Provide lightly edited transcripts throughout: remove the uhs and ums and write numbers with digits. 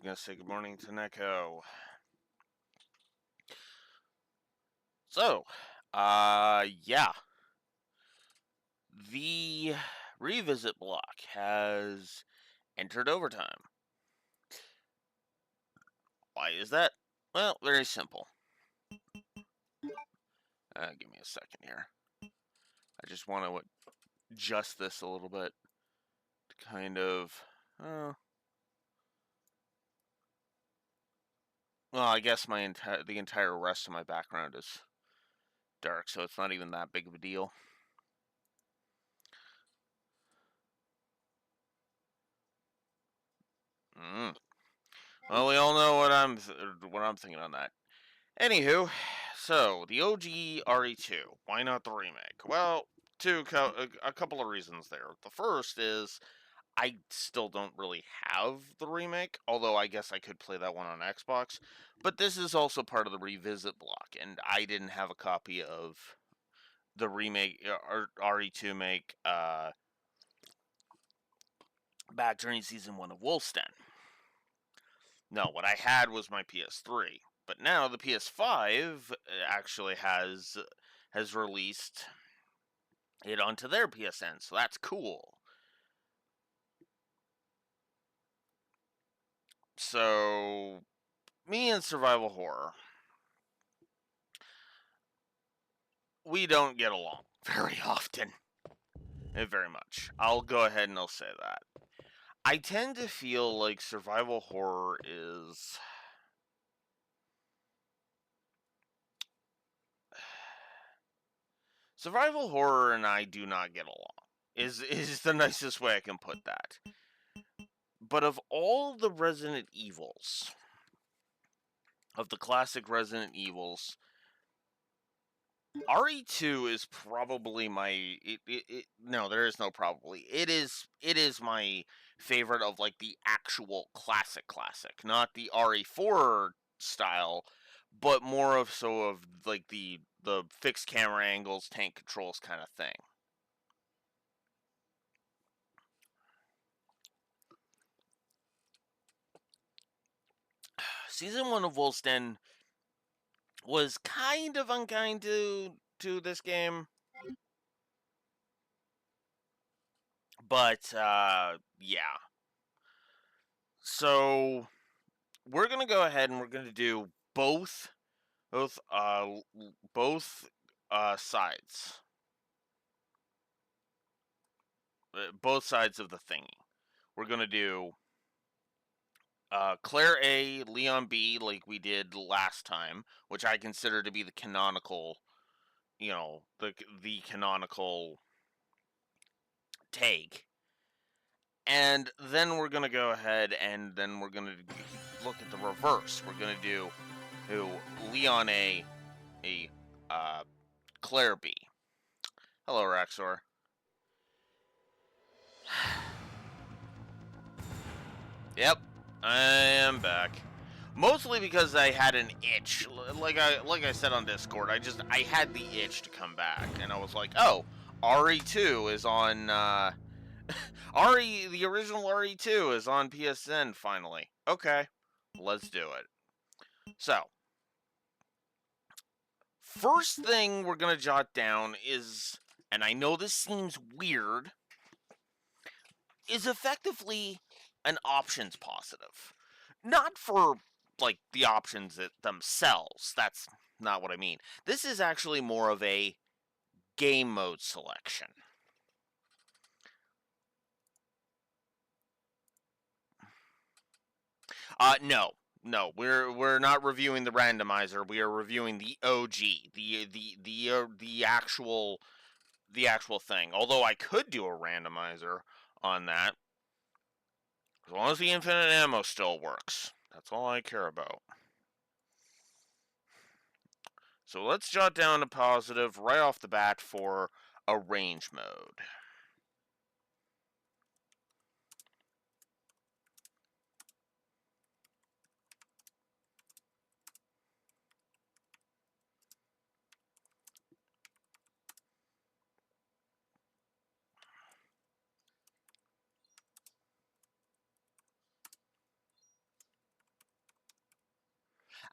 gonna say good morning to Neko. So, yeah. The revisit block has entered overtime. Why is that? Well, very simple. Give me a second here. I just want to adjust this a little bit to kind of. Well, I guess the entire rest of my background is dark, so it's not even that big of a deal. Well, we all know what I'm thinking on that. Anywho, so the OG RE2. Why not the remake? Well, a couple of reasons there. The first is I still don't really have the remake, although I guess I could play that one on Xbox. But this is also part of the revisit block, and I didn't have a copy of the remake RE2 make back during season 1 of Wolf's Den. No, what I had was my PS3, but now the PS5 actually has released it onto their PSN, so that's cool. So, me and survival horror, we don't get along very often. Very much. I'll go ahead and I'll say that. I tend to feel like survival horror is survival horror and I do not get along. Is the nicest way I can put that. But of all the Resident Evils, of the classic Resident Evils, RE2 is probably my no, there is no probably. It is my favorite of like the actual classic, not the RE4 style, but more of like the fixed camera angles, tank controls kind of thing. Season 1 of Wolf's Den was kind of unkind to this game. But yeah. So we're gonna go ahead and we're gonna do both sides. Both sides of the thingy. We're gonna do Claire A, Leon B, like we did last time, which I consider to be the canonical, the canonical take. And then we're gonna go ahead and then we're gonna look at the reverse. We're gonna do Leon A, Claire B. Hello, Raxor. Yep, I am back. Mostly because I had an itch. Like I said on Discord, I had the itch to come back, and I was like, oh, RE2 is on. The original RE2 is on PSN finally. Okay, let's do it. So, first thing we're gonna jot down is, and I know this seems weird, is effectively an options positive. Not for, like, the options themselves. That's not what I mean. This is actually more of a game mode selection. No, we're not reviewing the randomizer. We are reviewing the OG, the actual thing. Although I could do a randomizer on that, as long as the infinite ammo still works. That's all I care about. So let's jot down a positive right off the bat for a range mode.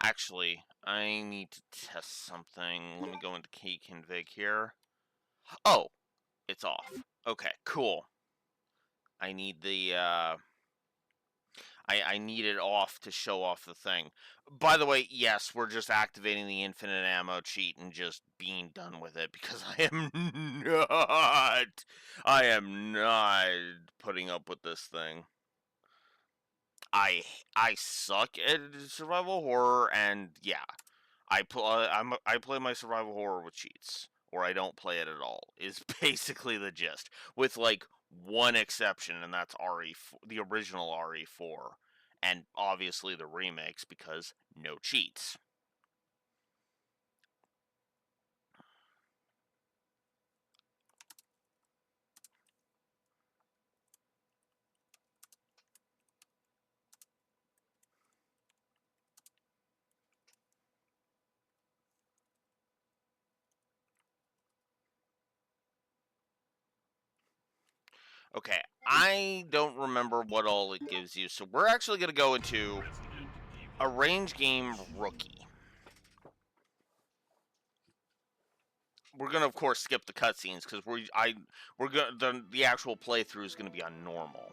Actually, I need to test something. Let me go into keyconfig here. Oh, it's off. Okay, cool. I need the, I need it off to show off the thing. By the way, yes, we're just activating the infinite ammo cheat and just being done with it because I am not putting up with this thing. I suck at survival horror, and yeah, I play my survival horror with cheats, or I don't play it at all. Is basically the gist, with like one exception, and that's the original RE4, and obviously the remakes because no cheats. Okay, I don't remember what all it gives you, so we're actually going to go into a range game rookie. We're gonna, of course, skip the cutscenes because the actual playthrough is gonna be on normal.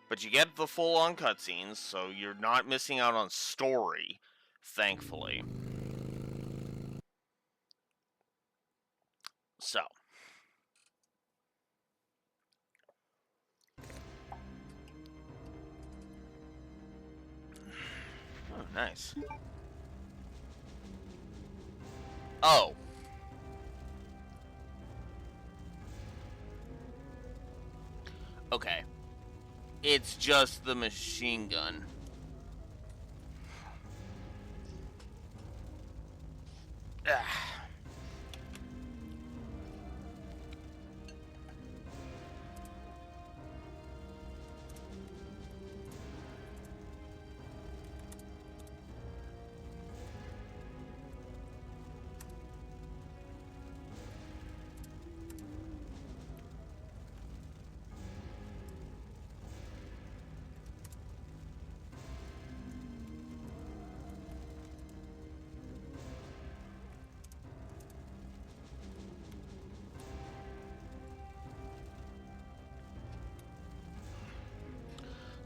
But you get the full-on cutscenes, so you're not missing out on story, thankfully. So. Oh, nice. Oh. Okay. It's just the machine gun. Ah.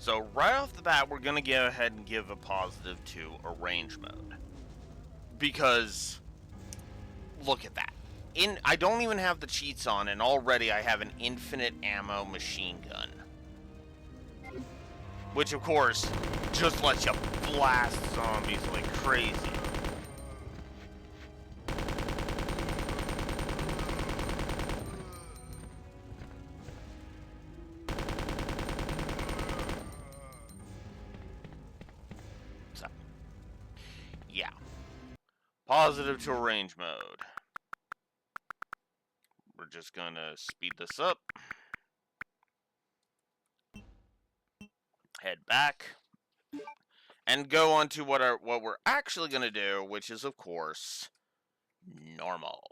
So right off the bat, we're gonna go ahead and give a positive to arrange mode. Because, look at that. I don't even have the cheats on, and already I have an infinite ammo machine gun. Which, of course, just lets you blast zombies like crazy. So, yeah. Positive to arrange mode. We're just gonna speed this up. Head back. And go on to what we're actually gonna do, which is, of course, normal.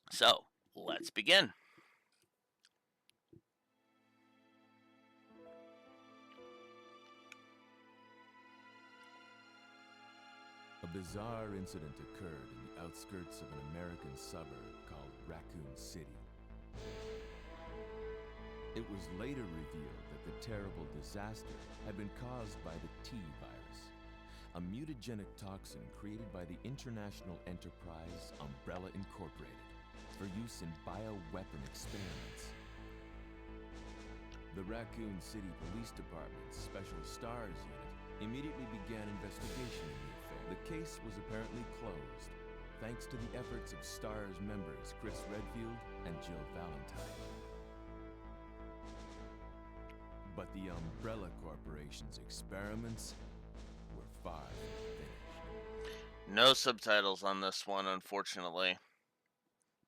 So, let's begin. A bizarre incident occurred in the outskirts of an American suburb called Raccoon City. It was later revealed that the terrible disaster had been caused by the T virus, a mutagenic toxin created by the international enterprise Umbrella Incorporated for use in bioweapon experiments. The Raccoon City Police Department's Special Stars Unit immediately began investigation in the affair. The case was apparently closed, thanks to the efforts of STARS members Chris Redfield and Jill Valentine. But the Umbrella Corporation's experiments were far from finished. No subtitles on this one, unfortunately.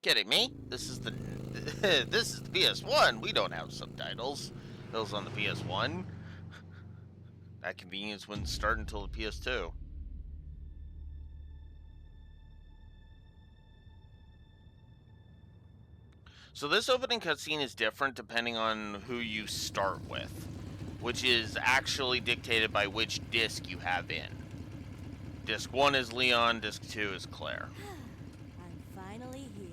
Kidding me? This is the this is the PS1. We don't have subtitles. Those on the PS1. That convenience wouldn't start until the PS2. So this opening cutscene is different depending on who you start with, which is actually dictated by which disc you have in. Disc 1 is Leon, Disc 2 is Claire. I'm finally here.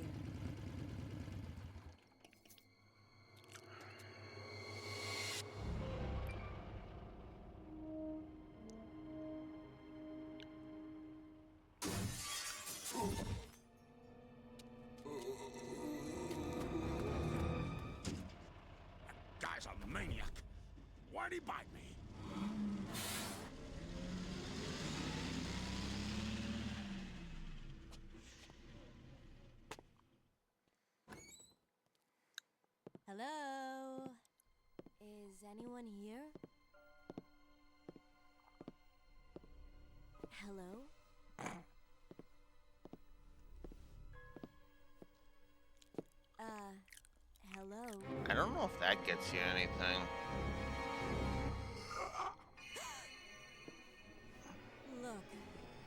Guy's a maniac. Why'd he bite me? Hello? Is anyone here? Hello? Hello? I don't know if that gets you anything. Look,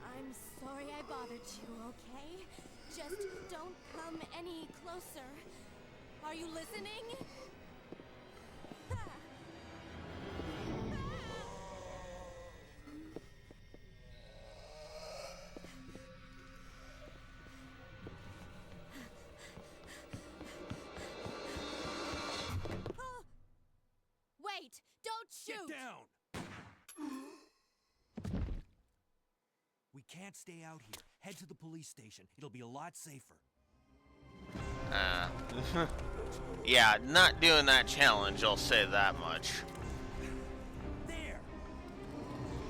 I'm sorry I bothered you, okay? Just don't come any closer. Are you listening? Wait! Don't shoot! Get down! We can't stay out here. Head to the police station. It'll be a lot safer. Yeah, not doing that challenge, I'll say that much. There!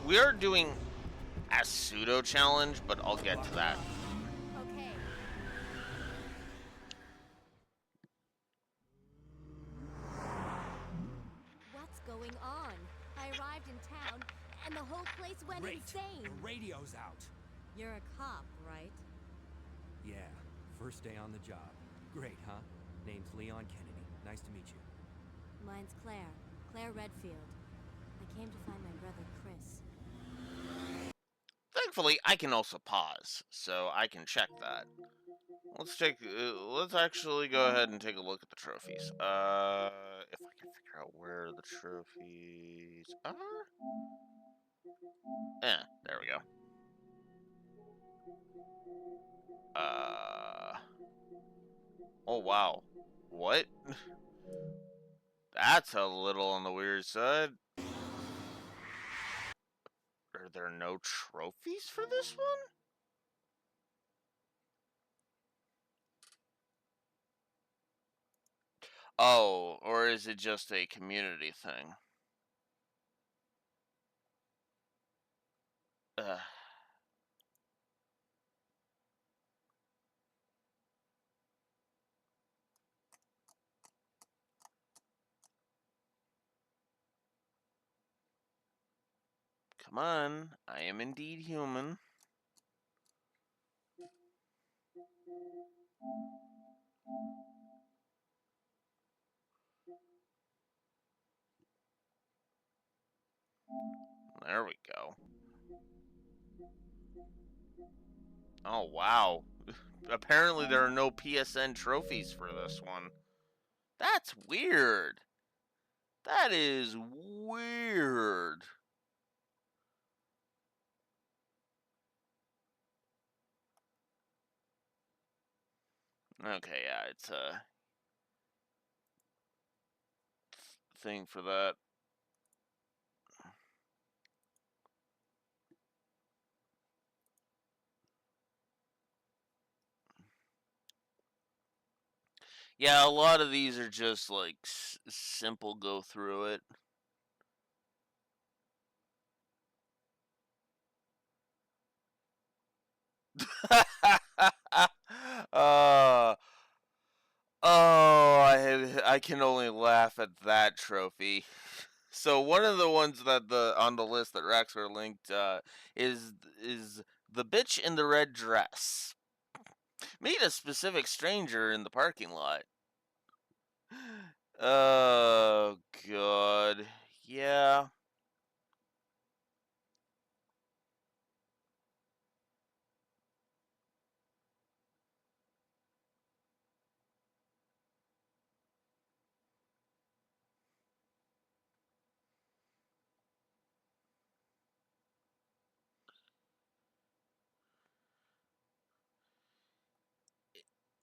We are doing a pseudo challenge, but I'll get to that. Okay. What's going on? I arrived in town, and the whole place went Great. insane. The radio's out. You're a cop, right? Yeah, first day on the job. Great, huh? Name's Leon Kennedy. Nice to meet you. Mine's Claire. Claire Redfield. I came to find my brother, Chris. Thankfully, I can also pause, so I can check that. Let's actually go ahead and take a look at the trophies. If I can figure out where the trophies are. There we go. Oh wow. What? That's a little on the weird side. Are there no trophies for this one? Oh, or is it just a community thing? Ugh. Come on, I am indeed human. There we go. Oh, wow. Apparently there are no PSN trophies for this one. That's weird. That is weird. Okay, yeah, it's a thing for that. Yeah, a lot of these are just like simple go through it. uh, I can only laugh at that trophy. So one of the ones that on the list that Rexer linked is the bitch in the red dress. Meet a specific stranger in the parking lot. Oh god. Yeah.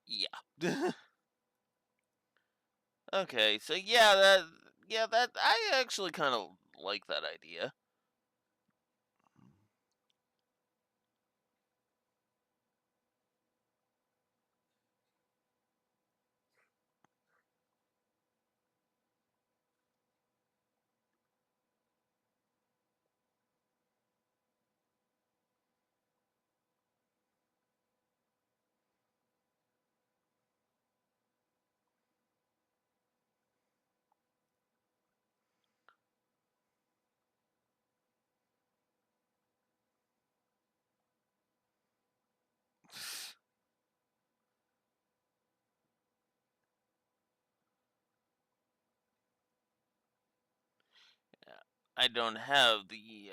Yeah. Okay, so yeah, that I actually kind of like that idea. Yeah, I don't have the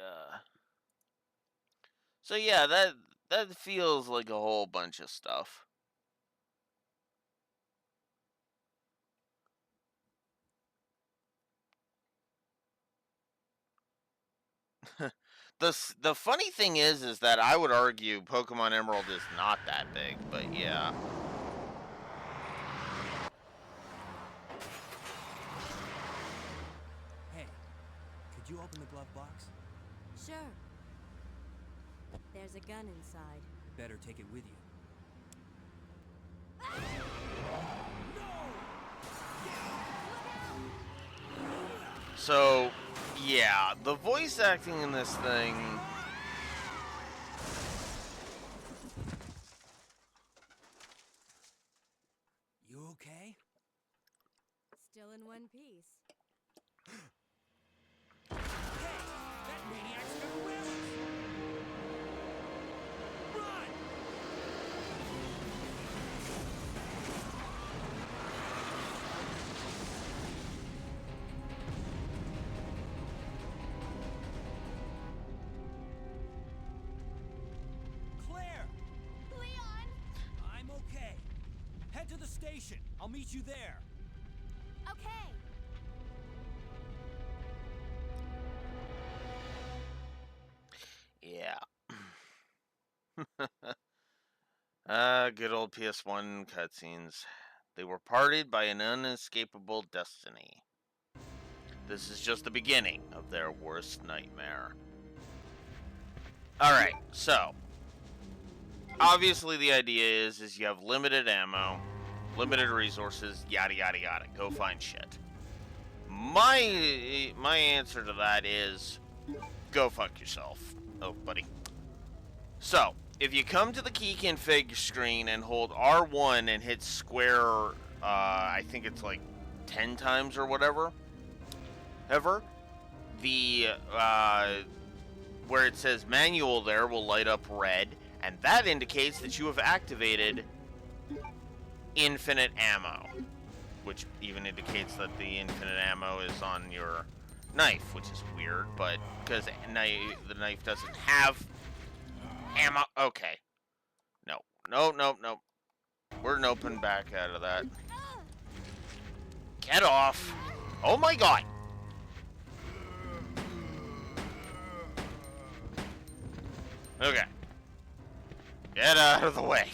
So yeah, that feels like a whole bunch of stuff. The funny thing is that I would argue Pokemon Emerald is not that big, but yeah. Hey, could you open the glove box? Sure. There's a gun inside. Better take it with you. So yeah, the voice acting in this thing. You okay? Still in one piece. Hey, that maniac's gonna whip us! Run! Claire! Leon! I'm okay. Head to the station. I'll meet you there. Okay. Yeah. Good old PS1 cutscenes. They were parted by an unescapable destiny. This is just the beginning of their worst nightmare. Alright, so obviously the idea is you have limited ammo, limited resources, yada yada yada. Go find shit. My answer to that is go fuck yourself. Oh, buddy. So, if you come to the key config screen and hold R1 and hit square, I think it's like 10 times or whatever, the, where it says manual there will light up red, and that indicates that you have activated infinite ammo, which even indicates that the infinite ammo is on your knife, which is weird, but because the knife doesn't have ammo. Okay. No. We're noping back out of that. Get off. Oh my god. Okay. Get out of the way.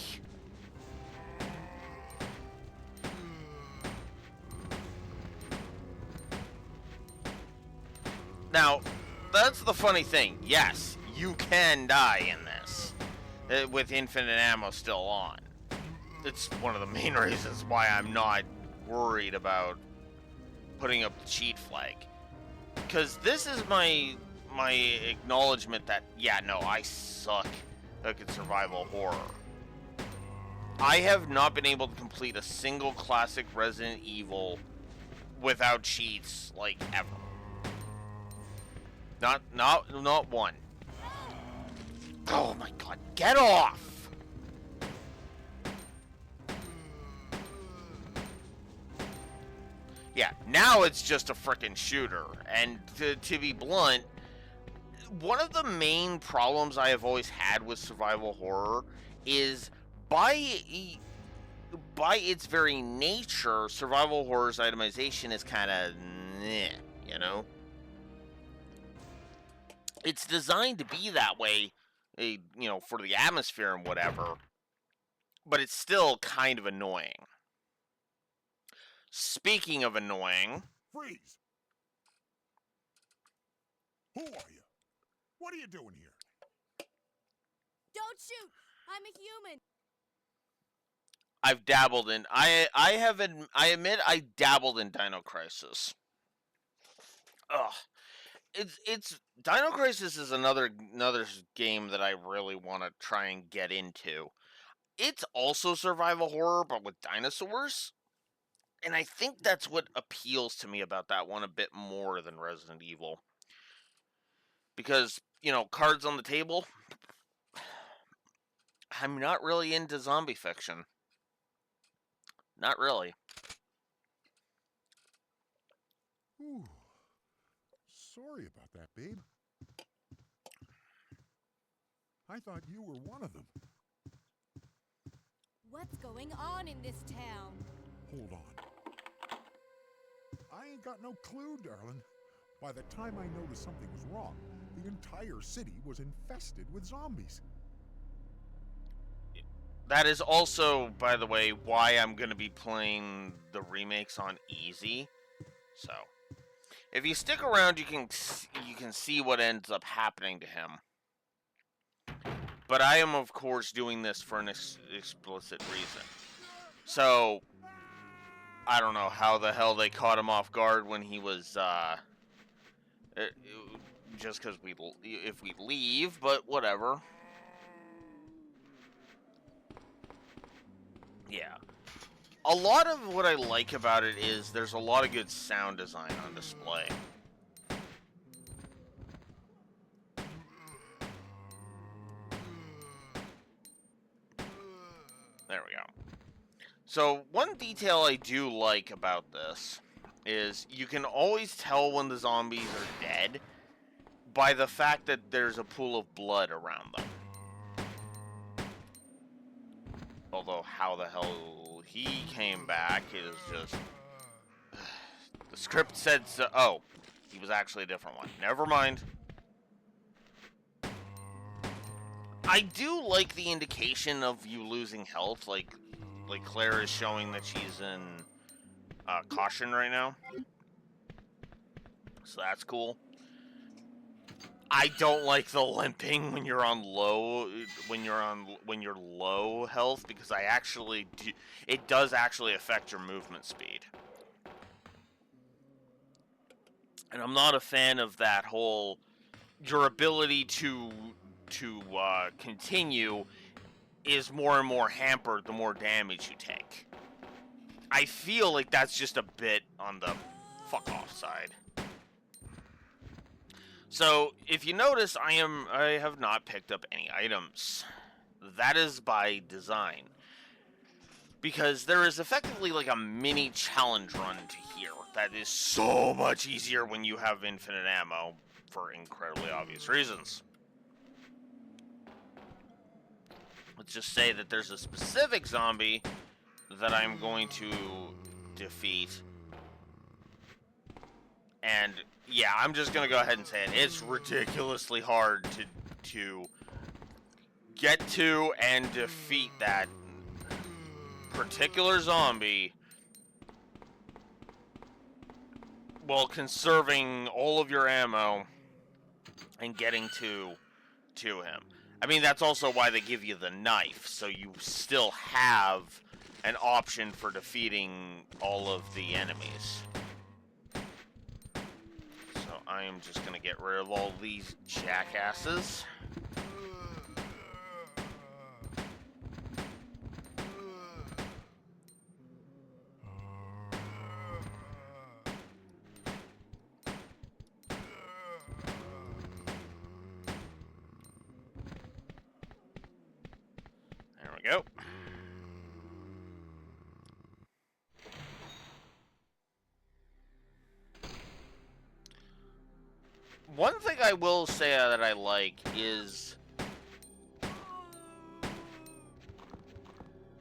Now, that's the funny thing. Yes, you can die in this with infinite ammo still on. It's one of the main reasons why I'm not worried about putting up the cheat flag. Because this is my acknowledgement that, yeah, no, I suck at survival horror. I have not been able to complete a single classic Resident Evil without cheats, like, ever. Not one. Oh my god, get off! Yeah, now it's just a frickin' shooter. And to be blunt, one of the main problems I have always had with survival horror is by its very nature, survival horror's itemization is kind of, you know? It's designed to be that way, for the atmosphere and whatever. but it's still kind of annoying. Speaking of annoying... Freeze! Who are you? What are you doing here? Don't shoot! I'm a human! I've dabbled in... I admit I dabbled in Dino Crisis. Ugh. It's Dino Crisis is another game that I really want to try and get into. It's also survival horror, but with dinosaurs. And I think that's what appeals to me about that one a bit more than Resident Evil. Because, you know, cards on the table, I'm not really into zombie fiction. Not really. Ooh. Sorry about that, babe. I thought you were one of them. What's going on in this town? Hold on. I ain't got no clue, darling. By the time I noticed something was wrong, the entire city was infested with zombies. That is also, by the way, why I'm going to be playing the remakes on easy. So, if you stick around, you can see what ends up happening to him. But I am, of course, doing this for an explicit reason. So, I don't know how the hell they caught him off guard when he was, just because if we leave, but whatever. Yeah. A lot of what I like about it is there's a lot of good sound design on display. There we go. So, one detail I do like about this is you can always tell when the zombies are dead by the fact that there's a pool of blood around them. Although, how the hell he came back is just... The script said so... Oh, he was actually a different one. Never mind. I do like the indication of you losing health, like Claire is showing that she's in caution right now. So that's cool. I don't like the limping when you're on low when you're low health, because it does actually affect your movement speed. And I'm not a fan of that whole your ability to continue is more and more hampered the more damage you take. I feel like that's just a bit on the fuck off side. So, if you notice, I have not picked up any items. That is by design. Because there is effectively like a mini challenge run to here that is so much easier when you have infinite ammo, for incredibly obvious reasons. Let's just say that there's a specific zombie that I'm going to defeat. And yeah, I'm just gonna go ahead and say it. It's ridiculously hard to get to and defeat that particular zombie while conserving all of your ammo and getting to him. I mean, that's also why they give you the knife, so you still have an option for defeating all of the enemies. So I am just gonna get rid of all these jackasses. There we go. One thing I will say that I like is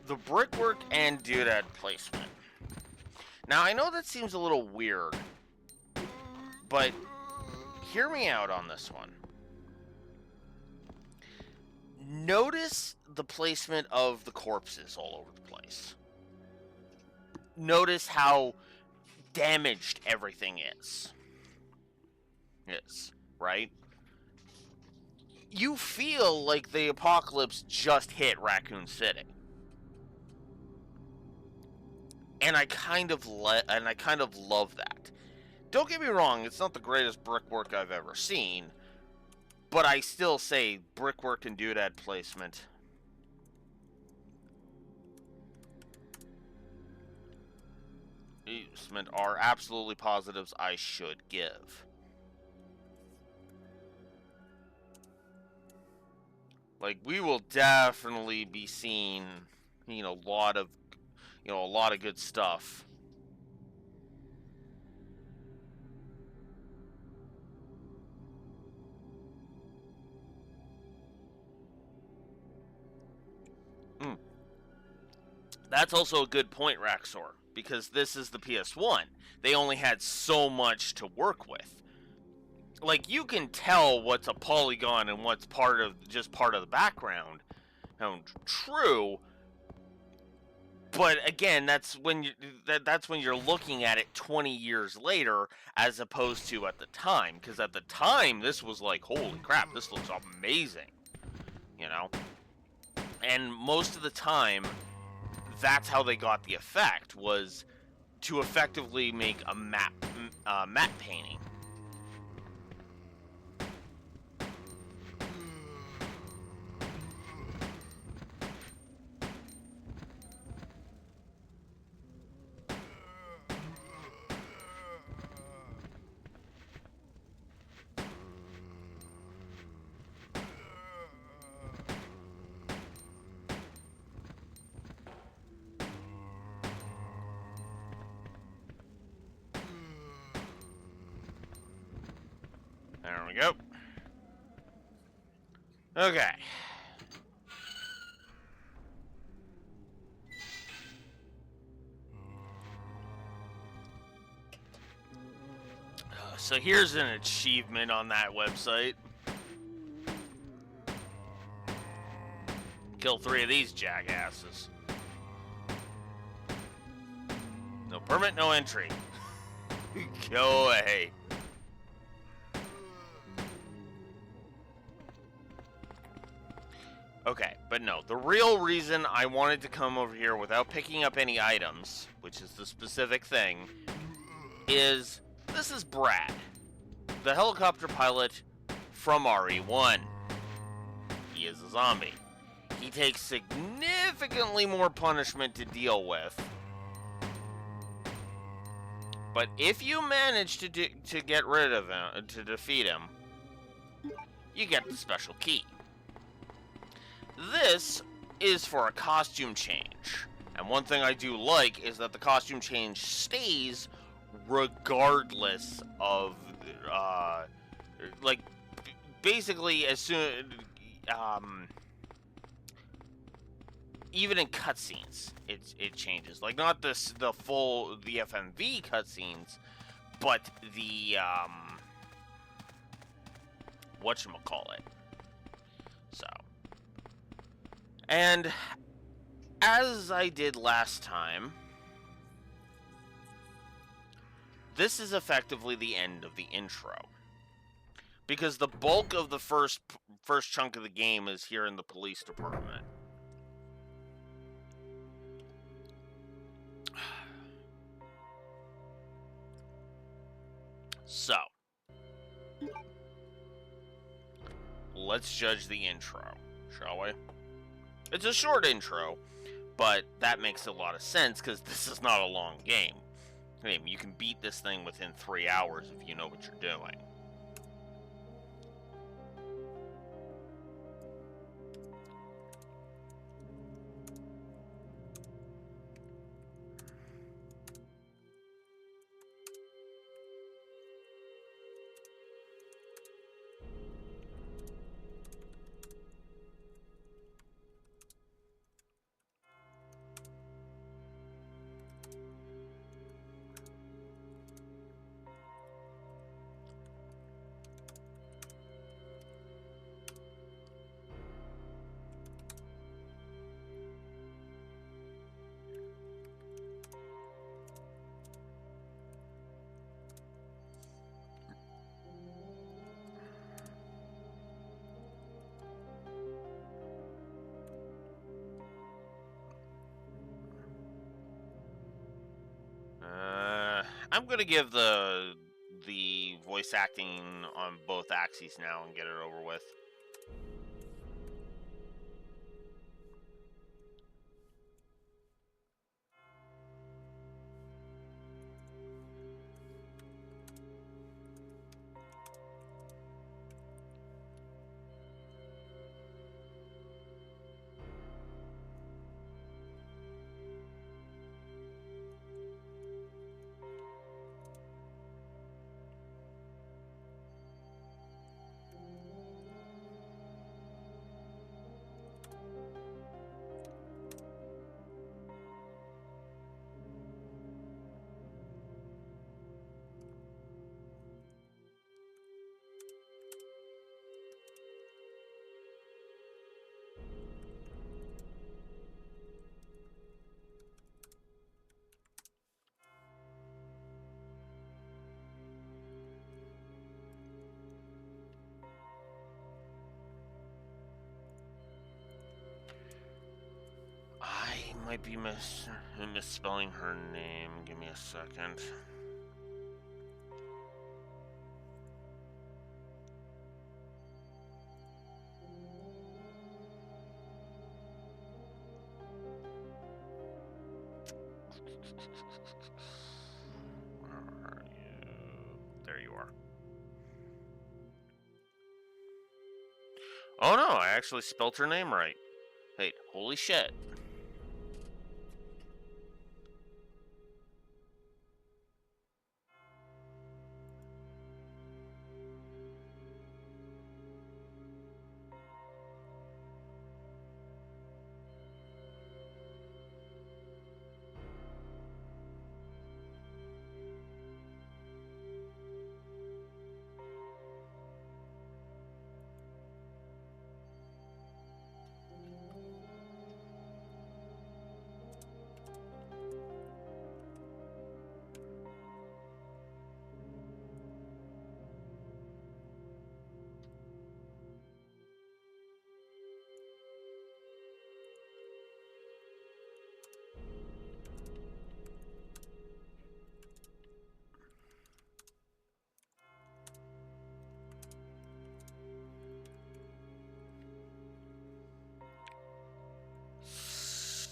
the brickwork and doodad placement. Now, I know that seems a little weird, but hear me out on this one. Notice the placement of the corpses all over the place. Notice how damaged everything is. Right? You feel like the apocalypse just hit Raccoon City. And I kind of love that. Don't get me wrong, it's not the greatest brickwork I've ever seen, but I still say brickwork and doodad placement. Are absolutely positives I should give. Like, we will definitely be seeing, a lot of good stuff. That's also a good point, Raxor, because this is the PS1. They only had so much to work with. Like, you can tell what's a polygon and what's part of the background. True, but again, that's when you're looking at it 20 years later, as opposed to at the time. Because at the time, this was like, holy crap, this looks amazing, And most of the time, that's how they got the effect, was to effectively make a matte painting. There we go. Okay. So here's an achievement on that website. Kill 3 of these jackasses. No permit, no entry. Go away. Okay, but no, the real reason I wanted to come over here without picking up any items, which is the specific thing, is this is Brad, the helicopter pilot from RE1. He is a zombie. He takes significantly more punishment to deal with. But if you manage to get rid of him, to defeat him, you get the special key. This is for a costume change. And one thing I do like is that the costume change stays regardless of, basically as soon, even in cutscenes, it changes. Like, not the FMV cutscenes, but the, whatchamacallit. So. And as I did last time, this is effectively the end of the intro. Because the bulk of the first chunk of the game is here in the police department. So, let's judge the intro, shall we? It's a short intro, but that makes a lot of sense because this is not a long game. I mean, you can beat this thing within 3 hours if you know what you're doing. I'm gonna give the voice acting on both axes now and get it over with. I might be misspelling her name. Give me a second. Where are you? There you are. Oh no, I actually spelt her name right. Hey, holy shit.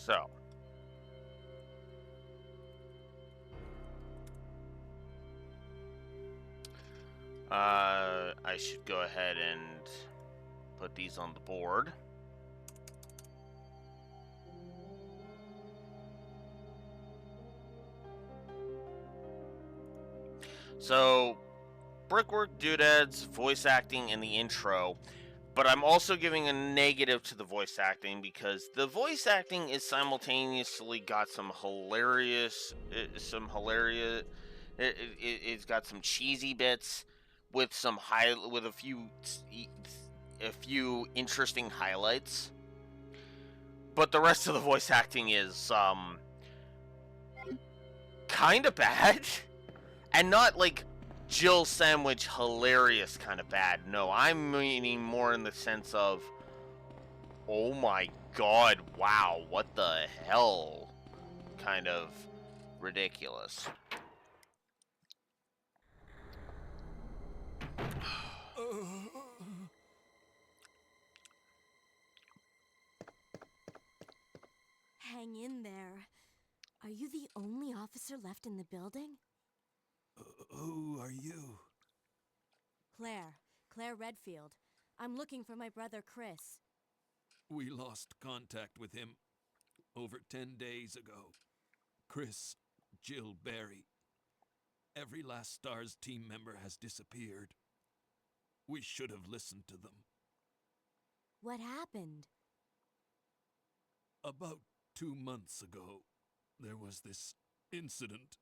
So. I should go ahead and put these on the board. So, Brickwork Doodads, voice acting, and the intro. But I'm also giving a negative to the voice acting because the voice acting is simultaneously got some hilarious. It's got some cheesy bits with with a few interesting highlights. But the rest of the voice acting is kind of bad, and not like Jill Sandwich hilarious kind of bad. No, I'm meaning more in the sense of, oh my god, wow, what the hell, kind of ridiculous. Hang in there. Are you the only officer left in the building? Who are you? Claire Redfield. I'm looking for my brother Chris. We lost contact with him over 10 days ago. Chris, Jill Barry. Every last STARS team member has disappeared. We should have listened to them. What happened? About 2 months ago, there was this incident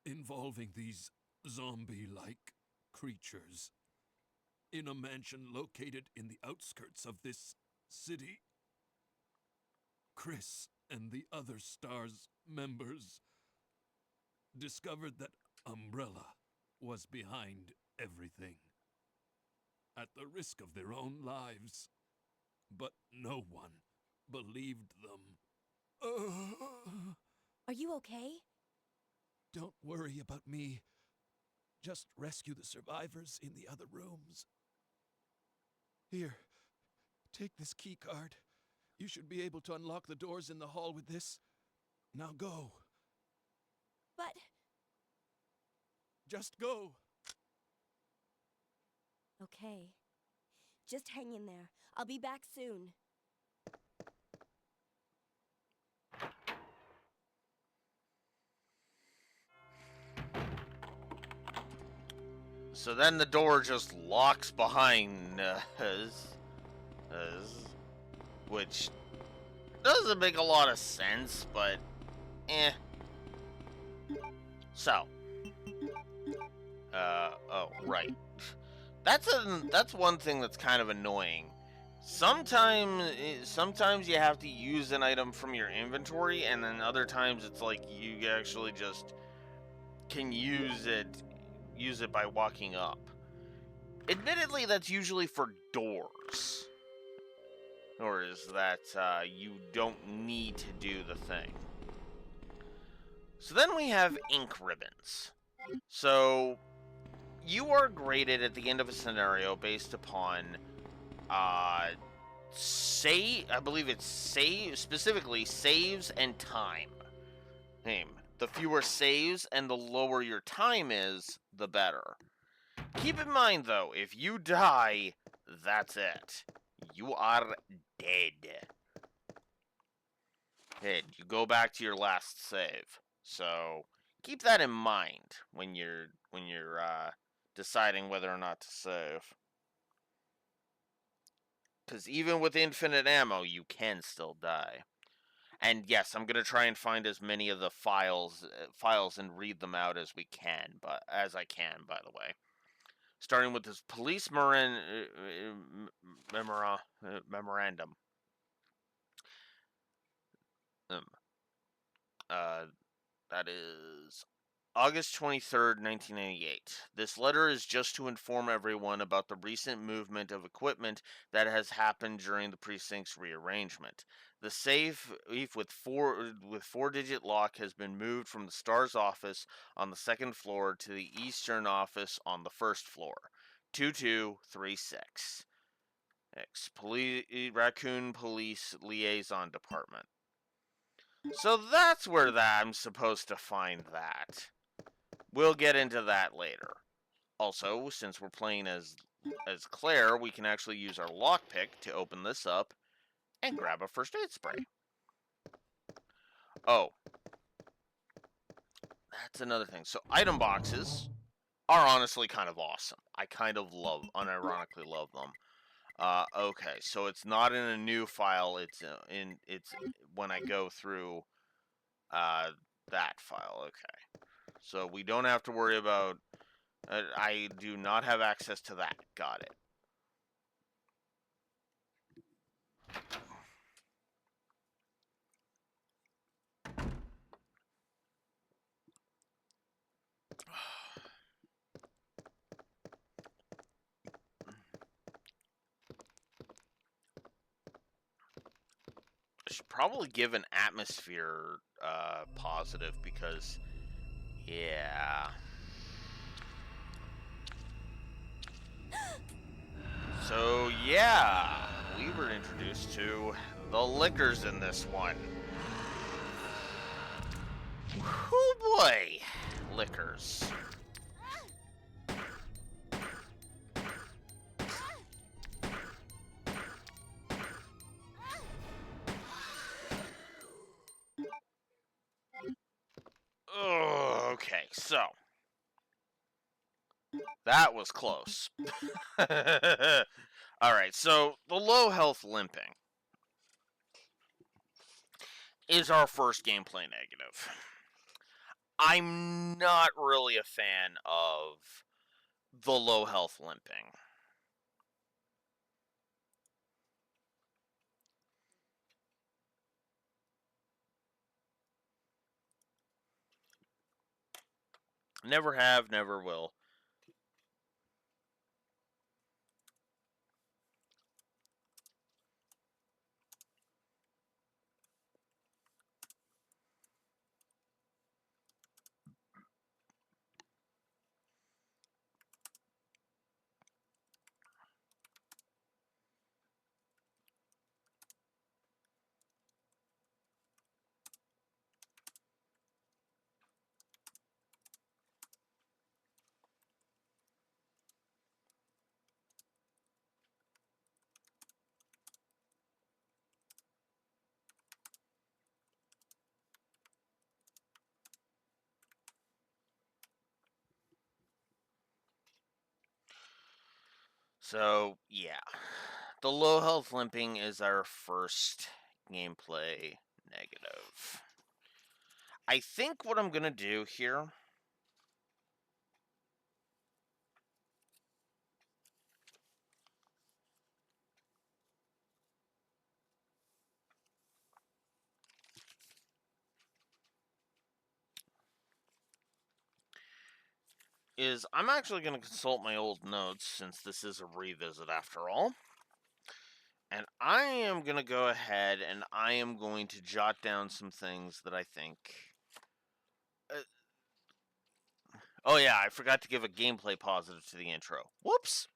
involving these zombie-like creatures in a mansion located in the outskirts of this city. Chris and the other STARS members discovered that Umbrella was behind everything, at the risk of their own lives. But no one believed them. Are you okay? Don't worry about me. Just rescue the survivors in the other rooms. Here, take this key card. You should be able to unlock the doors in the hall with this. Now go. But Just go. okay. Just hang in there. I'll be back soon. So then the door just locks behind us, which doesn't make a lot of sense, but eh. So, oh right, that's one thing that's kind of annoying. Sometimes you have to use an item from your inventory, and then other times it's like you actually just can use it by walking up. Admittedly, that's usually for doors. Or is that you don't need to do the thing. So then we have ink ribbons. So you are graded at the end of a scenario based upon I believe it's specifically saves and time. The fewer saves and the lower your time is, the better. Keep in mind, though, if you die, that's it. You are dead. You go back to your last save. So keep that in mind when you're deciding whether or not to save. Because even with infinite ammo, you can still die. And yes, I'm gonna try and find as many of the files and read them out as I can. By the way, starting with this police memorandum. That is August 23rd, 1998. This letter is just to inform everyone about the recent movement of equipment that has happened during the precinct's rearrangement. The safe with four-digit lock has been moved from the STARS office on the second floor to the Eastern office on the first floor. 2236. Raccoon Police Liaison Department. So that's where I'm supposed to find that. We'll get into that later. Also, since we're playing as Claire, we can actually use our lockpick to open this up and grab a first aid spray. Oh, that's another thing. So item boxes are honestly kind of awesome. I kind of unironically love them. Okay, so it's not in a new file. It's when I go through that file. Okay, so we don't have to worry about. I do not have access to that. Got it. I should probably give an atmosphere positive because, yeah. So, yeah, we were introduced to the liquors in this one. Oh boy, liquors. Okay, so that was close. Alright, so the low health limping is our first gameplay negative. I'm not really a fan of the low health limping. Never have, never will. So, yeah. The low health limping is our first gameplay negative. I think what I'm going to do here is I'm actually going to consult my old notes since this is a revisit after all. And I am going to go ahead and I am going to jot down some things that I think. Oh, yeah, I forgot to give a gameplay positive to the intro. Whoops!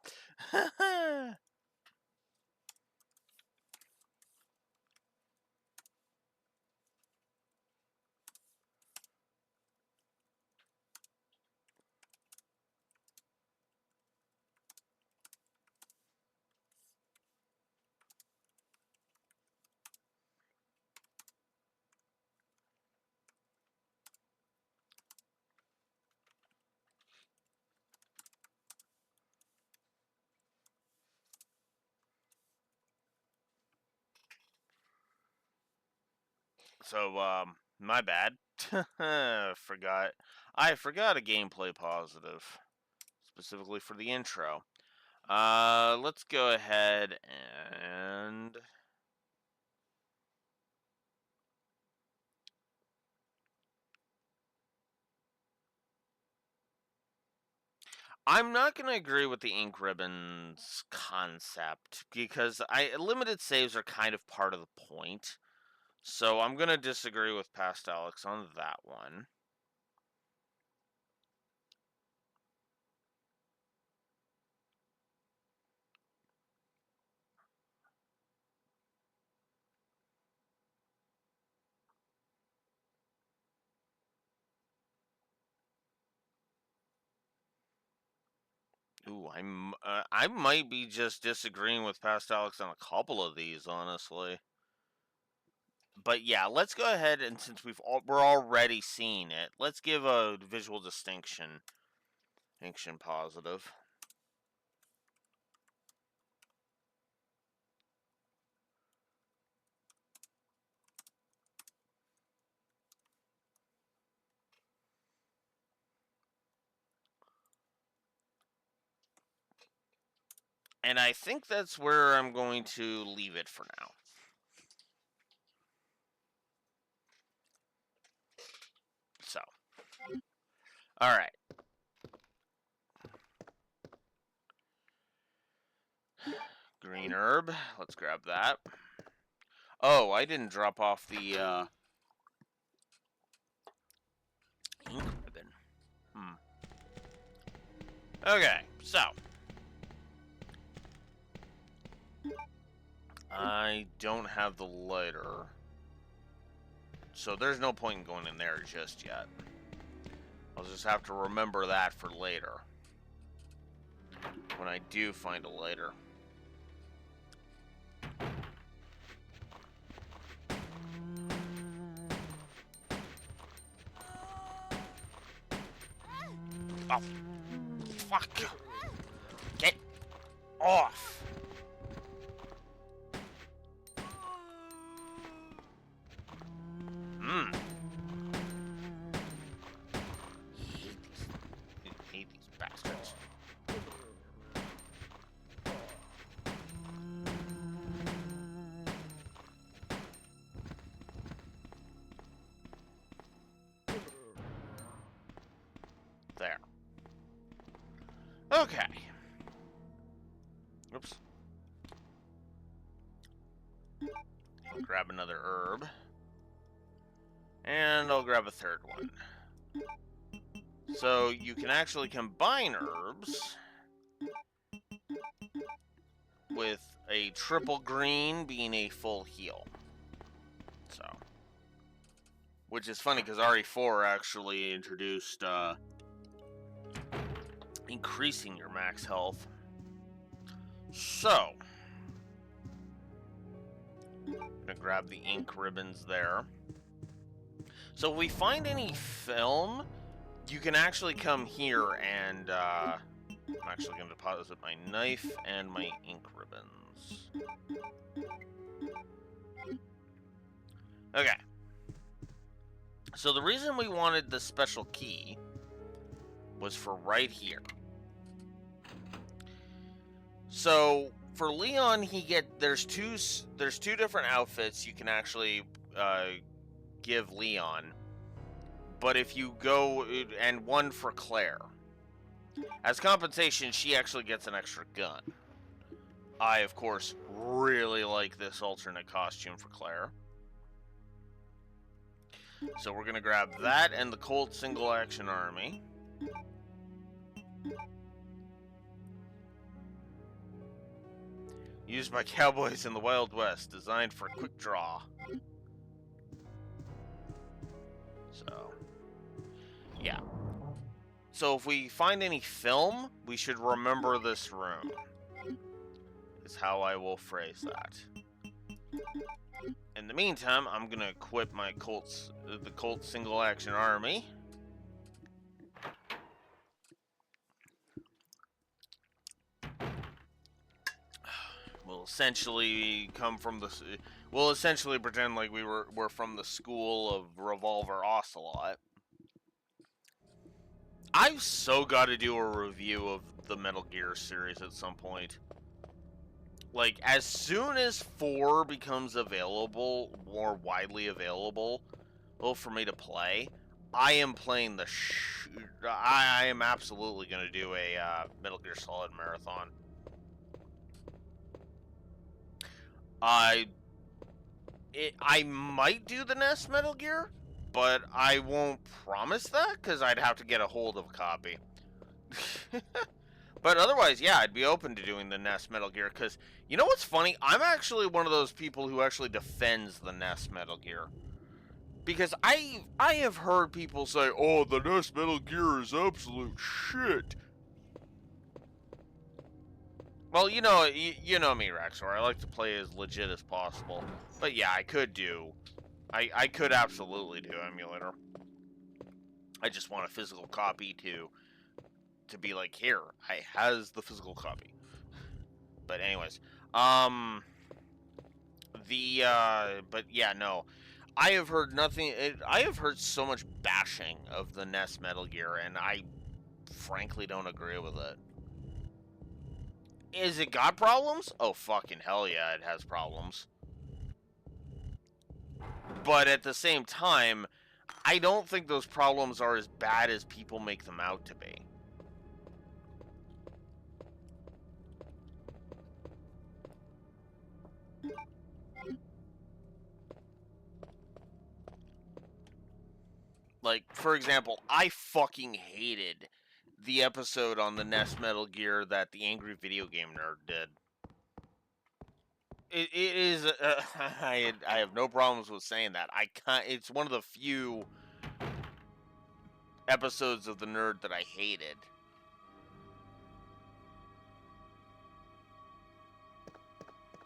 So, my bad. I forgot a gameplay positive, specifically for the intro. Let's go ahead and I'm not going to agree with the ink ribbons concept because limited saves are kind of part of the point. So I'm going to disagree with Past Alex on that one. Ooh, I might be just disagreeing with Past Alex on a couple of these, honestly. But yeah, let's go ahead and since we're already seeing it, let's give a visual distinction positive. And I think that's where I'm going to leave it for now. So, all right. Green herb. Let's grab that. Oh, I didn't drop off the ink ribbon. Okay, so I don't have the lighter, so there's no point in going in there just yet. I'll just have to remember that for later, when I do find a lighter. Oh, fuck! Get off! Hate these bastards. There. Okay. Oops. I'll grab another herb. And I'll grab a third one. So you can actually combine herbs with a triple green being a full heal. So, which is funny because RE4 actually introduced increasing your max health. So, I'm gonna grab the ink ribbons there. So if we find any film, you can actually come here and I'm actually going to deposit my knife and my ink ribbons. Okay. So the reason we wanted the special key was for right here. So for Leon, there's two different outfits you can actually give Leon, but if you go and one for Claire. As compensation, she actually gets an extra gun. I, of course, really like this alternate costume for Claire. So we're going to grab that and the Colt Single Action Army. Used by cowboys in the Wild West, designed for quick draw. So, yeah. So if we find any film, we should remember this room. Is how I will phrase that. In the meantime, I'm gonna equip my the Colt Single Action Army. We'll essentially we'll essentially pretend like we're from the school of Revolver Ocelot. I've so got to do a review of the Metal Gear series at some point. Like, as soon as 4 becomes available, more widely available, well, for me to play, I am playing I am absolutely going to do a Metal Gear Solid marathon. I might do the NES Metal Gear, but I won't promise that, because I'd have to get a hold of a copy. But otherwise, yeah, I'd be open to doing the NES Metal Gear, because, you know what's funny? I'm actually one of those people who actually defends the NES Metal Gear. Because I have heard people say, oh, the NES Metal Gear is absolute shit. Well, you know me, Rexor. I like to play as legit as possible. But yeah, I could absolutely do emulator. I just want a physical copy to be like, here, I has the physical copy. But anyways, but yeah, no. I have heard nothing. I have heard so much bashing of the NES Metal Gear, and I frankly don't agree with it. Is it got problems? Oh, fucking hell yeah, it has problems. But at the same time, I don't think those problems are as bad as people make them out to be. Like, for example, I fucking hated the episode on the NES Metal Gear that the Angry Video Game Nerd did. It is. I have no problems with saying that. I can't. It's one of the few episodes of the Nerd that I hated.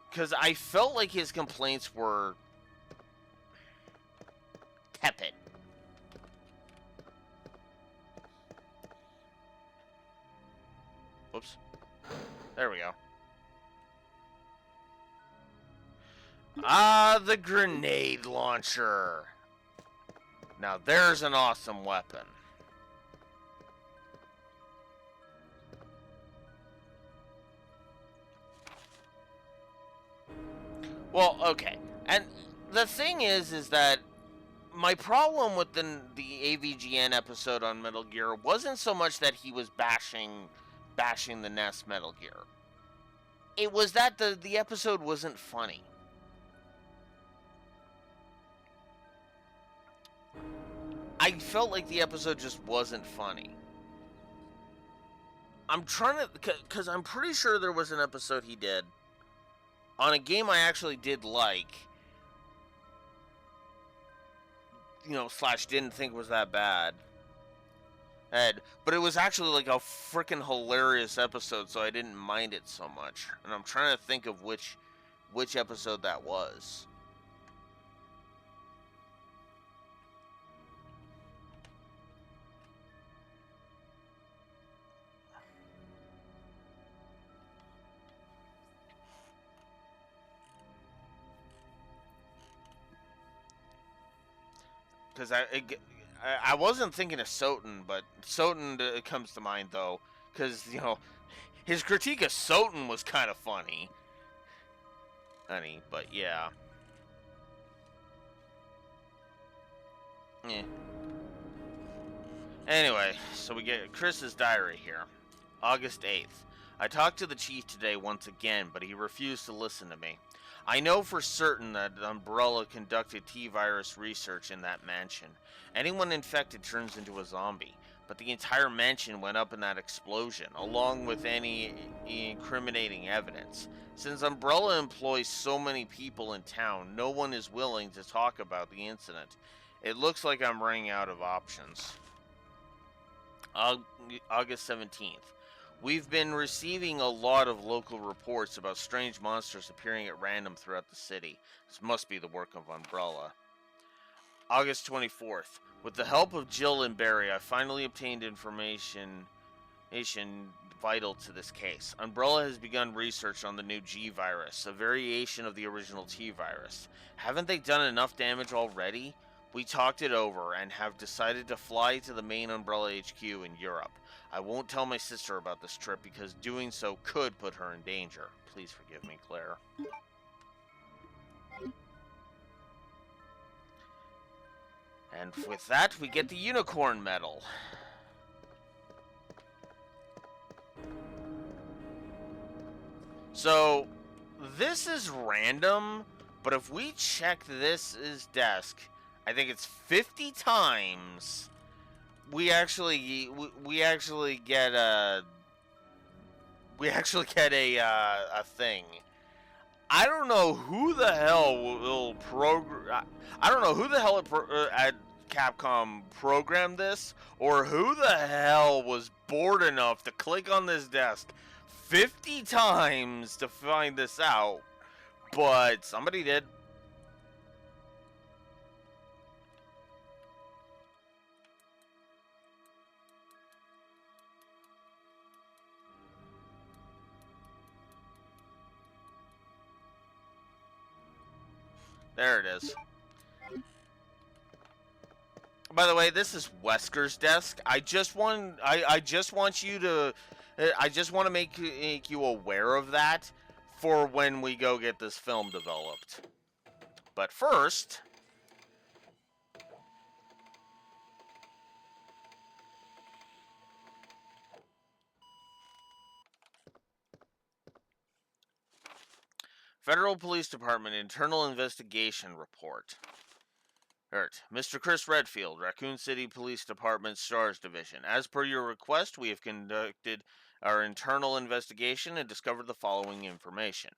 Because I felt like his complaints were tepid. Whoops. There we go. Ah, the grenade launcher. Now there's an awesome weapon. Well, okay. And the thing is that my problem with the AVGN episode on Metal Gear wasn't so much that he was bashing the NES Metal Gear. It was that the episode wasn't funny. I felt like the episode just wasn't funny. I'm trying to, because I'm pretty sure there was an episode he did on a game I actually did like, you know, / didn't think was that bad. But it was actually like a freaking hilarious episode, so I didn't mind it so much. And I'm trying to think of which episode that was. because I wasn't thinking of Soten, but Soten comes to mind though, because his critique of Soten was kind of funny, but yeah. Eh. Anyway, so we get Chris's diary here. August 8th. I talked to the chief today once again, but he refused to listen to me. I know for certain that Umbrella conducted T-virus research in that mansion. Anyone infected turns into a zombie, but the entire mansion went up in that explosion, along with any incriminating evidence. Since Umbrella employs so many people in town, no one is willing to talk about the incident. It looks like I'm running out of options. August 17th. We've been receiving a lot of local reports about strange monsters appearing at random throughout the city. This must be the work of Umbrella. August 24th. With the help of Jill and Barry, I finally obtained information vital to this case. Umbrella has begun research on the new G virus, a variation of the original T virus. Haven't they done enough damage already? We talked it over and have decided to fly to the main Umbrella HQ in Europe. I won't tell my sister about this trip because doing so could put her in danger. Please forgive me, Claire. And with that, we get the Unicorn Medal. So, this is random, but if we check this desk, I think it's 50 times, we actually get a thing. I don't know who the hell will program. I don't know who the hell at Capcom programmed this, or who the hell was bored enough to click on this desk 50 times to find this out, but somebody did. There it is. By the way, this is Wesker's desk. I just want you to make you aware of that for when we go get this film developed. But first, Federal Police Department Internal Investigation Report. Mr. Chris Redfield, Raccoon City Police Department STARS Division. As per your request, we have conducted our internal investigation and discovered the following information.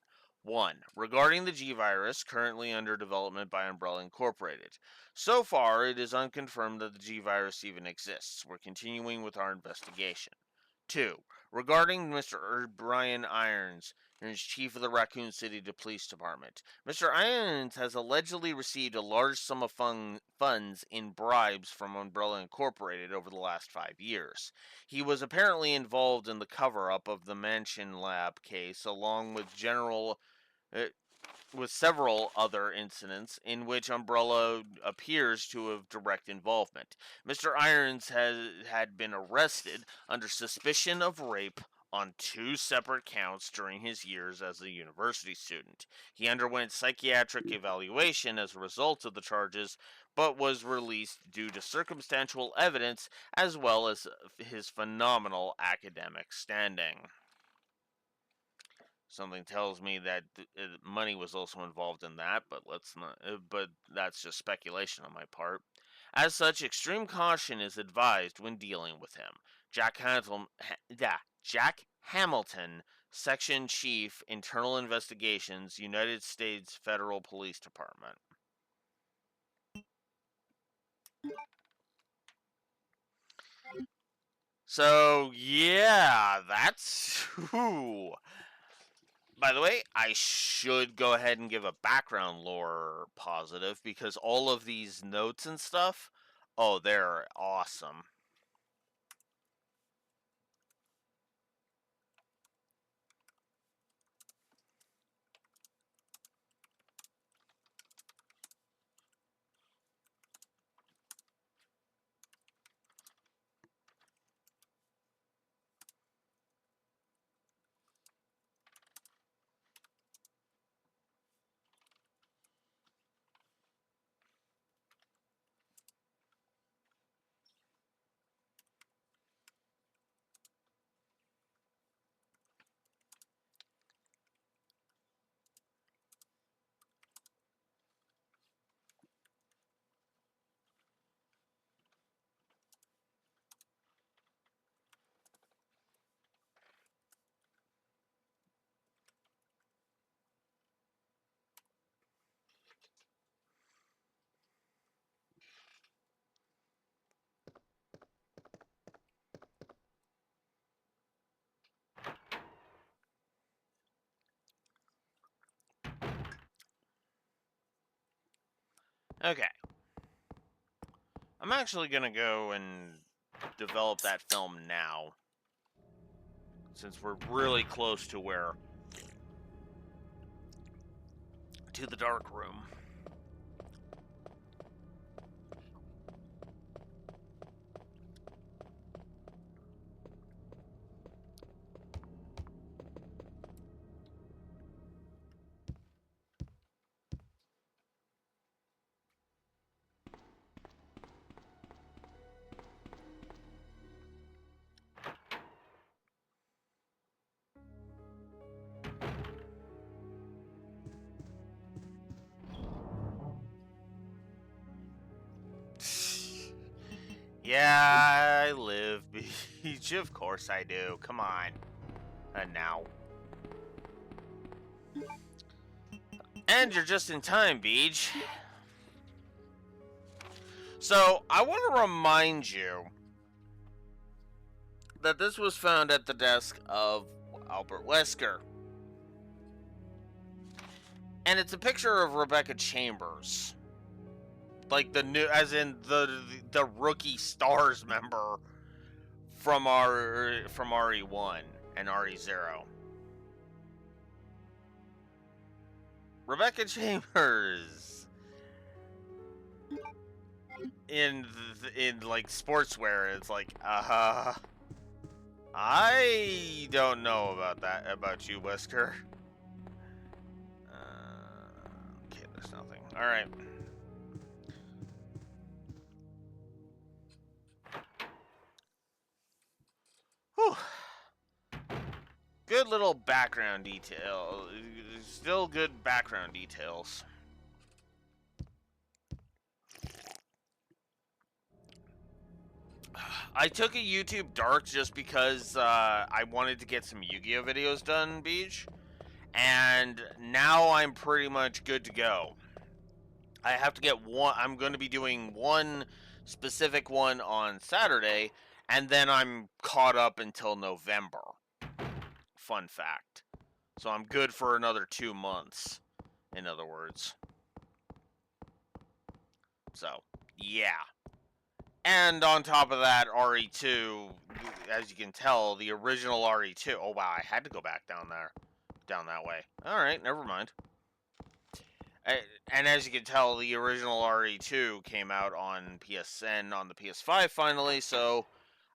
1. Regarding the G virus, currently under development by Umbrella Incorporated. So far, it is unconfirmed that the G virus even exists. We're continuing with our investigation. 2. Regarding Mr. Brian Irons, chief of the Raccoon City Police Department. Mr. Irons has allegedly received a large sum of funds in bribes from Umbrella Incorporated over the last 5 years. He was apparently involved in the cover-up of the Mansion Lab case, along with several other incidents in which Umbrella appears to have direct involvement. Mr. Irons had been arrested under suspicion of rape on 2 separate counts during his years as a university student. He underwent psychiatric evaluation as a result of the charges, but was released due to circumstantial evidence as well as his phenomenal academic standing. Something tells me that money was also involved in that, but but that's just speculation on my part. As such, extreme caution is advised when dealing with him. Jack Hamilton, Section Chief, Internal Investigations, United States Federal Police Department. So, yeah, that's who. By the way, I should go ahead and give a background lore positive because all of these notes and stuff, oh, they're awesome. Okay. I'm actually gonna go and develop that film now, since we're really close to the dark room. Yeah, I live beach. Of course I do. Come on. And now. And you're just in time, Beach. So, I want to remind you that this was found at the desk of Albert Wesker. And it's a picture of Rebecca Chambers. Like the new, as in the rookie stars member from RE1 and RE0. Rebecca Chambers in like sportswear. It's like, I don't know about you, Wesker. Okay, there's nothing. All right. Whew. Good little background detail. Still good background details. I took a YouTube Dark just because I wanted to get some Yu-Gi-Oh videos done, Beach. And now I'm pretty much good to go. I have to get one. I'm going to be doing one specific one on Saturday, and then I'm caught up until November. Fun fact. So I'm good for another 2 months, in other words. So, yeah. And on top of that, RE2, as you can tell, the original RE2. Oh, wow, I had to go back down that way. Alright, never mind. And as you can tell, the original RE2 came out on PSN on the PS5 finally, so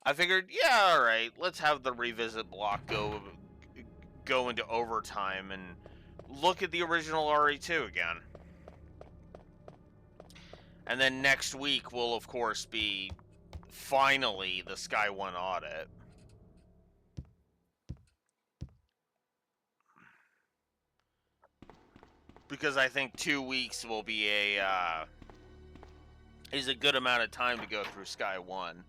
I figured, yeah, alright, let's have the Revisit Block go into overtime and look at the original RE2 again. And then next week will, of course, be finally the Sky 1 audit. Because I think 2 weeks will be is a good amount of time to go through Sky 1.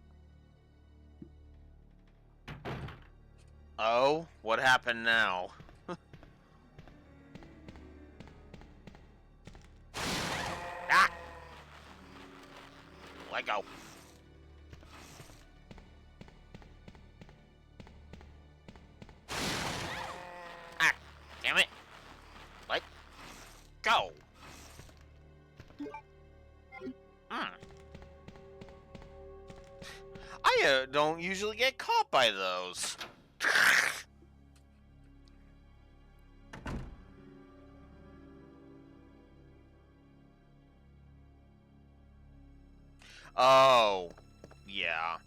Oh, what happened now? Ah! Let go. Ah, damn it. Let go. I don't usually get caught by those. Oh, yeah.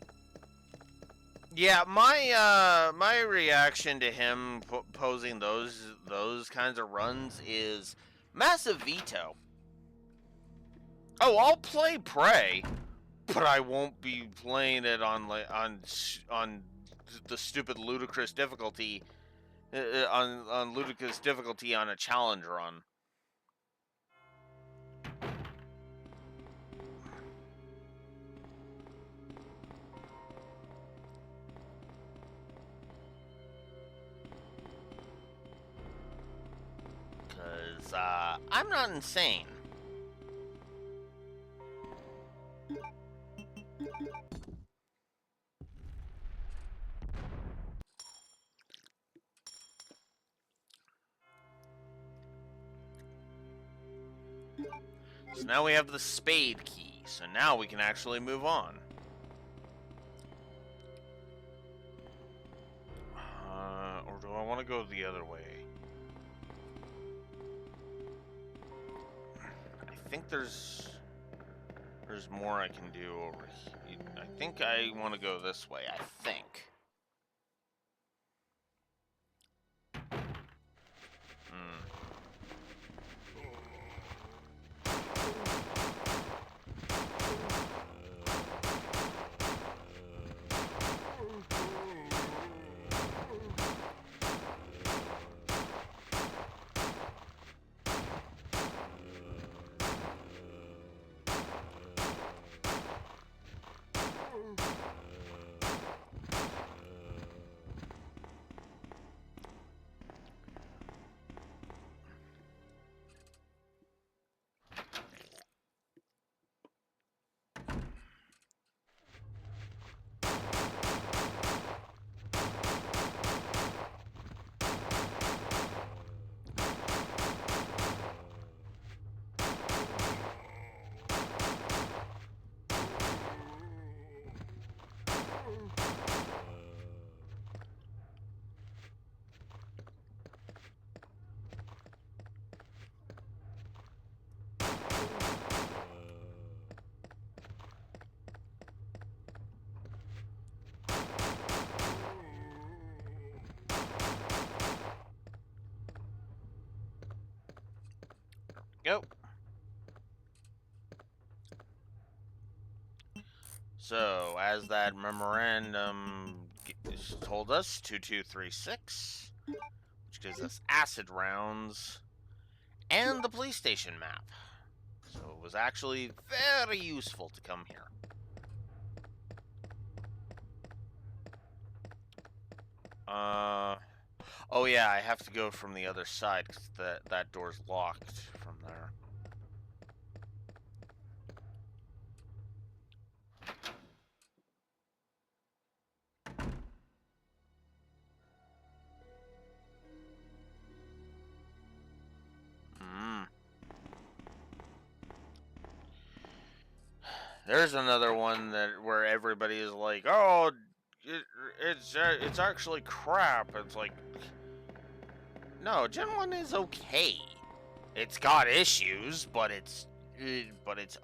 Yeah, my reaction to him posing those kinds of runs is massive veto. Oh, I'll play Prey, but I won't be playing it on the stupid ludicrous difficulty on ludicrous difficulty on a challenge run. Cause I'm not insane. So now we have the spade key. So now we can actually move on. Or do I want to go the other way? I think there's more I can do over here. I think I want to go this way. I think. Go. So, as that memorandum told us, 2236, which gives us acid rounds and the police station map. So it was actually very useful to come here. Oh yeah, I have to go from the other side because that door's locked from there. There's another one where everybody is like, "Oh, it's actually crap." It's like, no, Gen 1 is okay. It's got issues, but it's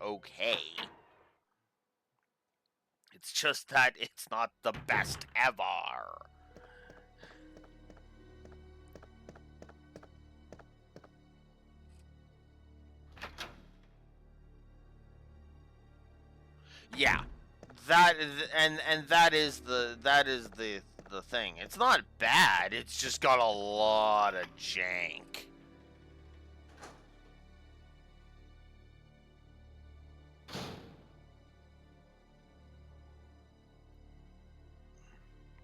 okay. It's just that it's not the best ever. Yeah, that is, and that is the thing. It's not bad. It's just got a lot of jank.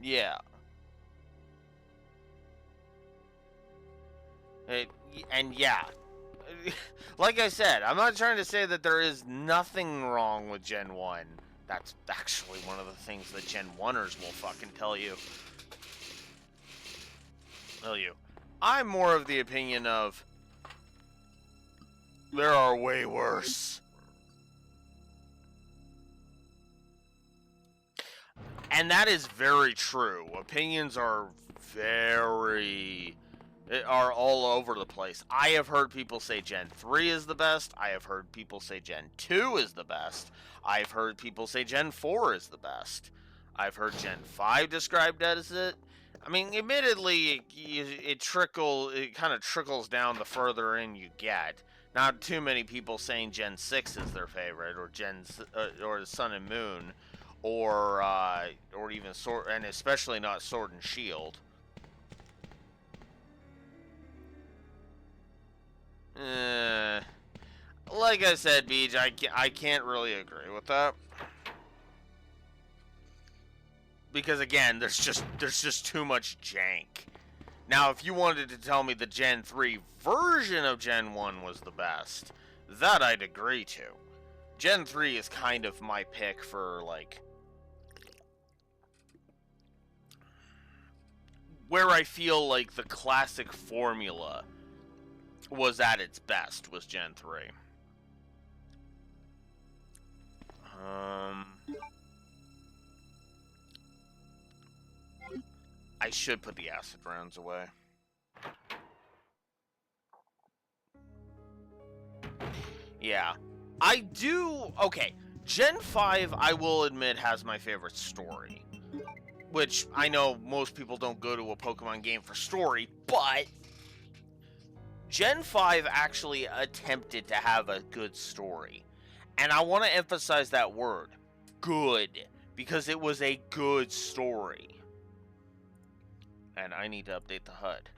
Yeah. And yeah. Like I said, I'm not trying to say that there is nothing wrong with Gen 1. That's actually one of the things that Gen 1ers will fucking tell you. I'm more of the opinion of there are way worse. And that is very true. Opinions are all over the place. I have heard people say Gen 3 is the best. I have heard people say Gen 2 is the best. I've heard people say Gen 4 is the best. I've heard Gen 5 described as it. I mean, admittedly, it kind of trickles down the further in you get. Not too many people saying Gen 6 is their favorite, or Sun and Moon, or even Sword, and especially not Sword and Shield. Like I said, Beach, I can't really agree with that. Because again, there's just too much jank. Now, if you wanted to tell me the Gen 3 version of Gen 1 was the best, that I'd agree to. Gen 3 is kind of my pick for, like, where I feel like the classic formula was at its best, was Gen 3. I should put the acid rounds away. Yeah. I do... Okay. Gen 5, I will admit, has my favorite story. Which, I know most people don't go to a Pokemon game for story, but... Gen 5 actually attempted to have a good story. And I want to emphasize that word. Good. Because it was a good story. And I need to update the HUD.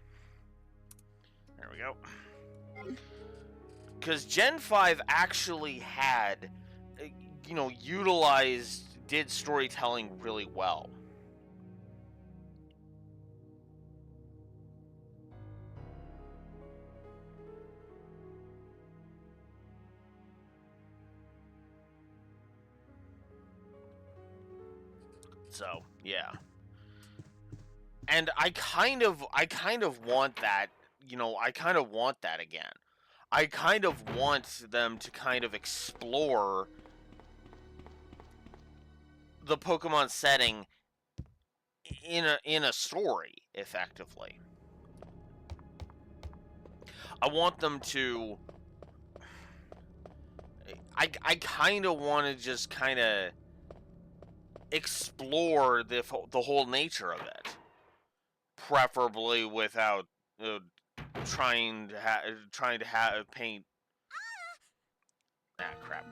There we go. Because Gen 5 actually had, did storytelling really well. So, yeah. And I kind of want that, I kind of want that again. I kind of want them to kind of explore the Pokemon setting in a story, effectively. I want them to... I kind of want to just kind of explore the whole nature of it. Preferably without trying to paint... Ah, crap.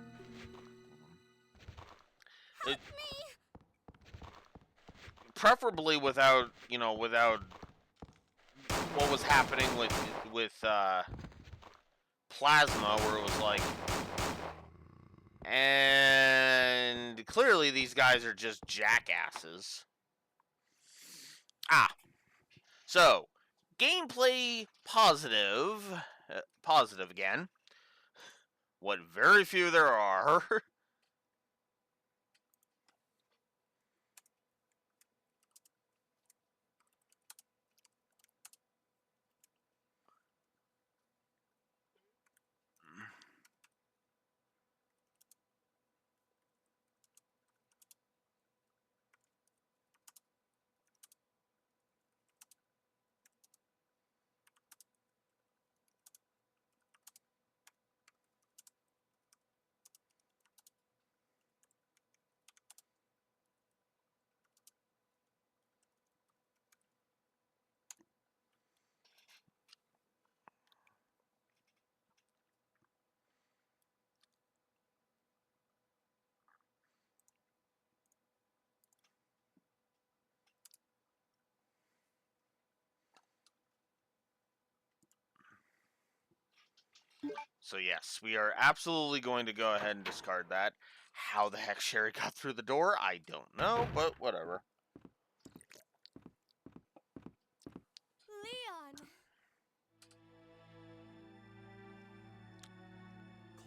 Help me! Preferably without, without what was happening with Plasma, where it was like, and clearly these guys are just jackasses. So gameplay positive, positive again. What very few there are. So yes, we are absolutely going to go ahead and discard that. How the heck Sherry got through the door, I don't know, but whatever. Leon!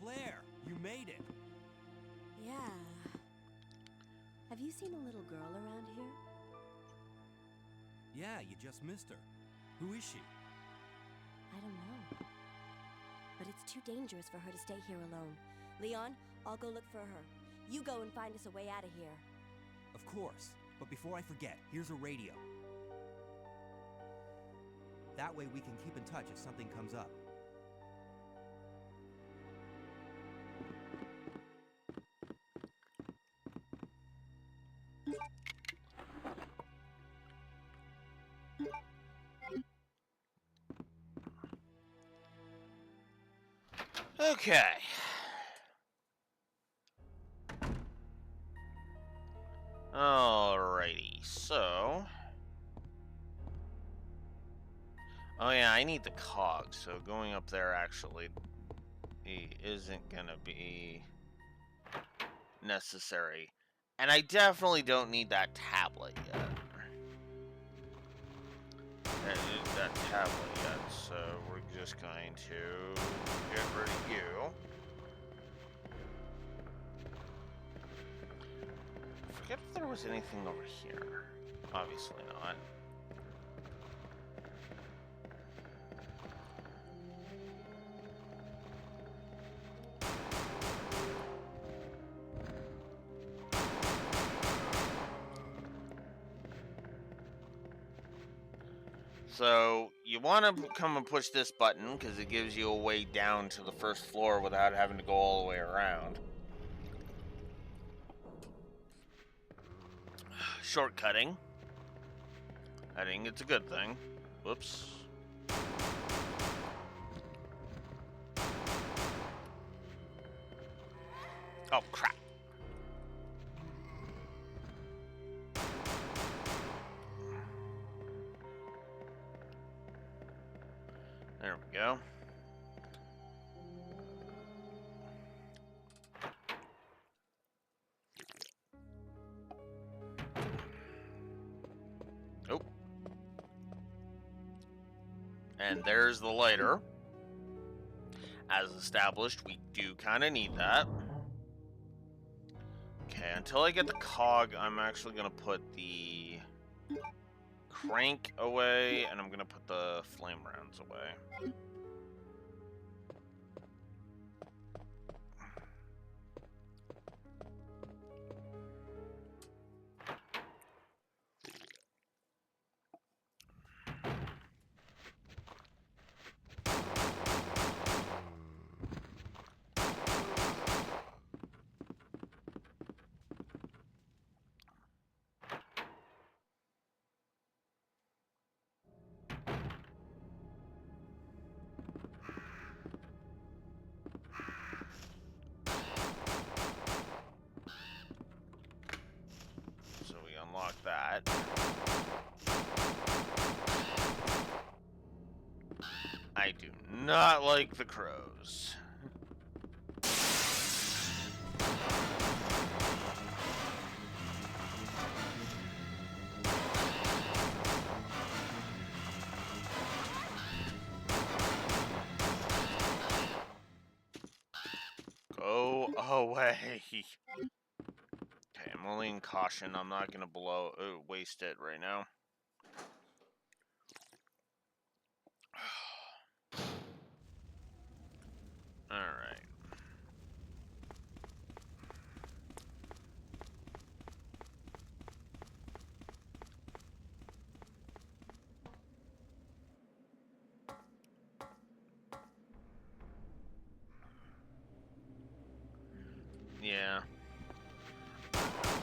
Claire, you made it. Yeah. Have you seen a little girl around here? Yeah, you just missed her. Who is she? I don't know. But it's too dangerous for her to stay here alone. Leon, I'll go look for her. You go and find us a way out of here. Of course. But before I forget, here's a radio. That way we can keep in touch if something comes up. Okay. Alrighty, so... Oh yeah, I need the cog, so going up there actually isn't gonna be necessary. And I definitely don't need that tablet yet. That tablet yet, so we're just going to get rid of you. Forget if there was anything over here. Obviously not. So you want to come and push this button because it gives you a way down to the first floor without having to go all the way around. Shortcutting. I think it's a good thing. Whoops. Oh, crap. There we go. Oh. And there's the lighter. As established, we do kind of need that. Okay, until I get the cog, I'm actually going to put the crank away, and I'm going to put the flame rounds away. So we unlock that. I do not like the crows. Go away. Okay, I'm only in caution. I'm not gonna waste it right now. Alright. Yeah.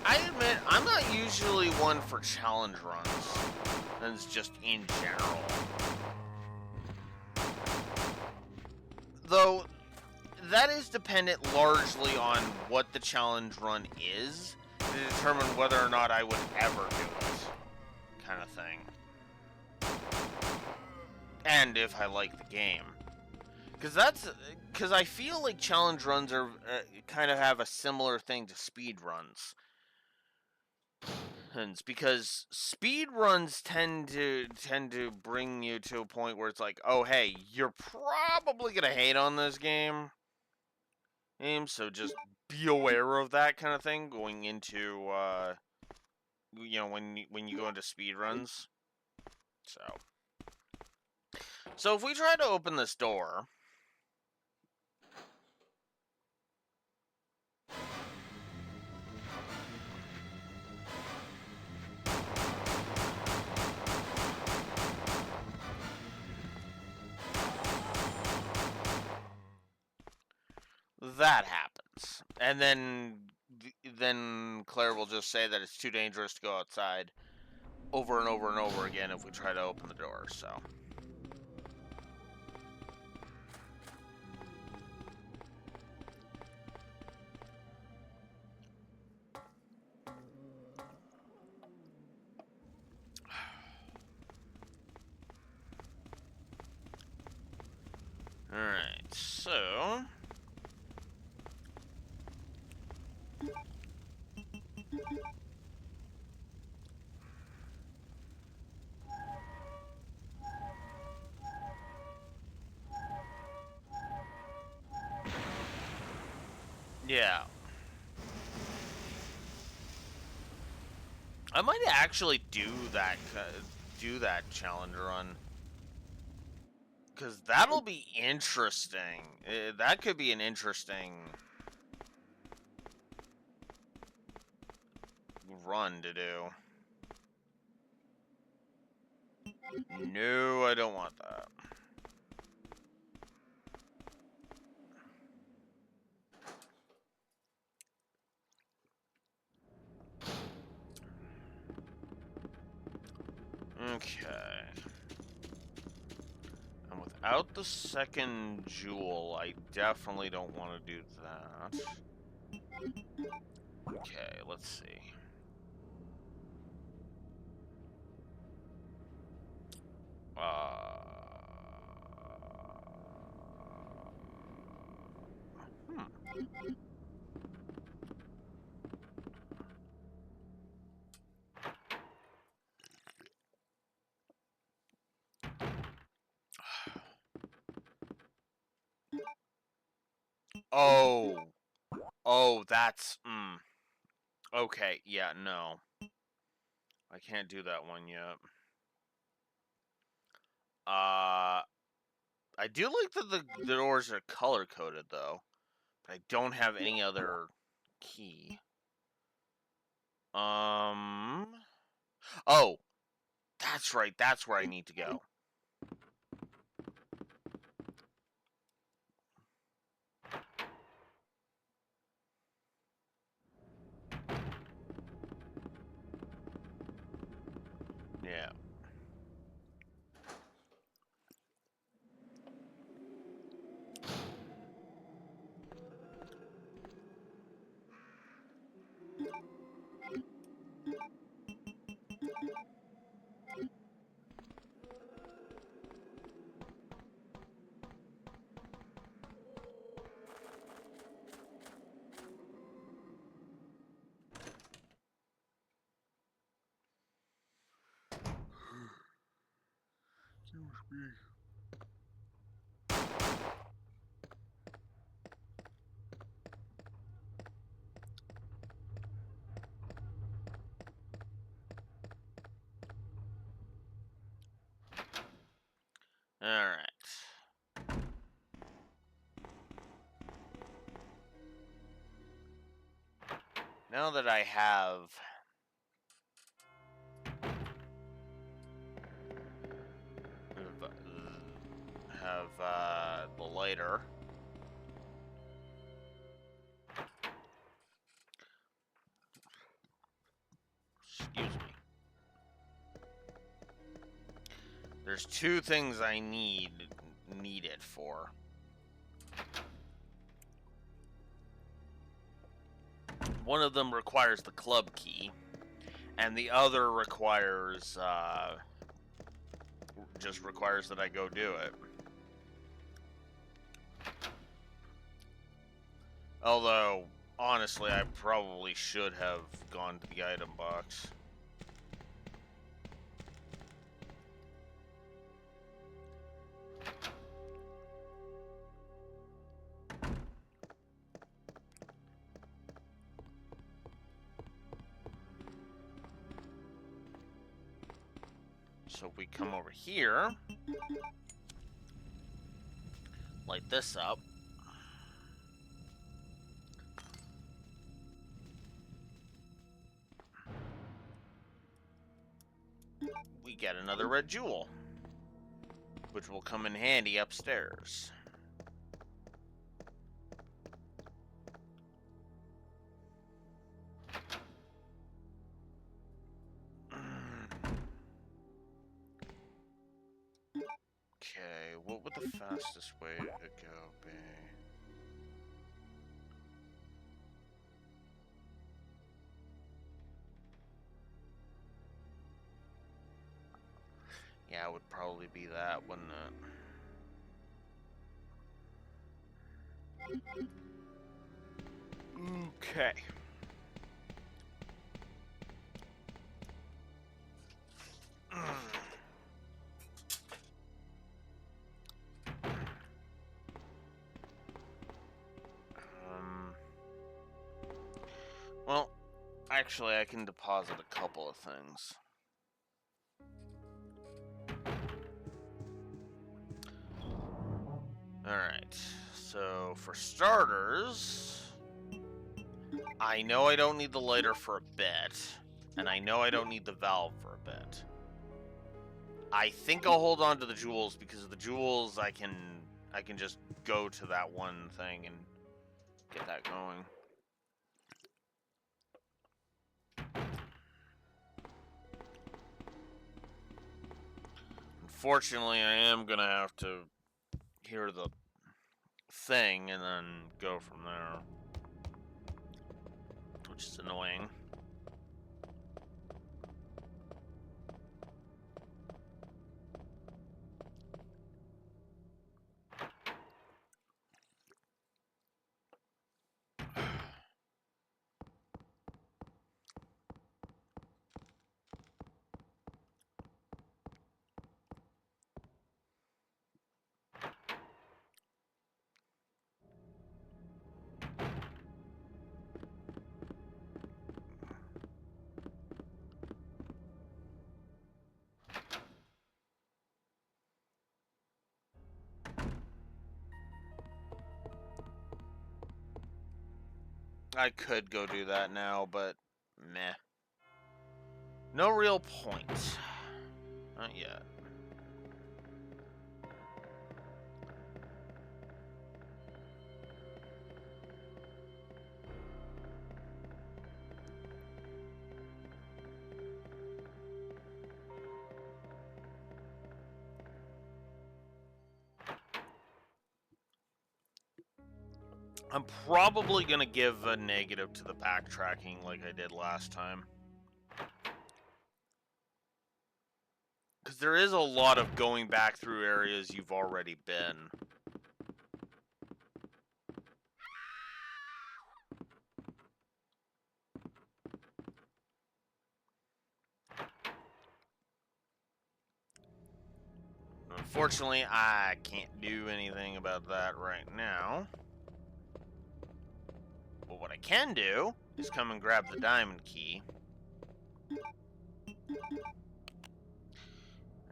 I admit, I'm not usually one for challenge runs. That's just in general. Though, that is dependent largely on what the challenge run is to determine whether or not I would ever do it. Kind of thing. And if I like the game. Because I feel like challenge runs are kind of have a similar thing to speed runs. And it's because speed runs tend to bring you to a point where it's like, oh hey, you're probably gonna hate on this game, so just be aware of that kind of thing going into when you go into speed runs. So if we try to open this door. That happens, and then Claire will just say that it's too dangerous to go outside over and over and over again if we try to open the door. So all right, so yeah. I might actually do that challenge run, because that'll be interesting. That could be an interesting run to do. No, I don't want that. Okay. And without the second jewel, I definitely don't want to do that. Okay, let's see. Oh. Oh, that's... Okay, yeah, no. I can't do that one yet. I do like that the doors are color-coded, though. But I don't have any other key. Oh, that's right. That's where I need to go. Yeah. Excuse me. Alright. Now that I have the lighter, excuse me. There's two things I need it for. One of them requires the club key, and the other requires just requires that I go do it. Although, honestly, I probably should have gone to the item box. So we come over here, light this up. We get another red jewel, which will come in handy upstairs. Okay, what would the fastest way to go be? Yeah, it would probably be that, wouldn't it? Okay. Well, actually, I can deposit a couple of things. Alright, so for starters, I know I don't need the lighter for a bit, and I know I don't need the valve for a bit. I think I'll hold on to the jewels because the jewels I can just go to that one thing and get that going. Unfortunately, I am gonna have to hear the thing and then go from there, which is annoying. I could go do that now, but meh. No real point. Not yet. I'm probably going to give a negative to the backtracking like I did last time. Because there is a lot of going back through areas you've already been. Unfortunately, I can't do anything about that right now. But what I can do is come and grab the diamond key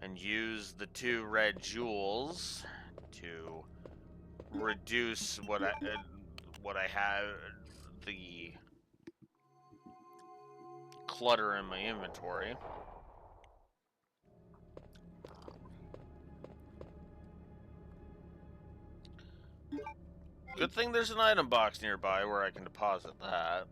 and use the 2 red jewels to reduce what I have, the clutter in my inventory. Good thing there's an item box nearby where I can deposit that.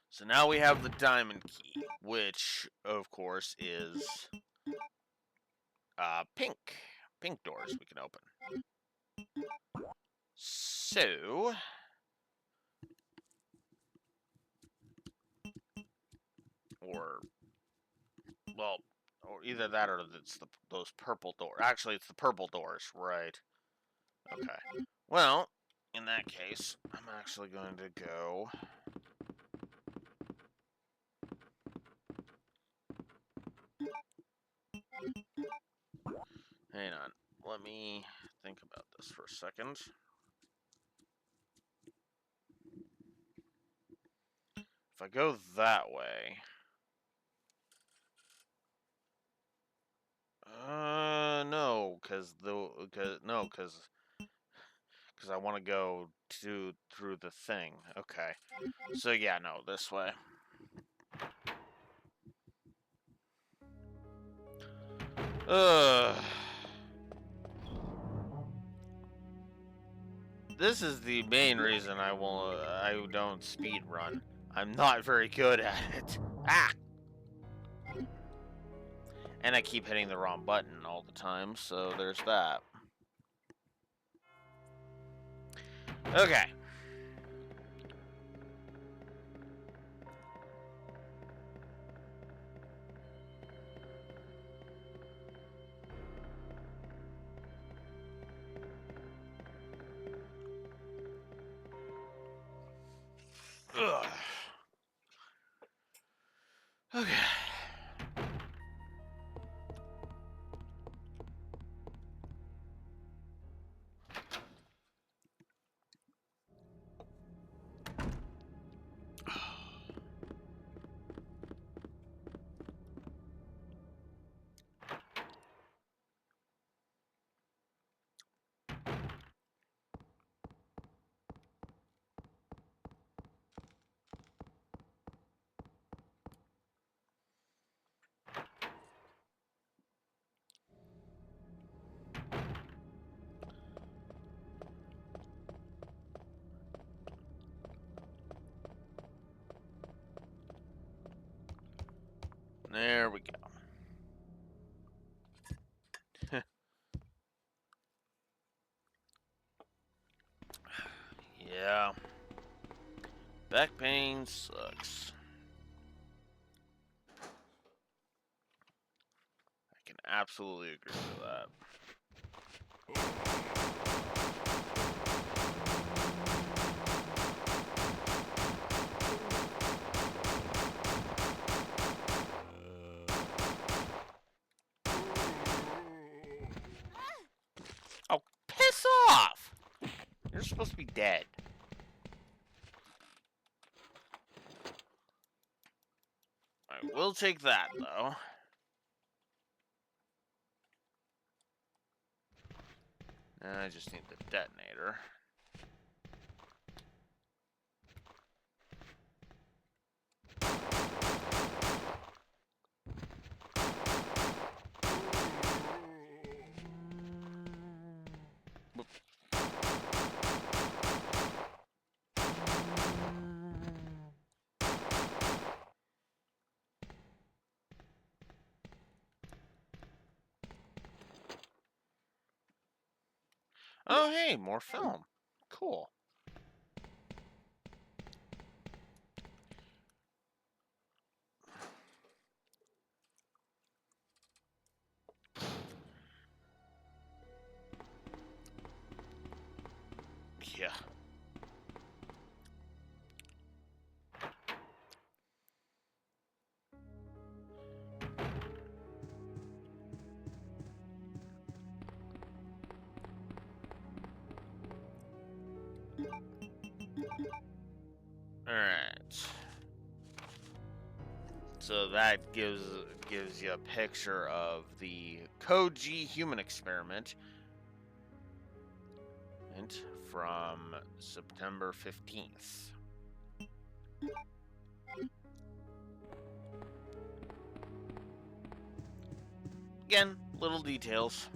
So now we have the diamond key, which, of course, is pink. Pink doors we can open. So... Or either that or it's those purple doors. Actually, it's the purple doors, right? Okay. Well, in that case, I'm actually going to go... Hang on. Let me think about this for a second. If I go that way... no, because I want to go through the thing. Okay. So yeah, no, this way. This is the main reason I don't speed run. I'm not very good at it. Ah! And I keep hitting the wrong button all the time, so there's that. Okay. Ugh. Okay. There we go. Yeah. Back pain sucks. I can absolutely agree with that. Oh, piss off! You're supposed to be dead. I will take that, though. I just need the detonator. Oh, hey, more film. Cool. Yeah. Alright. So that gives you a picture of the Koji human experiment from September 15th. Again, little details.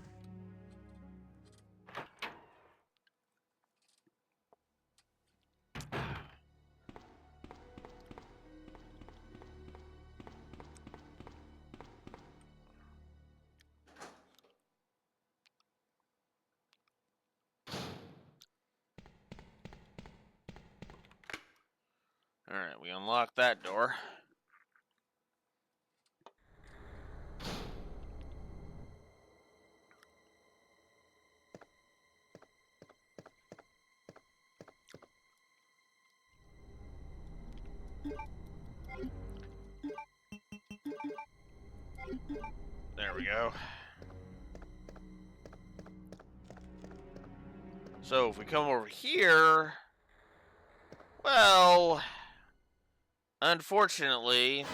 Alright, we unlock that door. There we go. So if we come over here, well, unfortunately,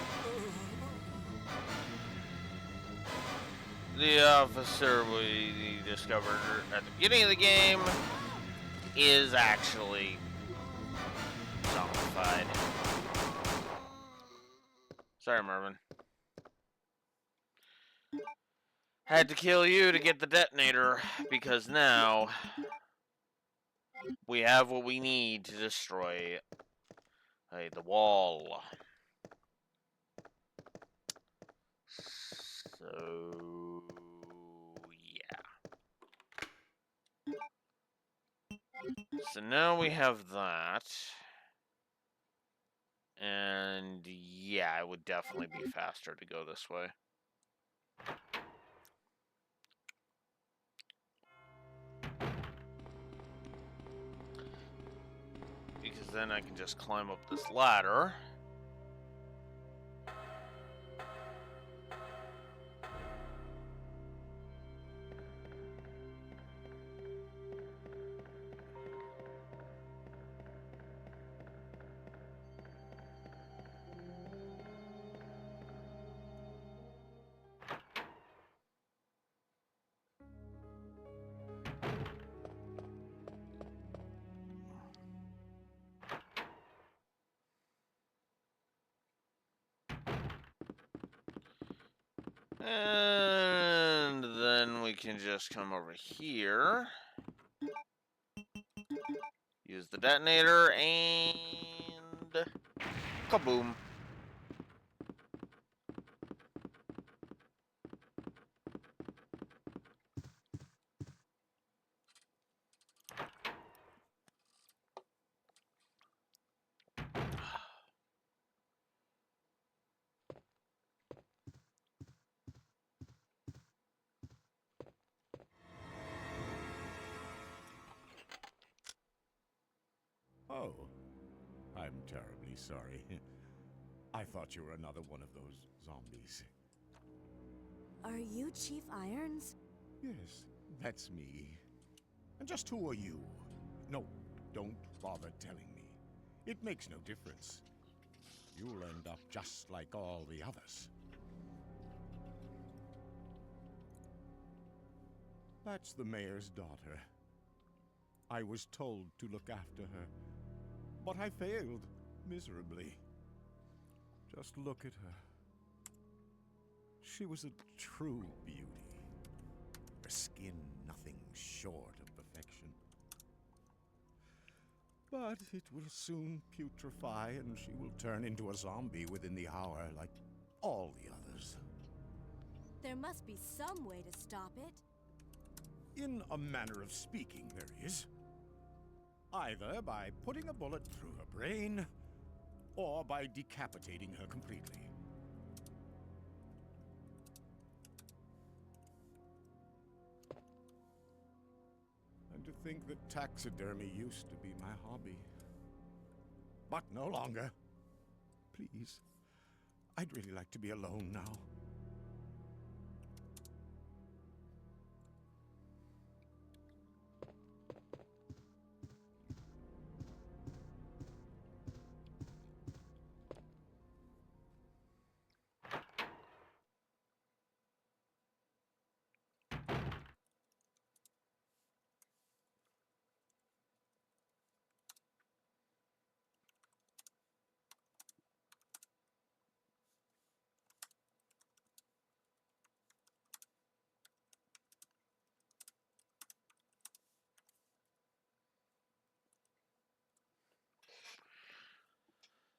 the officer we discovered at the beginning of the game is actually zombified. Sorry, Mervin. Had to kill you to get the detonator, because now we have what we need to destroy the wall. So, yeah. So now we have that. And yeah, it would definitely be faster to go this way. Because then I can just climb up this ladder. And then we can just come over here. Use the detonator and kaboom. Oh, I'm terribly sorry. I thought you were another one of those zombies. Are you Chief Irons? Yes, that's me. And just who are you? No, don't bother telling me. It makes no difference. You'll end up just like all the others. That's the mayor's daughter. I was told to look after her, but I failed miserably. Just look at her. She was a true beauty. Her skin nothing short of perfection. But it will soon putrefy, and she will turn into a zombie within the hour, like all the others. There must be some way to stop it. In a manner of speaking, there is. Either by putting a bullet through her brain, or by decapitating her completely. And to think that taxidermy used to be my hobby. But no longer. Please, I'd really like to be alone now.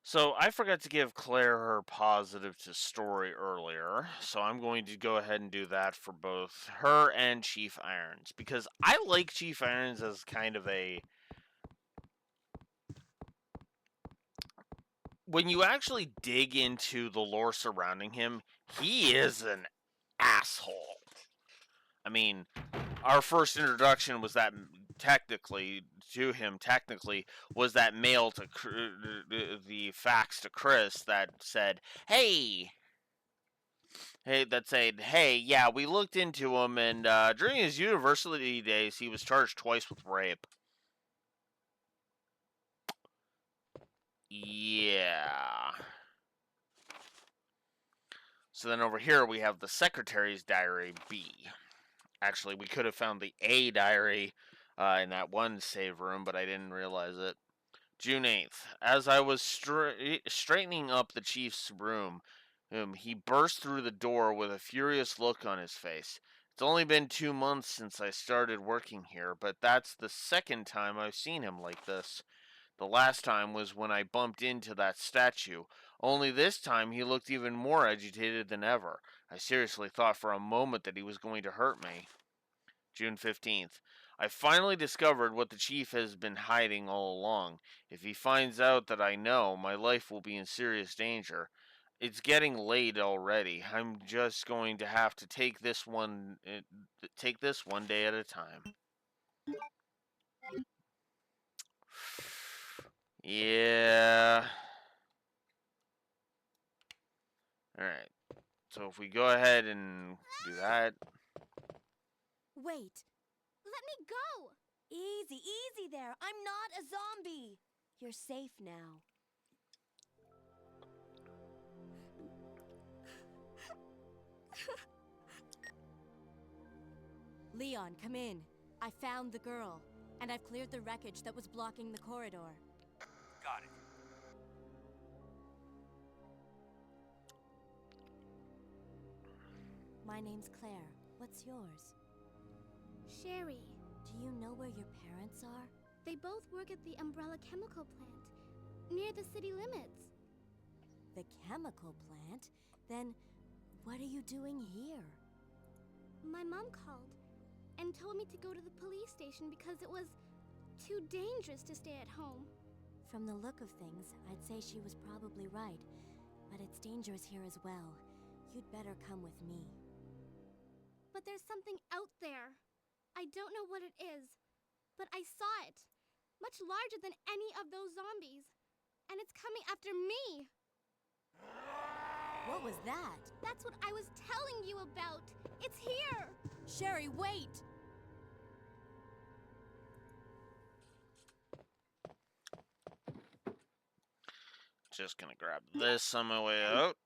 So I forgot to give Claire her positive to story earlier, so I'm going to go ahead and do that for both her and Chief Irons, because I like Chief Irons as kind of a... When you actually dig into the lore surrounding him, he is an asshole. I mean, our first introduction was that technically was that mail to the fax to Chris that said, hey, yeah, we looked into him, and during his university days, he was charged twice with rape. Yeah. So then over here we have the Secretary's Diary B. Actually, we could have found the A diary in that one save room, but I didn't realize it. June 8th. As I was straightening up the chief's room, he burst through the door with a furious look on his face. It's only been 2 months since I started working here, but that's the second time I've seen him like this. The last time was when I bumped into that statue. Only this time he looked even more agitated than ever. I seriously thought for a moment that he was going to hurt me. June 15th. I finally discovered what the chief has been hiding all along. If he finds out that I know, my life will be in serious danger. It's getting late already. I'm just going to have to take this one day at a time. Yeah. Alright. So if we go ahead and do that. Wait. Let me go! Easy, easy there. I'm not a zombie. You're safe now. Leon, come in. I found the girl, and I've cleared the wreckage that was blocking the corridor. Got it. My name's Claire. What's yours? Sherry. Do you know where your parents are? They both work at the Umbrella Chemical Plant, near the city limits. The chemical plant? Then what are you doing here? My mom called and told me to go to the police station because it was too dangerous to stay at home. From the look of things, I'd say she was probably right. But it's dangerous here as well. You'd better come with me. But there's something out there. I don't know what it is, but I saw it. much larger than any of those zombies. And it's coming after me. What was that? That's what I was telling you about. It's here. Sherry, wait! Just gonna grab this on my way out.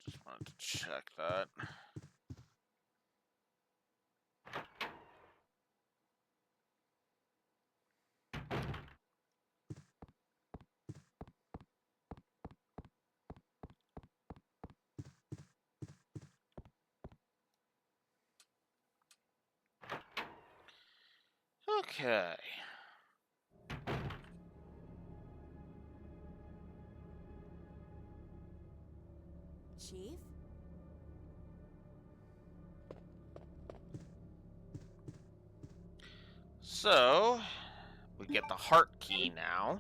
Just wanted to check that. Okay. Chief? So, we get the heart key now.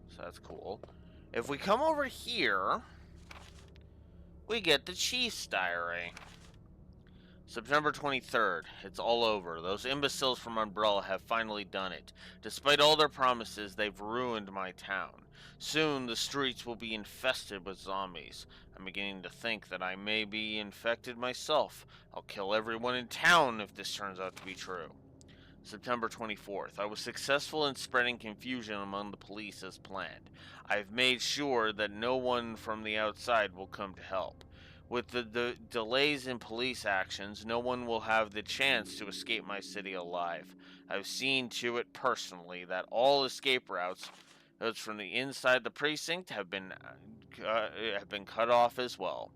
So that's cool. If we come over here, we get the Chief's diary. September 23rd. It's all over. Those imbeciles from Umbrella have finally done it. Despite all their promises, they've ruined my town. Soon, the streets will be infested with zombies. I'm beginning to think that I may be infected myself. I'll kill everyone in town if this turns out to be true. September 24th. I was successful in spreading confusion among the police as planned. I've made sure that no one from the outside will come to help. With the delays in police actions, no one will have the chance to escape my city alive. I've seen to it personally that all escape routes from the inside the precinct have been cut off as well.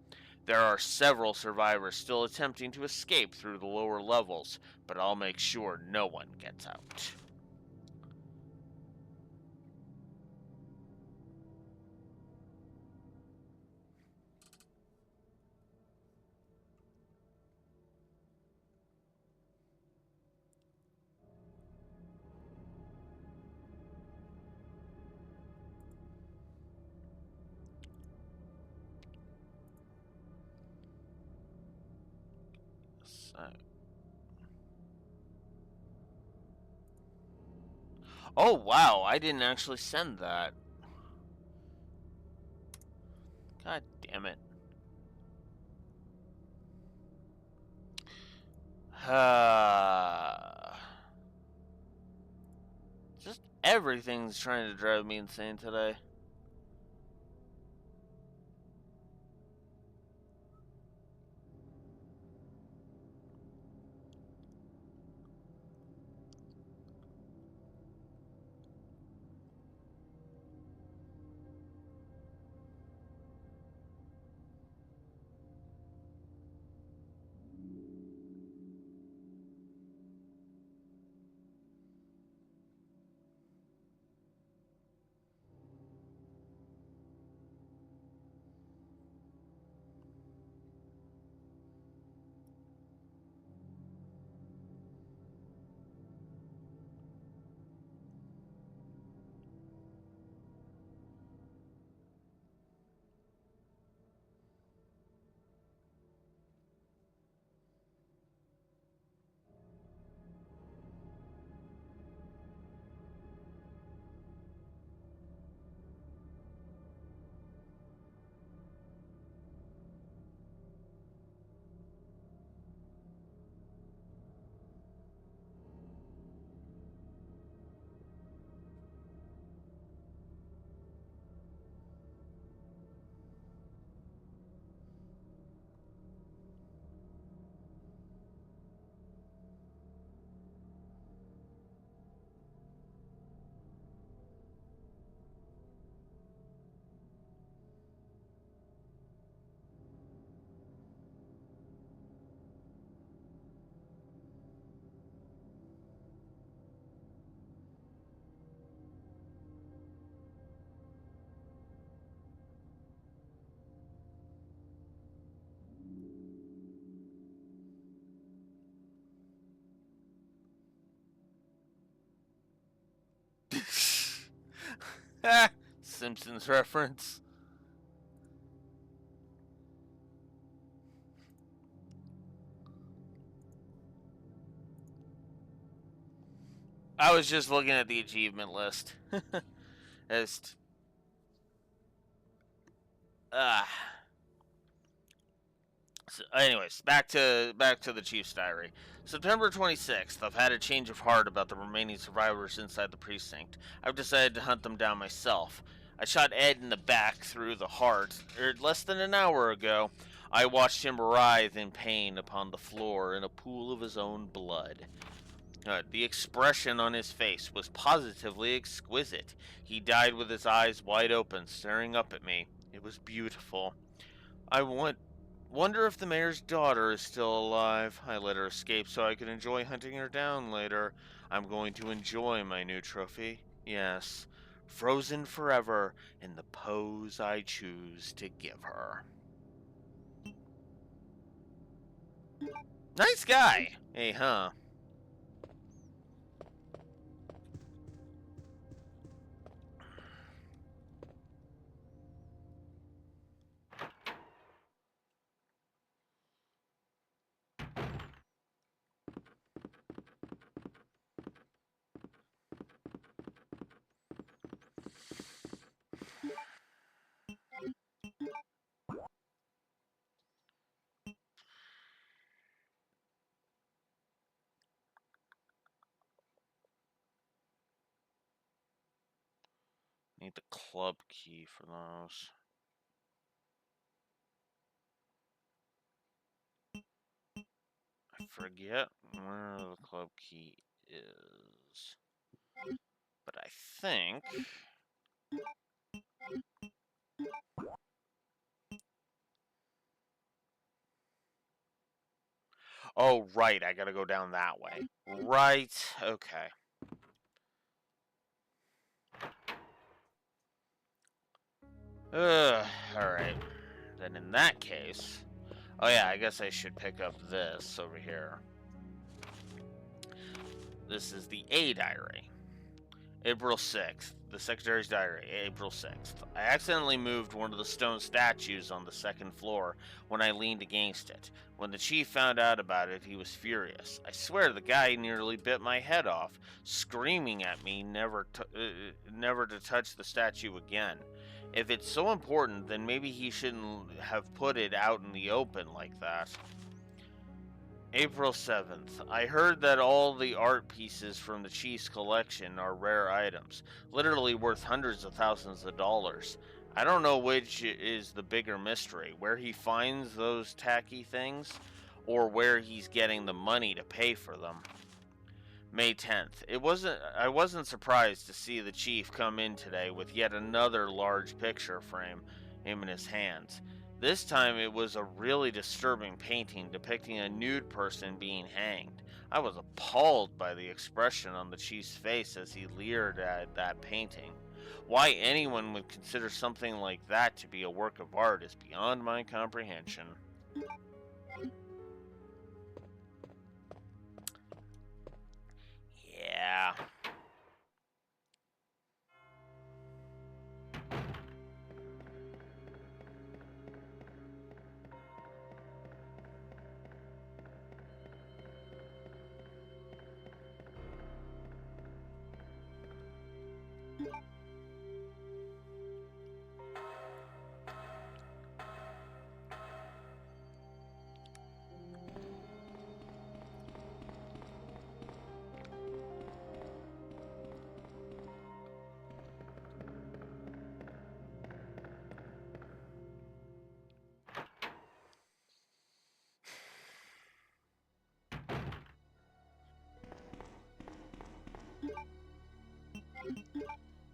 There are several survivors still attempting to escape through the lower levels, but I'll make sure no one gets out. So. Oh wow, I didn't actually send that. God damn it. Just everything's trying to drive me insane today. Ha! Simpsons reference. I was just looking at the achievement list. Just, ah. So anyways, back to the Chief's diary. September 26th. I've had a change of heart about the remaining survivors inside the precinct. I've decided to hunt them down myself. I shot Ed in the back through the heart less than an hour ago. I watched him writhe in pain upon the floor in a pool of his own blood. The expression on his face was positively exquisite. He died with his eyes wide open, staring up at me. It was beautiful. I wonder if the mayor's daughter is still alive. I let her escape so I could enjoy hunting her down later. I'm going to enjoy my new trophy. Yes, frozen forever in the pose I choose to give her. Nice guy. Hey, huh? Need the club key for those. I forget where the club key is. But I think. Oh, right. I gotta go down that way. Right. Okay. Alright. Then in that case. Oh, yeah. I guess I should pick up this over here. This is the A diary. April 6th. The Secretary's Diary, April 6th. I accidentally moved one of the stone statues on the second floor when I leaned against it. When the chief found out about it, he was furious. I swear the guy nearly bit my head off, screaming at me never to touch the statue again. If it's so important, then maybe he shouldn't have put it out in the open like that. April 7th. I heard that all the art pieces from the Chief's collection are rare items, literally worth hundreds of thousands of dollars. I don't know which is the bigger mystery, where he finds those tacky things, or where he's getting the money to pay for them. May 10th. I wasn't surprised to see the chief come in today with yet another large picture frame in his hands. This time it was a really disturbing painting depicting a nude person being hanged. I was appalled by the expression on the chief's face as he leered at that painting. Why anyone would consider something like that to be a work of art is beyond my comprehension. Yeah.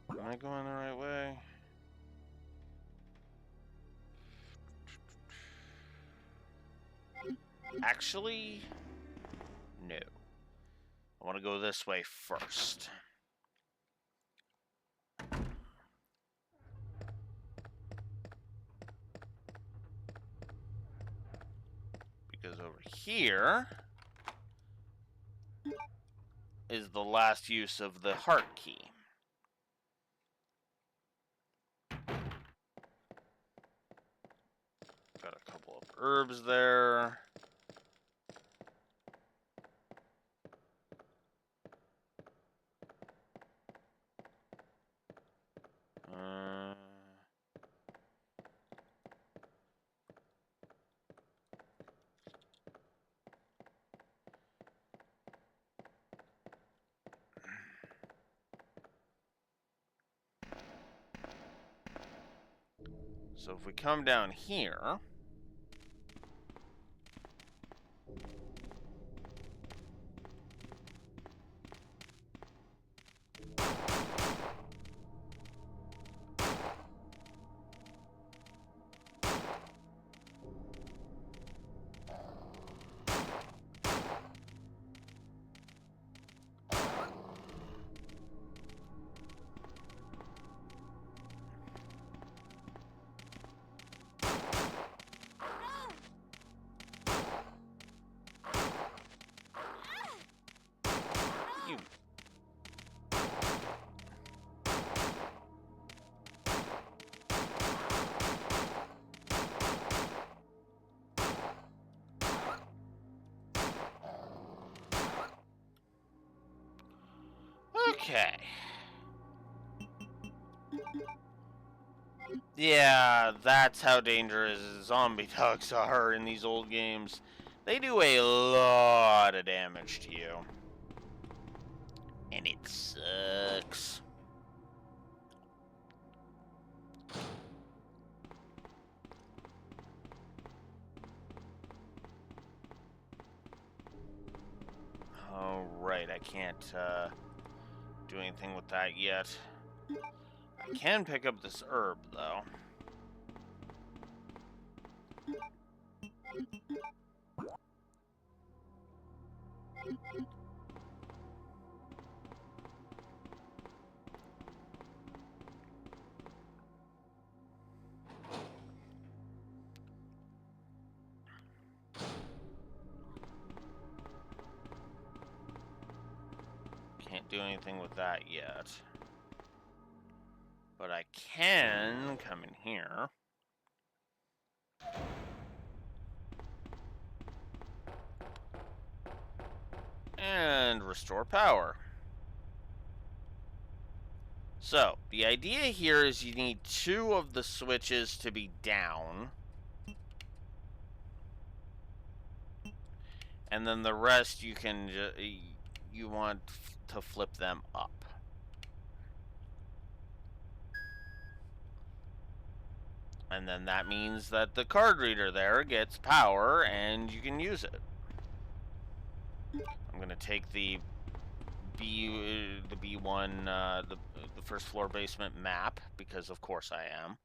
Am I going the right way? Actually, no. I want to go this way first. Because over here is the last use of the heart key. herbs there. So if we come down here, you. Okay. Yeah, that's how dangerous zombie dogs are in these old games. They do a lot of damage to you. And it sucks. Oh, right, I can't do anything with that yet. I can pick up this herb, though. Can't do anything with that yet. But I can come in here. And restore power. So, the idea here is you need 2 of the switches to be down. And then the rest you can you want to flip them up. And then that means that the card reader there gets power and you can use it. I'm going to take the B1 the first floor basement map because of course I am.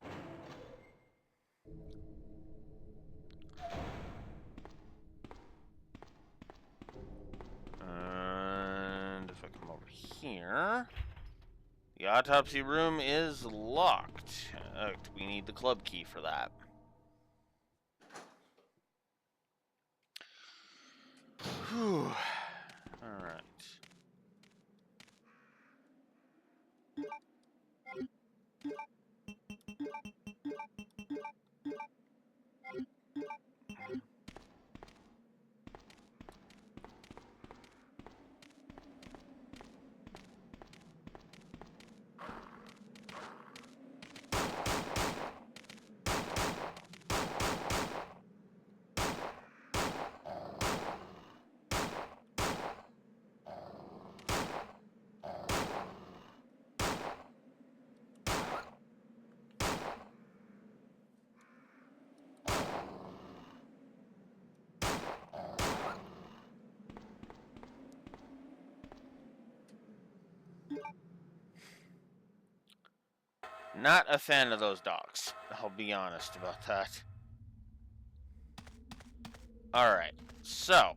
And if I come over here, the autopsy room is locked. We need the club key for that. Whew. All right. Not a fan of those dogs. I'll be honest about that. Alright, so.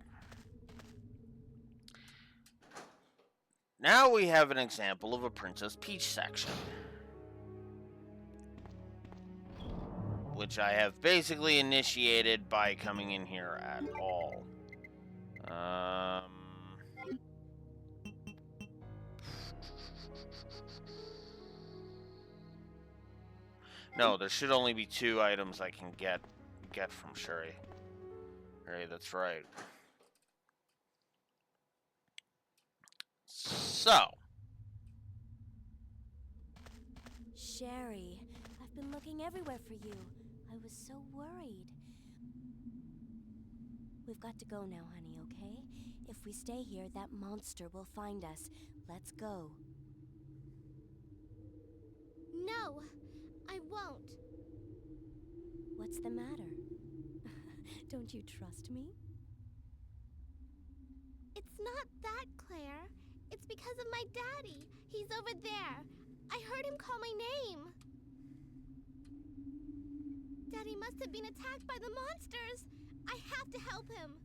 Now we have an example of a Princess Peach section. Which I have basically initiated by coming in here at all. No, there should only be 2 items I can get from Shuri. Hey, that's right. So, Sherry, I've been looking everywhere for you. I was so worried. We've got to go now, honey, okay? If we stay here, that monster will find us. Let's go. No, I won't. What's the matter? Don't you trust me? It's not that, Claire. It's because of my daddy. He's over there. I heard him call my name. Daddy must have been attacked by the monsters. I have to help him.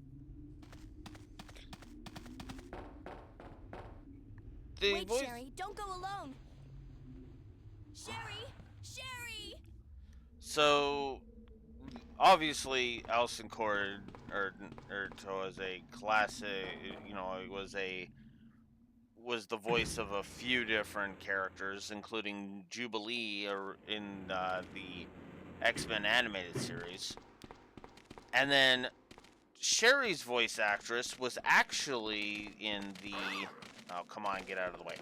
the Wait, voice. Sherry, don't go alone. Sherry! Sherry! So, obviously, Alison Cord was a classic. You know, it was the voice of a few different characters, including Jubilee in the X-Men animated series. And then Sherry's voice actress was actually in the... Oh, come on, get out of the way.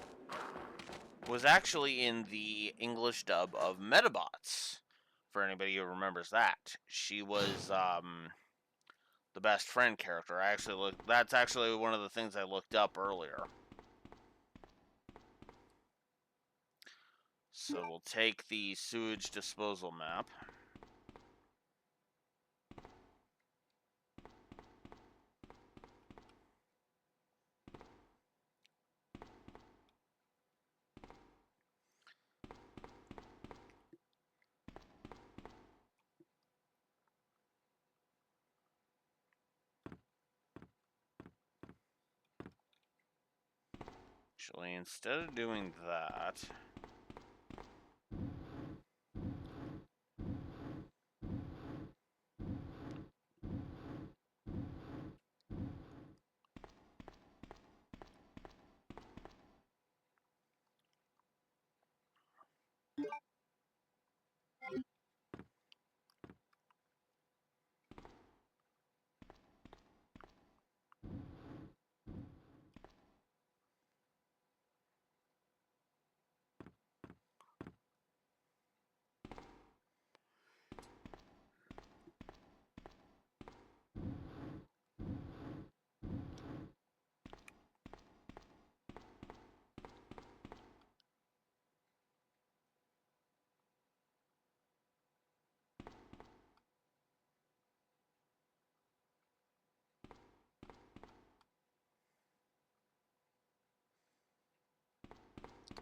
Was actually in the English dub of Metabots, for anybody who remembers that. She was the best friend character. That's actually one of the things I looked up earlier. So we'll take the sewage disposal map. Actually, instead of doing that,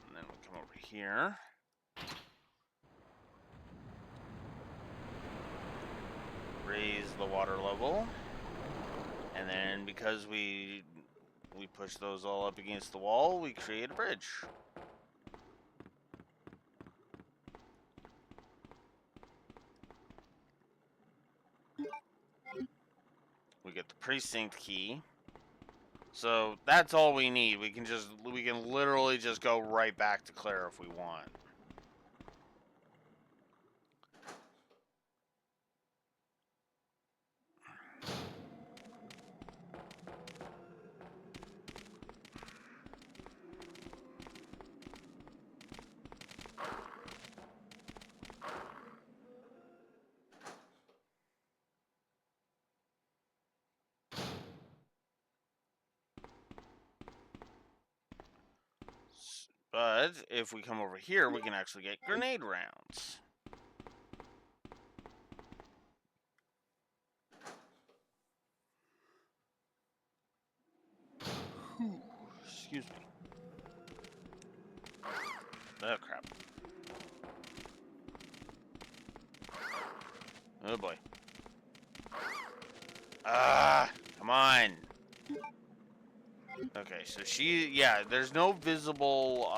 and then we come over here. Raise the water level. And then because we push those all up against the wall, we create a bridge. We get the precinct key. So that's all we need. We can literally just go right back to Claire if we want. But if we come over here, we can actually get grenade rounds. Excuse me. Oh, crap. Oh, boy. Ah, come on. Okay, so there's no visible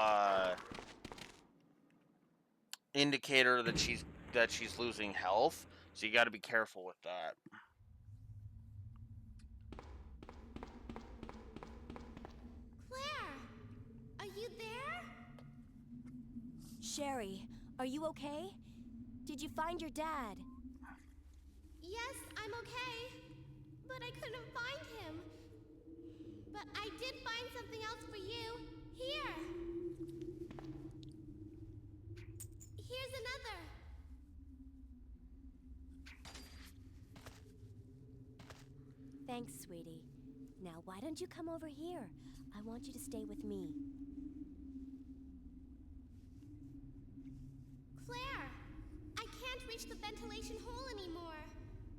indicator that she's losing health, so you got to be careful with that. Claire, are you there? Sherry, are you okay? Did you find your dad? Yes, I'm okay. But that I couldn't find him. But I did find something else for you. Here. Here's another. Thanks, sweetie. Now, why don't you come over here? I want you to stay with me. Claire, I can't reach the ventilation hole anymore.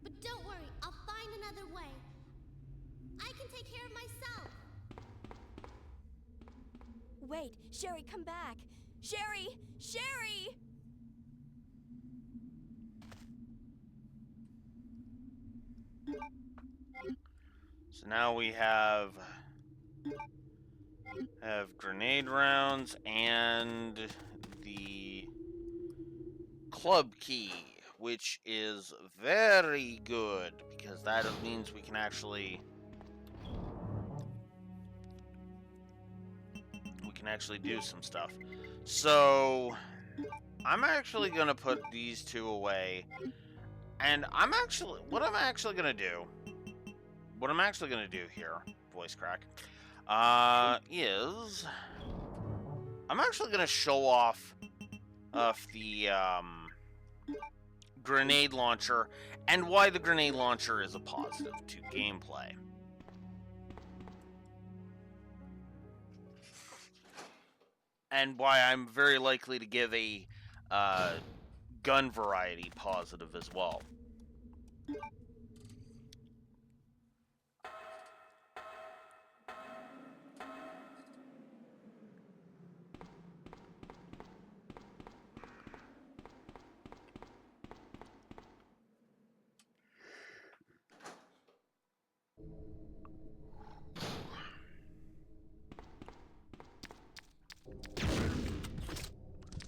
But don't worry, I'll find another way. I can take care of myself. Wait, Sherry, come back. Sherry! Sherry! So now we have grenade rounds and the club key, which is very good because that means we can actually do some stuff. So I'm actually gonna put these two away, and what I'm actually gonna do here, voice crack, is I'm actually gonna show off the grenade launcher and why the grenade launcher is a positive to gameplay. And why I'm very likely to give a gun variety positive as well.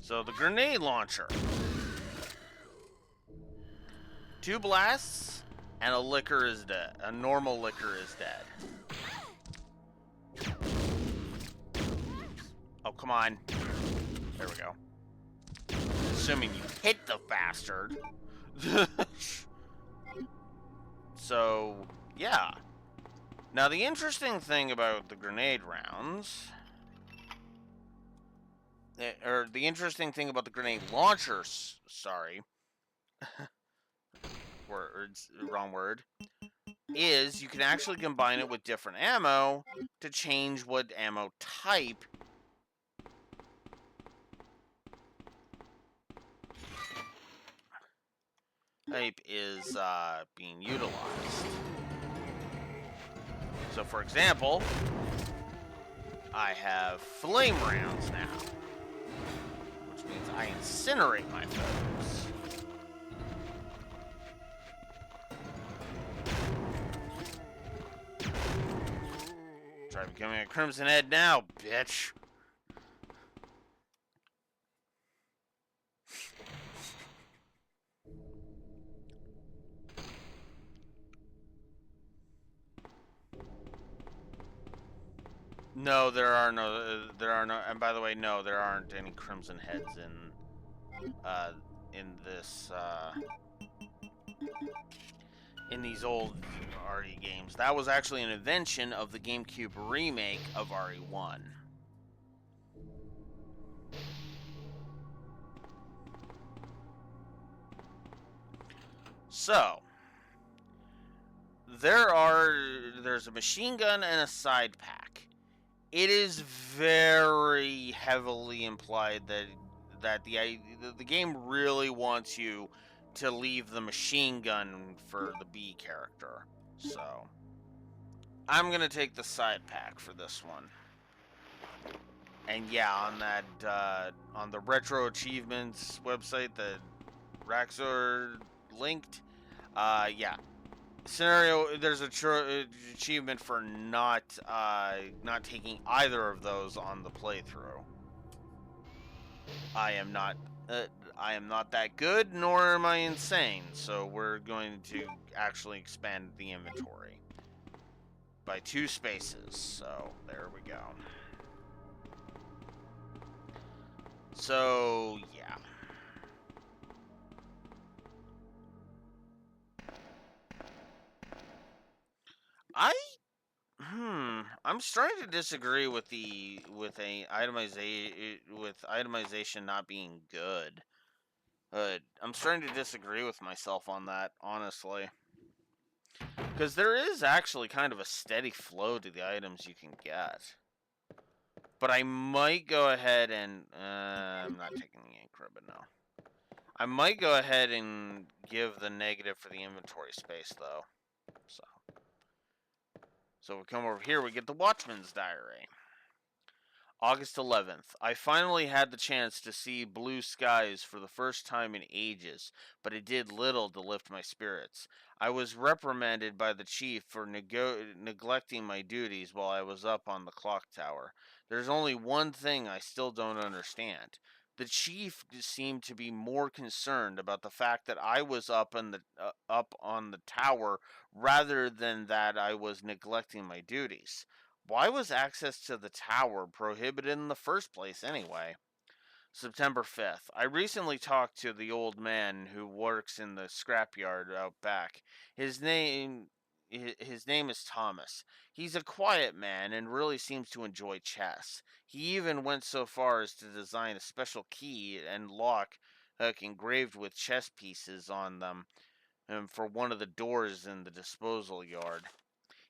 So the grenade launcher. 2 blasts and a liquor is dead. A normal liquor is dead. Oh, come on. There we go. Assuming you hit the bastard. So, yeah. Now, the interesting thing about the grenade rounds, or the interesting thing about the grenade launchers, sorry, wrong word, is you can actually combine it with different ammo to change what ammo type is being utilized. So, for example, I have flame rounds now, which means I incinerate my foes. Try becoming a Crimson Head now, bitch. No, there are no, and by the way, no, there aren't any Crimson Heads in this, in these old RE games. That was actually an invention of the GameCube remake of RE1. So, there's a machine gun and a side pack. It is very heavily implied that the game really wants you to leave the machine gun for the B character. So, I'm gonna take the side pack for this one. And yeah, on that on the Retro Achievements website that Raxor linked, yeah. Scenario, there's a achievement for not taking either of those on the playthrough. I am not that good, nor am I insane. So we're going to actually expand the inventory by 2 spaces. So there we go. So yeah. I I'm starting to disagree with the with itemization not being good. I'm starting to disagree with myself on that, honestly. Because there is actually kind of a steady flow to the items you can get. But I might go ahead and... I'm not taking the ink ribbon now. I might go ahead and give the negative for the inventory space, though. So we come over here, we get the Watchman's Diary. August 11th. I finally had the chance to see blue skies for the first time in ages, but it did little to lift my spirits. I was reprimanded by the chief for neglecting my duties while I was up on the clock tower. There's only one thing I still don't understand. The chief seemed to be more concerned about the fact that I was up on the tower rather than that I was neglecting my duties. Why was access to the tower prohibited in the first place anyway? September 5th. I recently talked to the old man who works in the scrapyard out back. His name is Thomas. He's a quiet man and really seems to enjoy chess. He even went so far as to design a special key and lock engraved with chess pieces on them for one of the doors in the disposal yard.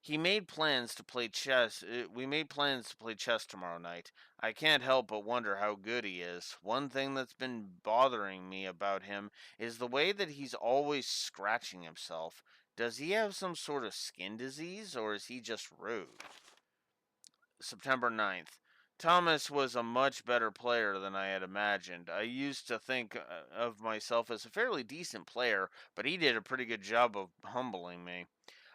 He made plans to play chess. We made plans to play chess tomorrow night. I can't help but wonder how good he is. One thing that's been bothering me about him is the way that he's always scratching himself. Does he have some sort of skin disease, or is he just rude? September 9th. Thomas was a much better player than I had imagined. I used to think of myself as a fairly decent player, but he did a pretty good job of humbling me.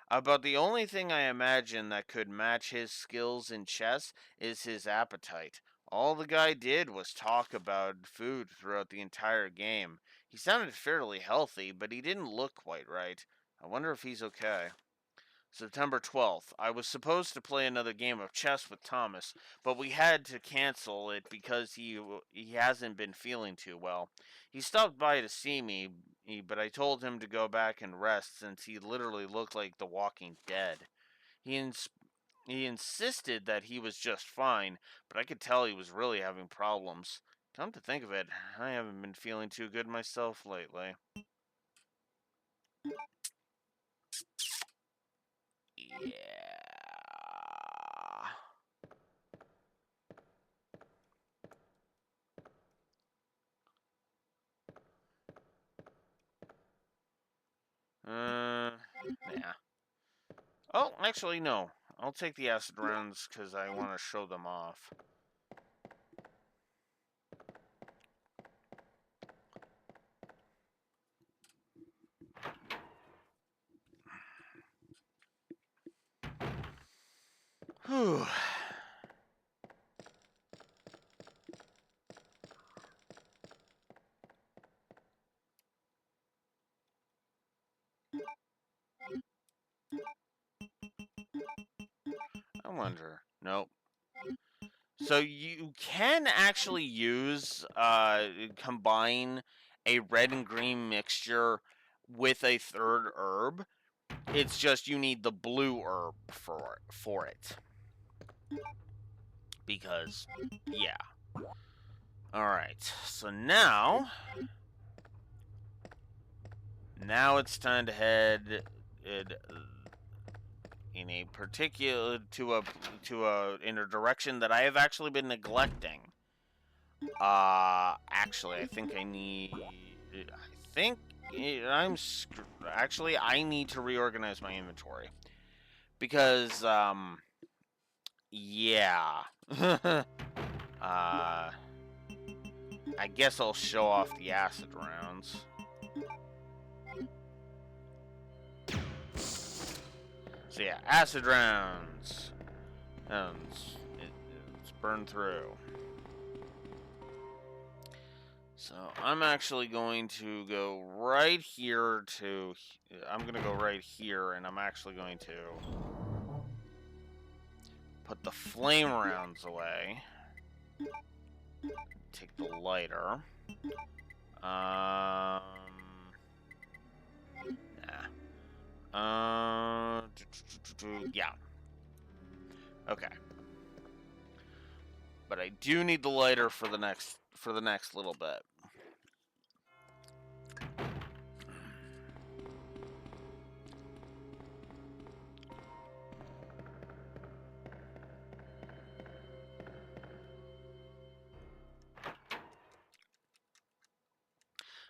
About the only thing I imagine that could match his skills in chess is his appetite. All the guy did was talk about food throughout the entire game. He sounded fairly healthy, but he didn't look quite right. I wonder if he's okay. September 12th. I was supposed to play another game of chess with Thomas, but we had to cancel it because he hasn't been feeling too well. He stopped by to see me, but I told him to go back and rest since he literally looked like the Walking Dead. He ins- he insisted that he was just fine, but I could tell he was really having problems. Come to think of it, I haven't been feeling too good myself lately. Yeah. Yeah. Oh, actually, no. I'll take the acid rounds because I want to show them off. Whew. I wonder. Nope. So you can actually combine a red and green mixture with a third herb. It's just you need the blue herb for it. Because, yeah. Alright, so now it's time to head in a particular in a direction that I have actually been neglecting. Actually, I think I need. I think actually I need to reorganize my inventory because yeah. I guess I'll show off the acid rounds. So yeah, acid rounds. It's burned through. So I'm actually going to go right here to... I'm going to go right here, and I'm actually going to put the flame rounds away. Take the lighter. Nah. Yeah. Okay. But I do need the lighter for the next little bit.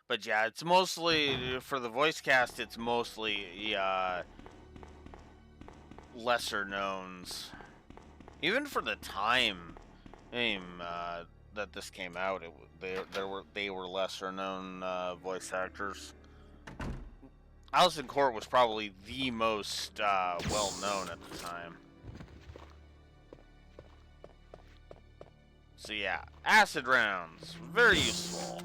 But yeah, it's mostly for the voice cast. It's mostly lesser knowns. Even for the time that this came out, they were lesser known voice actors. Allison Court was probably the most well known at the time. So yeah, acid rounds, very useful.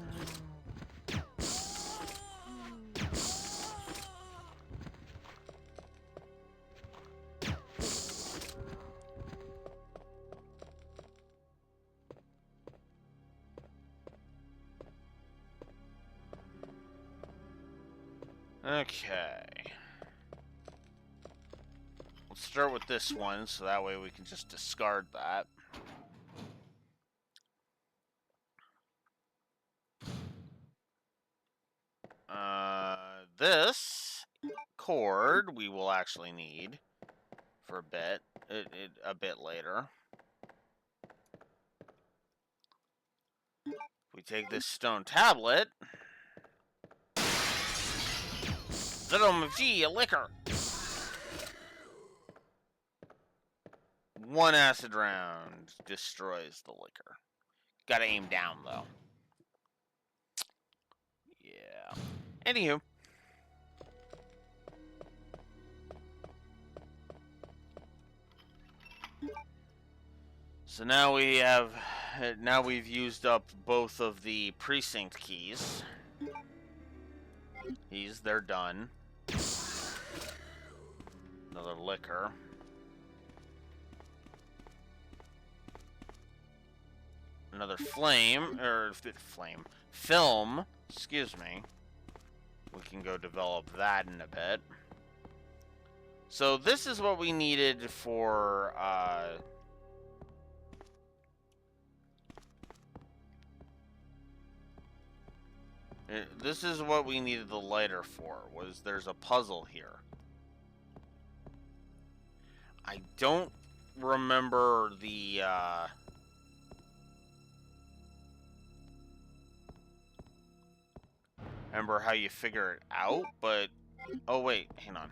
Okay. Let's start with this one, so that way we can just discard that. This cord we will actually need for a bit, a bit later. We take this stone tablet. Gee, a liquor. One acid round destroys the liquor. Gotta aim down, though. Yeah. Anywho. So now we've used up both of the precinct keys. They're done. Another liquor. Another film, excuse me. We can go develop that in a bit. So this is what we needed for, this is what we needed the lighter for, there's a puzzle here. I don't remember the, remember how you figure it out, but... Oh, wait, hang on.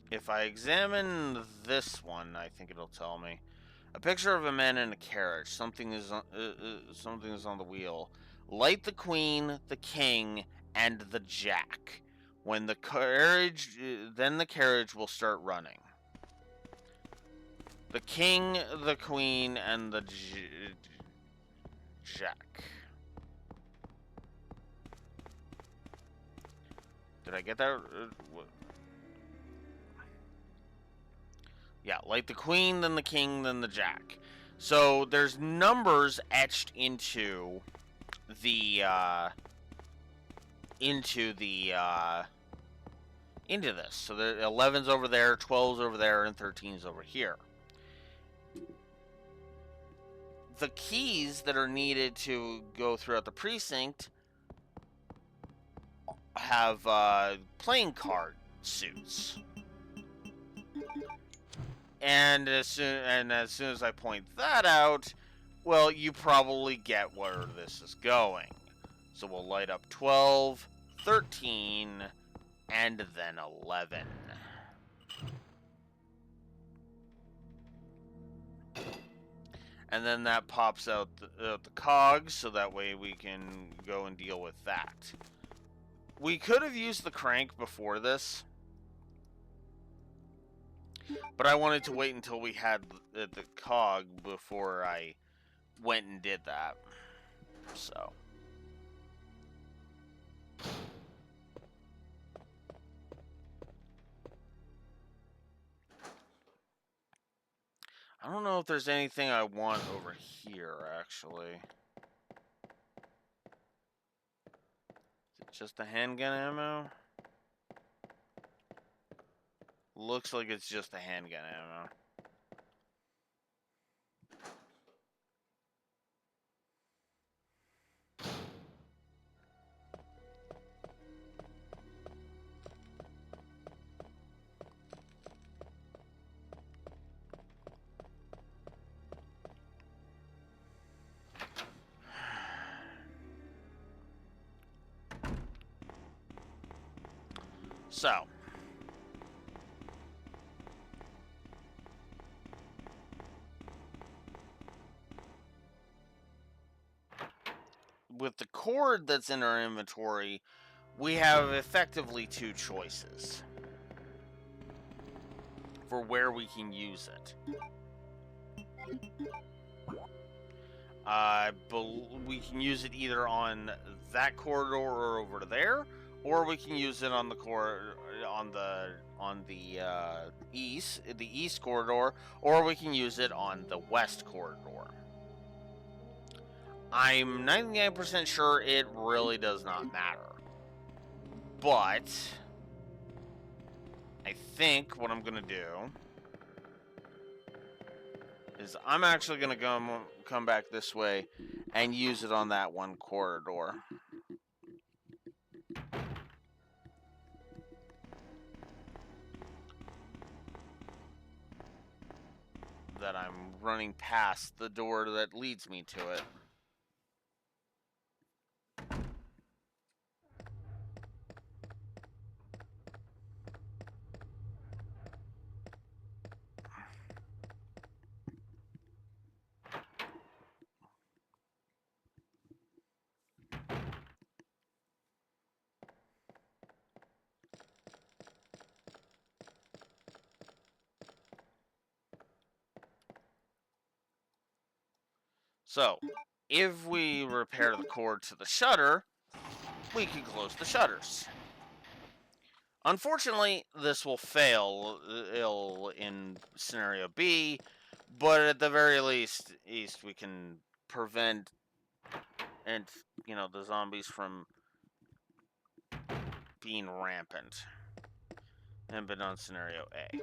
If I examine this one, I think it'll tell me. A picture of a man in a carriage. Something is on the wheel. Light the queen, the king, and the jack. When the carriage... then the carriage will start running. The king, the queen, and the jack. Did I get that? Yeah, like the queen, then the king, then the jack. So there's numbers etched into the into this. So the 11's over there, 12's over there, and 13's over here. The keys that are needed to go throughout the precinct have playing card suits. And as soon as I point that out, well, you probably get where this is going. So we'll light up 12, 13, and then 11. And then that pops out the cogs, so that way we can go and deal with that. We could have used the crank before this, but I wanted to wait until we had the cog before I went and did that. So. I don't know if there's anything I want over here, actually. Is it just the handgun ammo? Looks like it's just a handgun ammo. So, with the cord that's in our inventory, we have effectively two choices for where we can use it. We can use it either on that corridor or over there, or we can use it on the east corridor, or we can use it on the west corridor. I'm 99% sure it really does not matter, but I think what I'm gonna do is I'm actually gonna come back this way and use it on that one corridor. That I'm running past the door that leads me to it. So, if we repair the cord to the shutter, we can close the shutters. Unfortunately, this will fail in scenario B, but at the very least we can prevent the zombies from being rampant. And been on scenario A.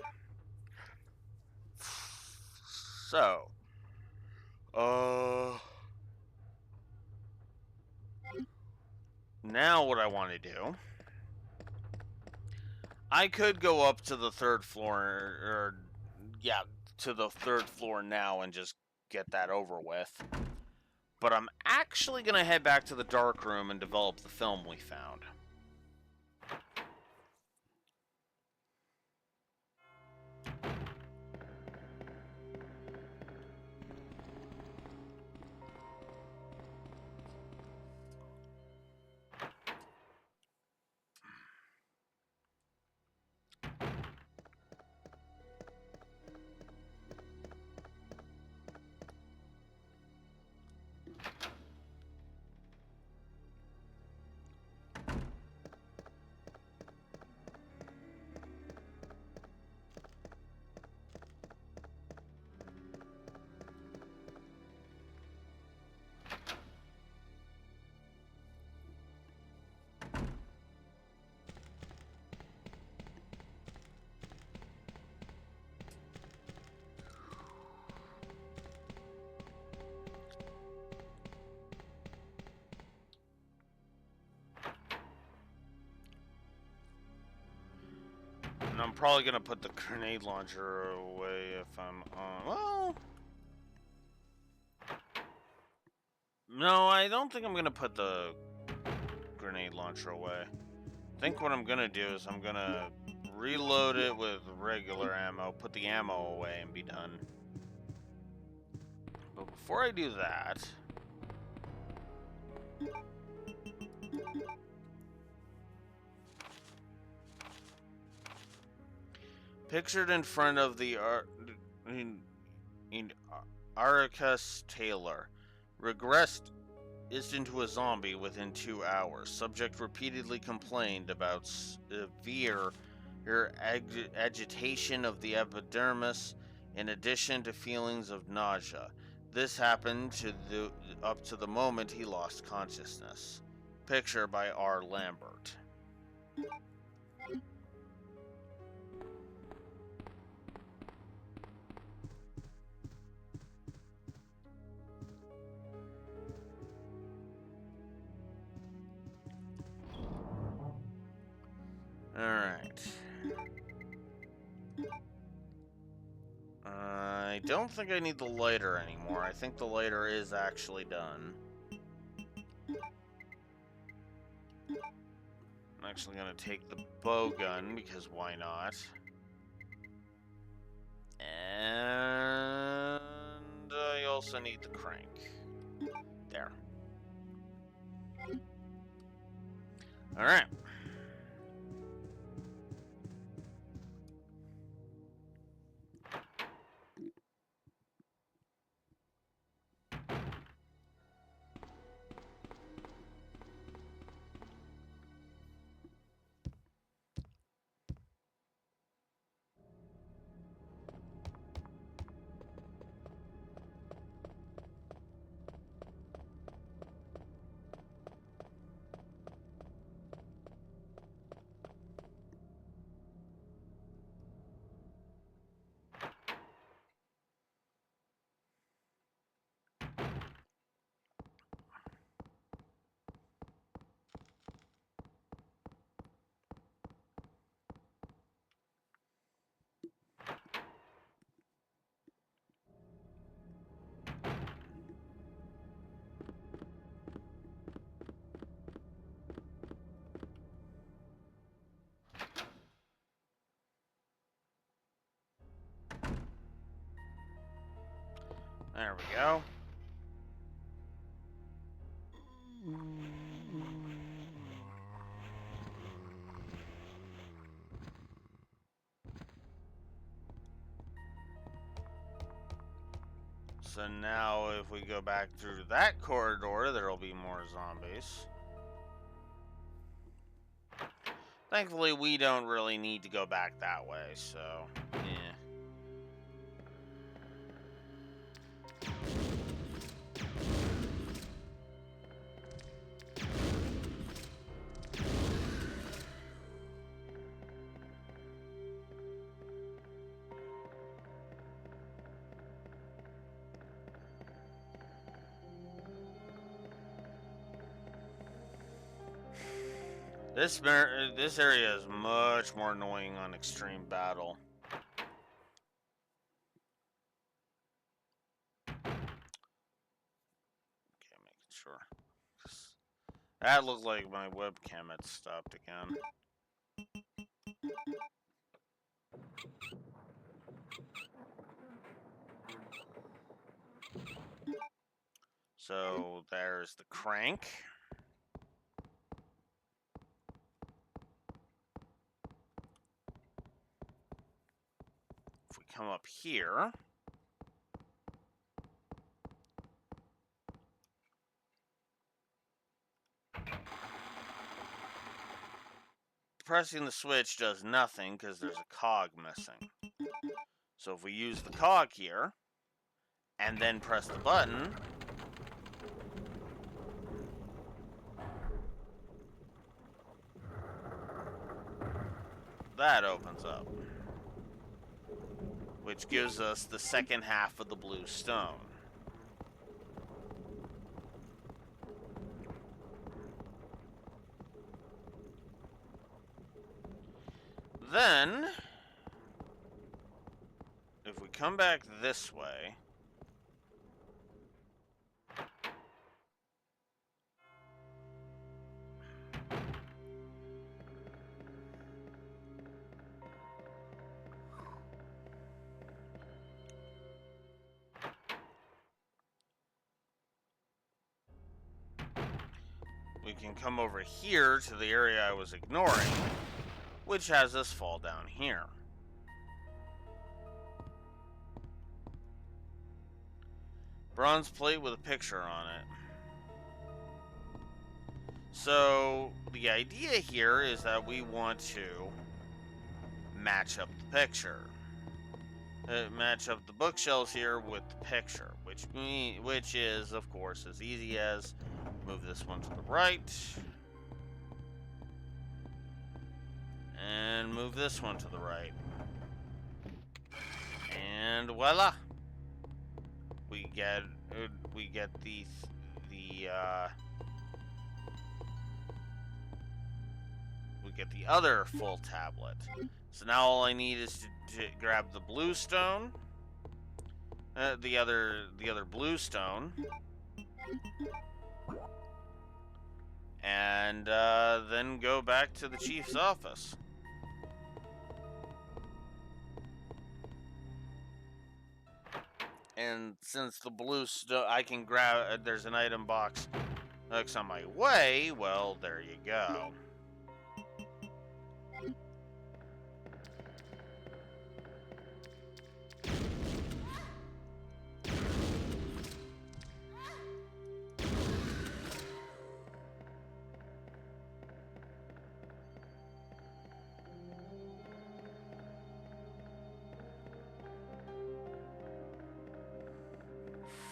So, now what I want to do, I could go up to the third floor, to the third floor now and just get that over with. But I'm actually going to head back to the dark room and develop the film we found. And I'm probably going to put the grenade launcher away if I'm on. Well, no, I don't think I'm going to put the grenade launcher away. I think what I'm going to do is I'm going to reload it with regular ammo, put the ammo away, and be done. But before I do that, pictured in front of the Arcus Taylor, regressed into a zombie within 2 hours. Subject repeatedly complained about severe agitation of the epidermis, in addition to feelings of nausea. This happened up to the moment he lost consciousness. Picture by R. Lambert. I don't think I need the lighter anymore. I think the lighter is actually done. I'm actually going to take the bow gun, because why not? And I also need the crank. There. Alright. There we go. So now if we go back through that corridor, there'll be more zombies. Thankfully, we don't really need to go back that way, so, yeah. This area is much more annoying on extreme battle. Okay, making sure. That looked like my webcam had stopped again. So there's the crank. If we come up here, pressing the switch does nothing because there's a cog missing. So if we use the cog here, and then press the button, that opens up, which gives us the second half of the blue stone. Then, if we come back this way, we can come over here to the area I was ignoring, which has us fall down here. Bronze plate with a picture on it. So, the idea here is that we want to match up the picture. Match up the bookshelves here with the picture, which is, of course, as easy as move this one to the right, and move this one to the right, and voila, we get the other full tablet. So now all I need is to grab the blue stone, the other blue stone, and then go back to the chief's office. And since the blue stone, I can grab. There's an item box that's on my way. Well, there you go.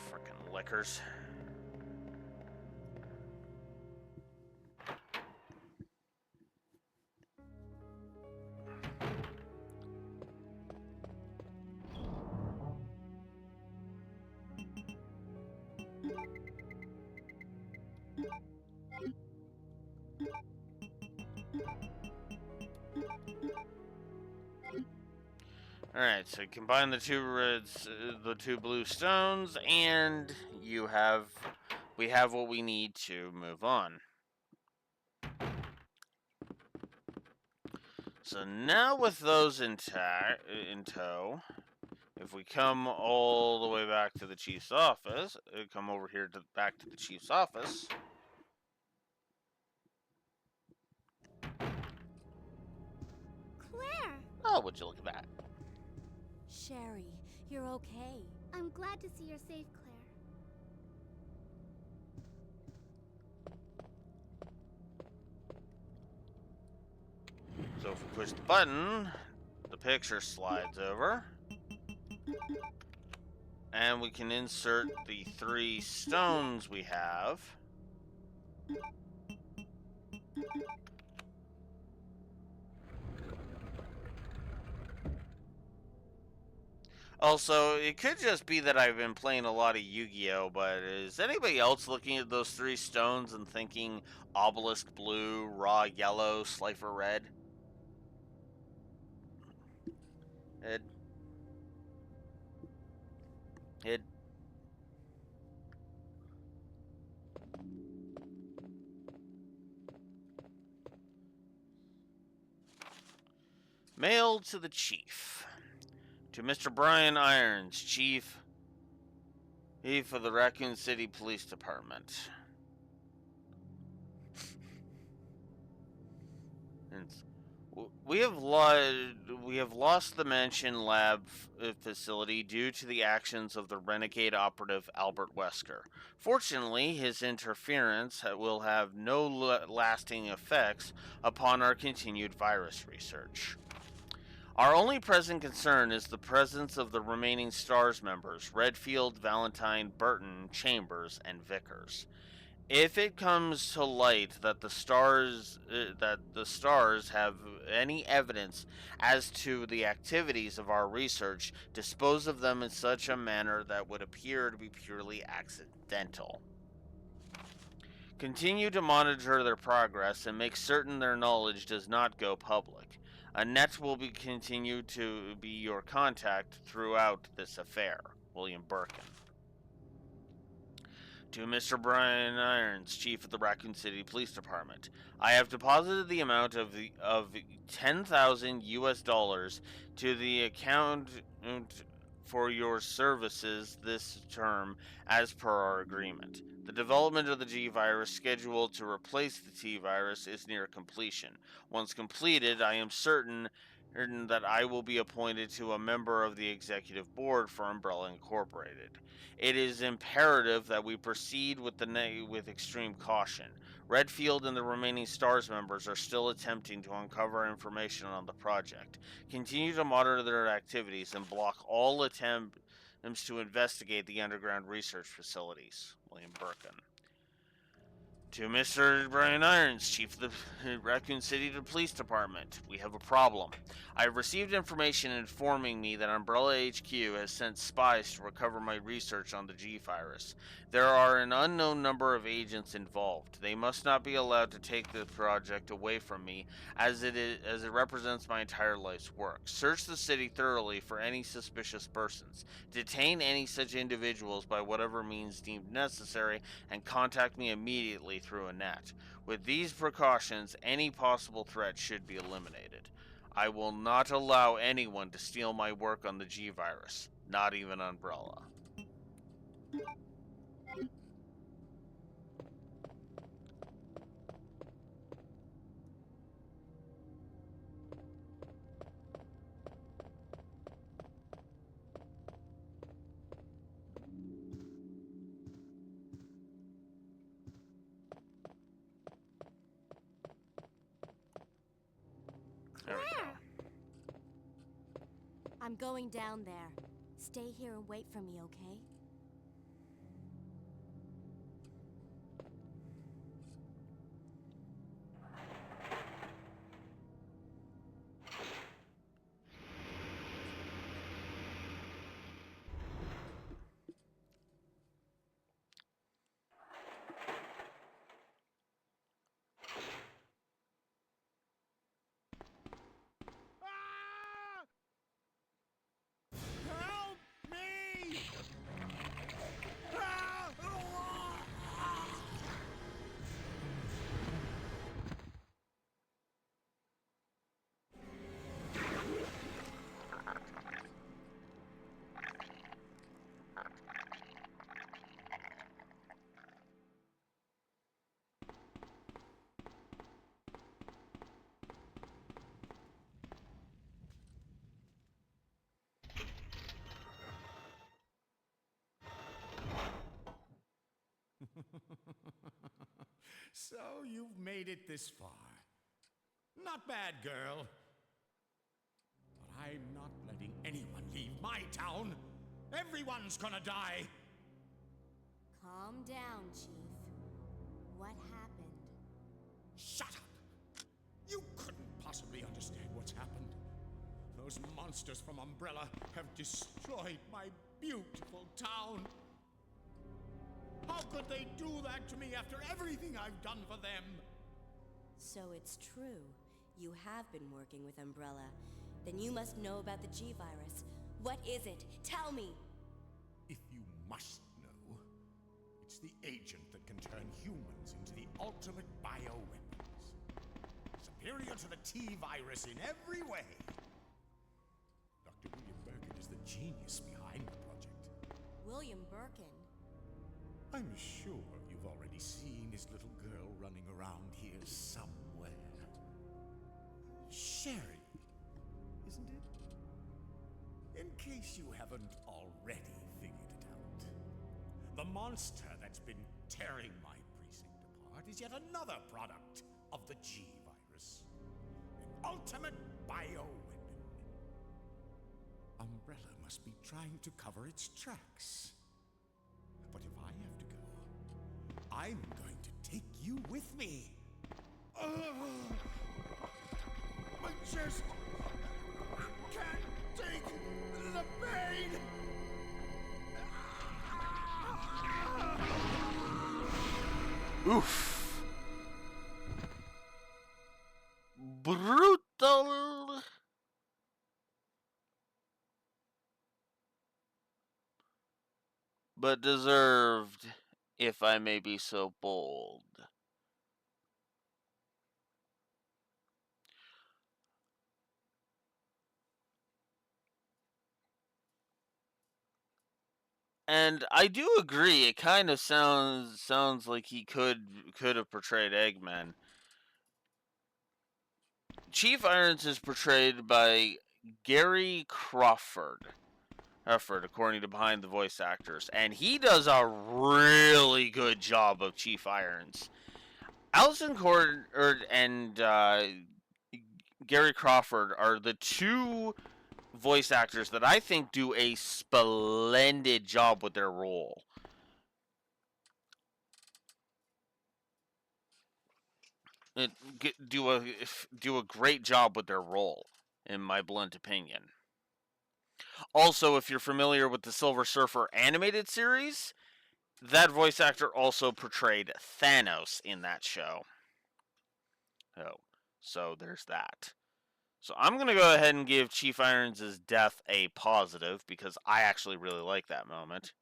Frickin' lickers. Alright, so combine the two reds, the two blue stones, and we have what we need to move on. So now with those in tow, if we come all the way back to the chief's office, come over here back to the chief's office. Claire! Oh, would you look at that? Sherry, you're okay. I'm glad to see you're safe, Claire. So if we push the button, the picture slides over. And we can insert the 3 stones we have. Also, it could just be that I've been playing a lot of Yu-Gi-Oh, but is anybody else looking at those 3 stones and thinking Obelisk Blue, Raw Yellow, Slifer Red? It. Mailed to the chief. To Mr. Brian Irons, chief of the Raccoon City Police Department. We have lost the Mansion Lab facility due to the actions of the renegade operative Albert Wesker. Fortunately, his interference will have no lasting effects upon our continued virus research. Our only present concern is the presence of the remaining STARS members, Redfield, Valentine, Burton, Chambers, and Vickers. If it comes to light that the stars have any evidence as to the activities of our research, dispose of them in such a manner that would appear to be purely accidental. Continue to monitor their progress and make certain their knowledge does not go public. Annette will continue to be your contact throughout this affair. William Birkin. To Mr. Brian Irons, Chief of the Raccoon City Police Department, I have deposited the amount of $10,000 to the account for your services this term as per our agreement. The development of the G virus scheduled to replace the T virus is near completion. Once completed, I am certain that I will be appointed to a member of the executive board for Umbrella Incorporated. It is imperative that we proceed with extreme caution. Redfield and the remaining STARS members are still attempting to uncover information on the project. Continue to monitor their activities and block all attempts to investigate the underground research facilities. William Birkin. To Mr. Brian Irons, Chief of the Raccoon City Police Department. We have a problem. I have received information informing me that Umbrella HQ has sent spies to recover my research on the G-Virus. There are an unknown number of agents involved. They must not be allowed to take the project away from me, as it represents my entire life's work. Search the city thoroughly for any suspicious persons. Detain any such individuals by whatever means deemed necessary, and contact me immediately through a net. With these precautions, any possible threat should be eliminated. I will not allow anyone to steal my work on the G-Virus, not even Umbrella. There we go. I'm going down there. Stay here and wait for me, okay? Help me! So you've made it this far. Not bad, girl. But I'm not letting anyone leave my town. Everyone's gonna die. Calm down, Chief. What happened? Shut up! You couldn't possibly understand what's happened. Those monsters from Umbrella have destroyed my beautiful town. How could they do that to me after everything I've done for them? So it's true. You have been working with Umbrella. Then you must know about the G-Virus. What is it? Tell me! If you must know, it's the agent that can turn humans into the ultimate bioweapons. Superior to the T-Virus in every way. Dr. William Birkin is the genius behind the project. William Birkin? I'm sure you've already seen his little girl running around here somewhere. Sherry, isn't it? In case you haven't already figured it out, the monster that's been tearing my precinct apart is yet another product of the G-Virus. An ultimate bioweapon. Umbrella must be trying to cover its tracks. But if I have to go, I'm going to take you with me. My chest can't take the pain. Oof. Brutal. But deserved, if I may be so bold. And I do agree. It kind of sounds like he could have portrayed Eggman. Chief Irons is portrayed by Gary Crawford, according to Behind the Voice Actors, and he does a really good job of Chief Irons. Allison Cord and Gary Crawford are the two voice actors that I think do a splendid job with their role. do a great job with their role, in my blunt opinion. Also, if you're familiar with the Silver Surfer animated series, that voice actor also portrayed Thanos in that show. Oh, so there's that. So I'm gonna go ahead and give Chief Irons' death a positive because I actually really like that moment.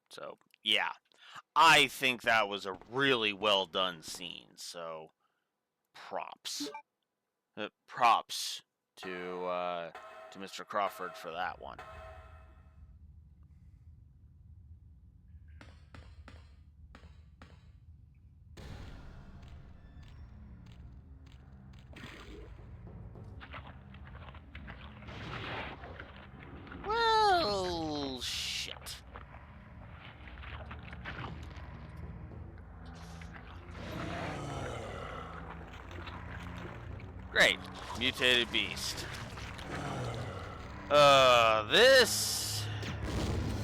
So yeah, I think that was a really well done scene. So props, props to Mr. Crawford for that one. Well, shit. Great, mutated beast.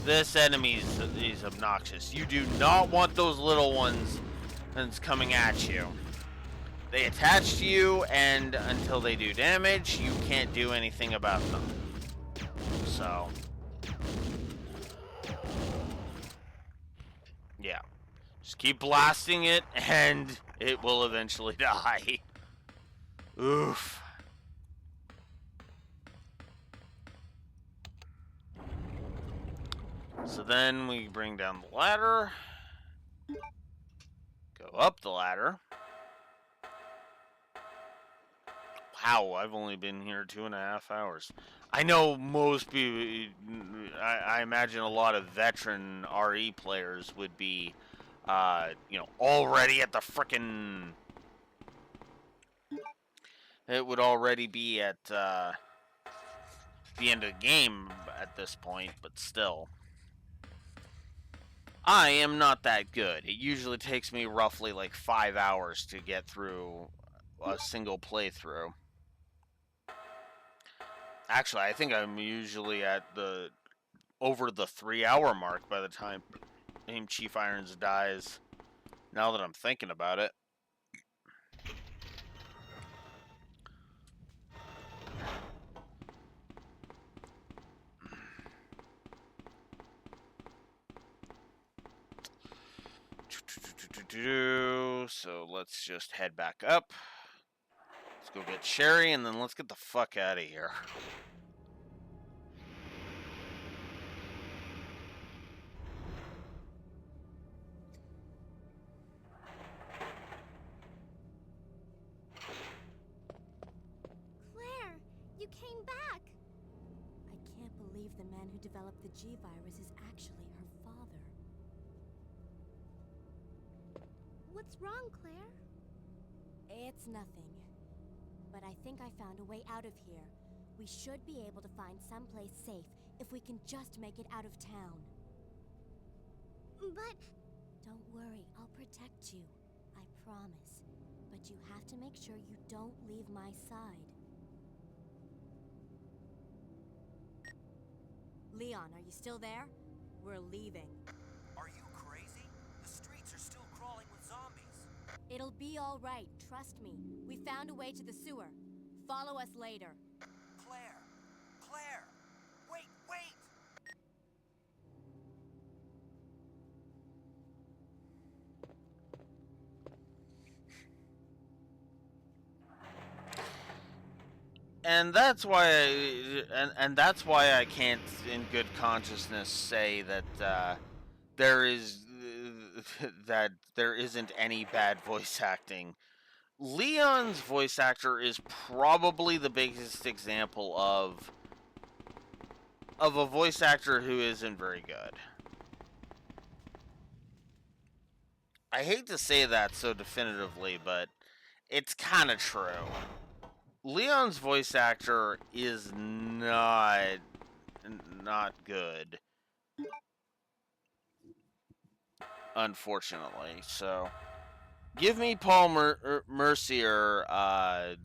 This enemy is obnoxious. You do not want those little ones that's coming at you. They attach to you, and until they do damage, you can't do anything about them. So, yeah. Just keep blasting it, and it will eventually die. Oof. So then we bring down the ladder. Go up the ladder. Wow, I've only been here 2.5 hours. I know most people, I imagine a lot of veteran RE players would be, already at the frickin'. It would already be at the end of the game at this point, but still. I am not that good. It usually takes me roughly like 5 hours to get through a single playthrough. Actually, I think I'm usually at over the 3-hour mark by the time Chief Irons dies. Now that I'm thinking about it. So let's just head back up. Let's go get Sherry, and then let's get the fuck out of here. Claire, you came back. I can't believe the man who developed the G virus is actually her father. What's wrong, Claire? It's nothing. But I think I found a way out of here. We should be able to find someplace safe if we can just make it out of town. But... Don't worry, I'll protect you. I promise. But you have to make sure you don't leave my side. Leon, are you still there? We're leaving. Are you crazy? The streets are still crawling with zombies. It'll be all right, trust me. We found a way to the sewer. Follow us later. Claire! Claire! Wait, wait! and that's why and that's why I can't in good consciousness say that there is that there isn't any bad voice acting. Leon's voice actor is probably the biggest example of a voice actor who isn't very good. I hate to say that so definitively, but it's kind of true. Leon's voice actor is not good, unfortunately. So, give me Paul Mercier,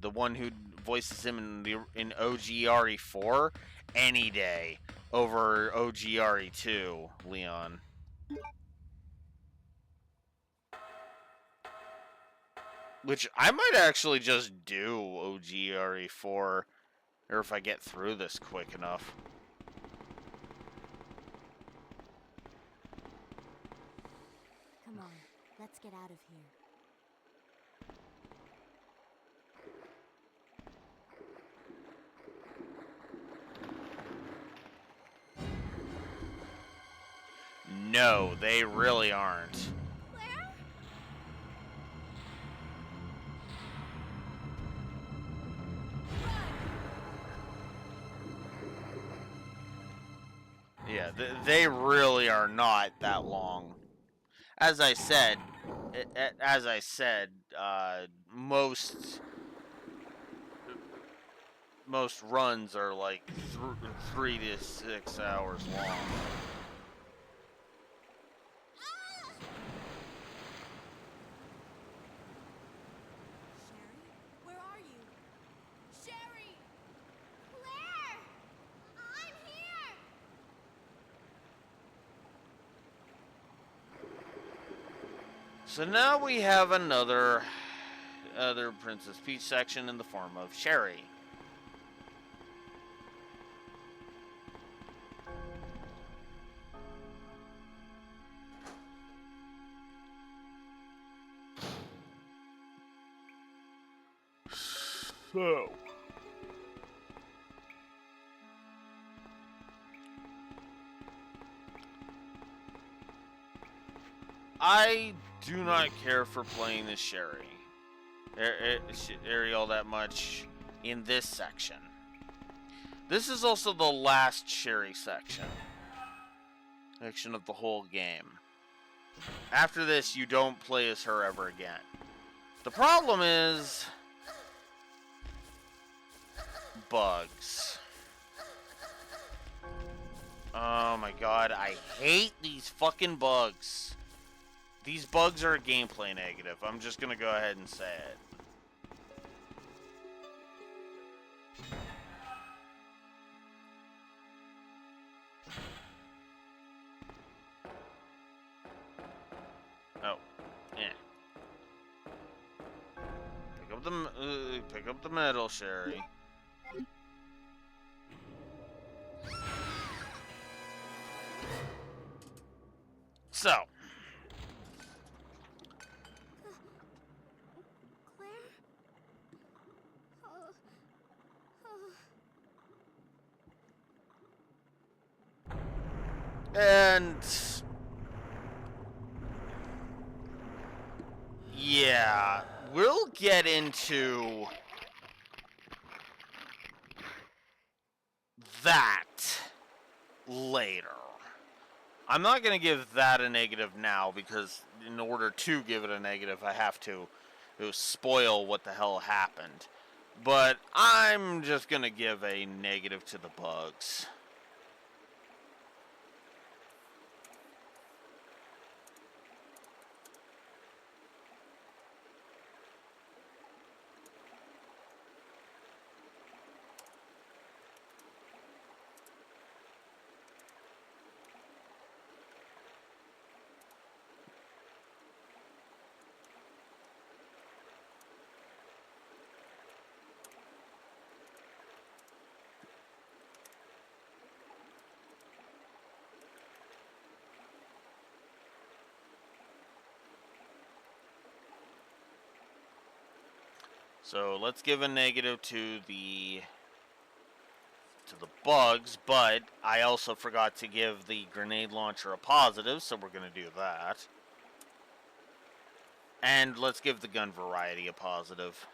the one who voices him in OG RE4, any day over OG RE2, Leon. Which I might actually just do OG RE4, or if I get through this quick enough. Come on, let's get out of here. No, they really aren't. Claire? Yeah, they really are not that long. As I said, most runs are like 3 to 6 hours long. Sherry, where are you? Sherry! Claire! I'm here! So now we have another Princess Peach section in the form of Sherry. So, I do not care for playing as Sherry, Sherry all that much in this section. This is also the last Sherry section of the whole game. After this, you don't play as her ever again. The problem is bugs. Oh my god, I hate these fucking bugs. These bugs are a gameplay negative. I'm just gonna go ahead and say it. Oh, yeah. Pick up the medal, Sherry. So, Claire? Oh. and yeah, we'll get into that later. I'm not going to give that a negative now because in order to give it a negative, I have to spoil what the hell happened. But I'm just going to give a negative to the bugs. So let's give a negative to the to the bugs, but I also forgot to give the grenade launcher a positive, so we're going to do that. And let's give the gun variety a positive.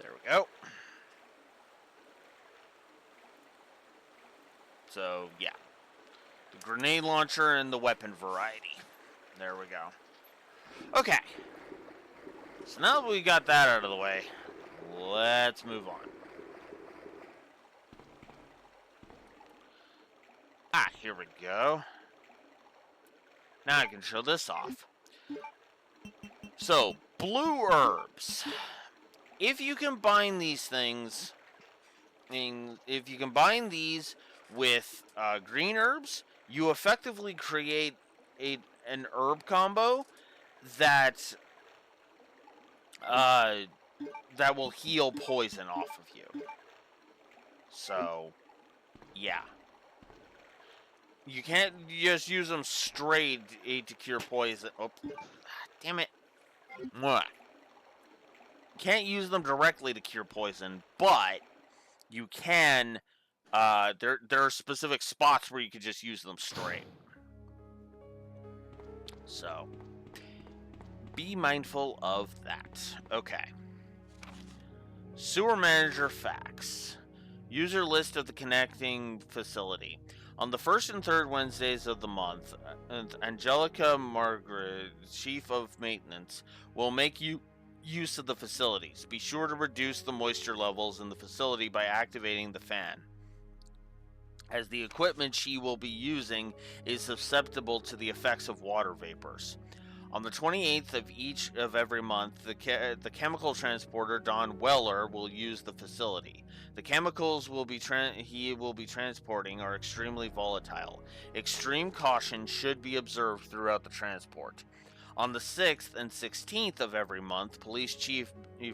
There we go. So, yeah. The grenade launcher and the weapon variety. There we go. Okay. So now that we got that out of the way, let's move on. Ah, here we go. Now I can show this off. So, blue herbs. If you combine these things, if you combine these with green herbs, you effectively create an herb combo that that will heal poison off of you. So, yeah. You can't just use them straight to cure poison. Oh, damn it. Mwah. You can't use them directly to cure poison, but you can. There are specific spots where you could just use them straight. So, be mindful of that. Okay. Sewer manager facts. User list of the connecting facility. On the first and third Wednesdays of the month, Angelica Margaret, Chief of Maintenance, will make use of the facilities. Be sure to reduce the moisture levels in the facility by activating the fan, as the equipment she will be using is susceptible to the effects of water vapors. On the 28th of every month, the chemical transporter Don Weller will use the facility. The chemicals he will be transporting are extremely volatile. Extreme caution should be observed throughout the transport. On the 6th and 16th of every month, Police Chief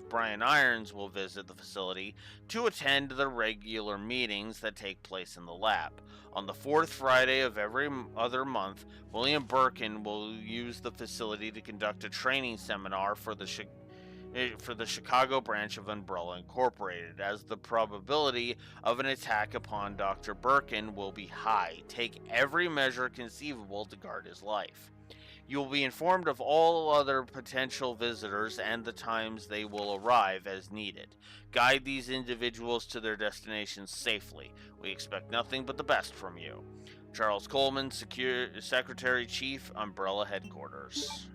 Brian Irons will visit the facility to attend the regular meetings that take place in the lab. On the 4th Friday of every other month, William Birkin will use the facility to conduct a training seminar for the Chicago branch of Umbrella Incorporated, as the probability of an attack upon Dr. Birkin will be high. Take every measure conceivable to guard his life. You will be informed of all other potential visitors and the times they will arrive as needed. Guide these individuals to their destinations safely. We expect nothing but the best from you. Charles Coleman, Secretary Chief, Umbrella Headquarters.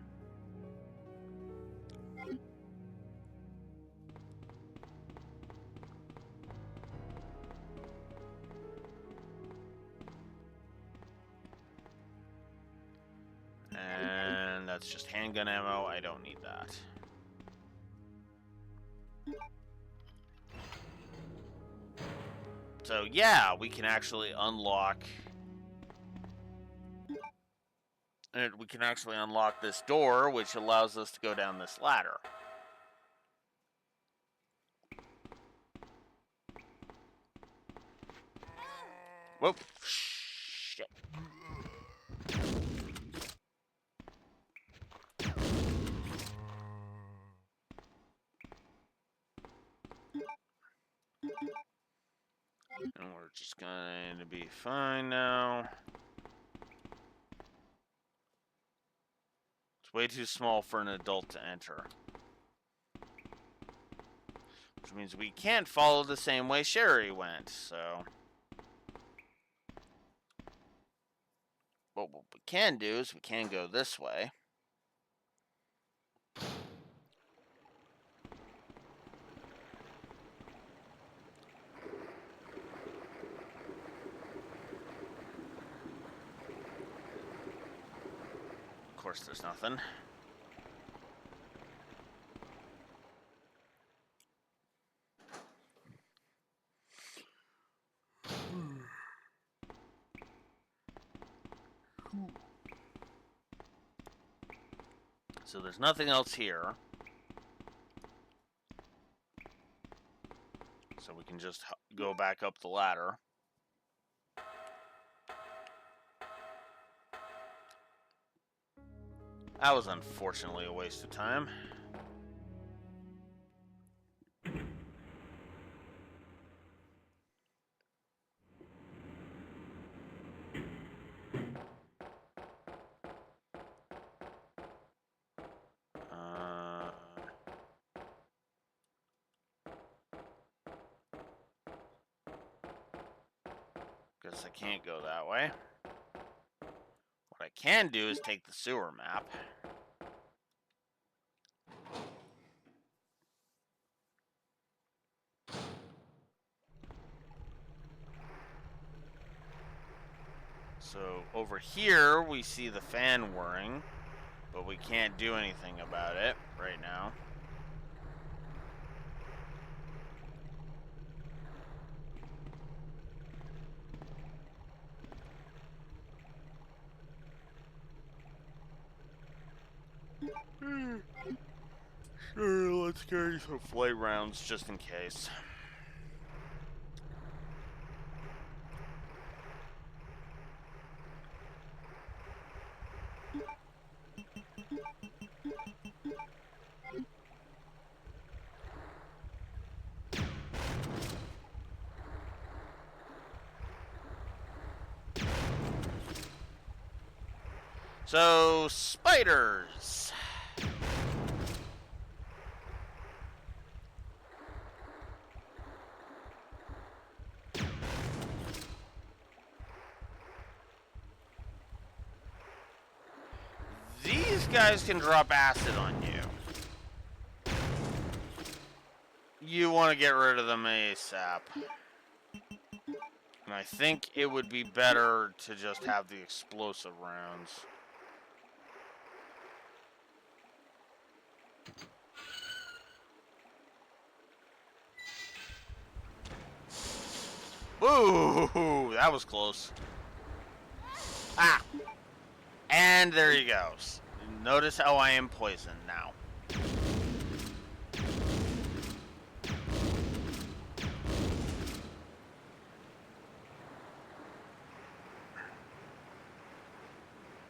And that's just handgun ammo. I don't need that. So yeah, we can actually unlock. And we can actually unlock this door, which allows us to go down this ladder. Whoa! Shit. And we're just going to be fine now. It's way too small for an adult to enter. Which means we can't follow the same way Sherry went, so... But what we can do is we can go this way. course there's nothing. So there's nothing else here. So we can just go back up the ladder. That was unfortunately a waste of time. Guess I can't go that way. What I can do is take the sewer map. So over here we see the fan whirring, but we can't do anything about it right now. Sure, let's carry some flight rounds just in case. So, spiders. These guys can drop acid on you. You want to get rid of them ASAP. And I think it would be better to just have the explosive rounds. Ooh, that was close. Ah! And there he goes. Notice how I am poisoned now.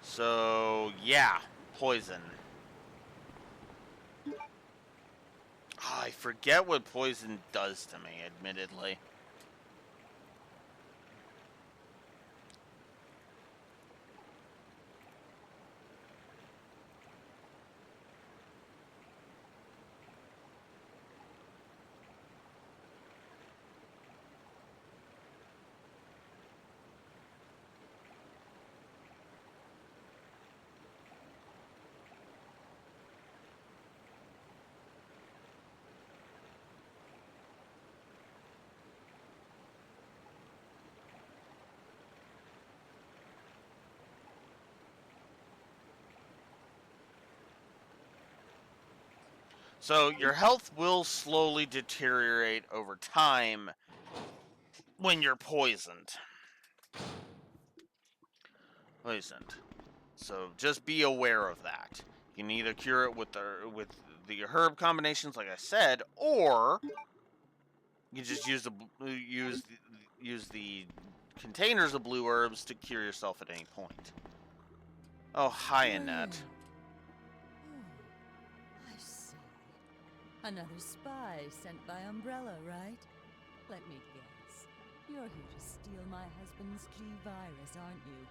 So, yeah, poison. Oh, I forget what poison does to me, admittedly. So your health will slowly deteriorate over time when you're poisoned. So just be aware of that. You can either cure it with the herb combinations, like I said, or you just use the containers of blue herbs to cure yourself at any point. Oh, hi, Annette. I see. Another spy sent by Umbrella, right? Let me guess. You're here to steal my husband's G virus, aren't you?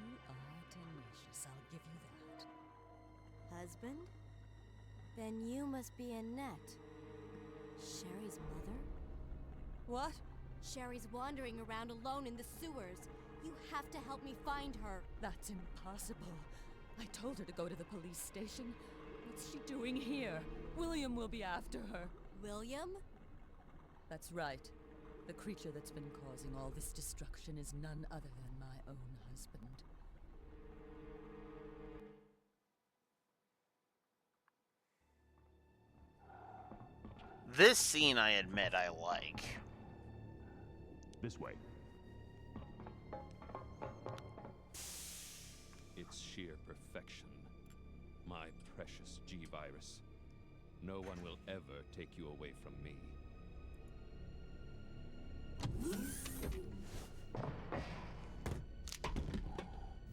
You are tenacious, I'll give you that. Husband? Then you must be Annette. Sherry's mother? What? Sherry's wandering around alone in the sewers. You have to help me find her. That's impossible. I told her to go to the police station. What's she doing here? William will be after her. William? That's right. The creature that's been causing all this destruction is none other than my own husband. This scene, I admit, I like. This way. It's sheer perfection. My precious G-Virus. No one will ever take you away from me.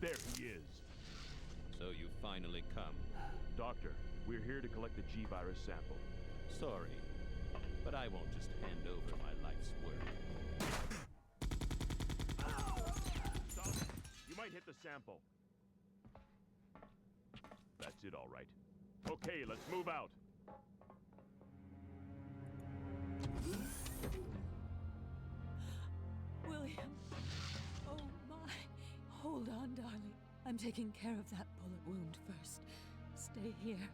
There he is. So you finally come. Doctor, we're here to collect the G-Virus sample. Sorry, but I won't just hand over my life's work. Stop it! You might hit the sample. That's it, all right. Okay, let's move out. William. Oh my. Hold on, darling. I'm taking care of that bullet wound first. Stay here.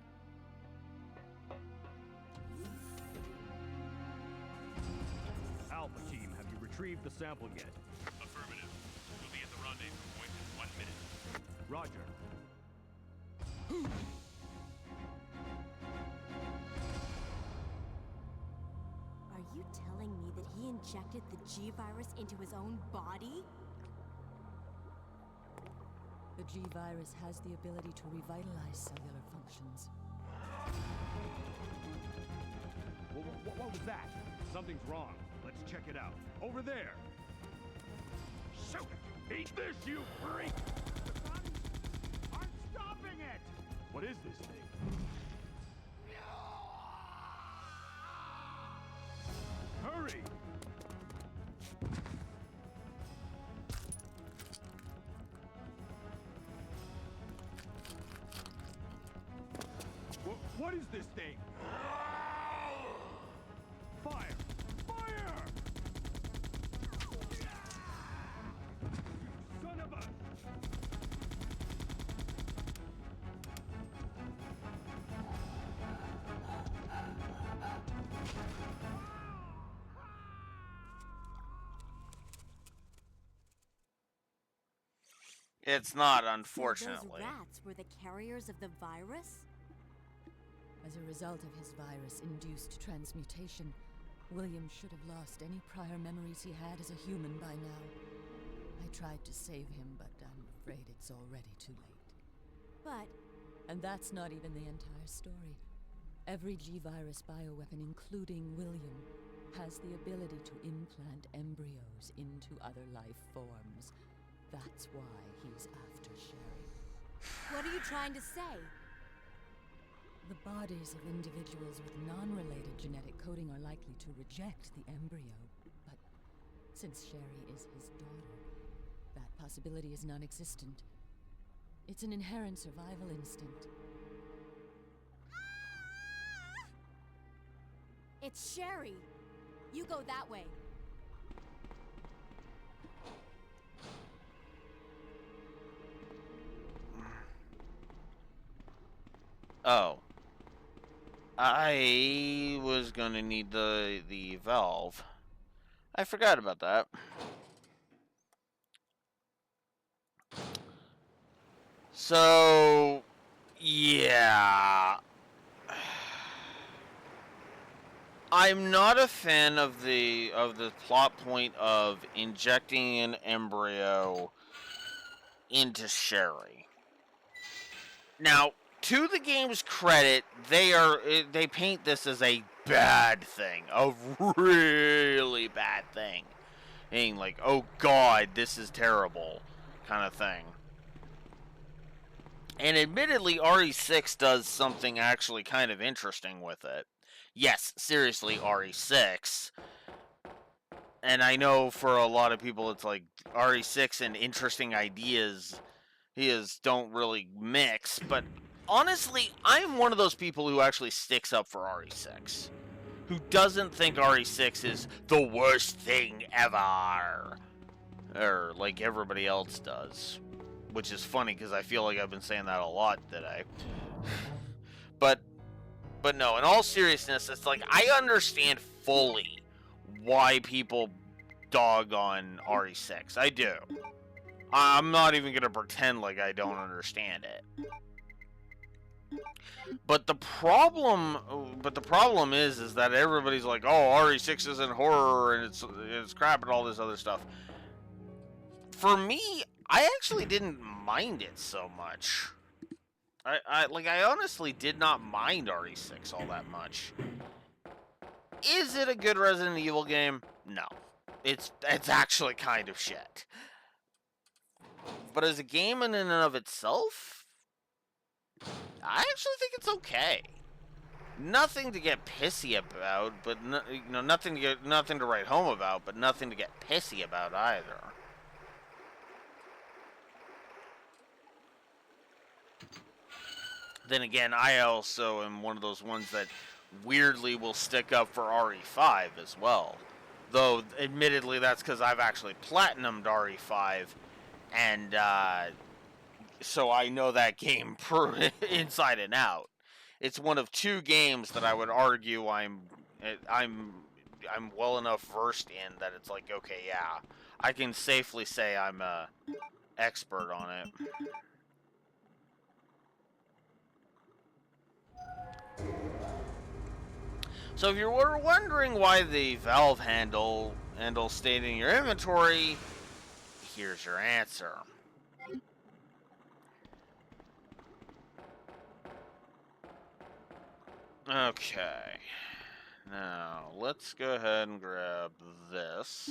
Alpha team, have you retrieved the sample yet? Affirmative. We'll be at the rendezvous point in 1 minute. Roger. Are you telling me that he injected the G-Virus into his own body? The G-Virus has the ability to revitalize cellular functions. What was that? Something's wrong. Let's check it out. Over there! Shoot it! Eat this, you freak! The guns aren't stopping it! What is this thing? Hurry! What is this thing? Fire! Fire! Son of a... It's not, So unfortunately. those rats were the carriers of the virus? As a result of his virus-induced transmutation, William should have lost any prior memories he had as a human by now. I tried to save him, but I'm afraid it's already too late. But And that's not even the entire story. Every G-Virus bioweapon, including William, has the ability to implant embryos into other life forms. That's why he's after Sherry. what are you trying to say? The bodies of individuals with non-related genetic coding are likely to reject the embryo, but since Sherry is his daughter, that possibility is non-existent. It's an inherent survival instinct. It's Sherry. You go that way. Oh. I was gonna need the valve. I forgot about that. So, yeah. I'm not a fan of the plot point of injecting an embryo into Sherry. Now, to the game's credit, they paint this as a bad thing, a really bad thing, being like, oh god, this is terrible, kind of thing. And admittedly, RE6 does something actually kind of interesting with it. Yes, seriously, RE6. And I know for a lot of people, it's like RE6 and interesting ideas don't really mix, but honestly, I'm one of those people who actually sticks up for RE6. Who doesn't think RE6 is the worst thing ever. Or like everybody else does. Which is funny because I feel like I've been saying that a lot today. But no, in all seriousness, it's like I understand fully why people dog on RE6. I do. I'm not even going to pretend like I don't understand it. But the problem is that everybody's like, oh, RE6 isn't horror and it's crap and all this other stuff. For me, I actually didn't mind it so much. I honestly did not mind RE6 all that much. Is it a good Resident Evil game? No. It's actually kind of shit. But as a game in and of itself, I actually think it's okay. Nothing to get pissy about, but nothing to write home about, but nothing to get pissy about either. Then again, I also am one of those ones that weirdly will stick up for RE5 as well. Though, admittedly, that's because I've actually platinumed RE5, and so I know that game inside and out. It's one of two games that I would argue I'm well enough versed in that it's like, okay, yeah, I can safely say I'm a expert on it. So if you were wondering why the valve handle stayed in your inventory, here's your answer. Okay. Now, let's go ahead and grab this.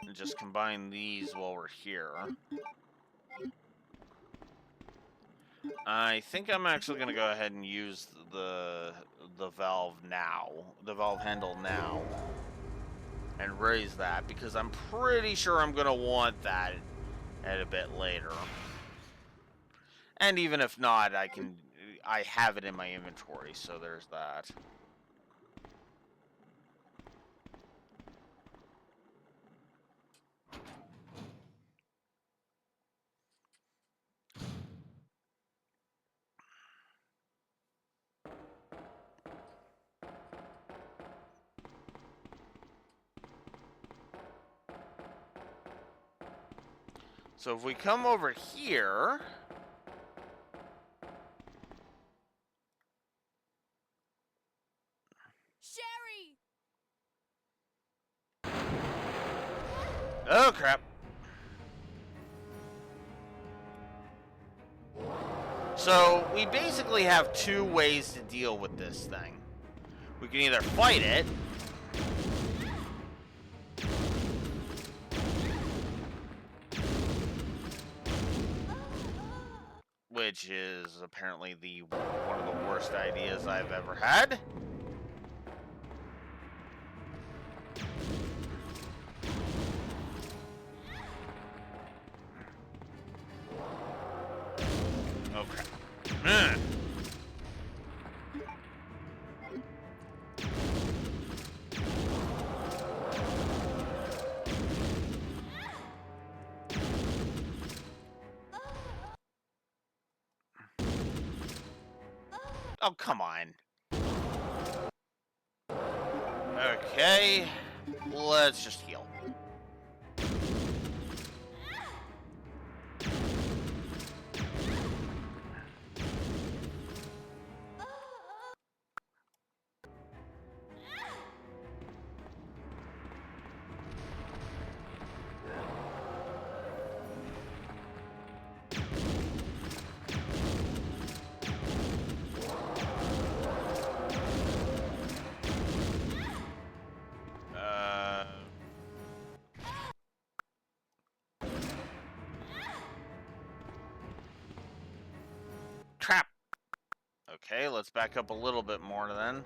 And just combine these while we're here. I think I'm actually going to go ahead and use the valve now. The valve handle now. And raise that, because I'm pretty sure I'm going to want that at a bit later. And even if not, I have it in my inventory, so there's that. So if we come over here, Sherry! oh crap. So we basically have two ways to deal with this thing. We can either fight it, which is apparently one of the worst ideas I've ever had. Okay. Oh, come on. Okay. Let's just heal. Crap. Okay, let's back up a little bit more then.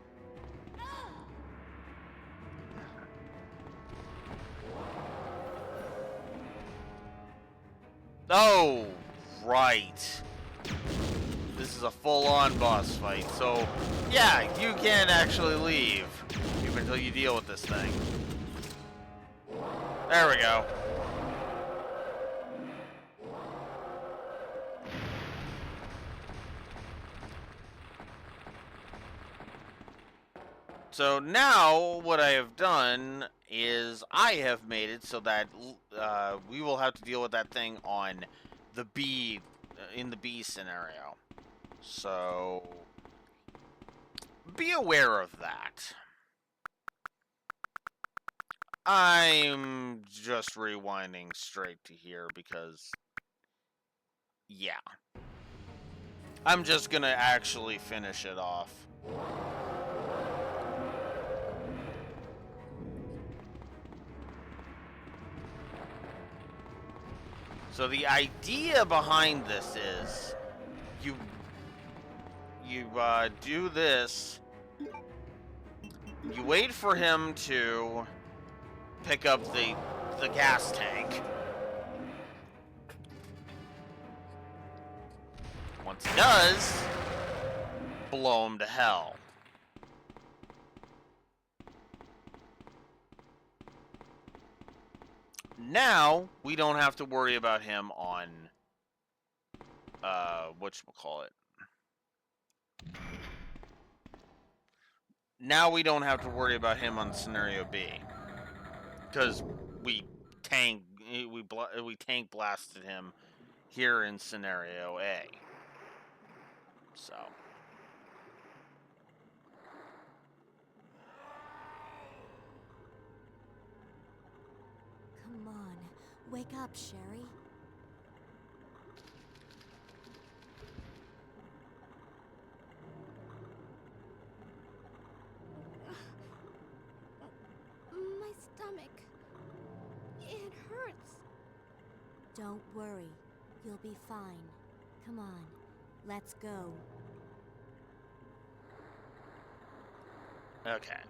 Oh, right. This is a full-on boss fight, so yeah, you can't actually leave even until you deal with this thing. There we go. So now what I have done is I have made it so that we will have to deal with that thing on the B in the B scenario. So be aware of that. I'm just rewinding straight to here because, yeah. I'm just gonna actually finish it off. So the idea behind this is you do this, you wait for him to pick up the gas tank. Once he does, blow him to hell. Now we don't have to worry about him on whatchamacallit. Now we don't have to worry about him on scenario B, because we tank blasted him here in scenario A. So Come on, wake up, Sherry. My stomach. It hurts. Don't worry, you'll be fine. Come on, let's go. okay.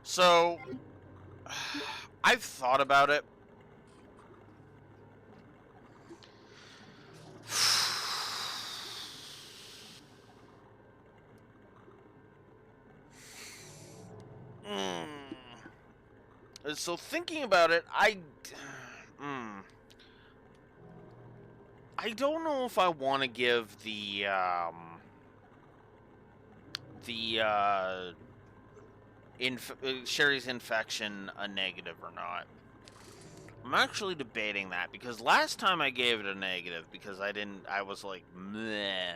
So I've thought about it. So thinking about it, I don't know if I want to give Sherry's infection a negative or not. I'm actually debating that because last time I gave it a negative because I was like, meh.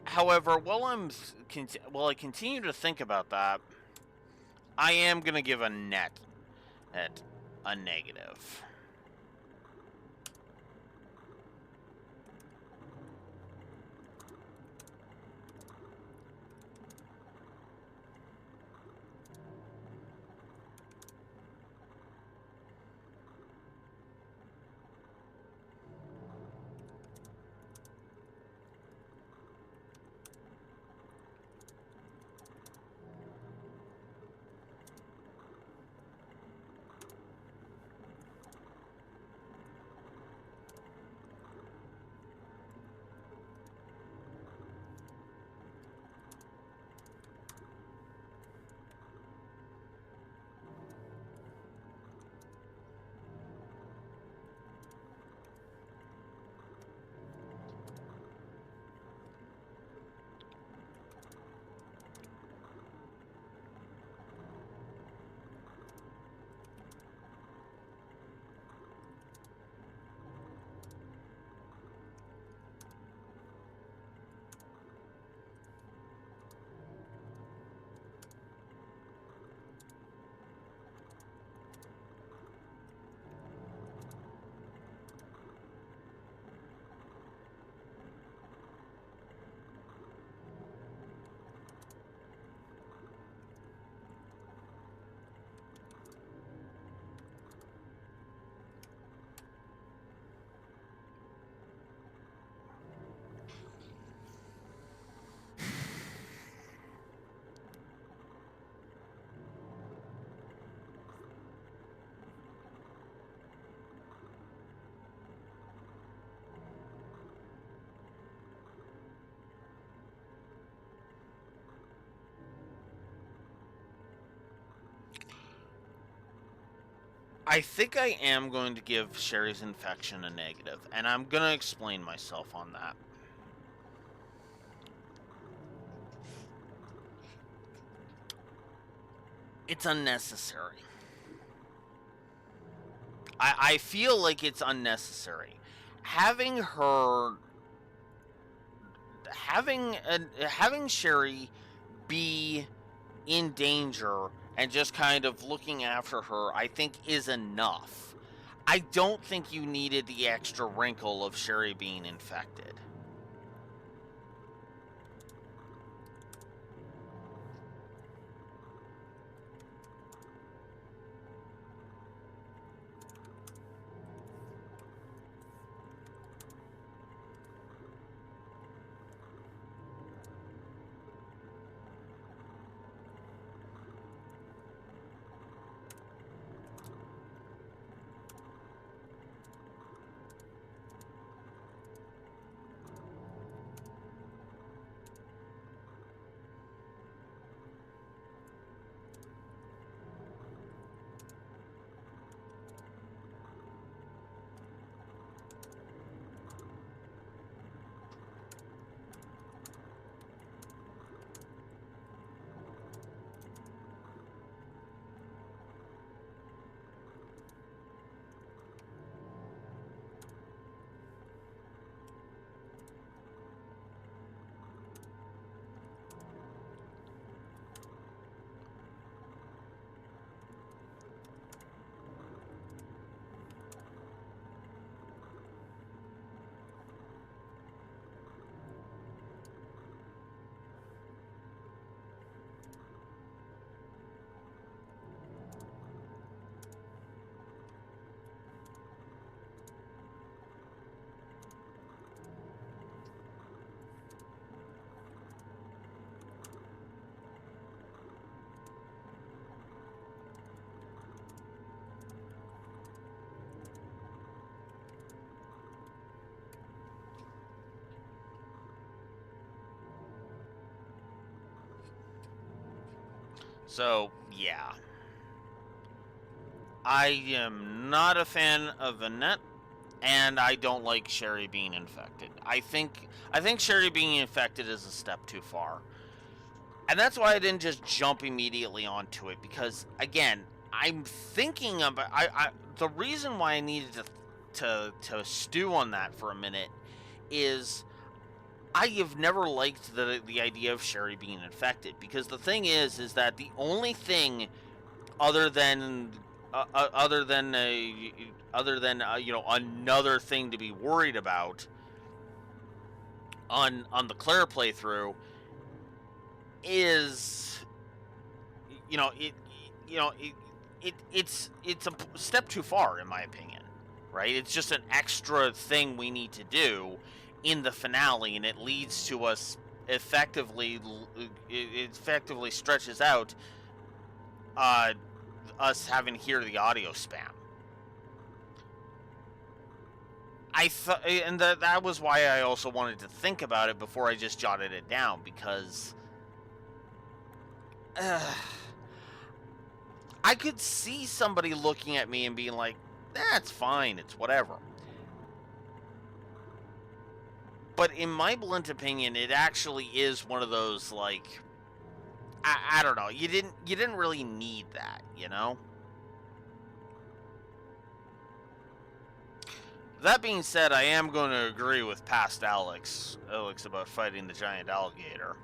However, while I continue to think about that, I am gonna give a negative. I think I am going to give Sherry's infection a negative, and I'm going to explain myself on that. It's unnecessary. I feel like it's unnecessary. having her, having Sherry be in danger and just kind of looking after her, I think is enough. I don't think you needed the extra wrinkle of Sherry being infected. So, yeah. I am not a fan of Annette, and I don't like Sherry being infected. I think Sherry being infected is a step too far. And that's why I didn't just jump immediately onto it, because again, I'm thinking about the reason why I needed to stew on that for a minute is I have never liked the idea of Sherry being infected, because the thing is that the only thing other than other than you know, another thing to be worried about on the Claire playthrough is, you know, it's a step too far, in my opinion, right? It's just an extra thing we need to do in the finale, and it leads to us effectively it effectively stretches out us having to hear the audio spam. I thought, and that was why I also wanted to think about it before I just jotted it down, because I could see somebody looking at me and being like, that's fine, it's whatever. But in my blunt opinion, it actually is one of those, like, I don't know, you didn't really need that, you know? That being said, I am going to agree with past Alex about fighting the giant alligator.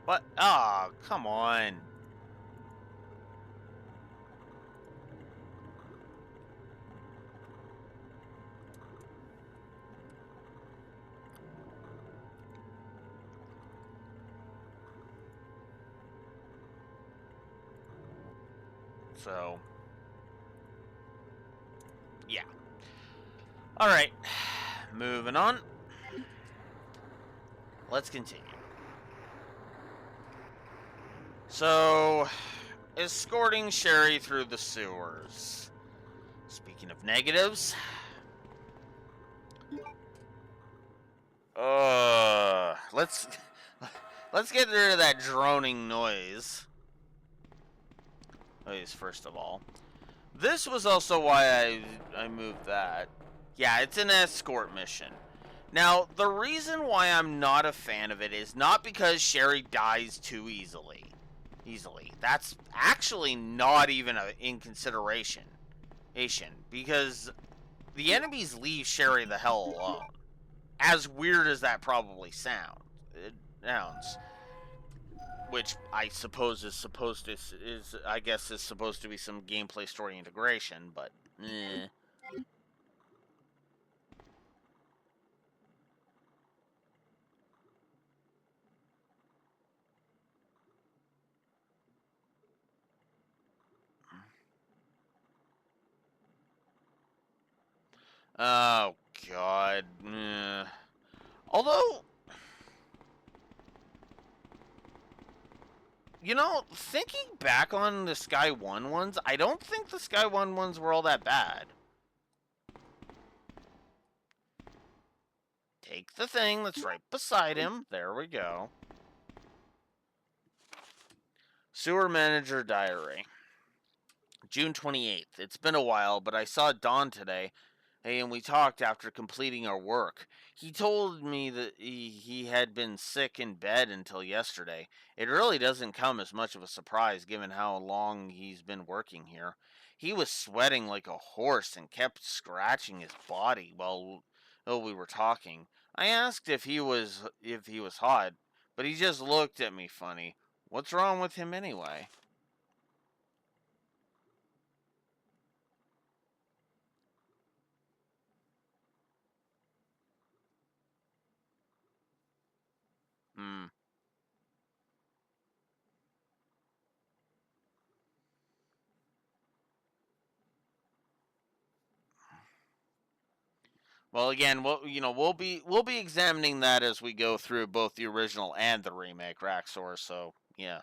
But, oh, come on. So, yeah. Alright, moving on. let's continue. So, escorting Sherry through the sewers. Speaking of negatives, let's get rid of that droning noise. First of all, this was also why I moved that. Yeah, it's an escort mission. Now, the reason why I'm not a fan of it is not because Sherry dies too easily. That's actually not even in consideration. Because the enemies leave Sherry the hell alone. As weird as that probably sounds. Which I suppose is supposed to is supposed to be some gameplay story integration, but oh god. Although, you know, thinking back on the Sky 1 ones, I don't think the Sky 1 ones were all that bad. Take the thing that's right beside him. There we go. Sewer Manager Diary. June 28th. It's been a while, but I saw Don today, and we talked after completing our work. He told me that he had been sick in bed until yesterday. It really doesn't come as much of a surprise given how long he's been working here. He was sweating like a horse and kept scratching his body while we were talking. I asked if he was hot, but he just looked at me funny. What's wrong with him anyway? Well, again, we'll be examining that as we go through both the original and the remake, Raxor. So yeah.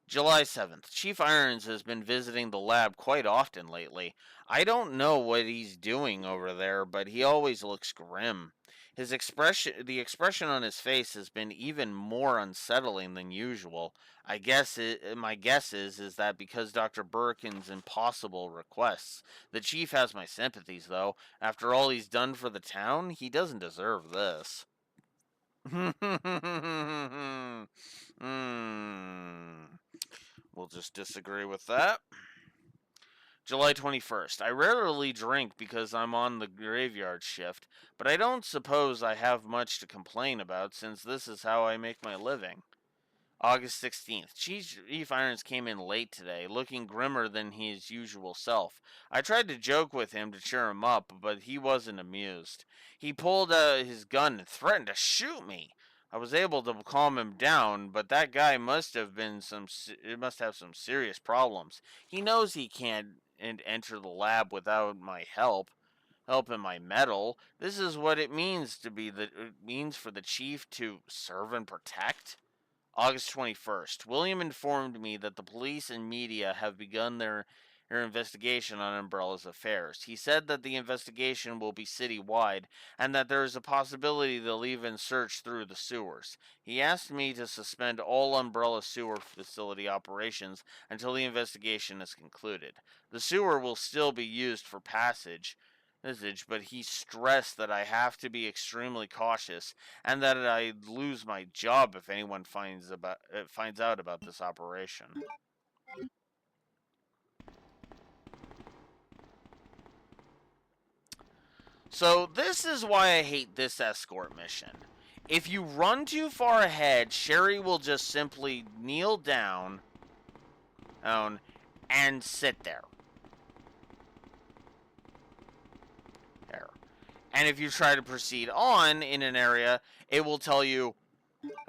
July 7th. Chief Irons has been visiting the lab quite often lately. I don't know what he's doing over there, but he always looks grim. The expression on his face has been even more unsettling than usual. My guess is that because Dr. Birkin's impossible requests. The chief has my sympathies, though. After all he's done for the town, he doesn't deserve this. We'll just disagree with that. July 21st. I rarely drink because I'm on the graveyard shift, but I don't suppose I have much to complain about since this is how I make my living. August 16th. Chief Irons came in late today, looking grimmer than his usual self. I tried to joke with him to cheer him up, but he wasn't amused. He pulled out his gun and threatened to shoot me. I was able to calm him down, but that guy must have some serious problems. He knows he can't enter the lab without my help and my medal. This is what it means for the chief to serve and protect. August 21st. William informed me that the police and media have begun their investigation on Umbrella's affairs. He said that the investigation will be citywide and that there is a possibility they'll even search through the sewers. He asked me to suspend all Umbrella sewer facility operations until the investigation is concluded. The sewer will still be used for passage, but he stressed that I have to be extremely cautious and that I'd lose my job if anyone finds out about this operation. So this is why I hate this escort mission. If you run too far ahead, Sherry will just simply kneel down and sit there. And if you try to proceed on in an area, it will tell you,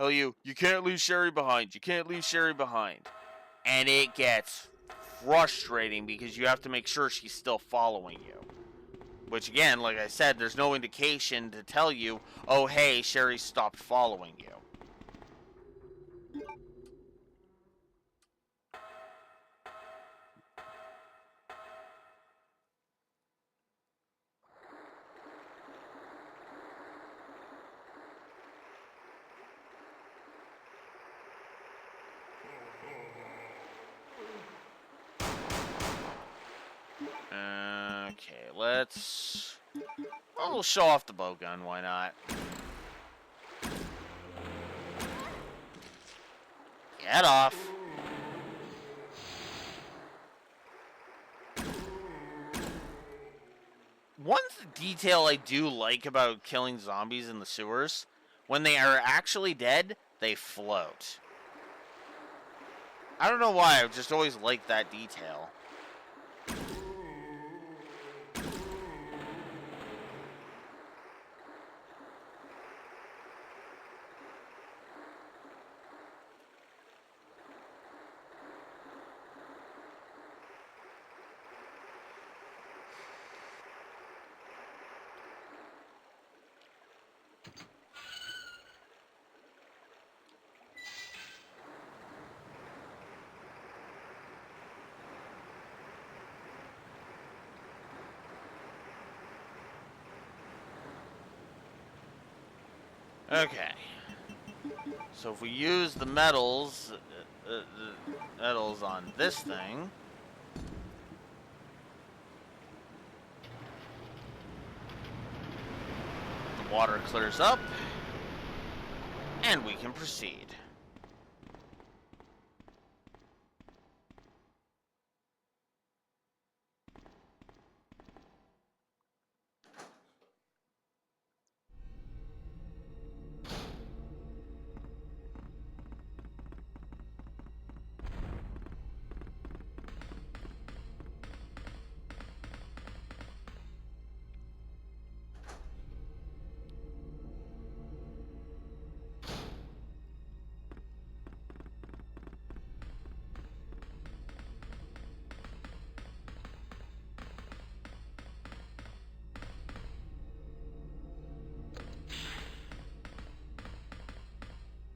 you can't leave Sherry behind. You can't leave Sherry behind. And it gets frustrating because you have to make sure she's still following you. Which, again, like I said, there's no indication to tell you, oh, hey, Sherry stopped following you. Okay, let's... Oh, we'll show off the bow gun, why not? Get off. One detail I do like about killing zombies in the sewers, when they are actually dead, they float. I don't know why, I've just always liked that detail. Okay. So if we use the metals on this thing, the water clears up, and we can proceed.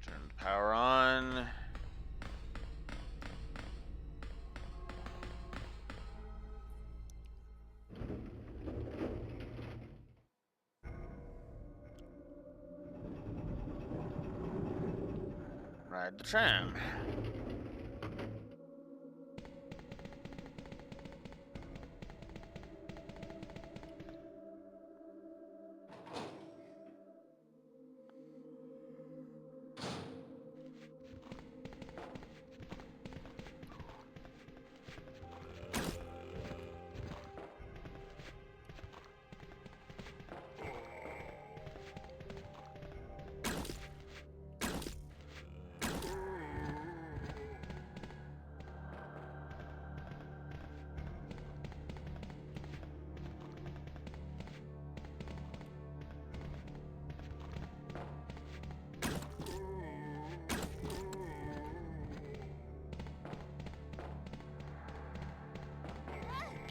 Turn the power on. Ride the tram.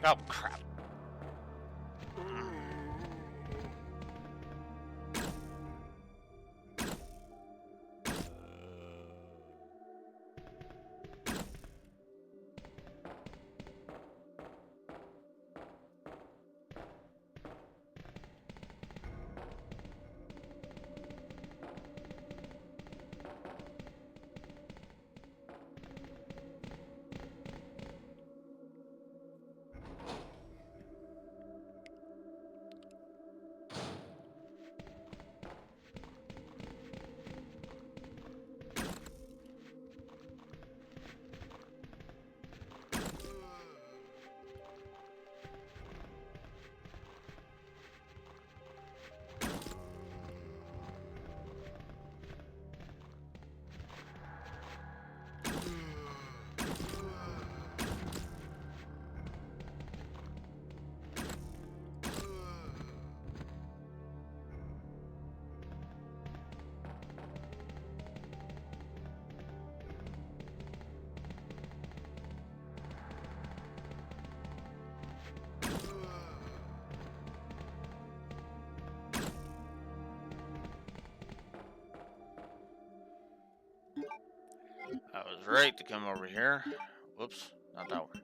Oh, crap. was right to come over here. Whoops, not that one.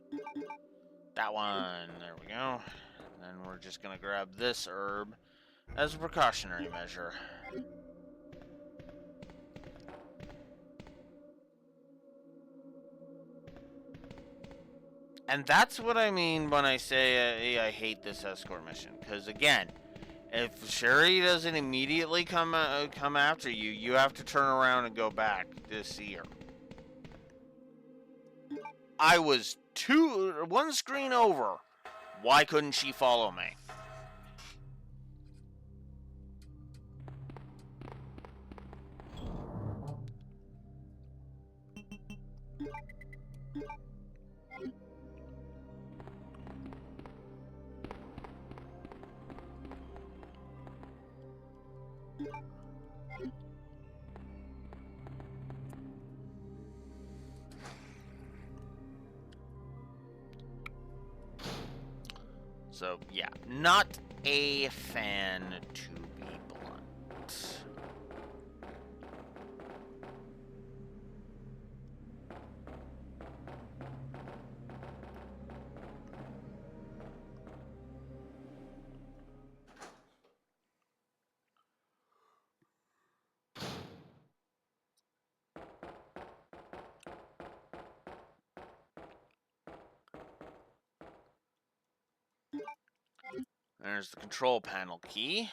That one. There we go. And then we're just gonna grab this herb as a precautionary measure. And that's what I mean when I say I hate this escort mission. Because again, if Sherry doesn't immediately come after you, you have to turn around and go back to see her. I was one screen over. Why couldn't she follow me? So, yeah, not a fan, to be blunt. There's the control panel key.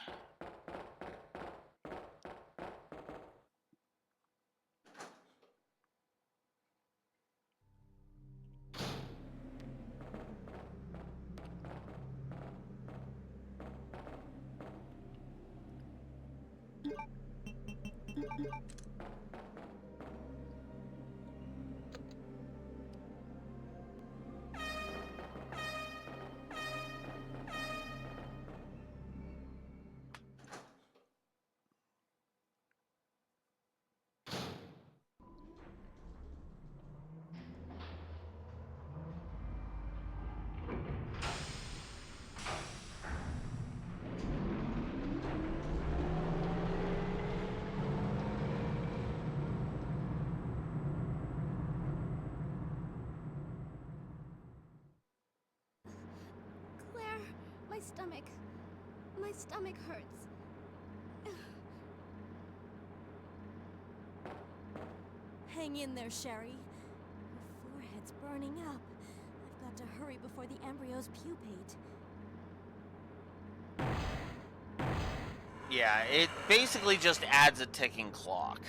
Claire, my stomach hurts. Hang in there, Sherry. Your forehead's burning up. I've got to hurry before the embryos pupate. Yeah, it basically just adds a ticking clock.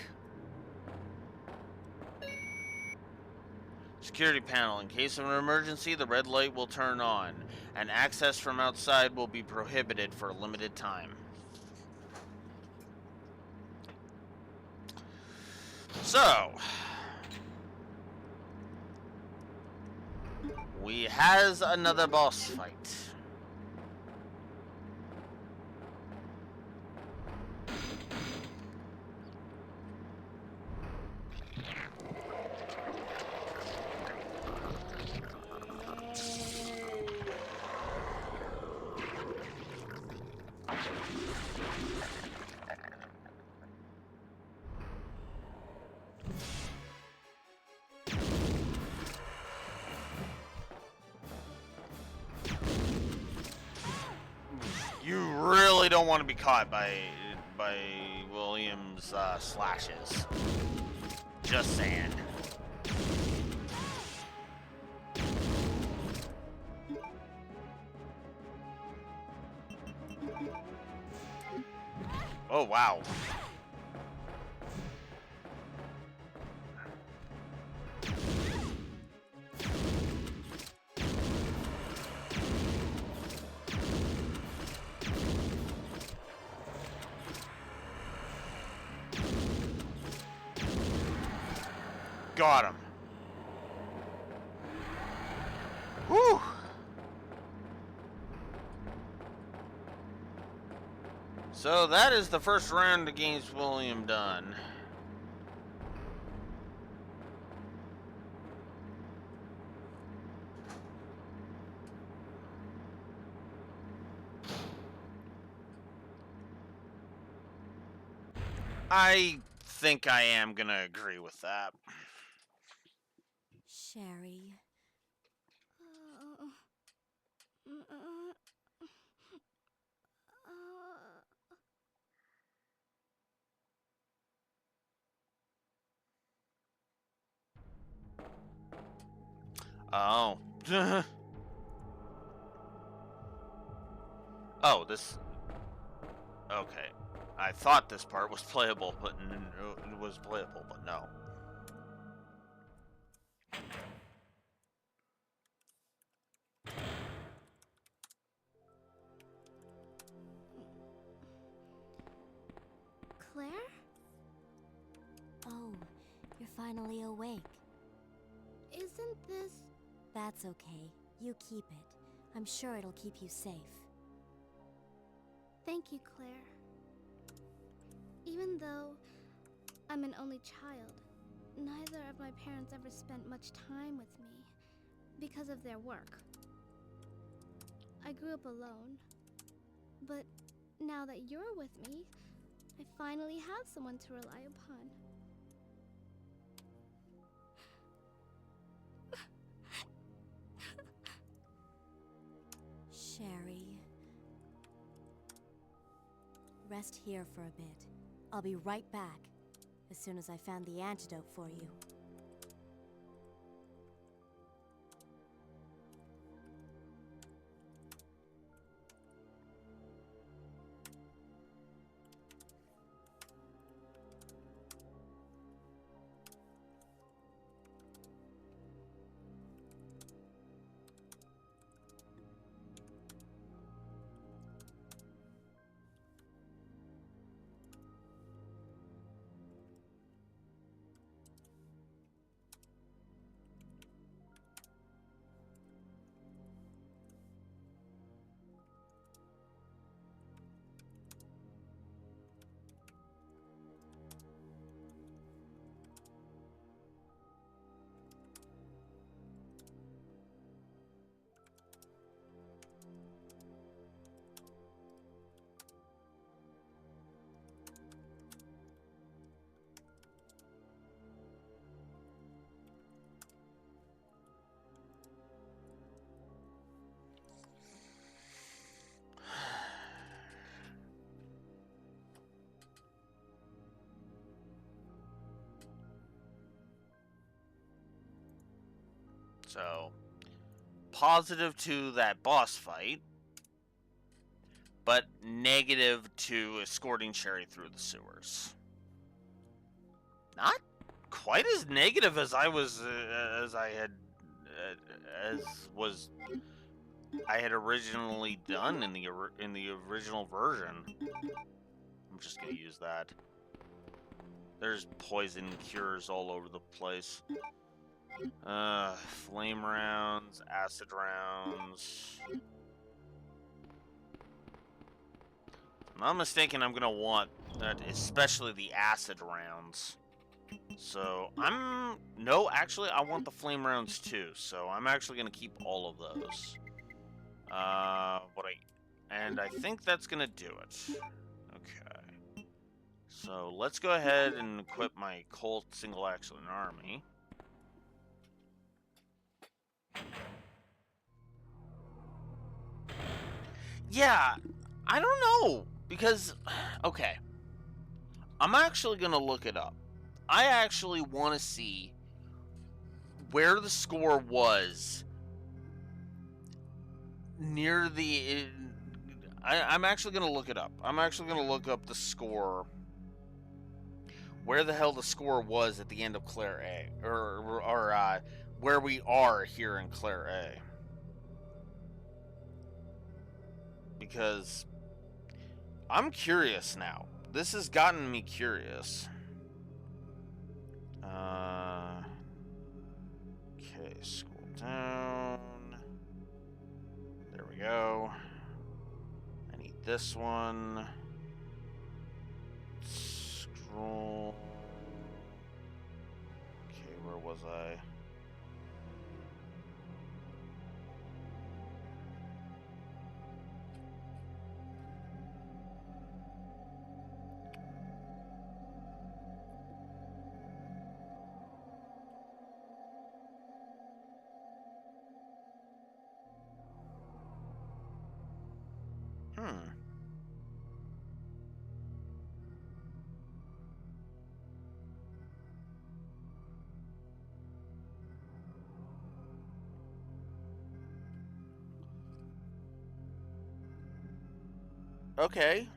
Security panel. In case of an emergency, the red light will turn on, and access from outside will be prohibited for a limited time. So, we has another boss fight. You really don't want to be caught by William's slashes. Just saying. Oh wow. Got him. Whew. So that is the first round against William done. I think I am gonna agree with that. Sherry. Oh. Oh, this... Okay. I thought this part was playable, but it was playable, but no. Claire? Oh, you're finally awake. Isn't this... That's okay. You keep it. I'm sure it'll keep you safe. Thank you, Claire. Even though I'm an only child, neither of my parents ever spent much time with me because of their work. I grew up alone, but now that you're with me, I finally have someone to rely upon. Sherry. Rest here for a bit. I'll be right back, as soon as I found the antidote for you. So, positive to that boss fight, but negative to escorting Sherry through the sewers. Not quite as negative as I was, as I had originally done in the original version. I'm just gonna use that. There's poison cures all over the place. Flame rounds, acid rounds. If I'm not mistaken, I'm gonna want that, especially the acid rounds. So actually, I want the flame rounds too. So I'm actually gonna keep all of those. And I think that's gonna do it. Okay. So let's go ahead and equip my Colt single axle army. Yeah, I don't know, because, okay, I'm actually going to look it up. I actually want to see where the score was near the... I'm actually going to look it up. I'm actually going to look up the score, where the hell the score was at the end of Claire A, or where we are here in Claire A. Because I'm curious now. This has gotten me curious. Okay, scroll down. There we go. I need this one. Scroll. Okay, where was I? Okay.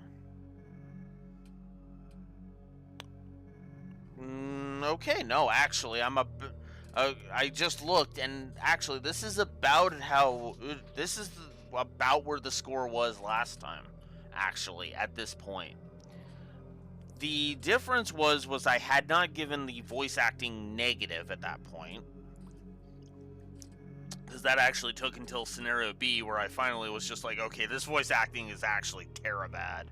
Okay, no, actually, I just looked, and actually, this is about how... This is about where the score was last time, actually, at this point. The difference was I had not given the voice acting negative at that point. Because that actually took until scenario B, where I finally was just like, okay, this voice acting is actually terabad.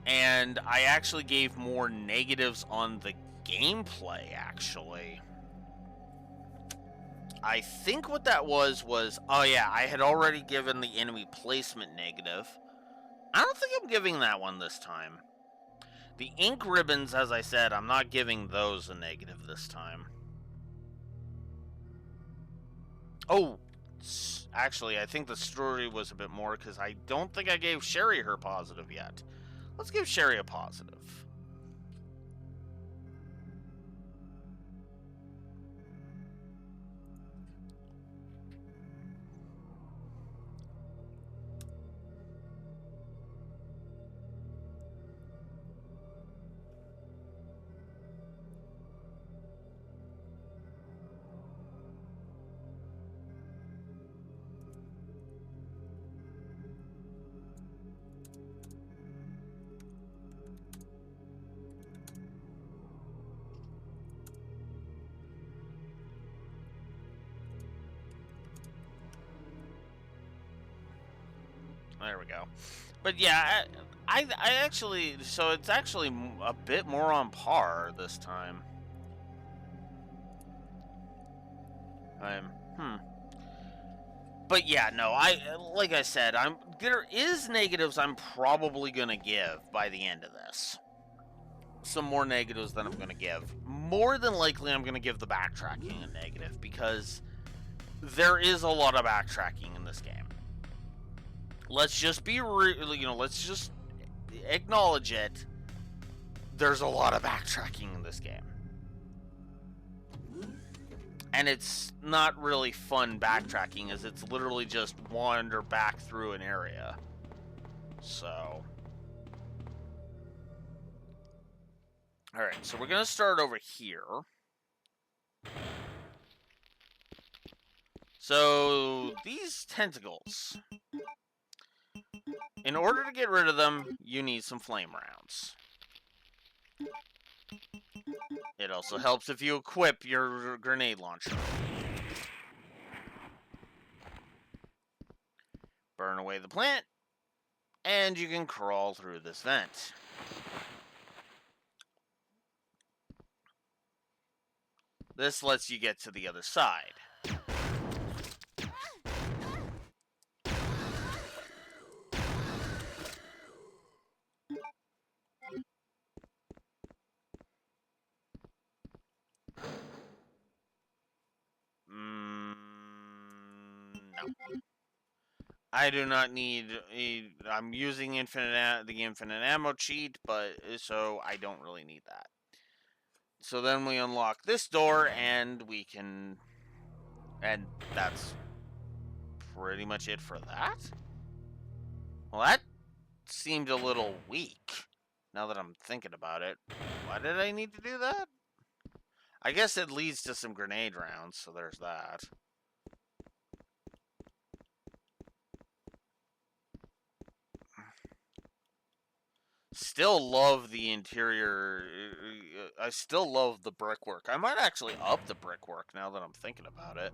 And I actually gave more negatives on the gameplay, actually. I think what that was, oh yeah, I had already given the enemy placement negative. I don't think I'm giving that one this time. The ink ribbons, as I said, I'm not giving those a negative this time. Oh, actually, I think the story was a bit more, because I don't think I gave Sherry her positive yet. Let's give Sherry a positive. There we go. But yeah, I actually, so it's actually a bit more on par this time. But yeah, no, like I said, there is negatives I'm probably gonna give by the end of this. Some more negatives than I'm gonna give. More than likely, I'm gonna give the backtracking a negative, because there is a lot of backtracking in this game. Let's just be real, let's just acknowledge it. There's a lot of backtracking in this game. And it's not really fun backtracking, as it's literally just wander back through an area. So. Alright, so we're going to start over here. So, these tentacles. In order to get rid of them, you need some flame rounds. It also helps if you equip your grenade launcher. Burn away the plant, and you can crawl through this vent. This lets you get to the other side. No. I do not need I'm using the infinite ammo cheat, but so I don't really need that. So then we unlock this door, and we can, and that's pretty much it for that. Well, that seemed a little weak, now that I'm thinking about it. Why did I need to do that? I guess it leads to some grenade rounds, so there's that. Still love the interior. I still love the brickwork. I might actually up the brickwork now that I'm thinking about it.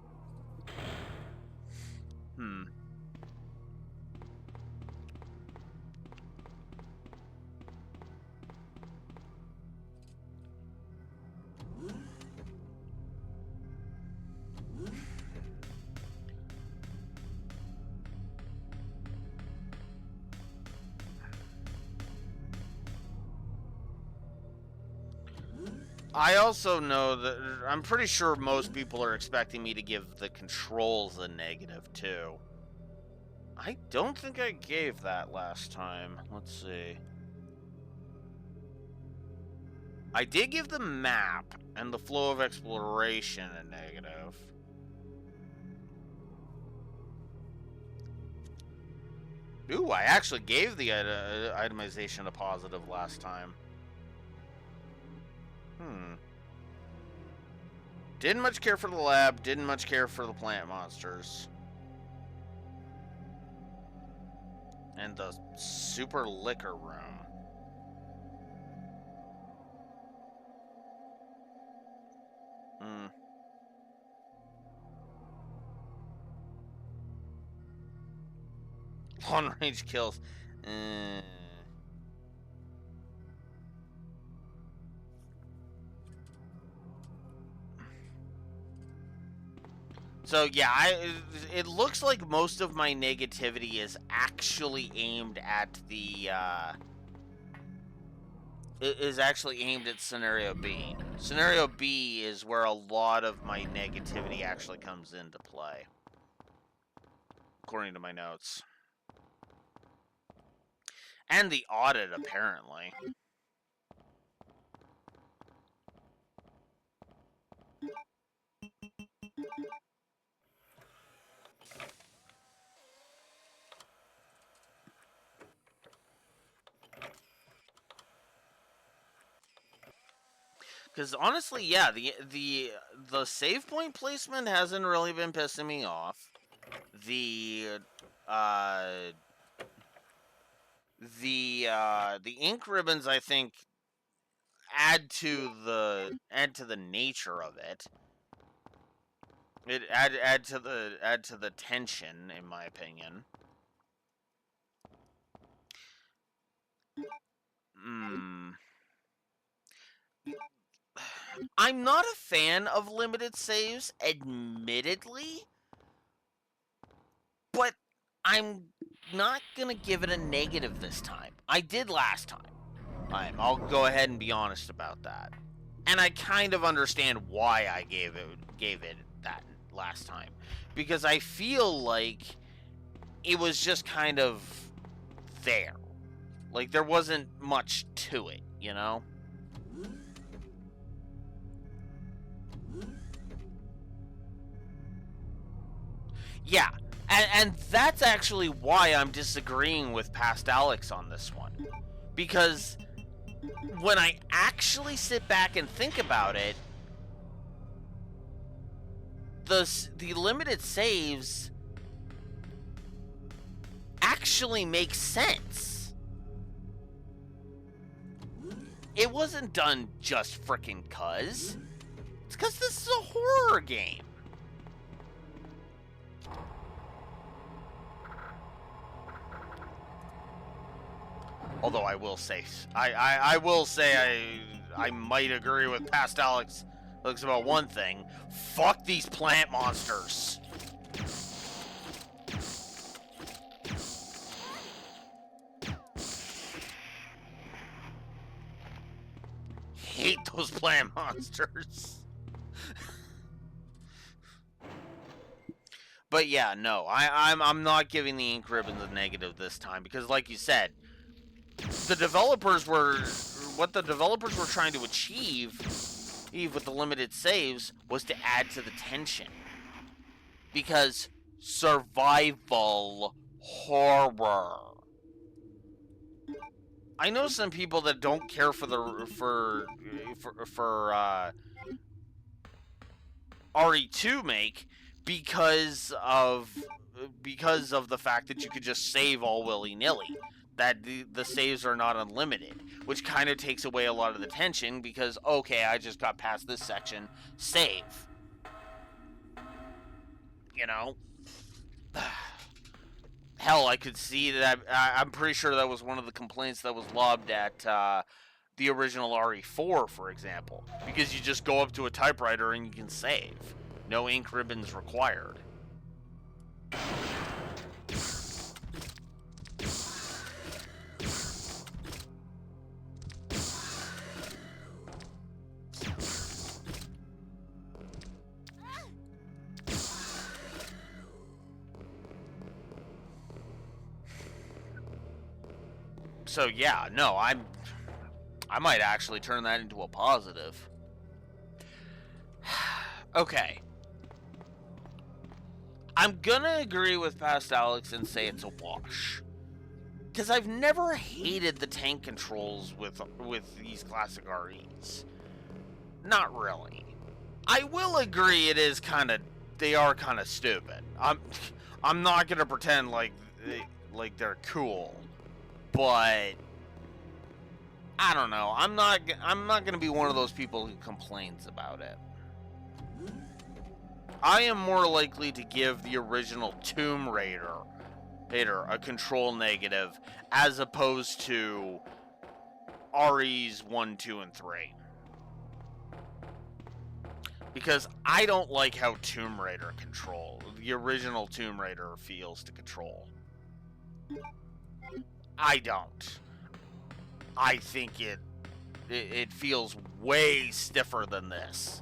I also know that I'm pretty sure most people are expecting me to give the controls a negative too. I don't think I gave that last time. Let's see. I did give the map and the flow of exploration a negative. Ooh, I actually gave the itemization a positive last time. Didn't much care for the lab, didn't much care for the plant monsters. And the super liquor room. Long range kills. So yeah, it looks like most of my negativity is actually aimed at the Scenario B. Scenario B is where a lot of my negativity actually comes into play, according to my notes. And the audit, apparently. Because honestly, yeah, the save point placement hasn't really been pissing me off. The ink ribbons, I think, add to the nature of it. It add to the tension, in my opinion. I'm not a fan of limited saves, admittedly, but I'm not gonna give it a negative this time. I did last time. I'll go ahead and be honest about that. And I kind of understand why I gave it that last time. Because I feel like it was just kind of there. Like, there wasn't much to it, you know? Yeah, and that's actually why I'm disagreeing with Past Alex on this one. Because when I actually sit back and think about it, the limited saves actually make sense. It wasn't done just frickin' cuz. It's because this is a horror game. Although I will say, I will say I might agree with Past Alex about one thing. Fuck these plant monsters. Hate those plant monsters. But yeah, no, I'm not giving the ink ribbon the negative this time because, like you said, the developers were trying to achieve with the limited saves was to add to the tension, because survival horror. I know some people that don't care for RE2 make because of the fact that you could just save all willy-nilly, that the saves are not unlimited, which kind of takes away a lot of the tension because, okay, I just got past this section, save. You know? Hell, I could see that. I'm pretty sure that was one of the complaints that was lobbed at the original RE4, for example, because you just go up to a typewriter and you can save. No ink ribbons required. So yeah, no, I'm I might actually turn that into a positive. Okay. I'm gonna agree with past Alex and say it's a wash. Because I've never hated the tank controls with these classic REs. Not really. I will agree it is they are kind of stupid. I'm not gonna pretend like they're cool, but I don't know. I'm not gonna be one of those people who complains about it. I am more likely to give the original Tomb Raider a control negative as opposed to RE's 1, 2, and 3. Because I don't like how Tomb Raider the original Tomb Raider feels to control. I don't. I think it feels way stiffer than this.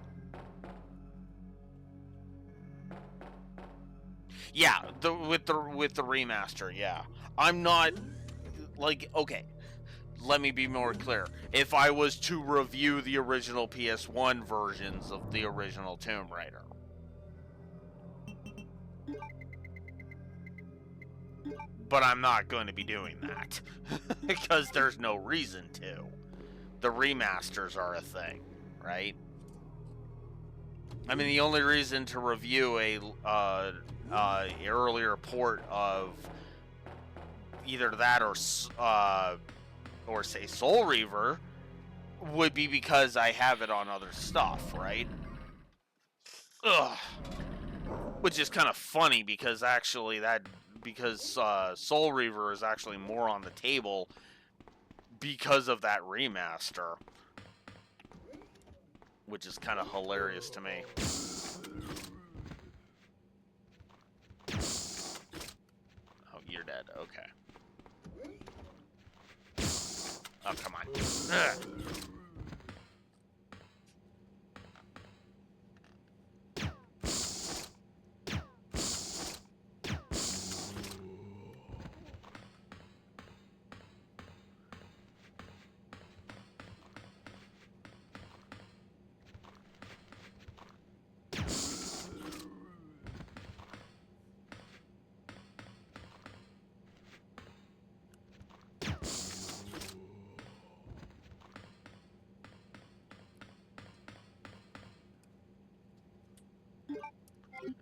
Yeah, with the remaster, yeah. I'm not like, okay, let me be more clear. If I was to review the original PS1 versions of the original Tomb Raider, but I'm not going to be doing that because there's no reason to. The remasters are a thing, right? I mean, the only reason to review a earlier port of either that or say Soul Reaver would be because I have it on other stuff, right? Ugh. Which is kind of funny because actually Soul Reaver is actually more on the table because of that remaster, which is kind of hilarious to me. Oh, you're dead. Okay. Oh, come on. Ugh.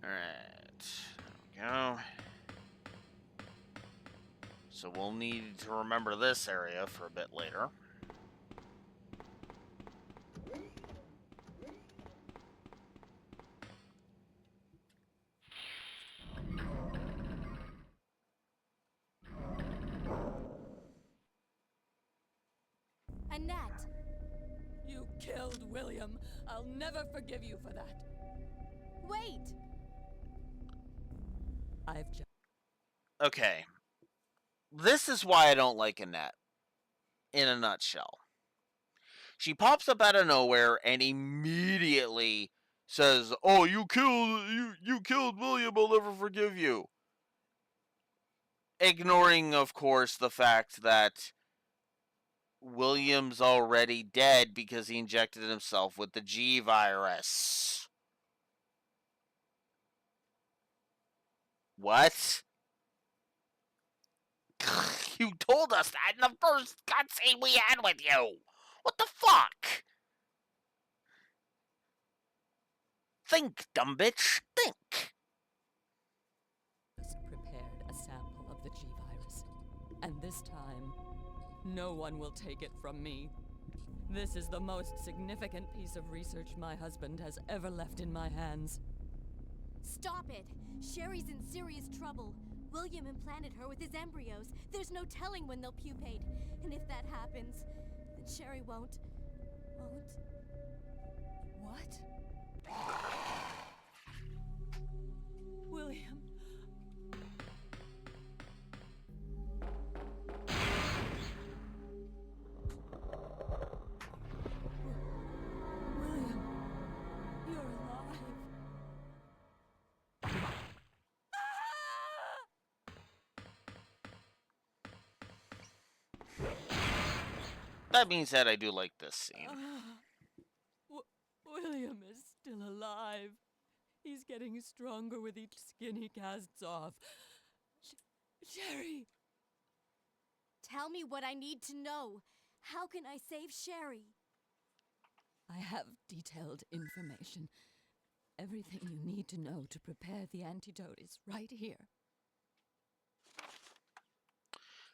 Alright, there we go. So we'll need to remember this area for a bit later. Annette! You killed William. I'll never forgive you for that. Wait! I've just... Okay. This is why I don't like Annette. In a nutshell. She pops up out of nowhere and immediately says, "Oh, you killed William, I'll never forgive you." Ignoring, of course, the fact that William's already dead because he injected himself with the G virus. What? You told us that in the first cutscene we had with you. What the fuck? Think, dumb bitch. Think. just prepared a sample of the G virus. And this time, no one will take it from me. This is the most significant piece of research my husband has ever left in my hands. Stop it! Sherry's in serious trouble. William implanted her with his embryos. There's no telling when they'll pupate. And if that happens, then Sherry won't... What? William. William, you're alive. That being said, I do like this scene. William is still alive. He's getting stronger with each skin he casts off. Sherry! Tell me what I need to know. How can I save Sherry? I have detailed information. Everything you need to know to prepare the antidote is right here.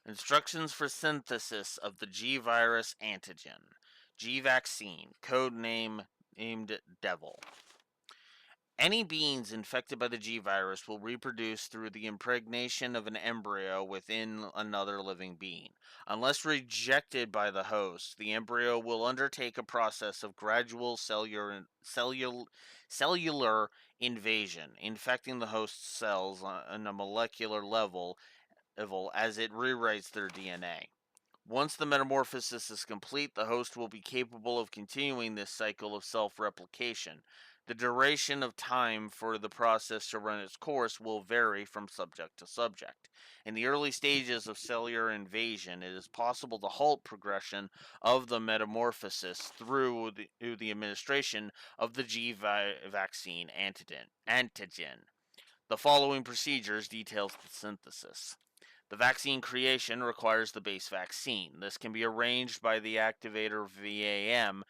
Instructions for synthesis of the G virus antigen. G vaccine, code name named Devil. Any beings infected by the G virus will reproduce through the impregnation of an embryo within another living being. Unless rejected by the host, the embryo will undertake a process of gradual cellular invasion, infecting the host cells on a molecular level as it rewrites their DNA. Once the metamorphosis is complete, the host will be capable of continuing this cycle of self replication. The duration of time for the process to run its course will vary from subject to subject. In the early stages of cellular invasion, it is possible to halt progression of the metamorphosis through the administration of the G vaccine antigen. The following procedures details the synthesis. The vaccine creation requires the base vaccine. This can be arranged by the activator VAM.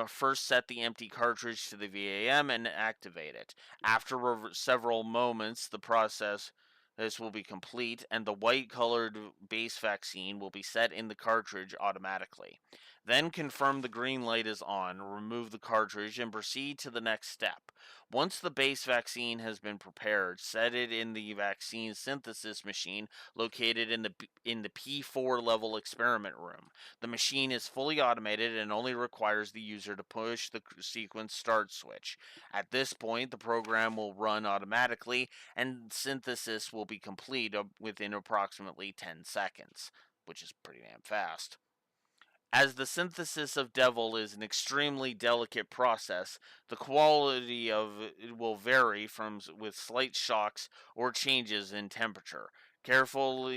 First, set the empty cartridge to the VAM and activate it. After several moments, the process this will be complete, and the white colored base vaccine will be set in the cartridge automatically. Then confirm the green light is on, remove the cartridge, and proceed to the next step. Once the base vaccine has been prepared, set it in the vaccine synthesis machine located in the P4 level experiment room. The machine is fully automated and only requires the user to push the sequence start switch. At this point, the program will run automatically and synthesis will be complete within approximately 10 seconds, which is pretty damn fast. As the synthesis of Devil is an extremely delicate process, the quality of it will vary with slight shocks or changes in temperature. Careful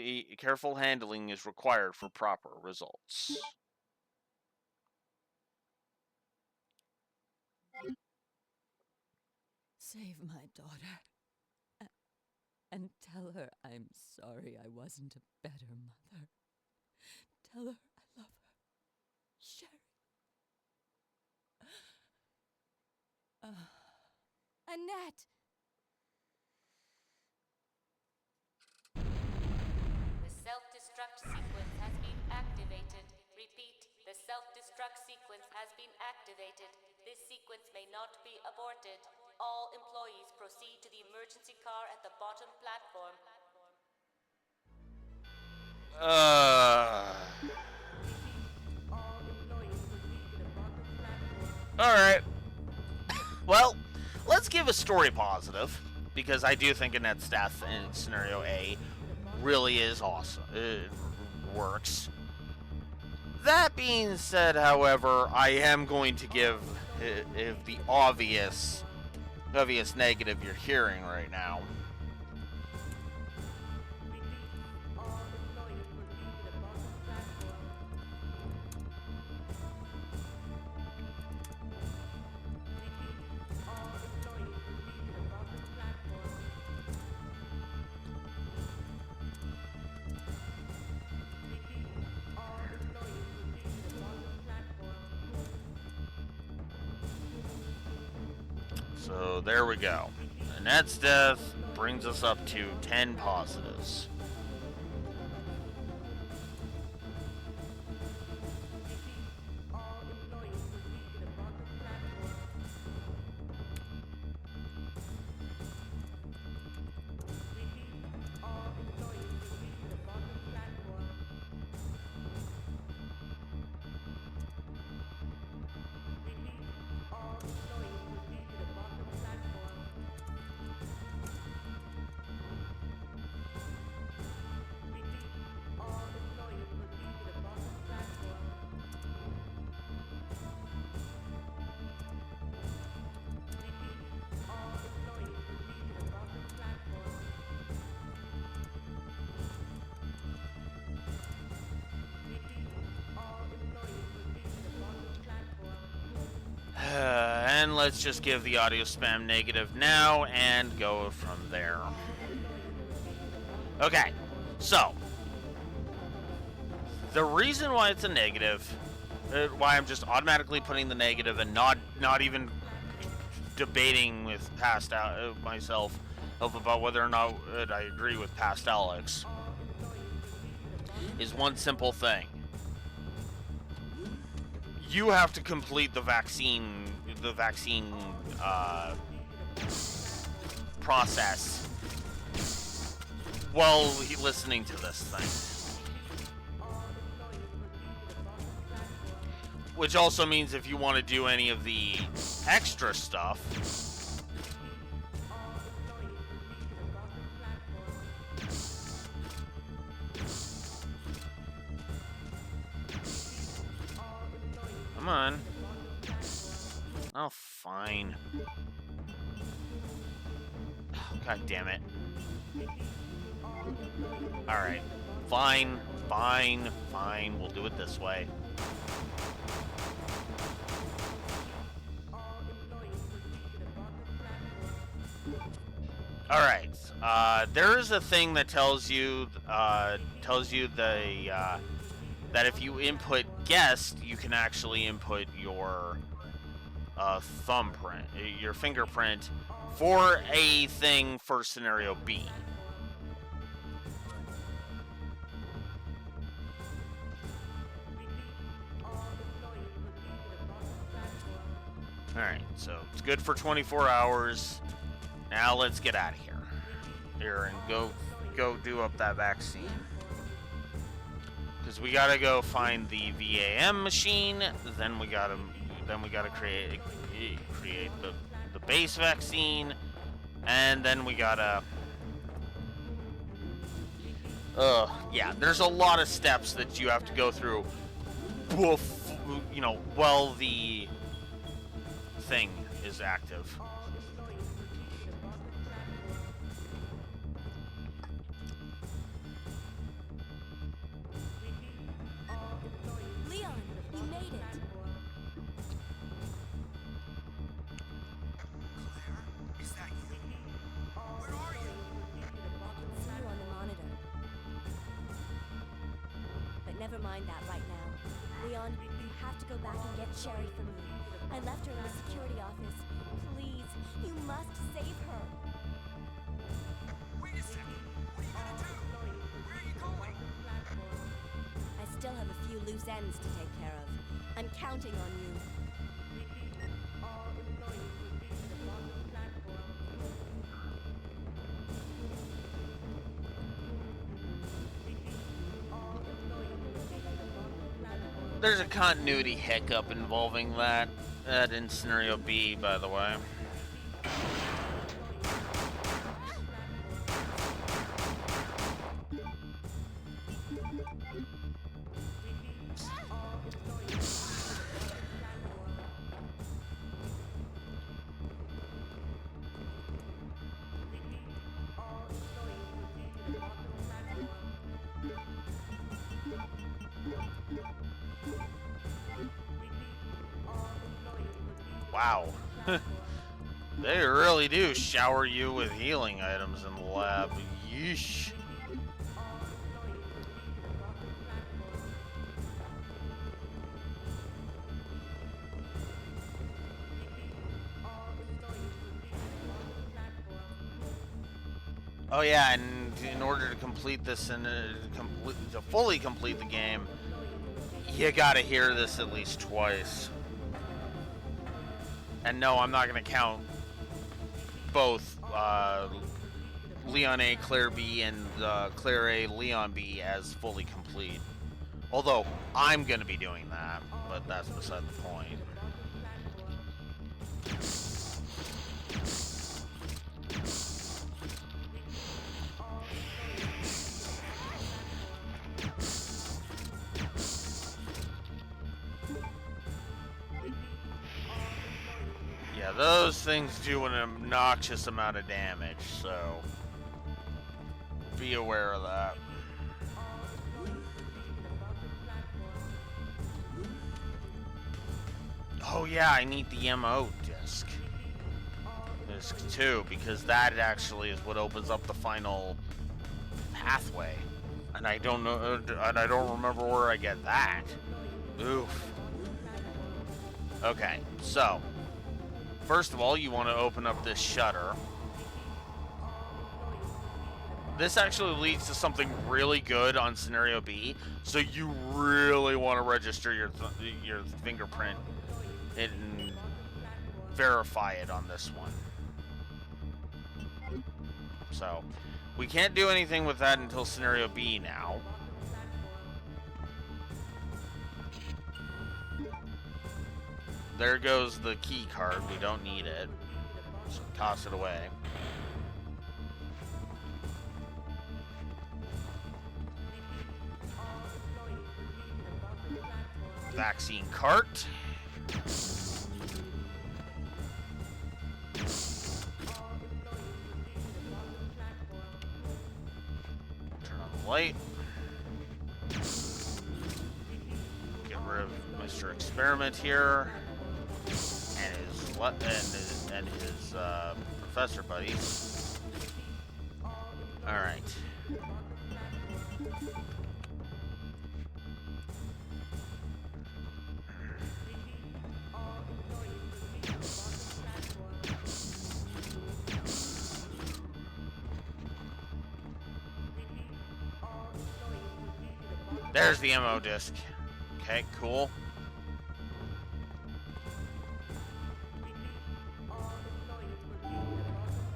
handling is required for proper results. Save my daughter. And tell her I'm sorry I wasn't a better mother. Tell her I love her. Sherry. Annette! The self-destruct sequence has been activated. Repeat, the self-destruct sequence has been activated. This sequence may not be aborted. All employees proceed to the emergency car at the bottom platform. Alright. Well, let's give a story positive, because I do think Annette's death in scenario A really is awesome. It works. That being said, however, I am going to give the obvious negative you're hearing right now. So there we go. Annette's death brings us up to 10 positives. and let's just give the audio spam negative now and go from there. Okay, so the reason why it's a negative, why I'm just automatically putting the negative and not even debating with past myself about whether or not I agree with past Alex, is one simple thing. You have to complete the vaccine process while listening to this thing. Which also means if you want to do any of the extra stuff, come on. Oh, fine. Oh, God damn it. Alright. Fine. We'll do it this way. Alright. There is a thing that tells you that if you input guest, you can actually input your thumbprint, your fingerprint, for a thing for scenario B. Alright, so it's good for 24 hours. Now let's get out of here. And go do up that vaccine. Because we gotta go find the VAM machine, then we gotta create the base vaccine, and then we gotta yeah, there's a lot of steps that you have to go through while the thing is active. Leon, you made it. Is that you? Where are you? I can see you on the monitor. But never mind that right now. Leon, you have to go back and get Sherry for me. I left her in the security office. Please, you must save her. Wait a second. What are you gonna do? Where are you going? I still have a few loose ends to take care of. I'm counting on you. There's a continuity hiccup involving that in scenario B, by the way. Wow. They really do shower you with healing items in the lab. Yeesh. Oh yeah, and in order to complete this and to fully complete the game, you gotta hear this at least twice. And no, I'm not going to count both Leon A, Claire B, and Claire A, Leon B as fully complete. Although, I'm going to be doing that, but that's beside the point. Yeah, those things do an obnoxious amount of damage, so be aware of that. Oh yeah, I need the MO disc. disc too, because that actually is what opens up the final pathway. And I don't know, and I don't remember where I get that. Oof. Okay, so first of all, you want to open up this shutter. This actually leads to something really good on scenario B, so you really want to register your fingerprint and verify it on this one. So we can't do anything with that until scenario B now. There goes the key card. We don't need it, so toss it away. Vaccine cart. Turn on the light. Get rid of Mr. Experiment here and his professor buddies. All right. There's the ammo disc. Okay, cool.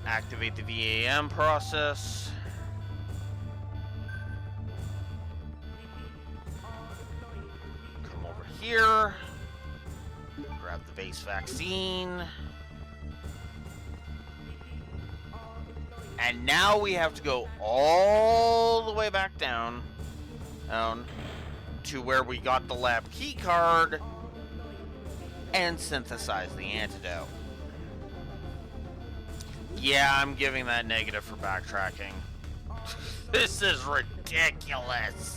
Activate the VAM process. Come over here. Grab the base vaccine. And now we have to go all the way back down to where we got the lab key card and synthesize the antidote. Yeah, I'm giving that negative for backtracking. This is ridiculous.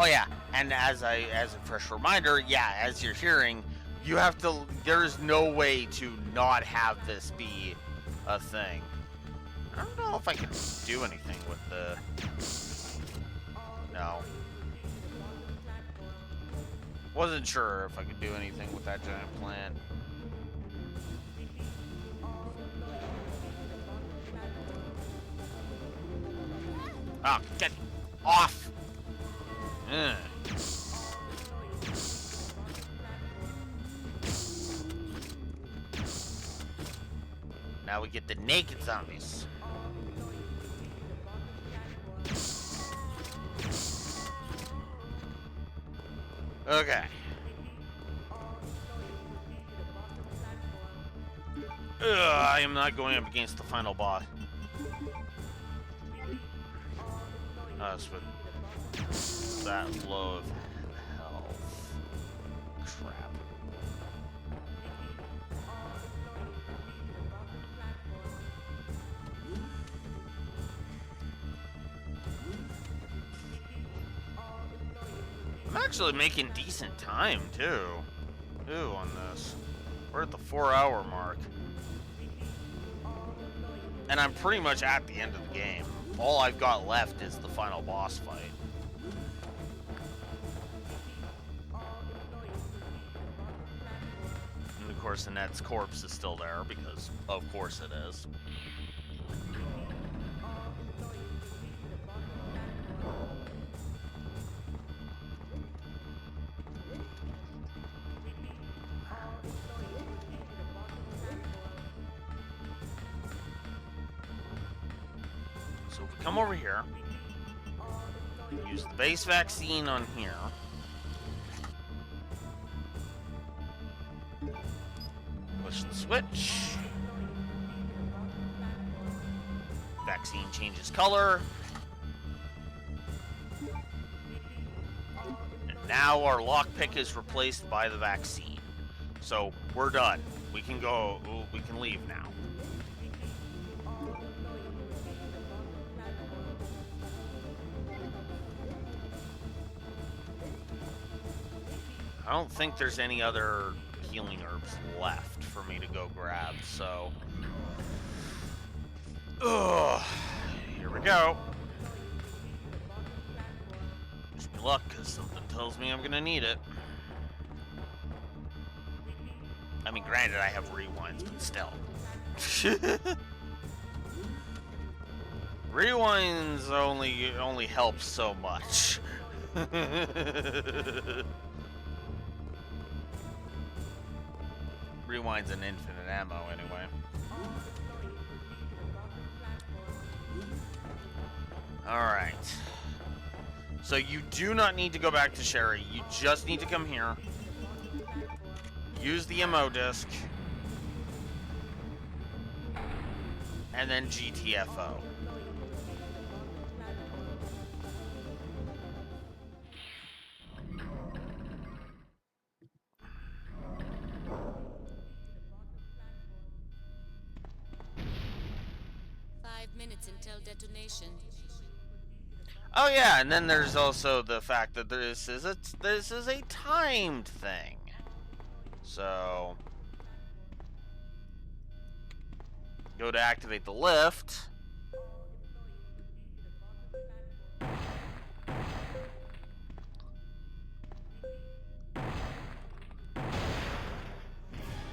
Oh yeah, and as a fresh reminder, yeah, as you're hearing, you have to. There's no way to not have this be a thing. I don't know if I can do anything with the. No. Wasn't sure if I could do anything with that giant plant. Ah, get off! Ugh. Now we get the naked zombies. Okay. I am not going up against the final boss. That's with that low of health. Crap. I'm actually making decent time too. On this. We're at the 4-hour mark. And I'm pretty much at the end of the game. All I've got left is the final boss fight. And of course, Annette's corpse is still there, because of course it is. So if we come over here, use the base vaccine on here. Push the switch. vaccine changes color. And now our lockpick is replaced by the vaccine. So we're done. We can go. We can leave now. I don't think there's any other healing herbs left for me to go grab, so... Ugh. Here we go. Wish me luck, because something tells me I'm going to need it. I mean, granted, I have rewinds, but still. Rewinds only help so much. Rewind's an infinite ammo, anyway. Alright. So you do not need to go back to Sherry. You just need to come here. Use the MO disc. And then GTFO. Until detonation. Oh yeah, and then there's also the fact that this is a timed thing. So go to activate the lift.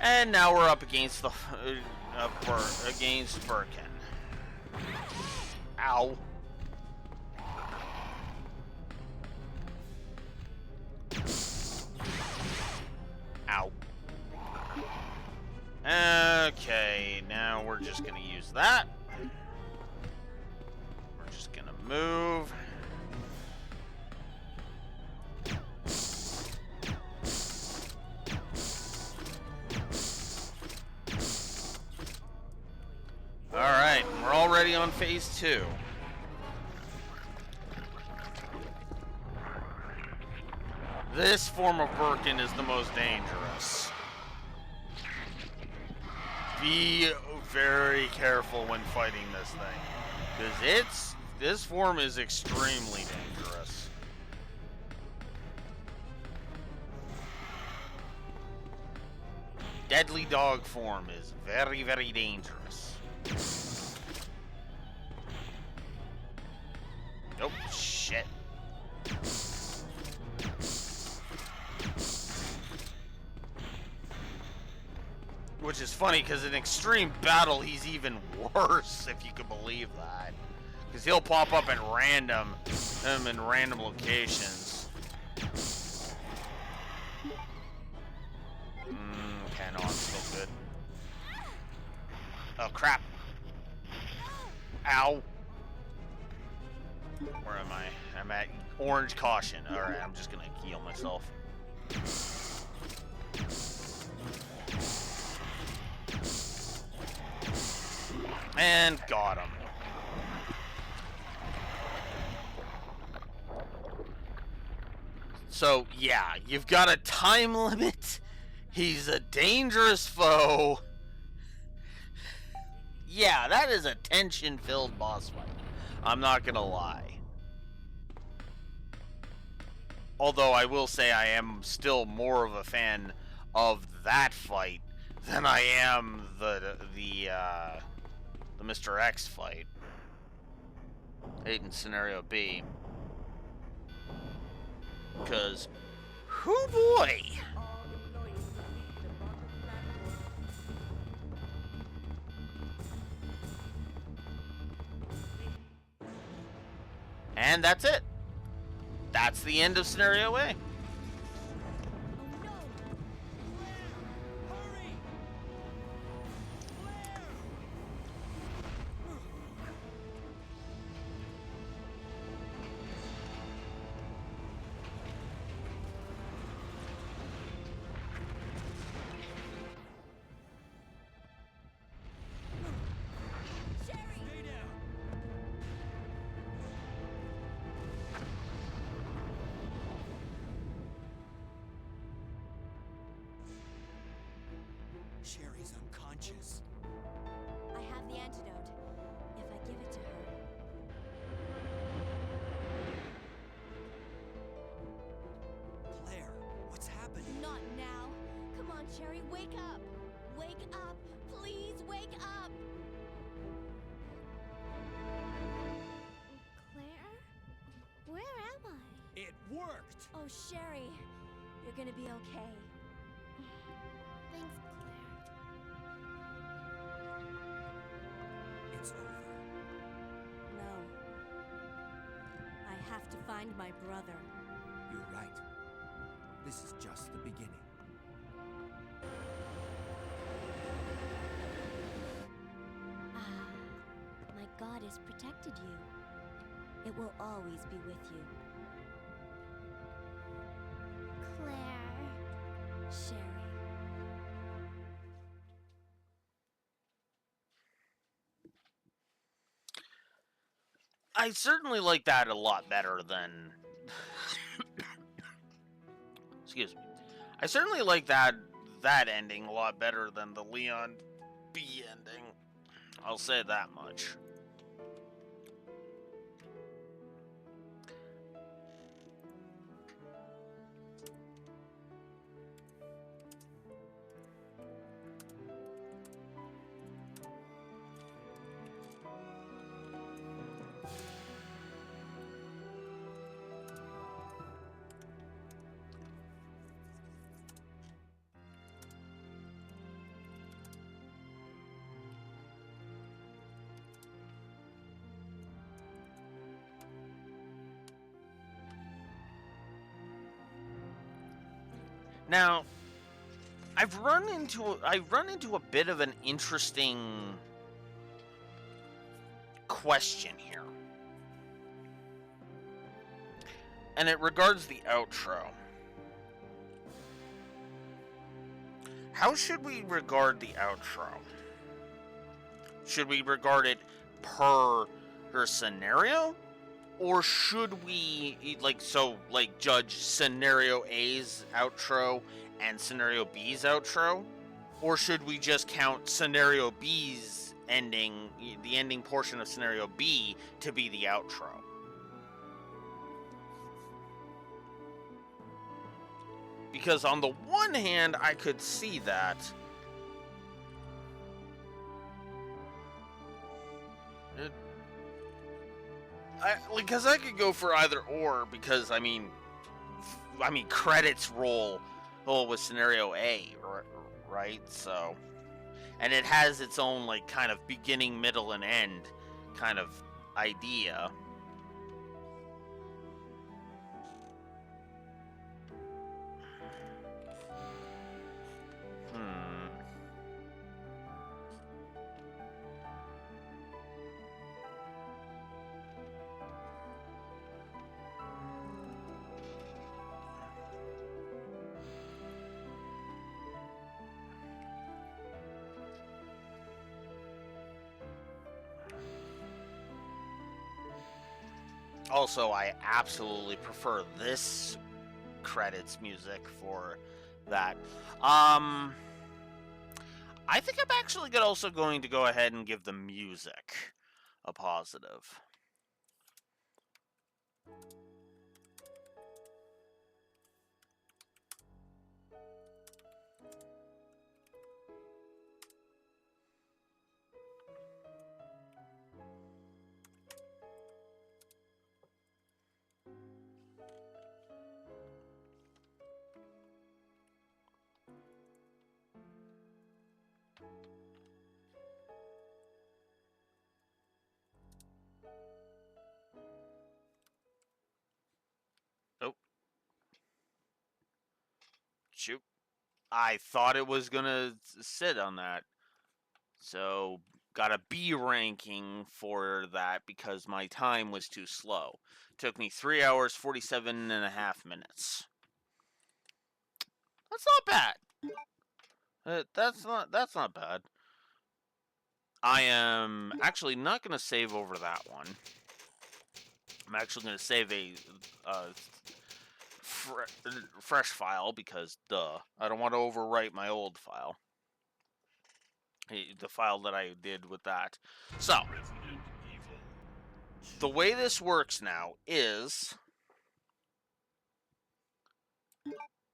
And now we're up against the against Birkin. Ow. Ow. Okay, now we're just gonna use that. We're just gonna move. Alright, we're already on phase 2. This form of Birkin is the most dangerous. Be very careful when fighting this thing, because this form is extremely dangerous. Deadly dog form is very, very dangerous. Nope, shit. Which is funny, because in extreme battle, he's even worse, if you can believe that. Because he'll pop up in random locations. Okay, no, I'm still good. Oh, crap. Ow. Where am I? I'm at orange caution. Alright, I'm just gonna heal myself. And got him. So, yeah, you've got a time limit. He's a dangerous foe. Yeah, that is a tension-filled boss fight. I'm not gonna lie. Although I will say I am still more of a fan of that fight than I am the Mr. X fight. In Scenario B. Because, hoo boy! And that's it. That's the end of Scenario A. Sherry's unconscious. I have the antidote. If I give it to her. Claire, what's happening? Not now. Come on, Sherry, wake up. Wake up. Please wake up. Claire? Where am I? It worked! Oh, Sherry, you're gonna be okay. Thanks, Claire. It's over. No. I have to find my brother. You're right. This is just the beginning. Ah, my God has protected you. It will always be with you. Claire. Sherry. I certainly like that a lot better than. Excuse me. I certainly like that ending a lot better than the Leon B ending. I'll say that much. Now, I've run into a bit of an interesting question here. And it regards the outro. How should we regard the outro? Should we regard it per her scenario? Or should we, judge scenario A's outro and scenario B's outro? Or should we just count scenario B's ending, the ending portion of scenario B, to be the outro? Because on the one hand, I could see that. Because I could go for either or, because I mean, credits roll with scenario A, right? So, and it has its own kind of beginning, middle, and end kind of idea. Also, I absolutely prefer this credits music for that. I think I'm actually also going to go ahead and give the music a positive. Oh. Shoot. I thought it was gonna sit on that. So, got a B ranking for that because my time was too slow. Took me 3 hours, 47 and a half minutes. That's not bad. That's not bad. I am actually not going to save over that one. I'm actually going to save a fresh file because, duh, I don't want to overwrite my old file. the file that I did with that. So, the way this works now is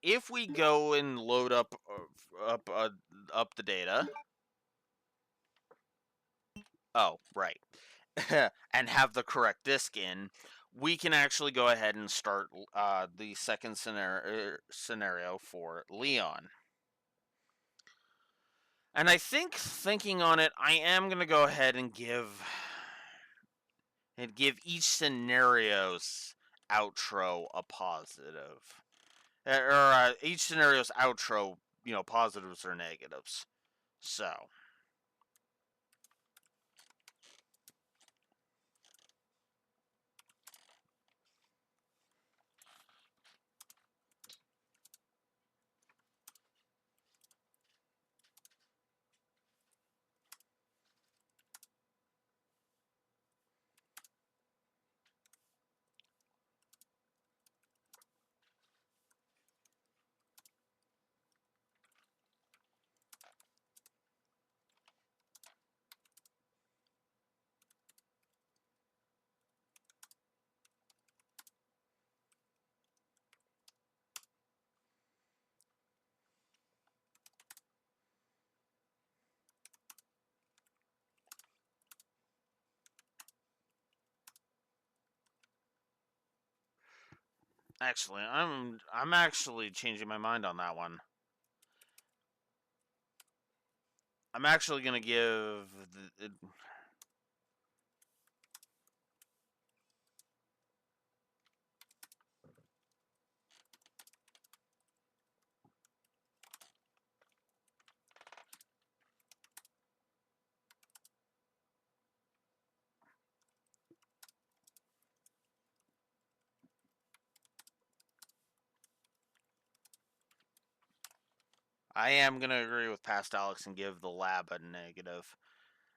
if we go and load up the data. Oh, right. And have the correct disk in, we can actually go ahead and start the second scenario for Leon. And I think, thinking on it, I am going to go ahead and give each scenario's outro a positive. Or each scenario's outro, positives or negatives. So, actually, I'm actually changing my mind on that one. I'm actually going to give I am going to agree with past Alex and give the lab a negative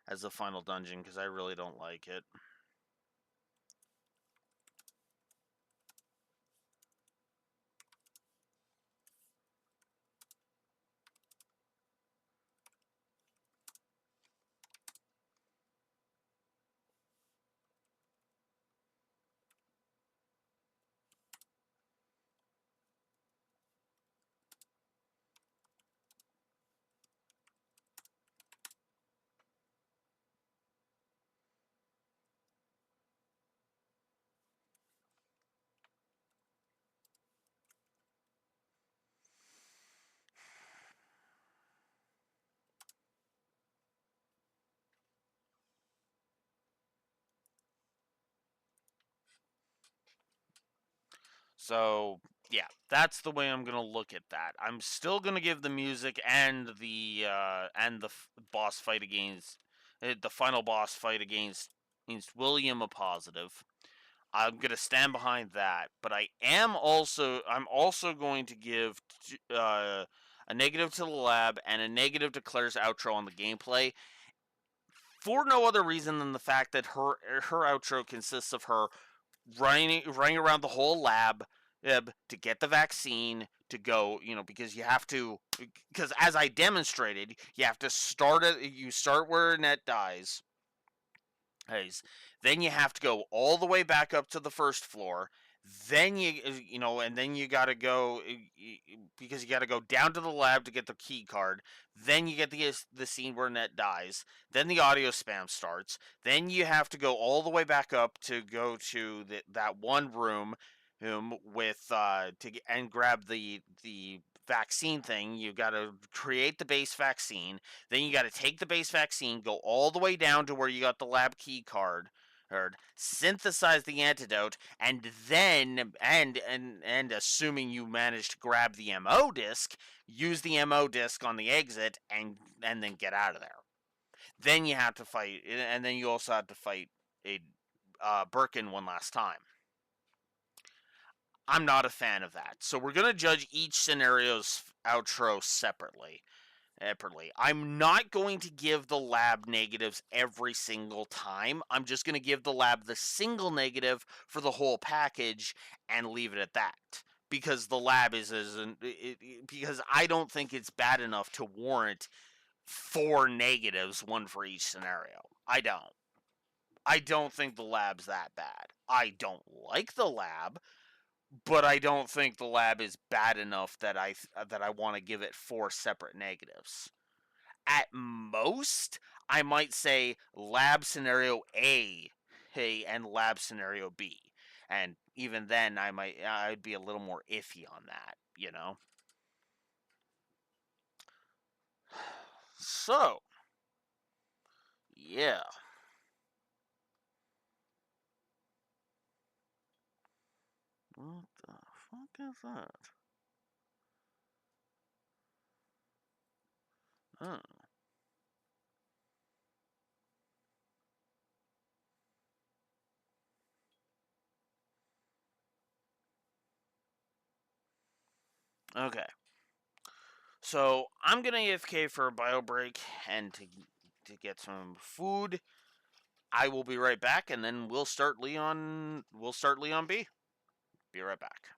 as the final dungeon because I really don't like it. So, yeah, that's the way I'm going to look at that. I'm still going to give the music and the boss fight against the final boss fight against William a positive. I'm going to stand behind that, but I'm also going to give a negative to the lab and a negative to Claire's outro on the gameplay for no other reason than the fact that her outro consists of her running around the whole lab to get the vaccine to go, because you have to, because as I demonstrated, you have to start where Annette dies. Then you have to go all the way back up to the first floor. Then and then you got to go because you got to go down to the lab to get the key card. Then you get the scene where Annette dies. Then the audio spam starts. Then you have to go all the way back up to go to that one room with and grab the vaccine thing. You got to create the base vaccine. Then you got to take the base vaccine, go all the way down to where you got the lab key card, synthesize the antidote, and then and assuming you manage to grab the MO disc, use the MO disc on the exit and then get out of there. Then you have to fight, and then you also have to fight a Birkin one last time. I'm not a fan of that. So we're going to judge each scenario's outro separately. I'm not going to give the lab negatives every single time. I'm just going to give the lab the single negative for the whole package and leave it at that. Because the lab because I don't think it's bad enough to warrant 4 negatives, one for each scenario. I don't. I don't think the lab's that bad. I don't like the lab, but I don't think the lab is bad enough that I want to give it 4 separate negatives. At most, I might say lab scenario A, hey, and lab scenario B. And even then I'd be a little more iffy on that, you know? So, yeah. What the fuck is that? Oh. Okay. So I'm gonna AFK for a bio break and to get some food. I will be right back, and then we'll start Leon. We'll start Leon B. Be right back.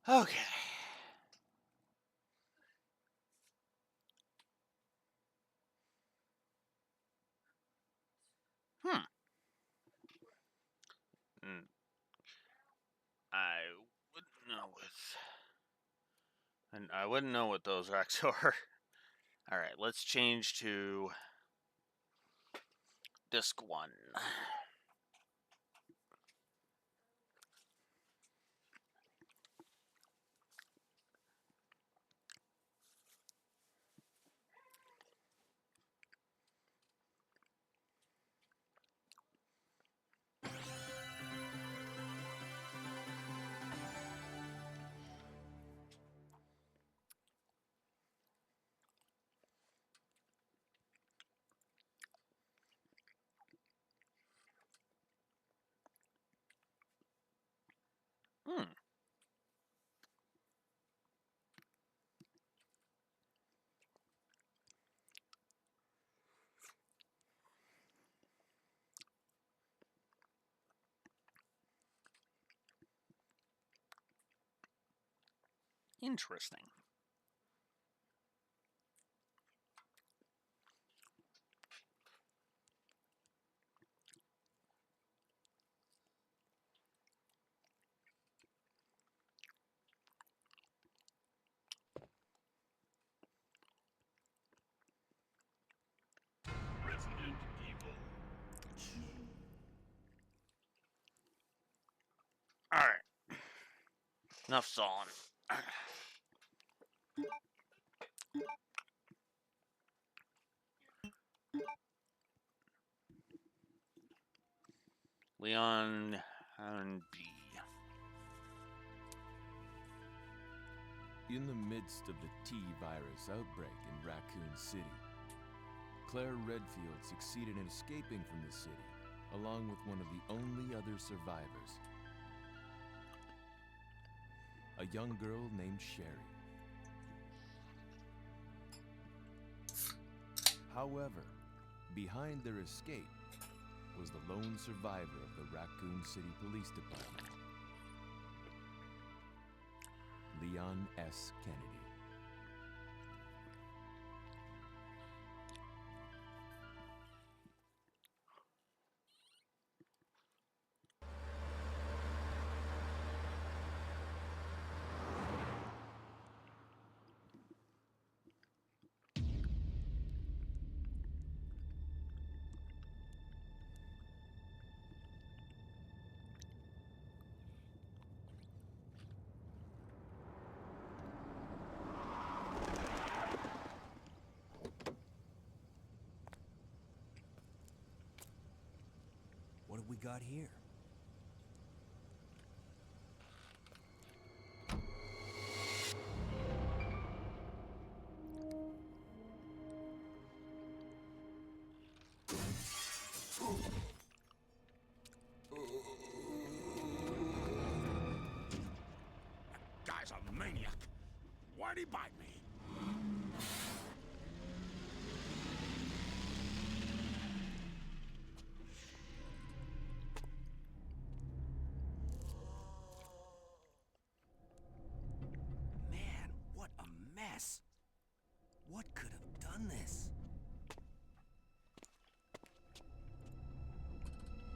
Okay. Hmm. Mm, I wouldn't know and I wouldn't know what those racks are. All right, let's change to disc 1. Hmm. Interesting. Resident Evil. All right. Enough stalling. Leon and B. In the midst of the T-virus outbreak in Raccoon City, Claire Redfield succeeded in escaping from the city, along with one of the only other survivors, a young girl named Sherry. However, behind their escape was the lone survivor of the Raccoon City Police Department, Leon S. Kennedy. What have we got here? Guy's a maniac. Why'd he bite me? Man, what a mess! What could have done this?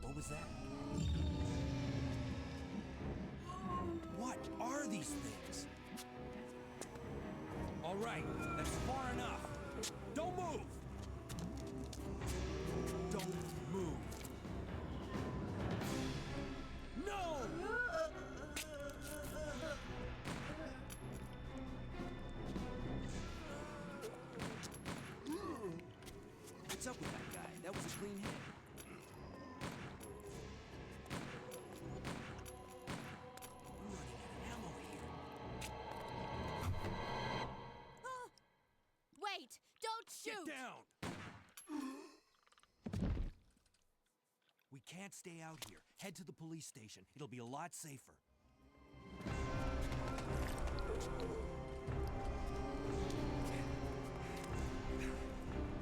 What was that? What are these things? All right, that's far enough. Don't move! Don't move. No! What's up with that guy? That was a clean hit. I'm running out of ammo here. Wait! Don't shoot! Get down! We can't stay out here. Head to the police station. It'll be a lot safer.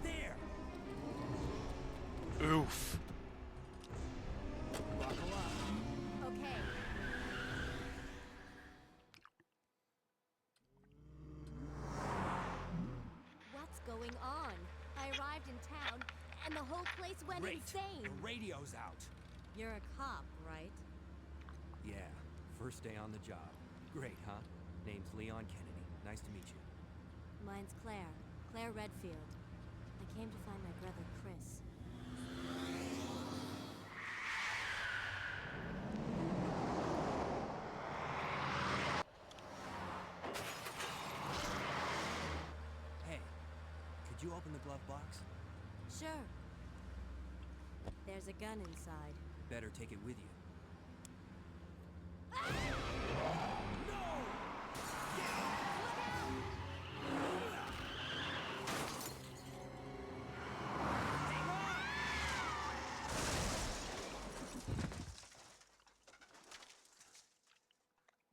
There! Oof. Buckle up. Okay. I arrived in town, and the whole place went Great. insane. The radio's out. You're a cop, right? Yeah, first day on the job. Great, huh? Name's Leon Kennedy. Nice to meet you. Mine's Claire. Claire Redfield. I came to find my brother, Chris. Hey, could you open the glove box? Sure. There's a gun inside. Better take it with you.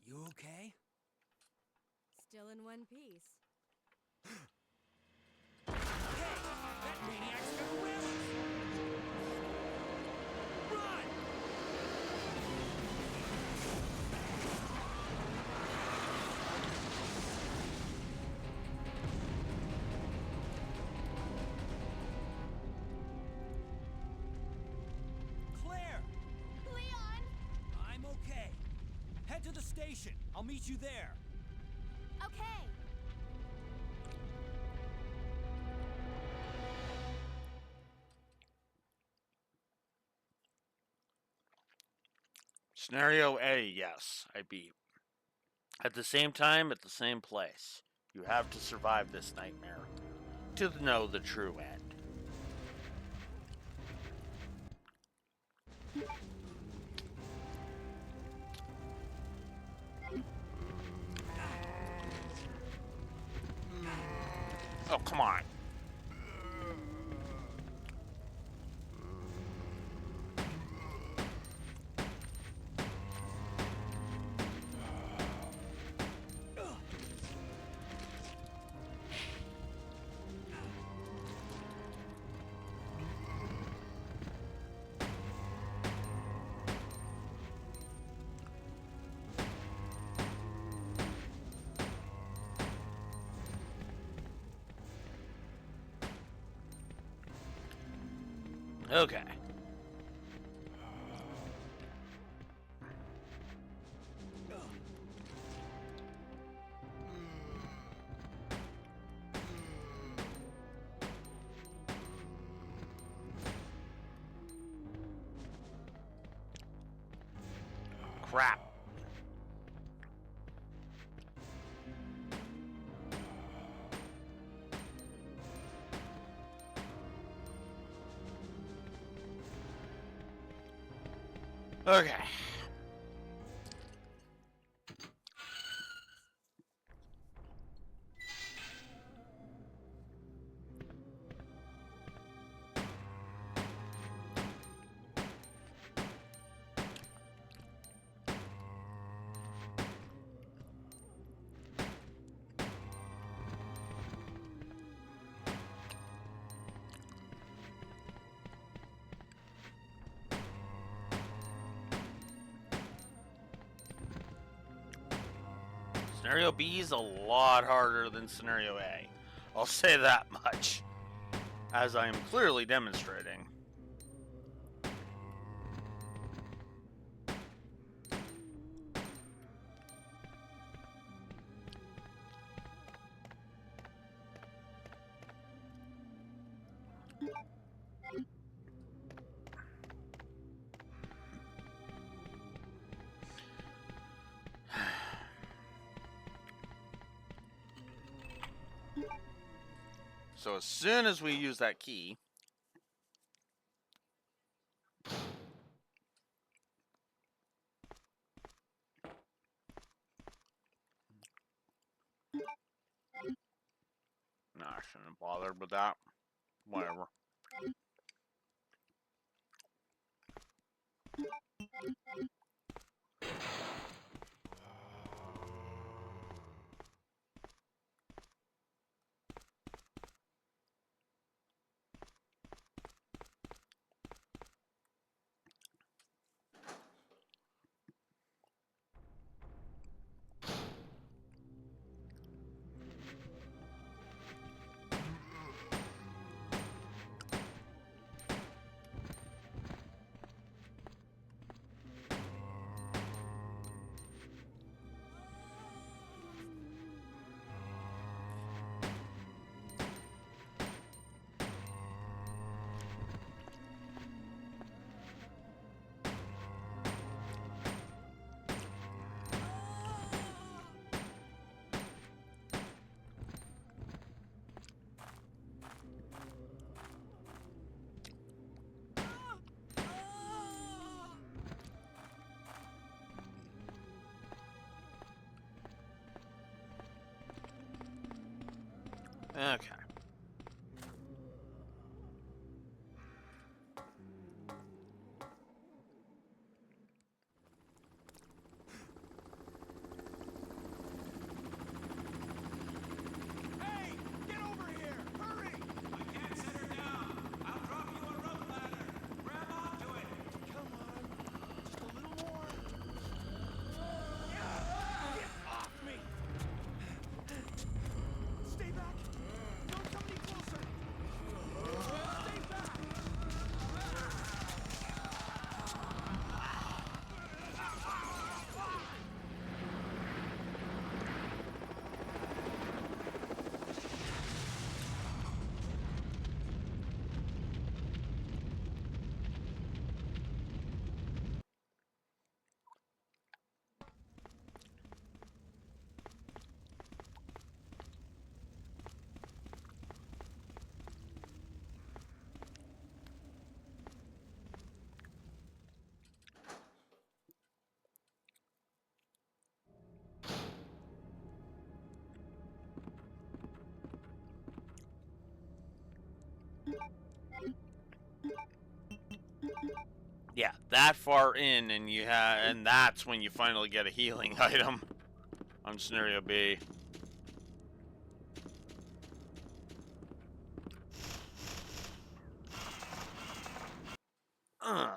You okay? Still in one piece. Hey! That maniac's gonna ram us! Run! Claire! Leon! I'm okay. Head to the station. I'll meet you there. Okay. Scenario A, yes, I beat. At the same time, at the same place. You have to survive this nightmare to know the true end. Oh, come on. Okay. Crap. Okay. Scenario B is a lot harder than Scenario A. I'll say that much, as I am clearly demonstrating. So as soon as we use that key, no, I shouldn't have bothered with that. Whatever. Okay. Hey! Get over here! Hurry! I can't set her down. I'll drop you a rope ladder. Grab onto it. Come on! Just a little more! Get off me! Stay back! Don't come any closer! Stay back! Yeah, that far in, and that's when you finally get a healing item on scenario B. Ugh.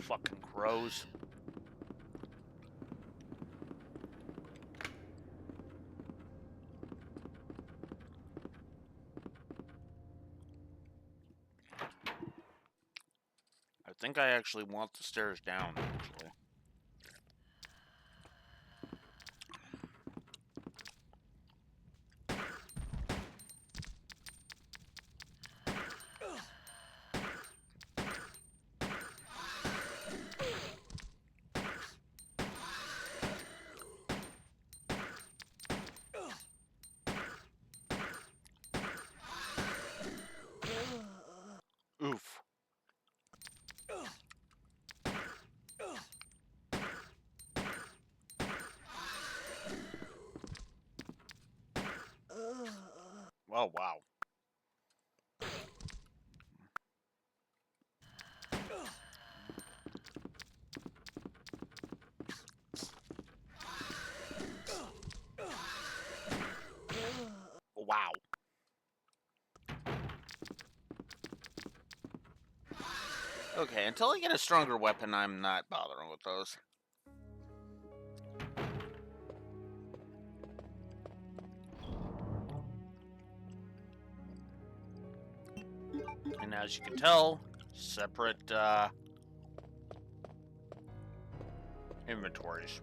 Fucking crows. I think I actually want the stairs down, actually. Oof. Oh, wow. Wow. Okay, until I get a stronger weapon, I'm not bothering with those. And as you can tell, separate inventories.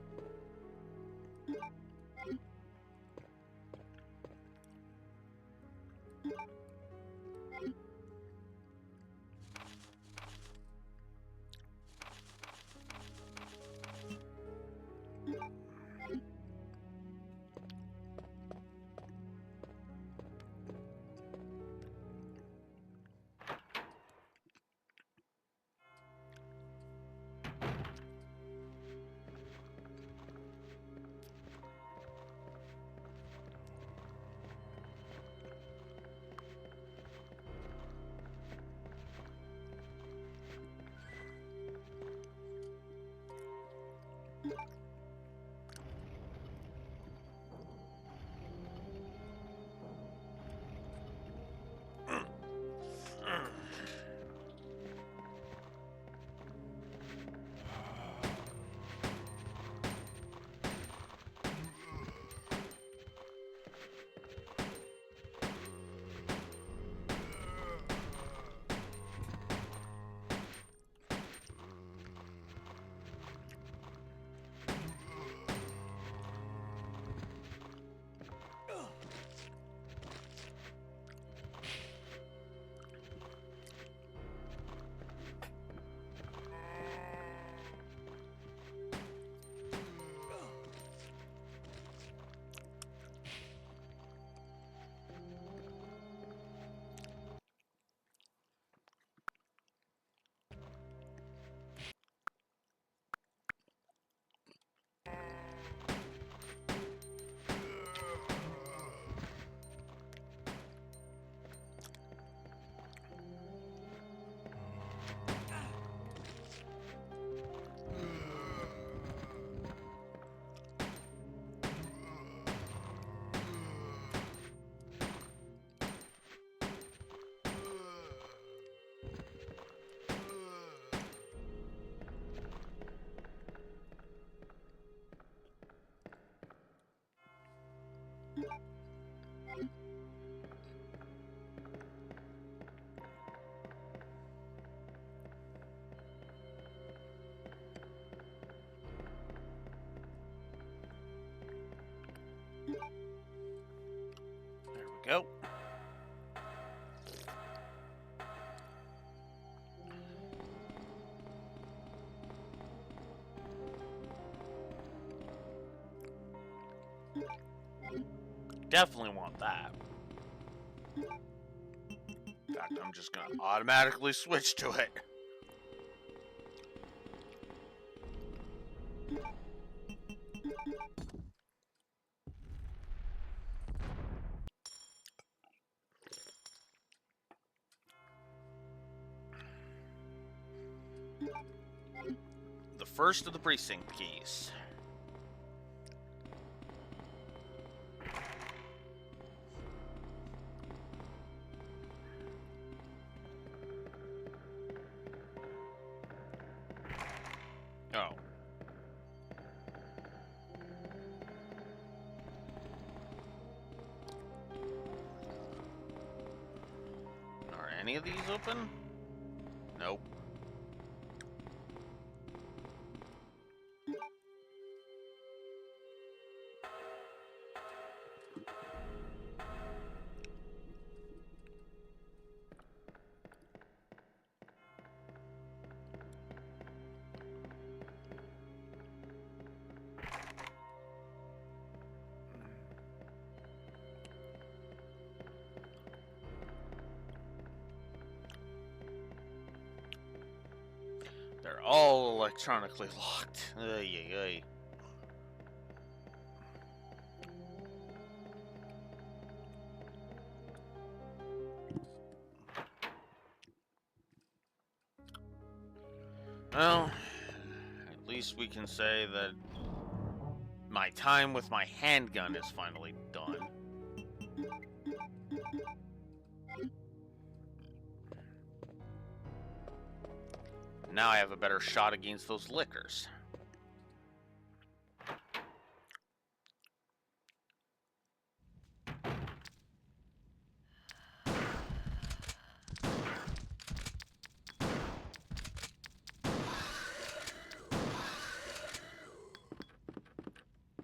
Definitely want that. In fact, I'm just gonna automatically switch to it. The first of the precinct keys. Oh. Are any of these open? Nope. They're all electronically locked. Ay, ay, ay. Well, at least we can say that my time with my handgun is finally done. Now I have a better shot against those lickers.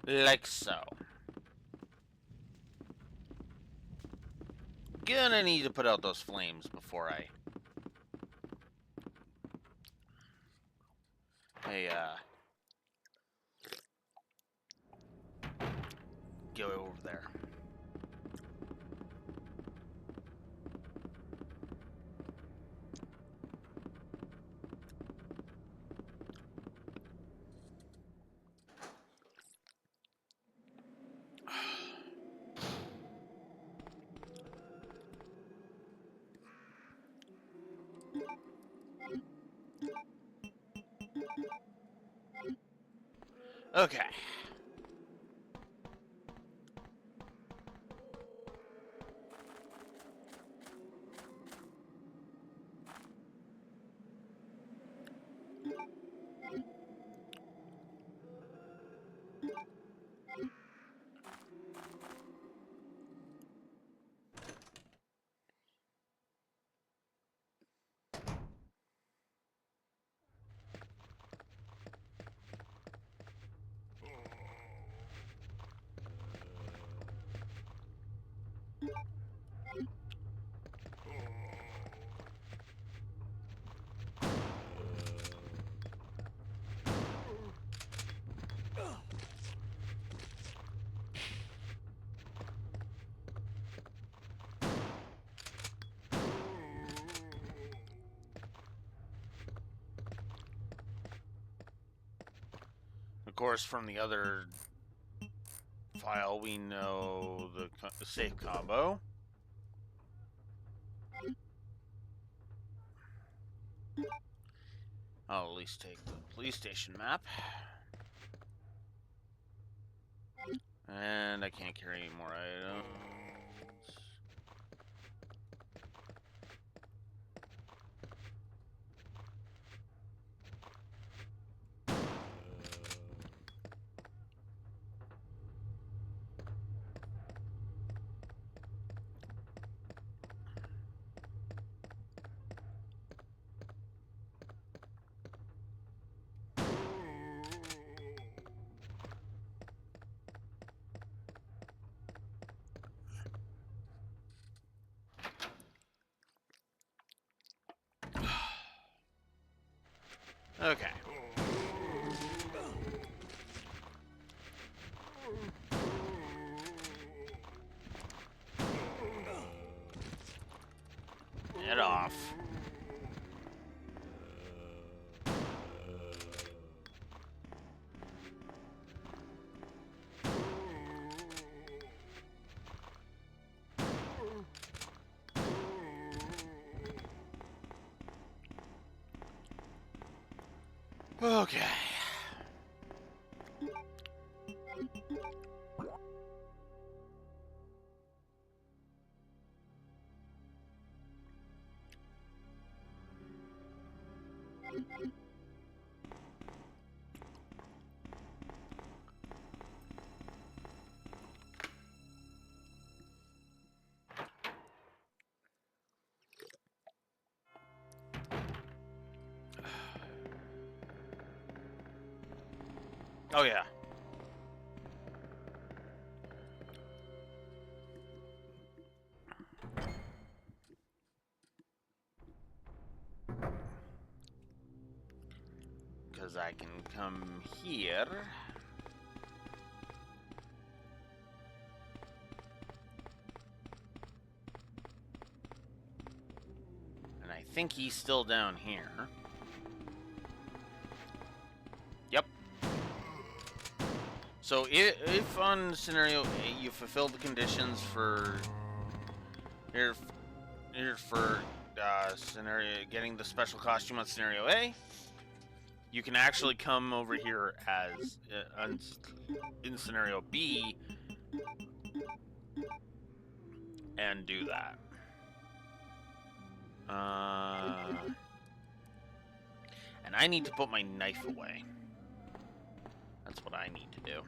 Like so. Gonna need to put out those flames before I go over there. Okay. Of course, from the other file, we know the safe combo. I'll at least take the police station map. And I can't carry any more items. Okay. Okay. Oh yeah. Because I can come here. And I think he's still down here. Yep. So if on scenario A you fulfill the conditions for here for scenario getting the special costume on scenario A, you can actually come over here as in scenario B and do that. And I need to put my knife away. That's what I need to do.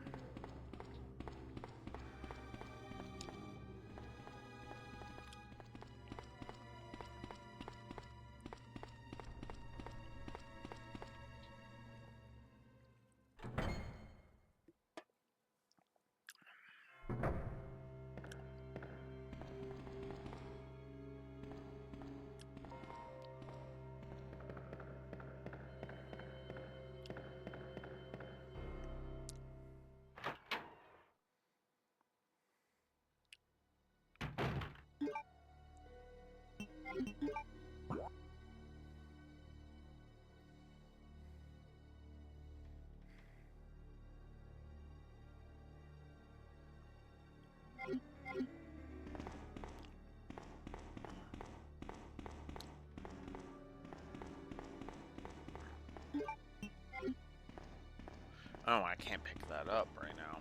Oh, I can't pick that up right now.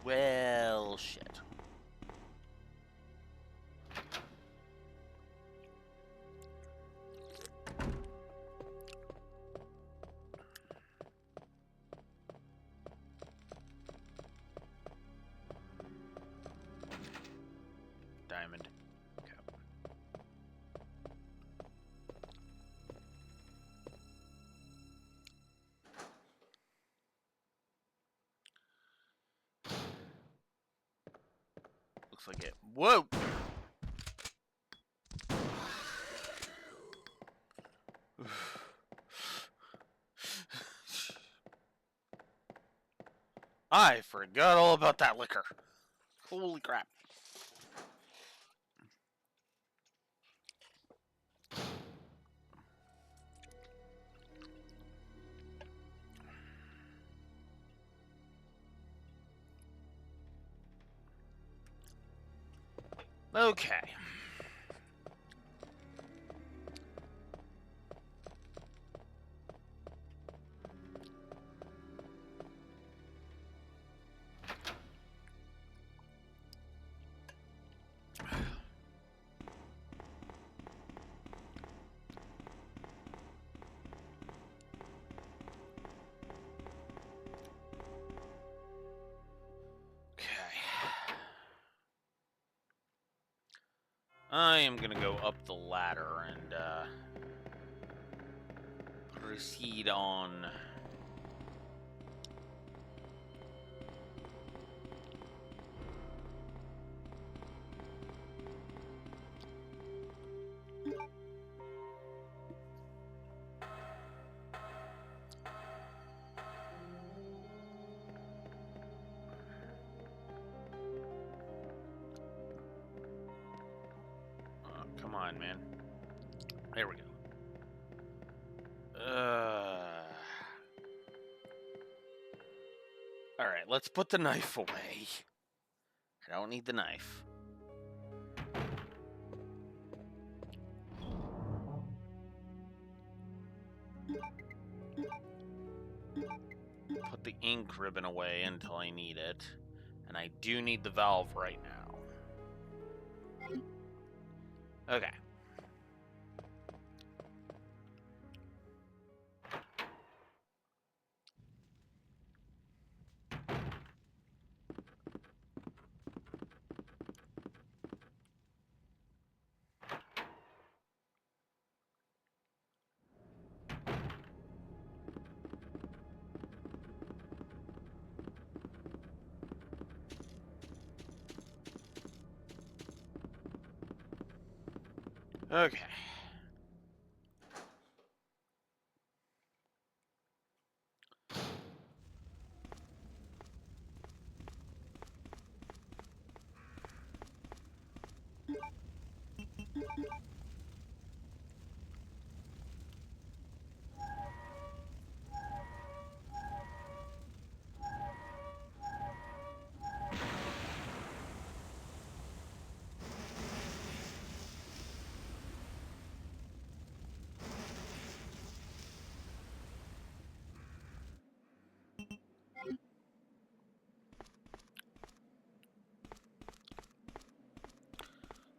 Well, shit. Diamond. Okay. Looks like it. Whoa! I forgot all about that liquor. Holy crap. Okay. I am gonna go up the ladder and proceed on. Come on, man. There we go. Alright, let's put the knife away. I don't need the knife. ink ribbon away until I need it. And I do need the valve right now. Okay. Okay.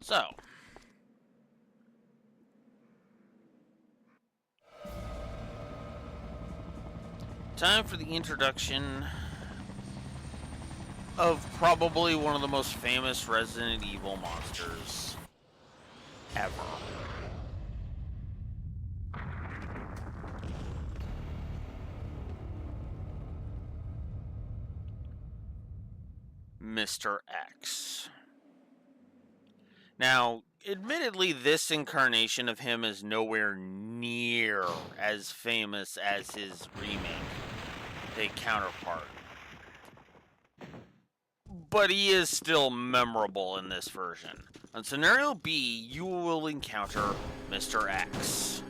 So, time for the introduction of probably one of the most famous Resident Evil monsters ever. Mr. X. Now, admittedly, this incarnation of him is nowhere near as famous as his remake counterpart. But he is still memorable in this version. On Scenario B, you will encounter Mr. X.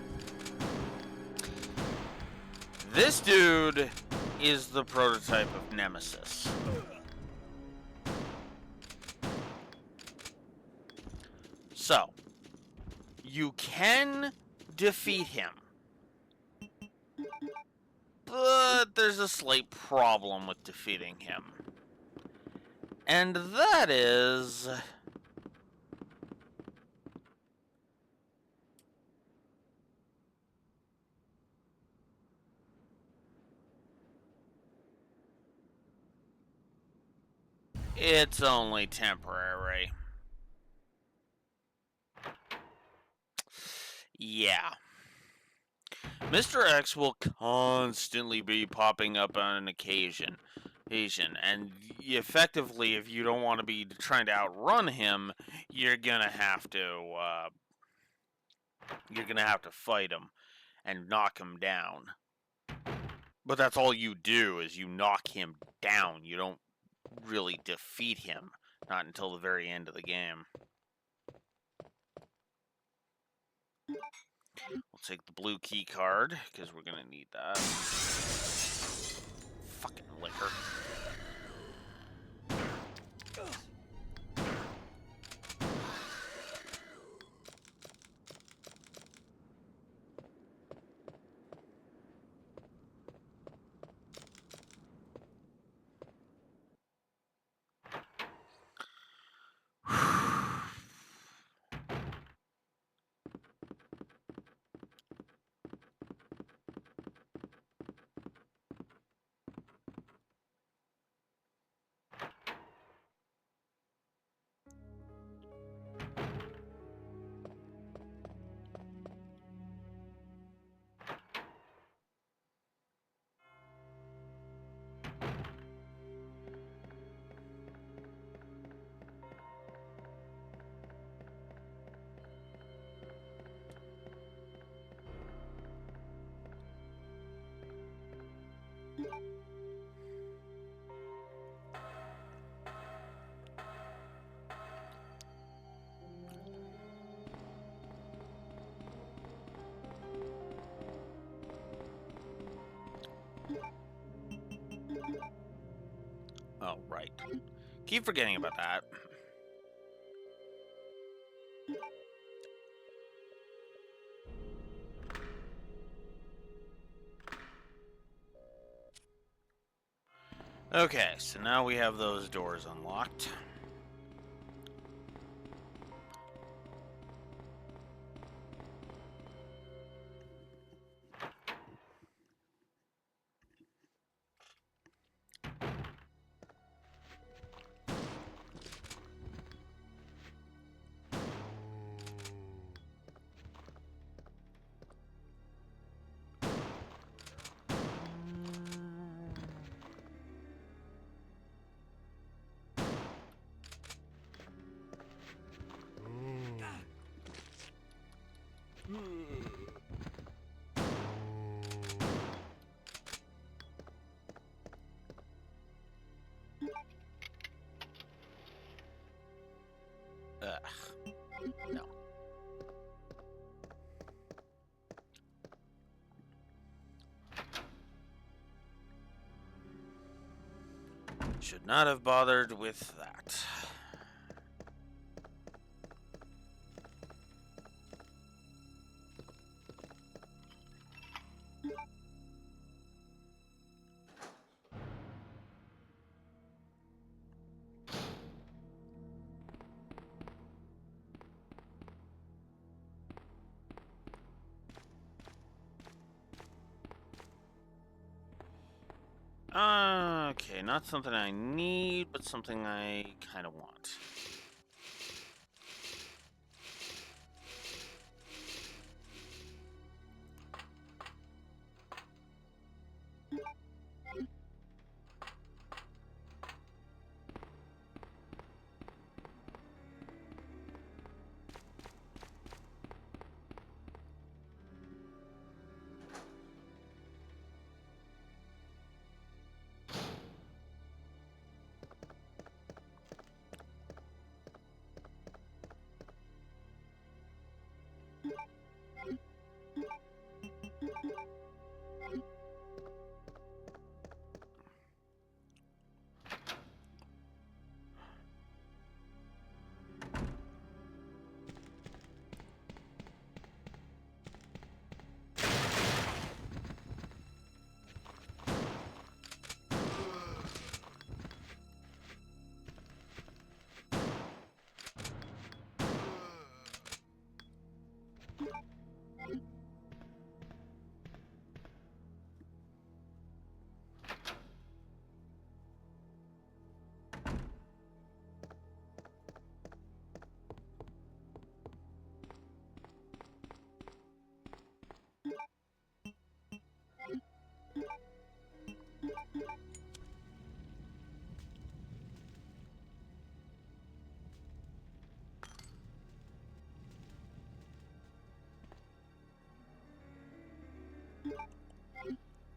This dude is the prototype of Nemesis. So, you can defeat him, but there's a slight problem with defeating him. And that is... it's only temporary. Yeah. Mr. X will constantly be popping up on an occasion. And effectively, if you don't want to be trying to outrun him, you're gonna have to fight him and knock him down. But that's all you do, is you knock him down. You don't really defeat him. Not until the very end of the game. We'll take the blue key card, because we're gonna need that. Fucking liquor. Oh, right. Keep forgetting about that. Okay, so now we have those doors unlocked. Ugh. No. Should not have bothered with that. Okay, not something I need, but something I kind of want.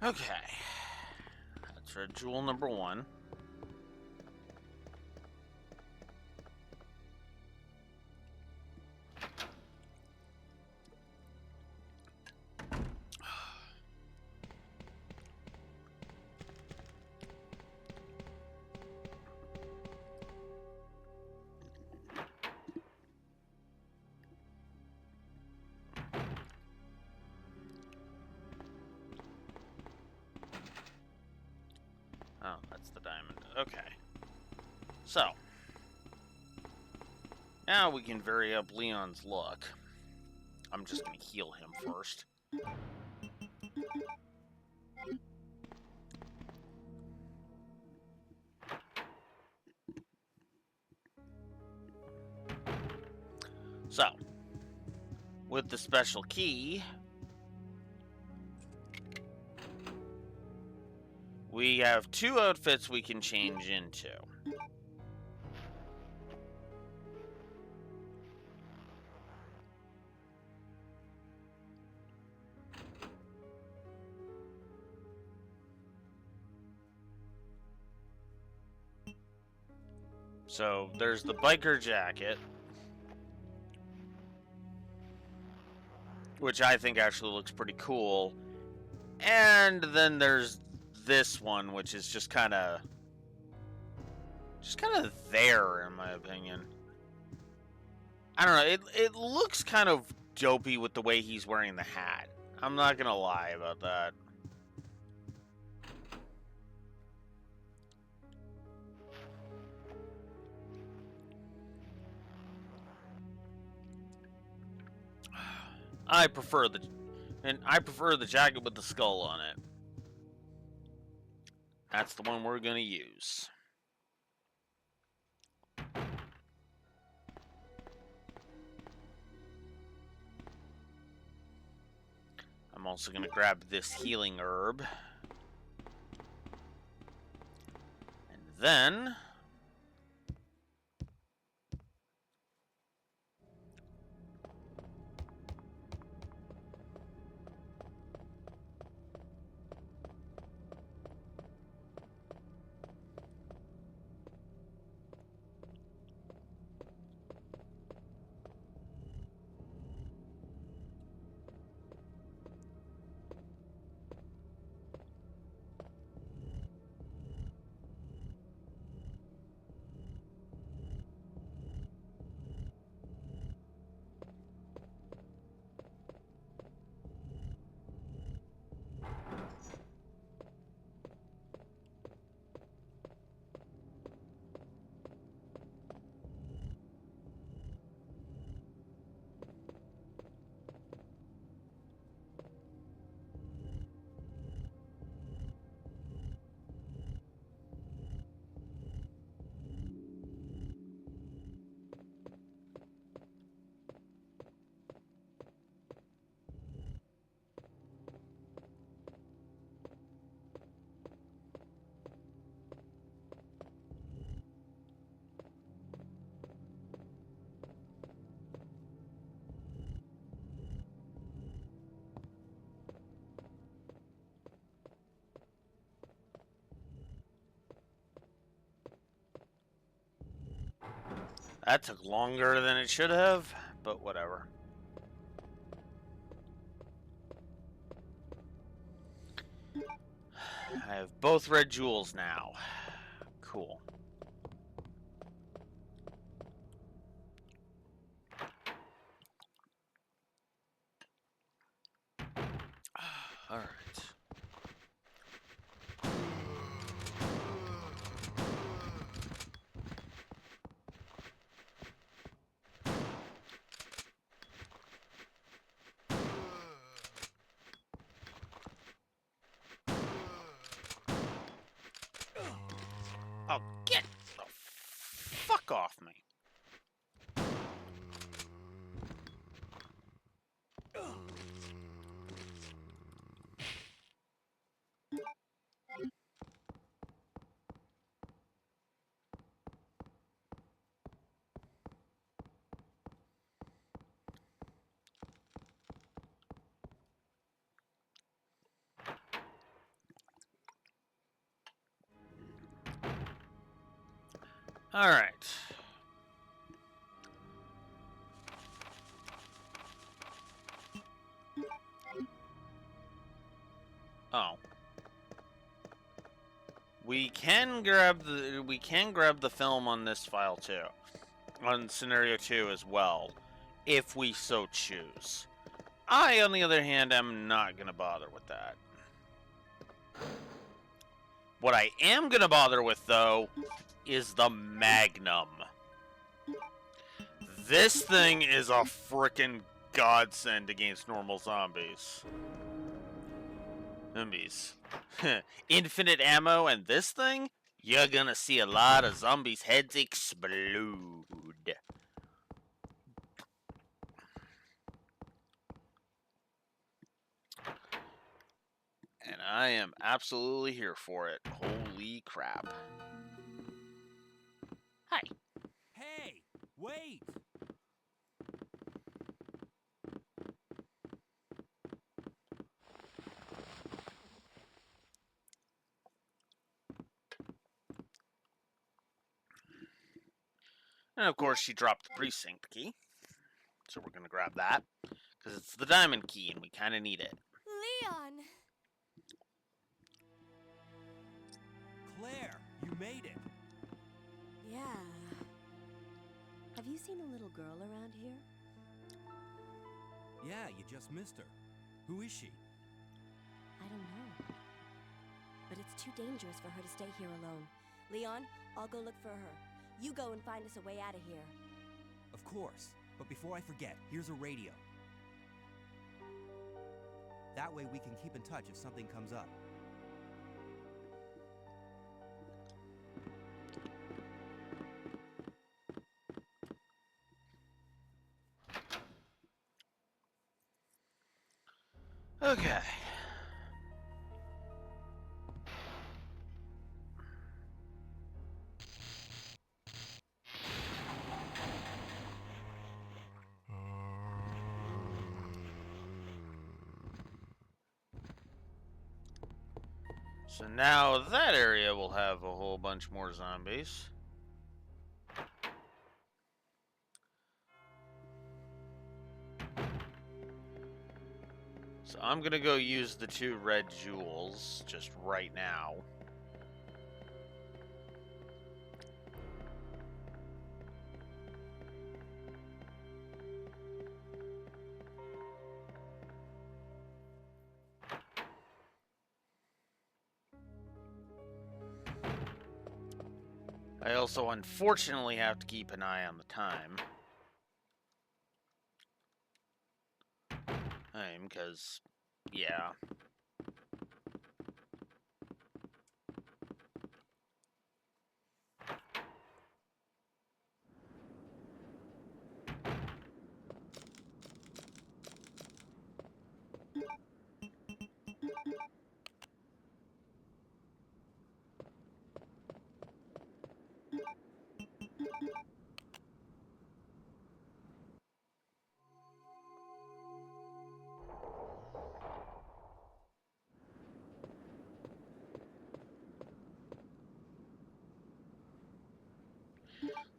Okay. That's red jewel number 1. Oh, that's the diamond. Okay. So. Now we can vary up Leon's luck. I'm just going to heal him first. So. With the special key, we have 2 outfits we can change into. So there's the biker jacket, which I think actually looks pretty cool. And then there's this one, which is just kind of there, in my opinion. I don't know. It looks kind of dopey with the way he's wearing the hat. I'm not gonna lie about that. I prefer the jacket with the skull on it. That's the one we're gonna use. I'm also gonna grab this healing herb. And then that took longer than it should have, but whatever. I have both red jewels now. Cool. All right. Oh, get the fuck off me. All right. Oh. We can grab the film on this file too. On scenario 2 as well, if we so choose. I, on the other hand, am not gonna bother with that. What I am gonna bother with, though, is the Magnum. This thing is a frickin' godsend against normal zombies. Infinite ammo and this thing, you're gonna see a lot of zombies' heads explode. And I am absolutely here for it. Holy crap. Hi. Hey, wait! And of course, she dropped the precinct key. So we're gonna grab that. Because it's the diamond key and we kind of need it. Leon! Claire, you made it! Yeah. Have you seen a little girl around here? Yeah, you just missed her. Who is she? I don't know. But it's too dangerous for her to stay here alone. Leon, I'll go look for her. You go and find us a way out of here. Of course. But before I forget, here's a radio. That way we can keep in touch if something comes up. Okay. So now that area will have a whole bunch more zombies. So I'm gonna go use the 2 red jewels just right now. I also unfortunately have to keep an eye on the time. Because, yeah.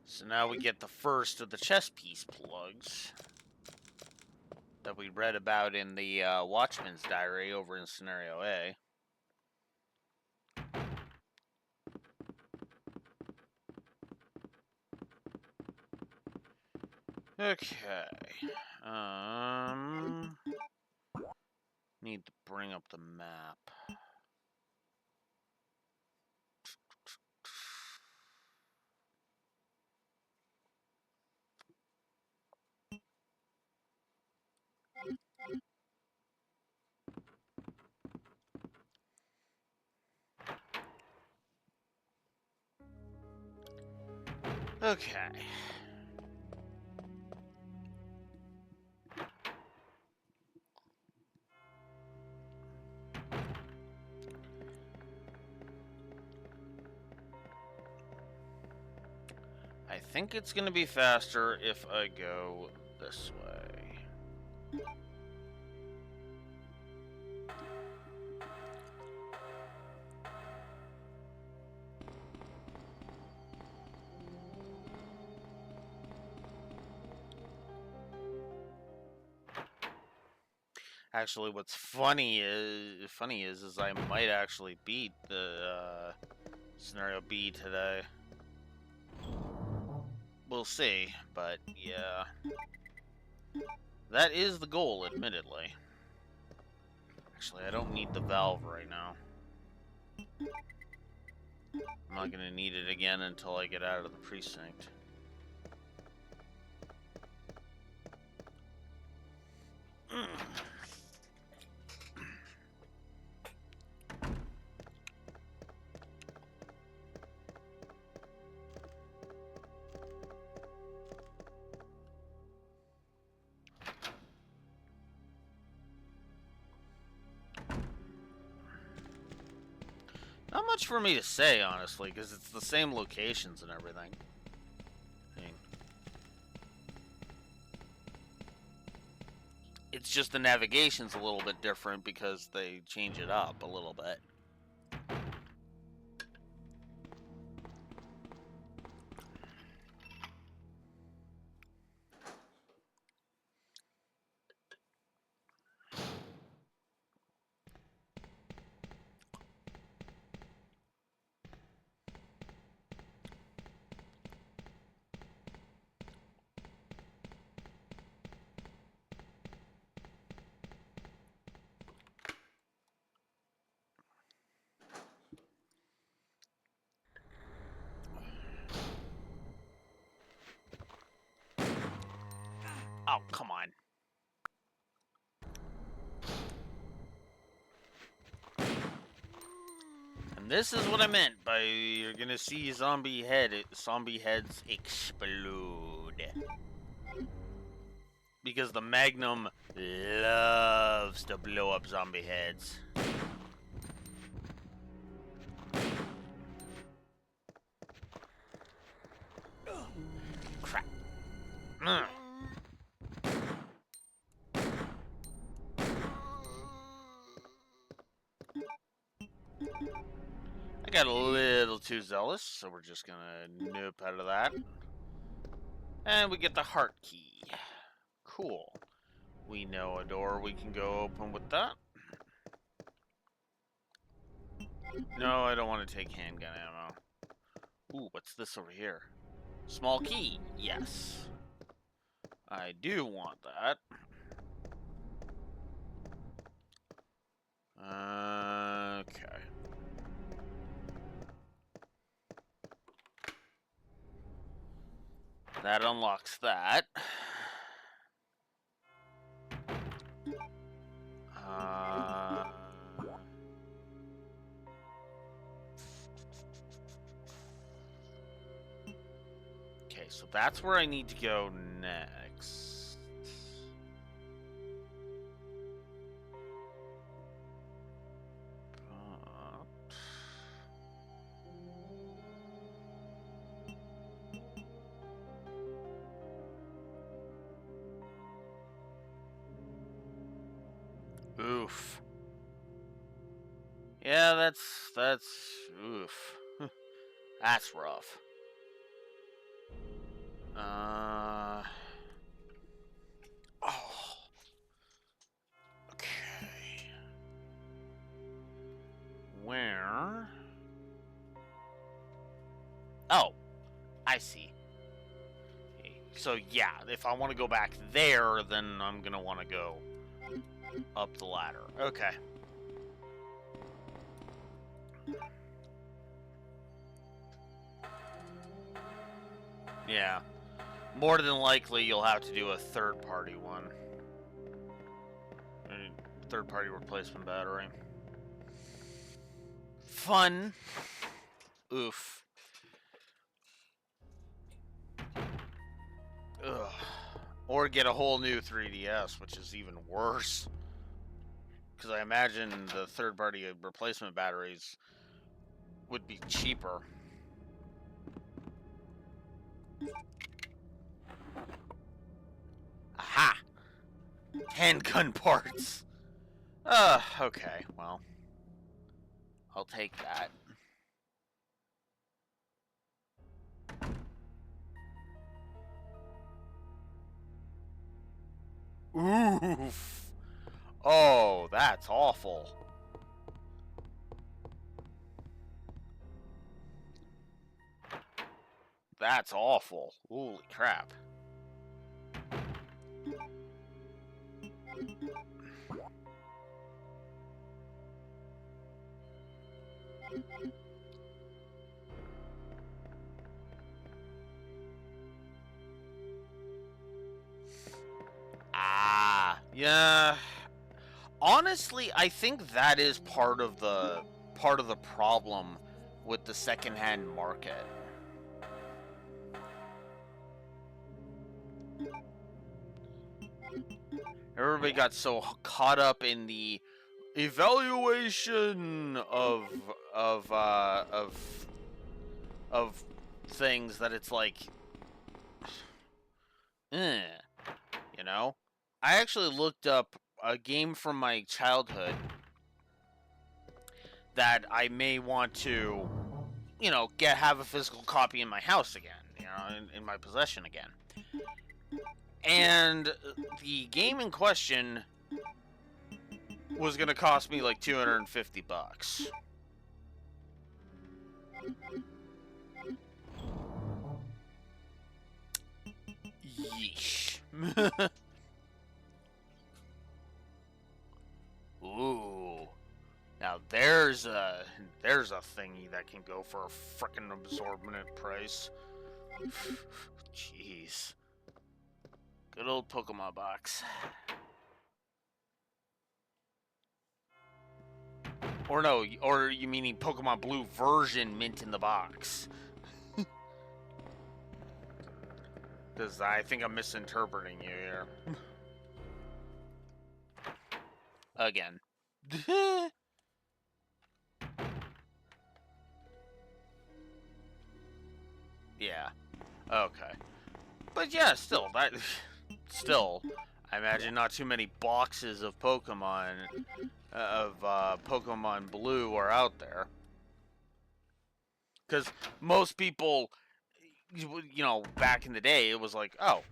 So now we get the first of the chess piece plugs that we read about in the Watchman's Diary over in Scenario A. Okay. Need to bring up the map. Okay. I think it's going to be faster if I go this way. Actually, what's funny is I might actually beat the Scenario B today. We'll see, but yeah. That is the goal, admittedly. Actually, I don't need the valve right now. I'm not going to need it again until I get out of the precinct. Not much for me to say, honestly, because it's the same locations and everything. I mean, it's just the navigation's a little bit different because they change it up a little bit. Oh, come on. this is what I meant by you're gonna see zombie heads explode. Because the Magnum loves to blow up zombie heads. Crap. I got a little too zealous, so we're just gonna nope out of that. And we get the heart key. Cool. We know a door we can go open with that. No, I don't want to take handgun ammo. Ooh, what's this over here? Small key. Yes. I do want that. Okay. That unlocks that. Okay, so that's where I need to go next. Oof. Yeah, that's oof. That's rough. Oh. Okay. Where? Oh, I see. So yeah, if I want to go back there, then I'm gonna want to go up the ladder. Okay. Yeah. More than likely, you'll have to do a third-party one. Third-party replacement battery. Fun. Oof. Ugh. Or get a whole new 3DS, which is even worse. Because I imagine the third-party replacement batteries would be cheaper. Aha! Handgun parts! Okay, well. I'll take that. Oof! Oh, that's awful. That's awful. Holy crap. Yeah. Honestly, I think that is part of the problem with the secondhand market. Everybody got so caught up in the evaluation of things that it's like, you know? I actually looked up a game from my childhood that I may want to, you know, have a physical copy in my house again, you know, in my possession again. And the game in question was gonna cost me like $250. Yeesh. Ooh. Now there's a thingy that can go for a frickin' absorbent price. Jeez. Good old Pokemon box. Or no, or you meaning Pokemon Blue version mint in the box? Because I think I'm misinterpreting you here. Again. Yeah. Okay. But yeah, still, still, I imagine not too many boxes of Pokemon, Pokemon Blue are out there. Because most people, you know, back in the day, it was like, oh,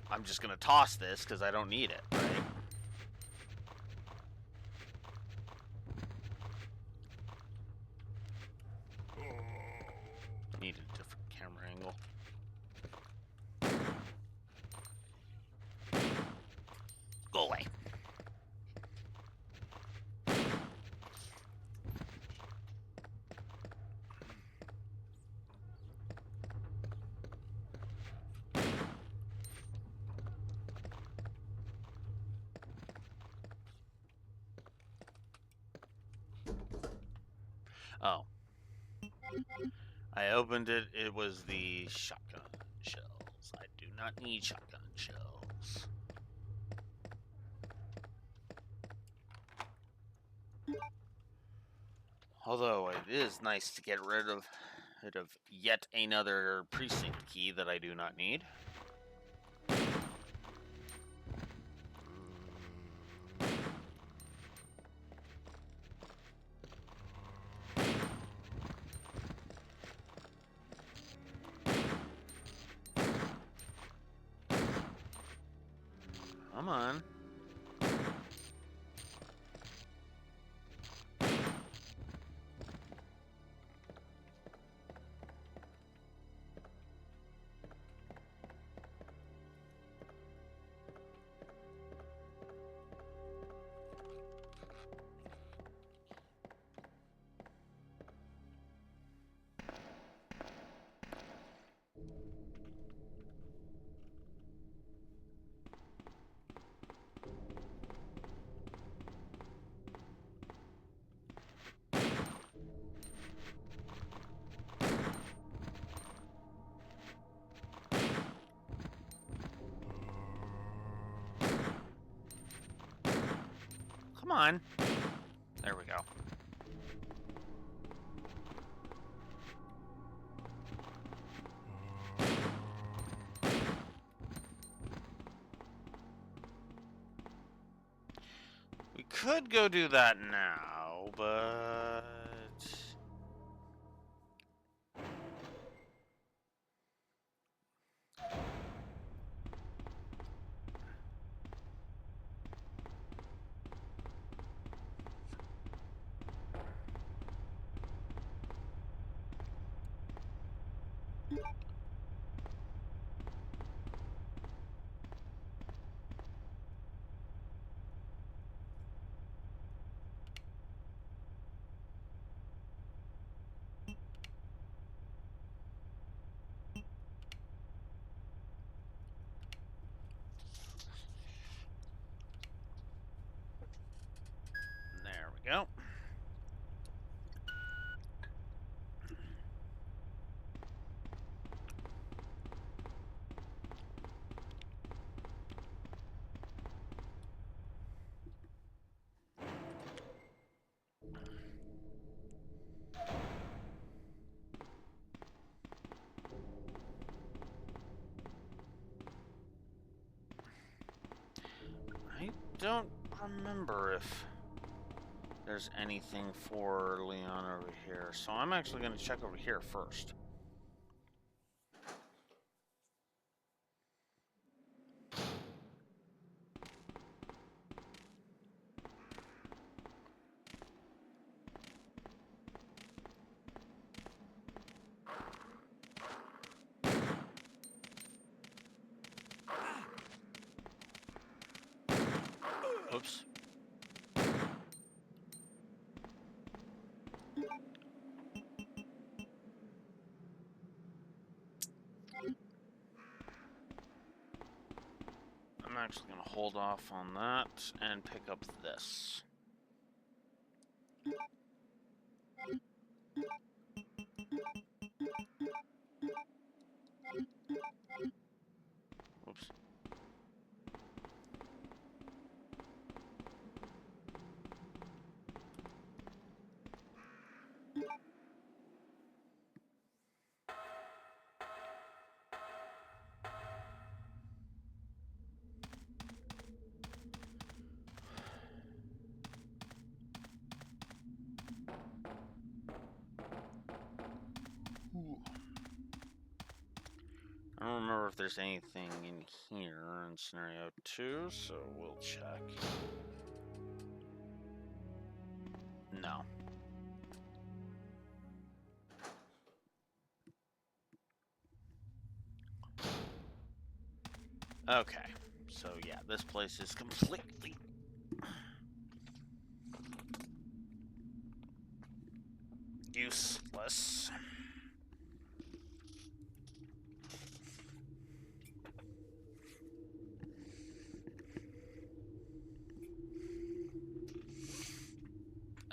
I'm just going to toss this because I don't need it, right? Need a different camera angle. Go away. Oh. I opened it, it was the shotgun shells. I do not need shotgun shells. Although it is nice to get rid of yet another precinct key that I do not need. Come on. Come on. There we go. We could go do that now, but... There we go. I don't remember if there's anything for Leon over here, so I'm actually going to check over here first. Oops. I'm actually going to hold off on that and pick up this. I don't remember if there's anything in here in scenario 2, so we'll check. No. Okay, so yeah, this place is completely useless.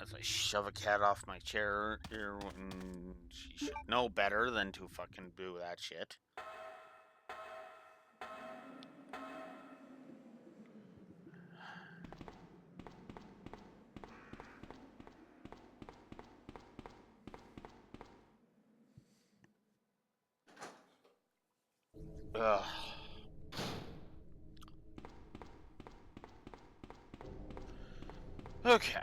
As I shove a cat off my chair here when she should know better than to fucking do that shit. Ugh. Okay.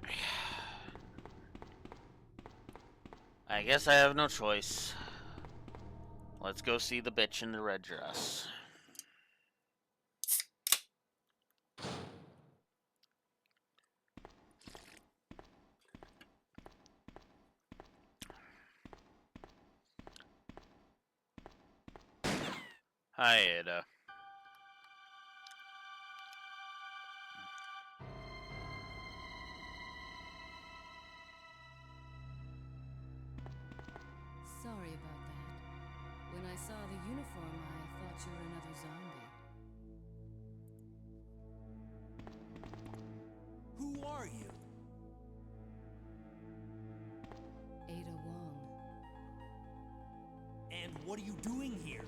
I guess I have no choice. Let's go see the bitch in the red dress. Hi, Ada. Sorry about that. When I saw the uniform, I thought you were another zombie. Who are you? Ada Wong. And what are you doing here?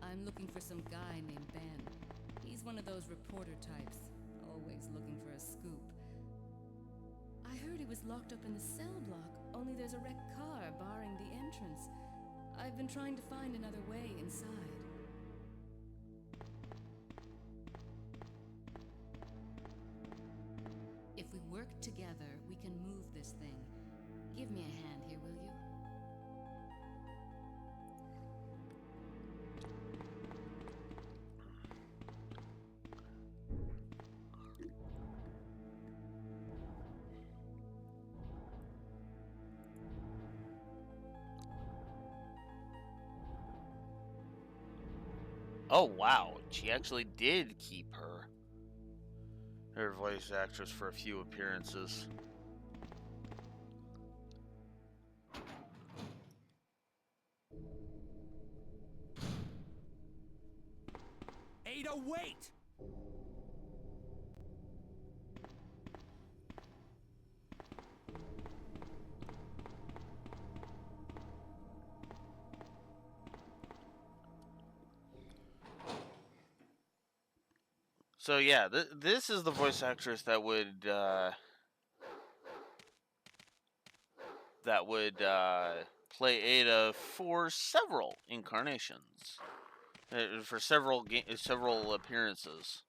I'm looking for some guy named Ben. He's one of those reporter types, always looking for a scoop. I heard he was locked up in the cell block, only there's a wrecked car barring the entrance. I've been trying to find another way inside. If we work together, we can move this thing. Give me a hand here, will you? Oh wow, she actually did keep her voice actress for a few appearances. Ada, wait! So yeah, this is the voice actress that would play Ada for several incarnations, for several appearances.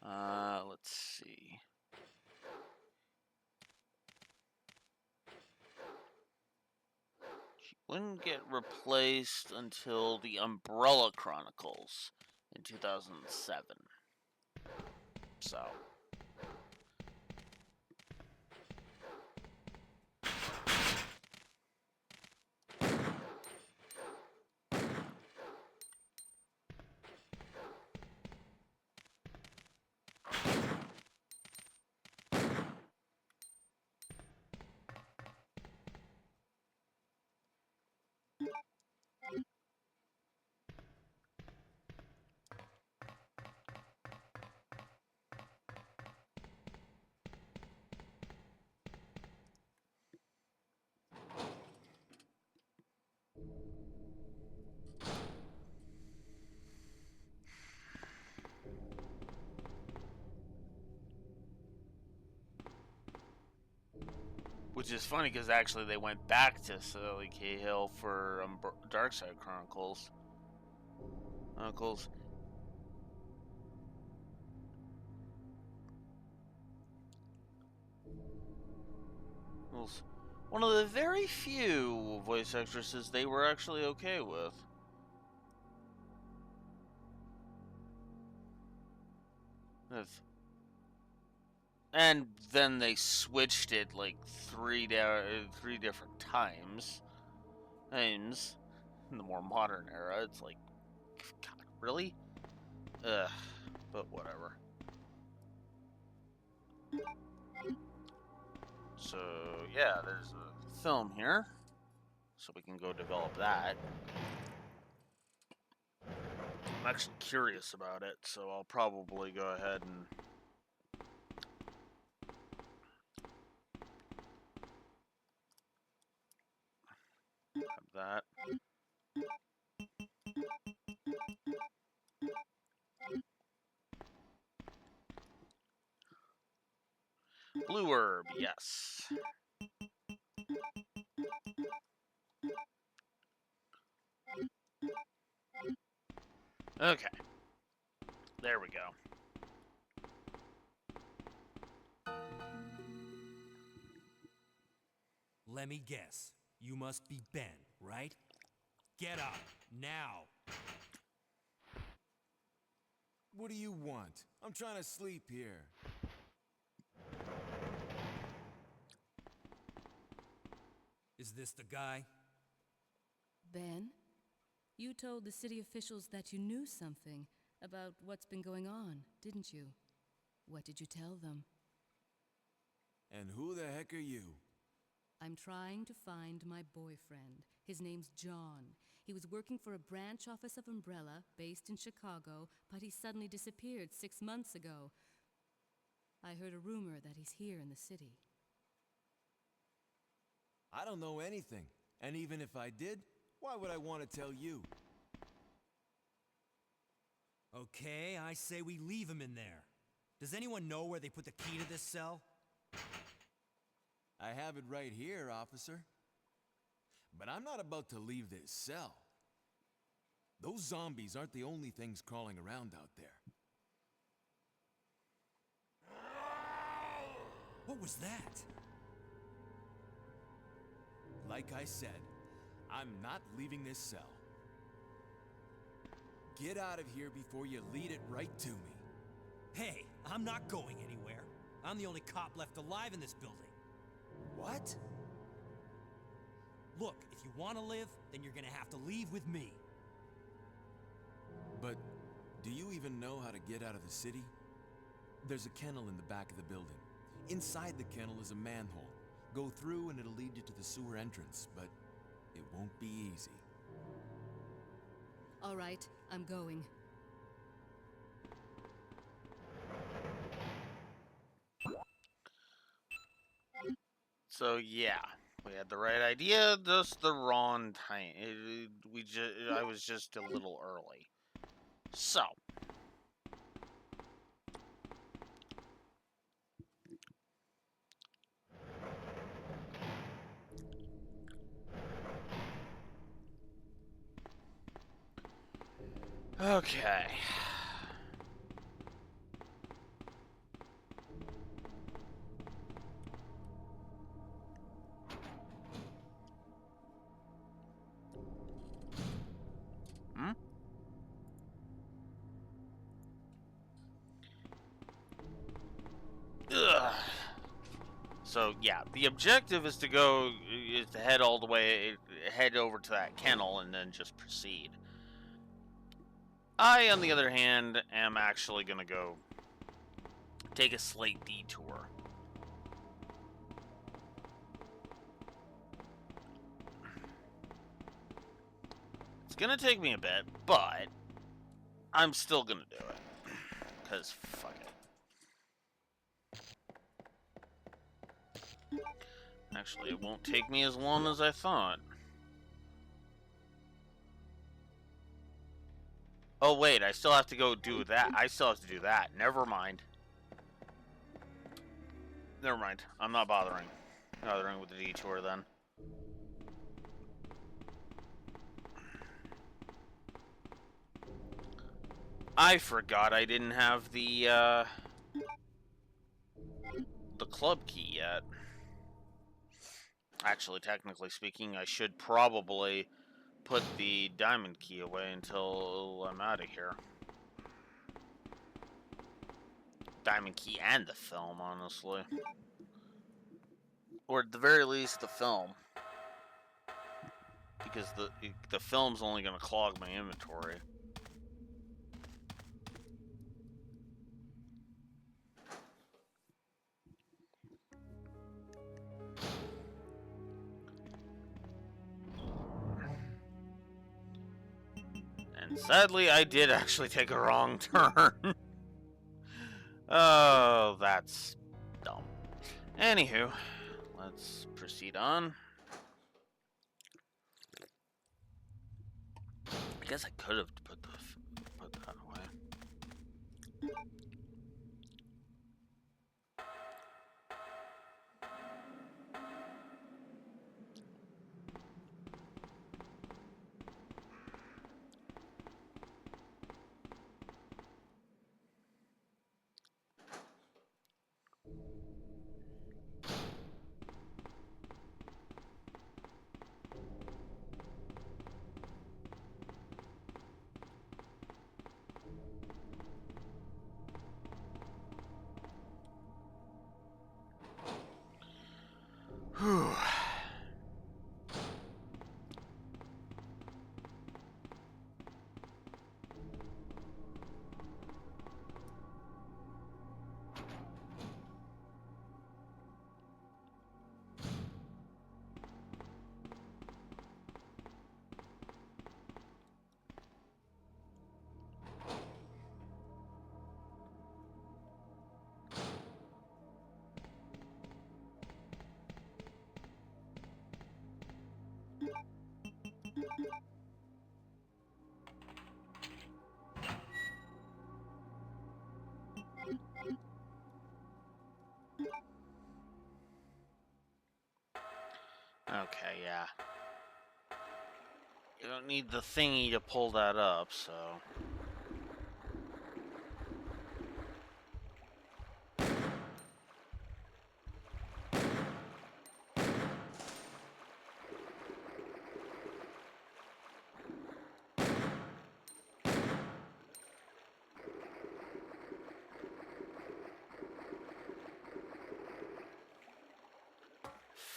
Let's see. She wouldn't get replaced until the Umbrella Chronicles in 2007. So. Which is funny because actually they went back to Cecily Cahill for Darkside Chronicles. Nichols. One of the very few voice actresses they were actually okay with. And then they switched it like three different times. In the more modern era, it's like, God, really? Ugh, but whatever. So, yeah, there's a film here. So we can go develop that. I'm actually curious about it, so I'll probably go ahead and have that. Blue herb, yes. Okay. There we go. Let me guess. You must be Ben, right? Get up, now! What do you want? I'm trying to sleep here. Is this the guy? Ben, you told the city officials that you knew something about what's been going on, didn't you? What did you tell them? And who the heck are you? I'm trying to find my boyfriend. His name's John. He was working for a branch office of Umbrella, based in Chicago, but he suddenly disappeared 6 months ago. I heard a rumor that he's here in the city. I don't know anything. And even if I did, why would I want to tell you? Okay, I say we leave him in there. Does anyone know where they put the key to this cell? I have it right here, officer. But I'm not about to leave this cell. Those zombies aren't the only things crawling around out there. What was that? Like I said, I'm not leaving this cell. Get out of here before you lead it right to me. Hey, I'm not going anywhere. I'm the only cop left alive in this building. What? Look, if you want to live, then you're gonna have to leave with me. But do you even know how to get out of the city? There's a kennel in the back of the building. Inside the kennel is a manhole. Go through and it'll lead you to the sewer entrance, but it won't be easy. All right, I'm going. So yeah, we had the right idea, just the wrong time. I was just a little early. So. Okay. Hmm? Ugh. So yeah, the objective is to head all the way, head over to that kennel and then just proceed. I, on the other hand, am actually gonna go take a slight detour. It's gonna take me a bit, but I'm still gonna do it. Because fuck it. Actually, it won't take me as long as I thought. Oh wait, I still have to go do that. I still have to do that. Never mind. Never mind. I'm not bothering with the detour then. I forgot I didn't have the club key yet. Actually, technically speaking, I should probably put the diamond key away until I'm out of here. Diamond key and the film, honestly. Or at the very least, the film. Because the film's only going to clog my inventory. And sadly, I did actually take a wrong turn. Oh, that's dumb. Anywho, let's proceed on. I guess I could have put that away. Whew. Okay, yeah. You don't need the thingy to pull that up, so...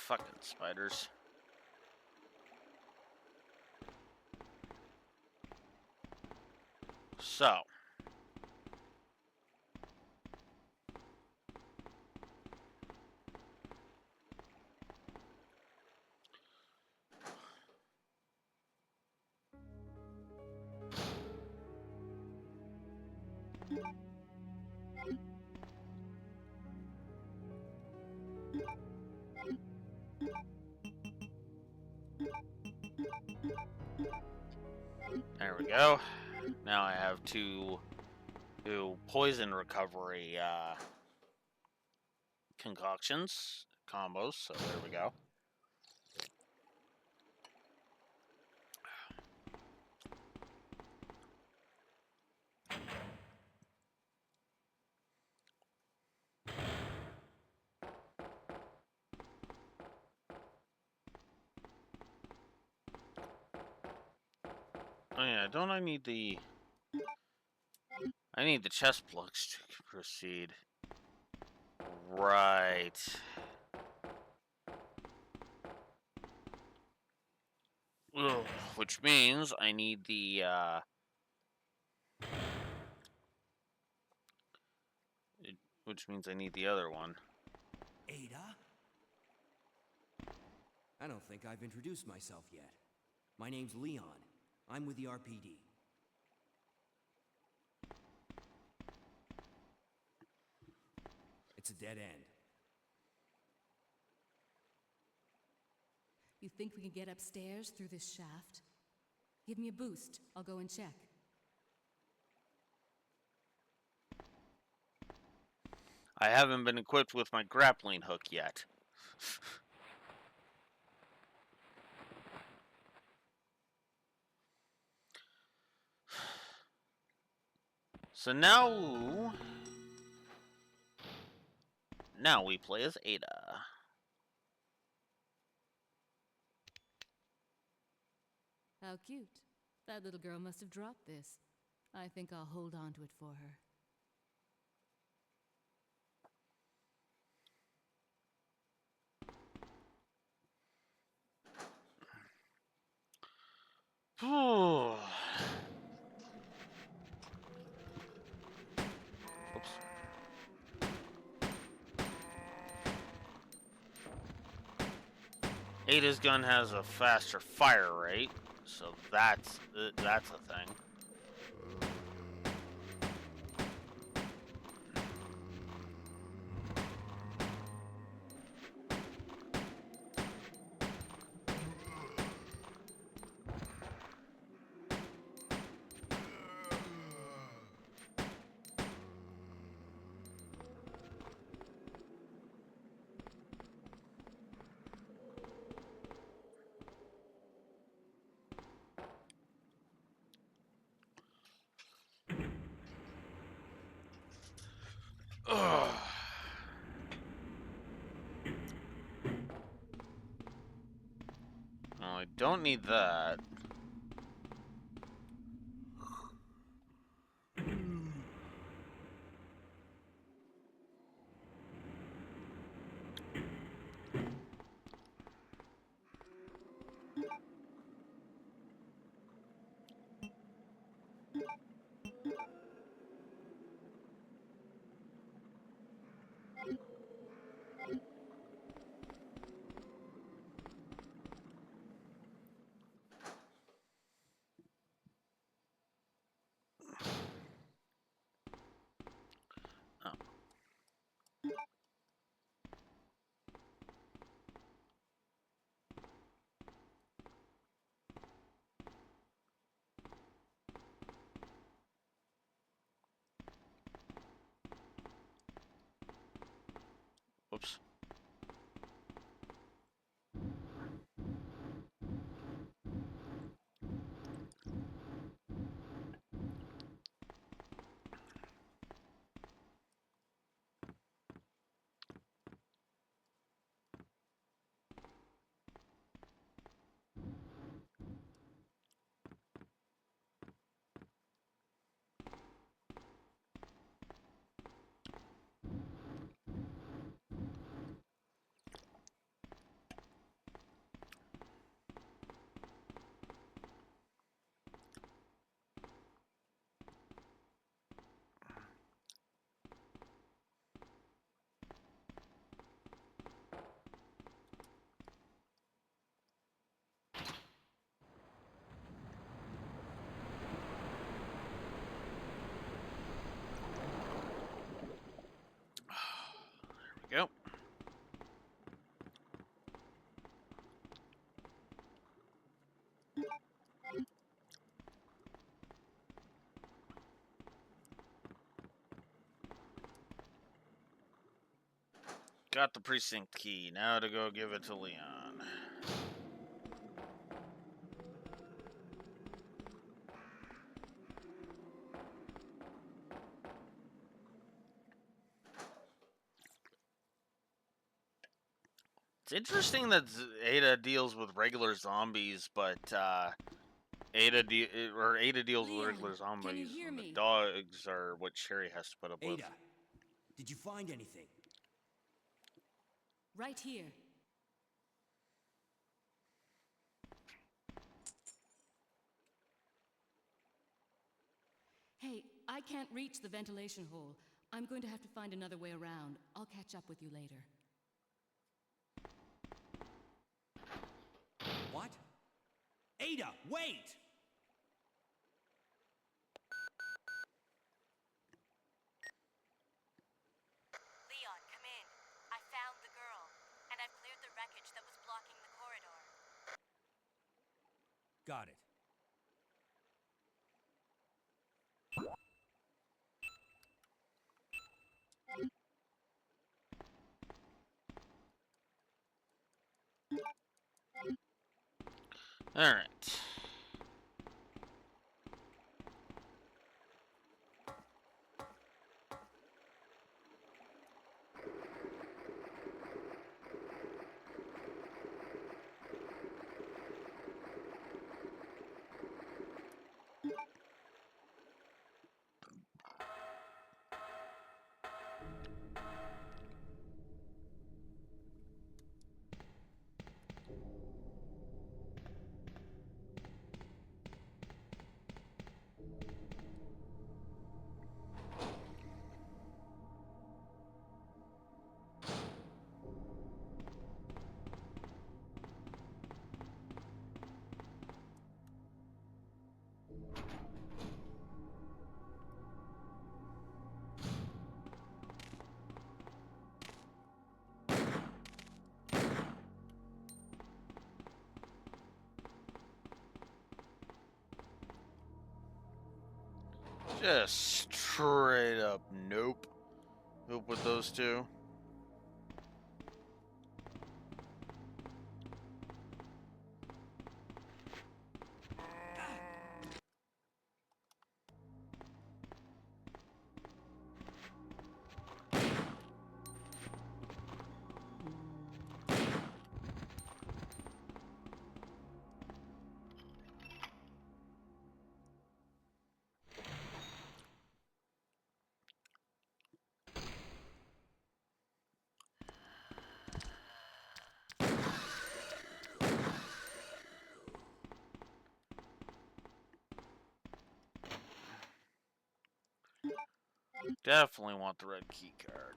Fucking spiders. So. There we go. Now I have two poison recovery concoctions, combos, so there we go. Oh yeah, don't I need the... I need the chest plugs to proceed. Right. Ugh, which means I need the, which means I need the other one. Ada? I don't think I've introduced myself yet. My name's Leon. I'm with the RPD. It's a dead end. You think we can get upstairs through this shaft? Give me a boost. I'll go and check. I haven't been equipped with my grappling hook yet. So now we play as Ada. How cute. That little girl must have dropped this. I think I'll hold on to it for her. Oops. Ada's gun has a faster fire rate, so that's a thing. Ugh. Well, I don't need that. Oh. Whoops. There we go. Got the precinct key. Now to go give it to Leon. It's interesting that Ada deals with regular zombies, but Ada deals with regular zombies, and the dogs are what Sherry has to put up with. Ada, did you find anything? Right here. Hey, I can't reach the ventilation hole. I'm going to have to find another way around. I'll catch up with you later. What? Ada, wait! Leon, come in. I found the girl, and I've cleared the wreckage that was blocking the corridor. Got it. All right. Just straight up nope. Nope with those two. Definitely want the red key card.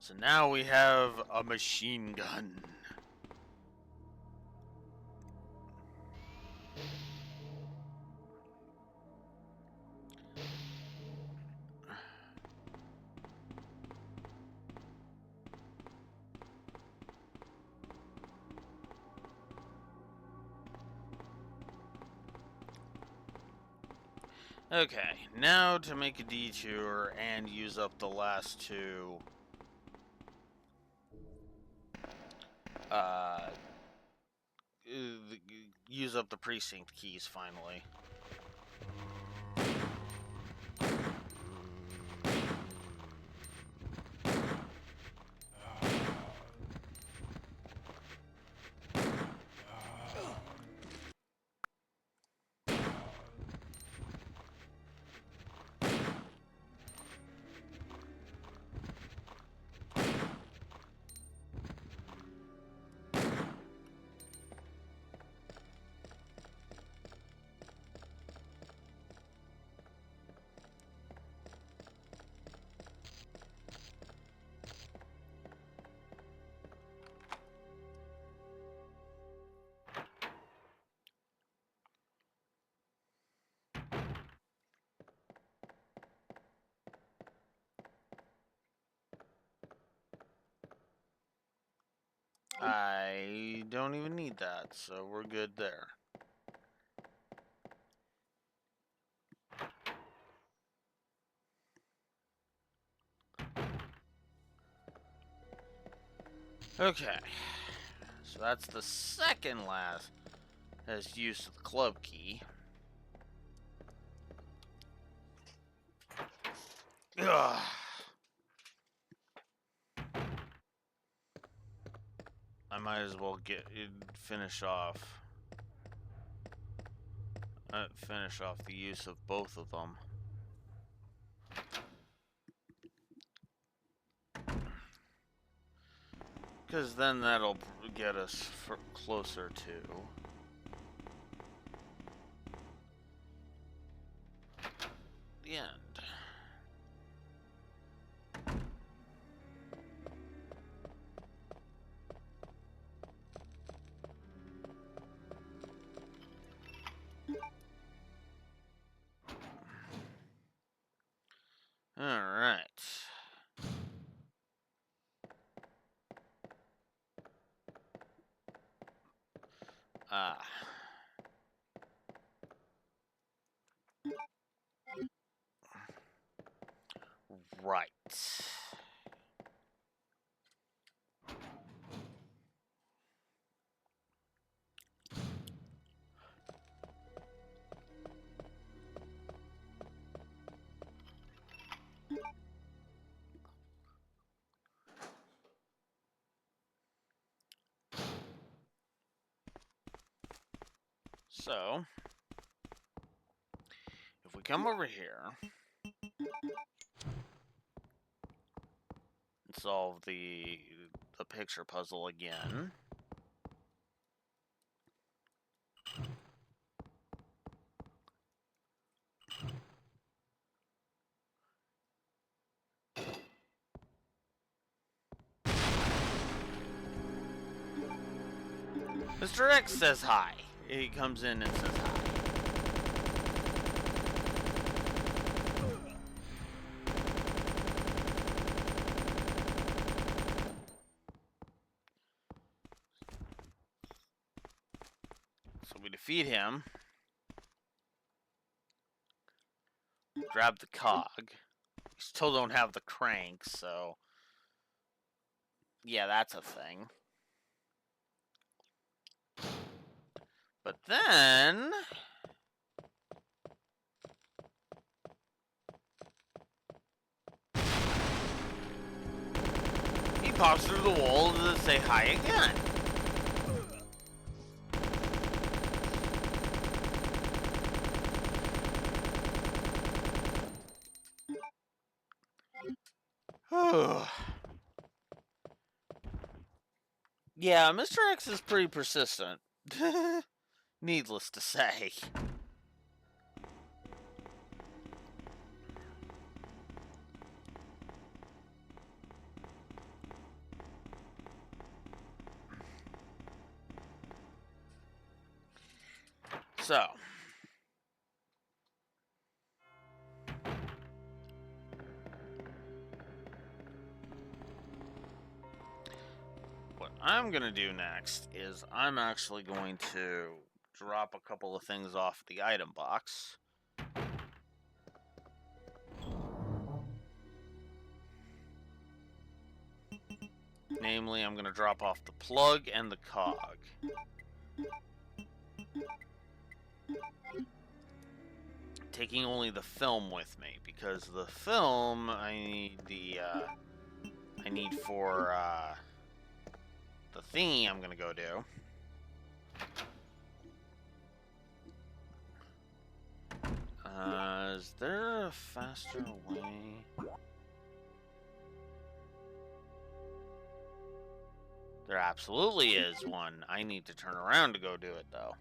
So now we have a machine gun. Okay, now to make a detour and use up the last two use up the precinct keys finally. I don't even need that, so we're good there. Okay, so that's the second last as use of the club key. Ugh. I might as well finish off the use of both of them. Because then that'll get us closer to the end. Alright. Right. So, if we come over here, Solve the picture puzzle again. Mr. X says hi. He comes in and says hi. So we defeat him. Grab the cog. We still don't have the crank, so... yeah, that's a thing. But then... he pops through the wall to say hi again. Yeah, Mr. X is pretty persistent. Needless to say. So. What I'm going to do next is I'm actually going to drop a couple of things off the item box. Namely, I'm going to drop off the plug and the cog. Taking only the film with me, because the film I need for the thingy I'm going to go do. Is there a faster way? There absolutely is one. I need to turn around to go do it, though.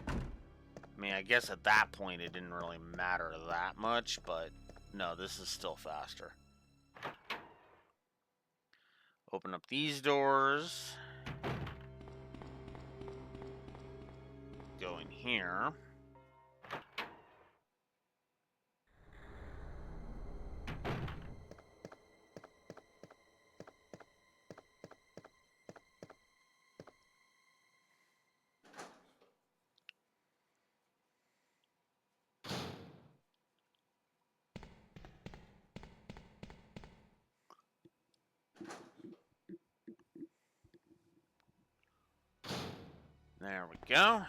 I mean, I guess at that point it didn't really matter that much, but no, this is still faster. Open up these doors. Go in here. There we go.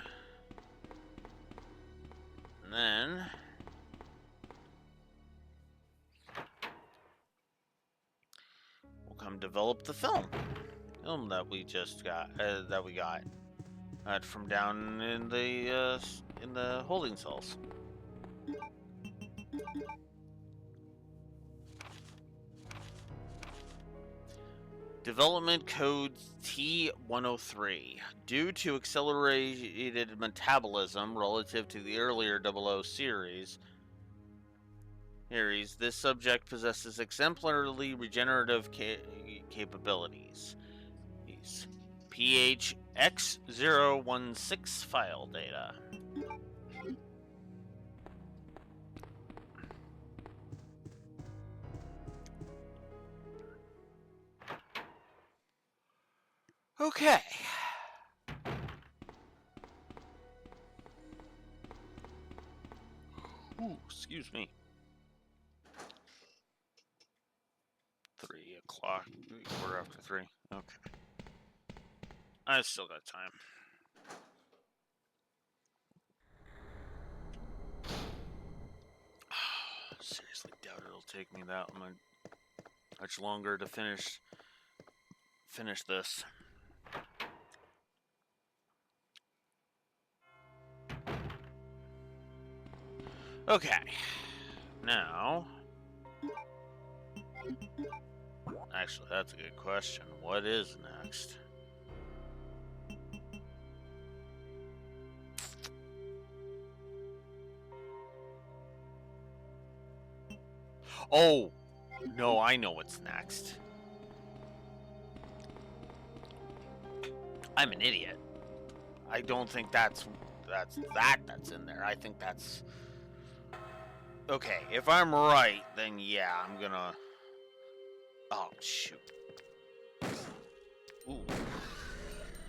And then we'll come develop the film that we just got, from down in the holding cells. Development code T103. Due to accelerated metabolism relative to the earlier 00 series, this subject possesses exemplarily regenerative capabilities. These PHX016 file data. Okay. Ooh, excuse me. 3 o'clock, quarter after 3. Okay. I still got time. Seriously, doubt it'll take me that much longer to finish this. Okay. Now... Actually, that's a good question. What is next? Oh! No, I know what's next. I'm an idiot. I don't think that's in there. I think that's... Okay, if I'm right, then yeah, I'm gonna... Oh, shoot. Ooh.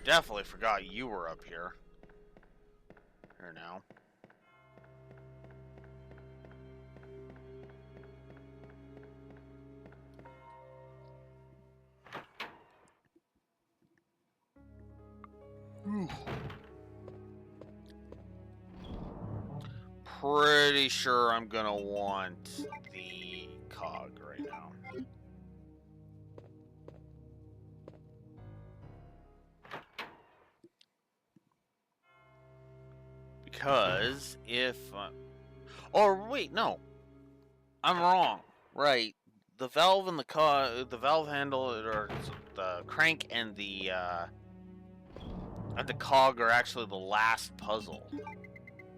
Definitely forgot you were up here. Here now. Pretty sure I'm gonna want the cog right now. Because if... or wait, no. I'm wrong. Right. The valve and the valve handle, or the crank and the cog are actually the last puzzle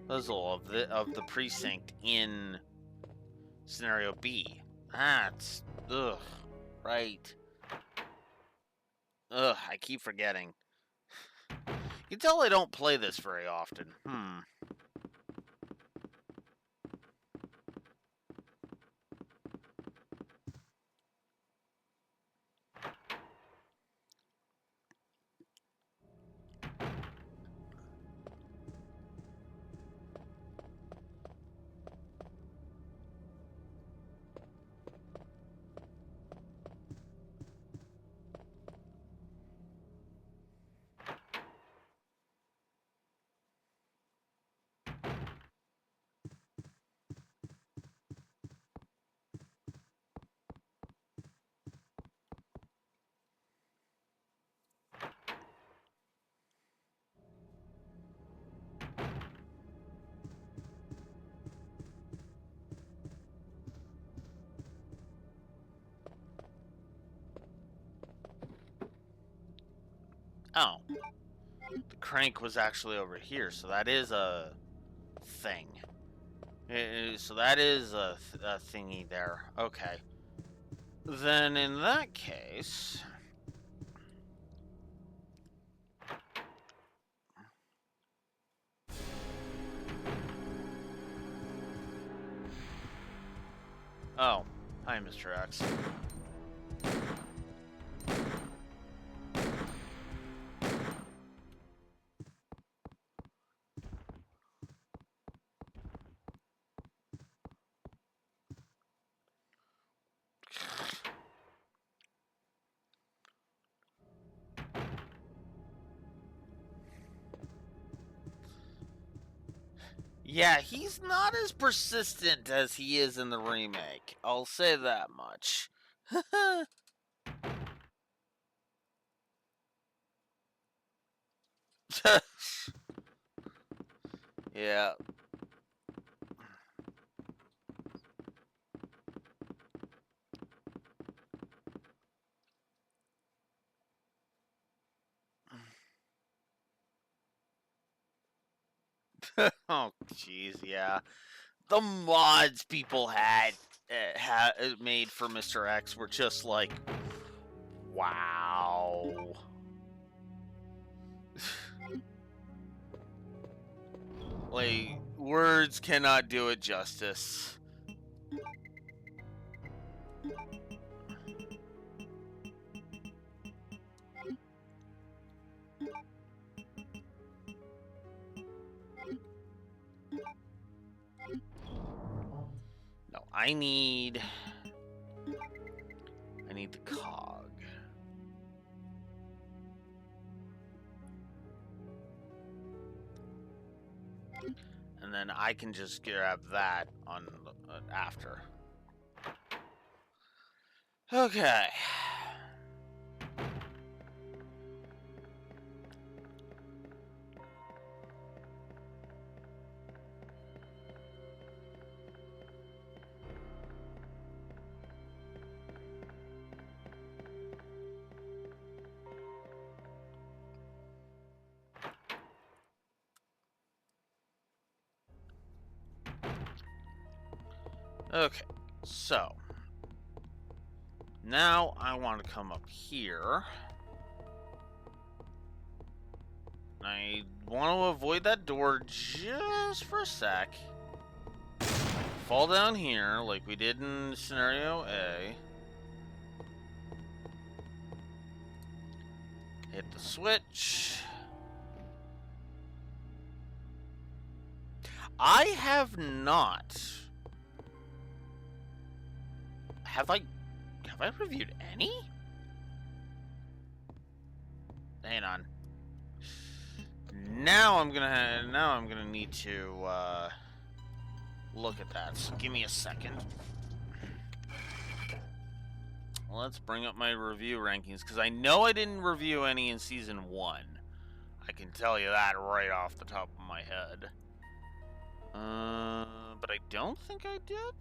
of the precinct in scenario B. That's right. I keep forgetting. You can tell I don't play this very often. Oh. The crank was actually over here, so that is a thing. So that is a thingy there. Okay. Then in that case... Oh. Hi, Mr. X. Yeah, he's not as persistent as he is in the remake. I'll say that much. Yeah. Oh, jeez, yeah. The mods people had made for Mr. X were just like, wow. Like, words cannot do it justice. No, I need the cog. And then I can just grab that on after. Okay. Okay, so now I want to come up here. I want to avoid that door just for a sec. Fall down here like we did in scenario A. Hit the switch. I have not. Have I reviewed any? Hang on. Now I'm gonna need to look at that. So give me a second. Let's bring up my review rankings because I know I didn't review any in season 1. I can tell you that right off the top of my head. But I don't think I did.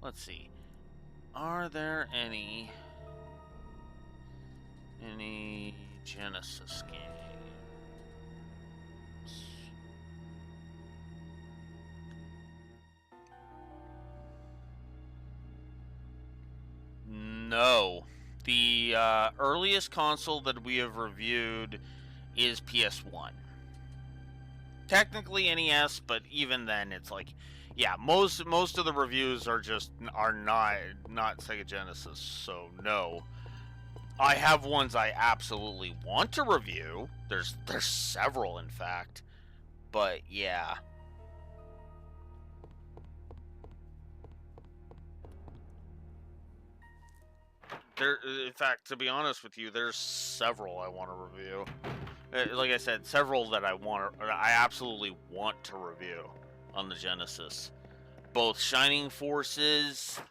Let's see. Are there any Genesis games? No. The earliest console that we have reviewed is PS1. Technically NES, but even then, it's like, yeah, most of the reviews are not Sega Genesis. So no, I have ones I absolutely want to review. There's several, in fact, but yeah. In fact, to be honest with you, there's several I want to review. Like I said, several that I absolutely want to review on the Genesis. Both Shining Forces,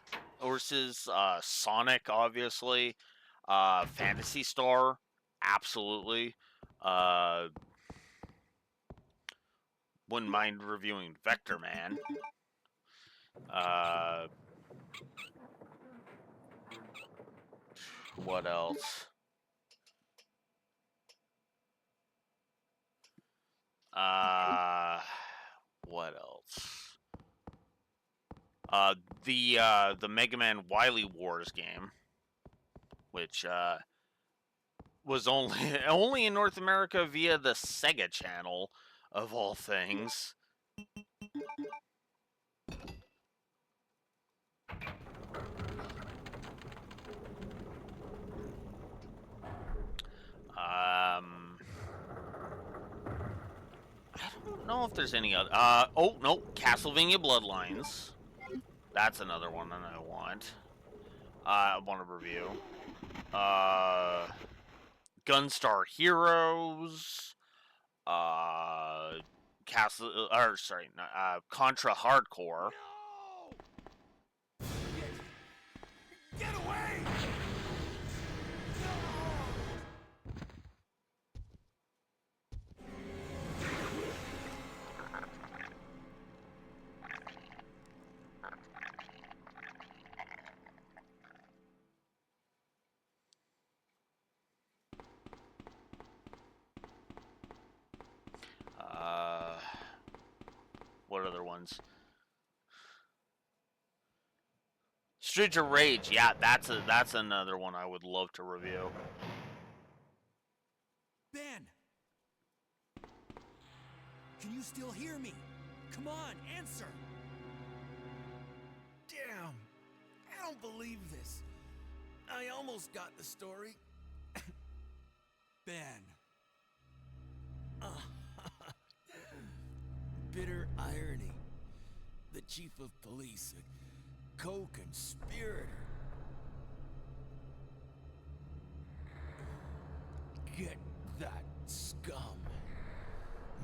Sonic, obviously, Phantasy Star, absolutely. Wouldn't mind reviewing Vector Man. What else? What else? The Mega Man Wily Wars game, which was only in North America via the Sega Channel, of all things. I don't know if there's any other. Oh no, Castlevania Bloodlines. That's another one that I want. I want to review. Gunstar Heroes. Contra Hardcore. No! Get away! What other ones? Streets of Rage. Yeah, that's another one I would love to review. Ben! Can you still hear me? Come on, answer! Damn! I don't believe this. I almost got the story. Ben. Bitter irony. The chief of police, a co-conspirator. Get that scum.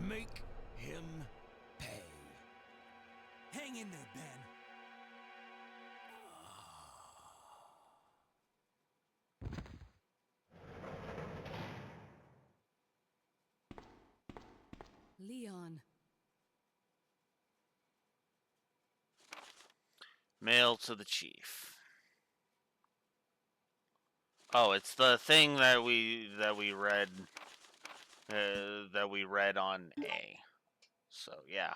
Make him pay. Hang in there, Ben. Leon. Mail to the chief. Oh, it's the thing that we read on A. So yeah.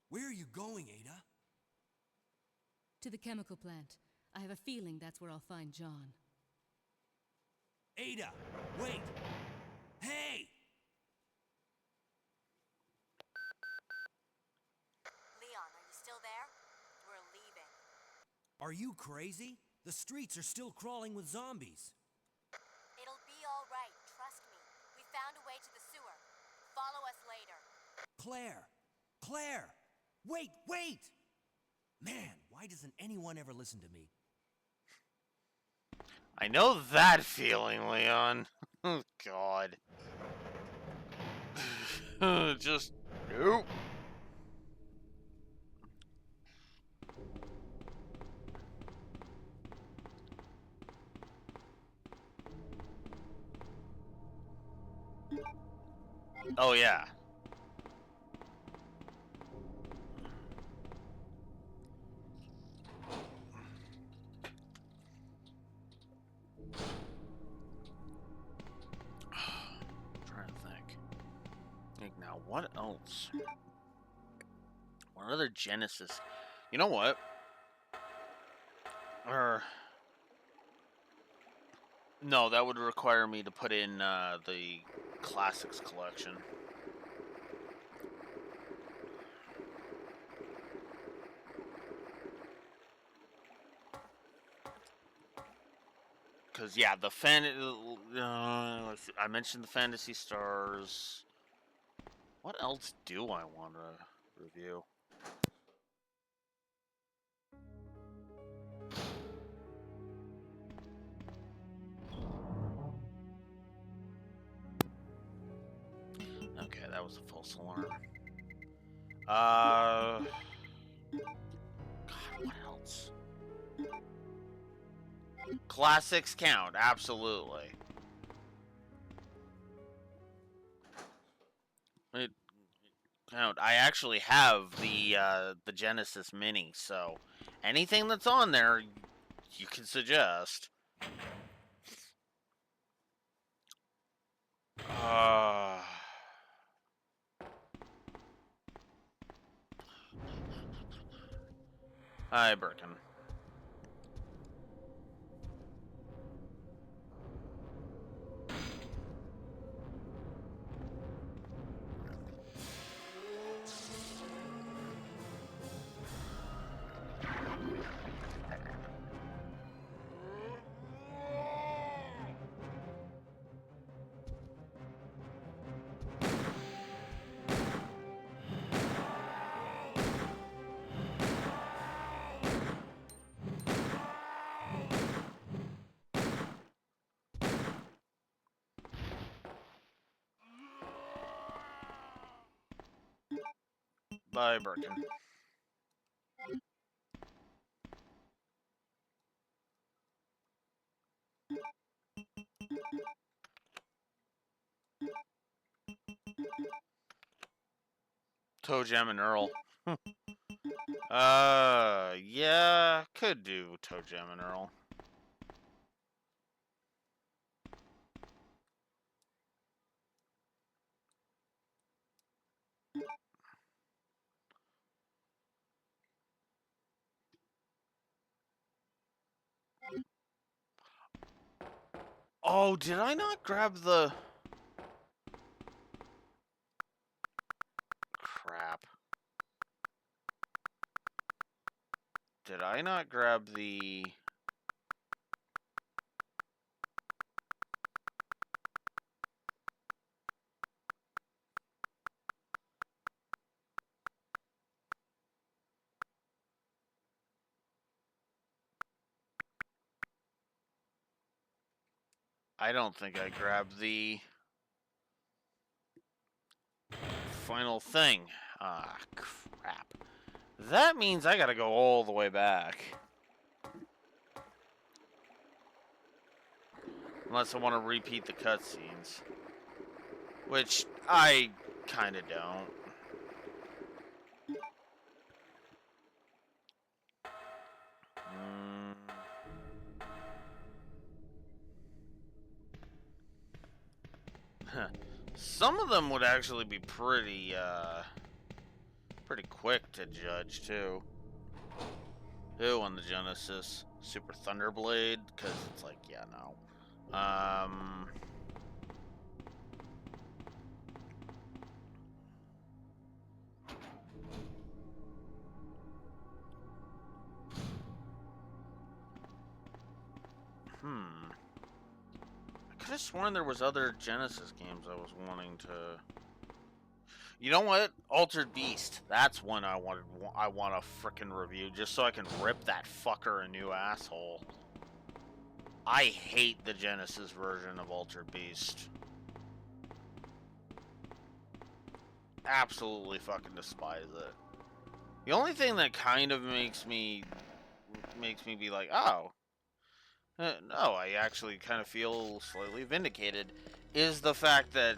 Where are you going, Ada? To the chemical plant. I have a feeling that's where I'll find John. Ada, wait! Hey! Leon, are you still there? We're leaving. Are you crazy? The streets are still crawling with zombies. It'll be all right, trust me. We found a way to the sewer. Follow us later. Claire! Claire! Wait, wait! Man, why doesn't anyone ever listen to me? I know that feeling, Leon. Oh, God. Just nope. Oh, yeah. Trying to think. Now, what else? What other Genesis? You know what? No, that would require me to put in the Classics collection. Because, yeah, the I mentioned the Fantasy Stars. What else do I want to review? Okay, that was a false alarm. God, what else? Classics count, absolutely. It count. I actually have the Genesis Mini, so anything that's on there, you can suggest. Hi, Birkin. Bye, Birkin. Toe Jam and Earl. Yeah, could do Toe Jam and Earl. Oh, did I not grab the... Crap. Did I not grab the... I don't think I grabbed the final thing. Ah, crap. That means I gotta go all the way back. Unless I want to repeat the cutscenes. Which I kinda don't. Some of them would actually be pretty quick to judge too. Who on the Genesis? Super Thunderblade? Because it's like, yeah, no. I could have sworn there was other Genesis games I was wanting to. You know what? Altered Beast. That's one I want to frickin' review just so I can rip that fucker a new asshole. I hate the Genesis version of Altered Beast. Absolutely fucking despise it. The only thing that kind of makes me be like, oh, no, I actually kind of feel slightly vindicated, is the fact that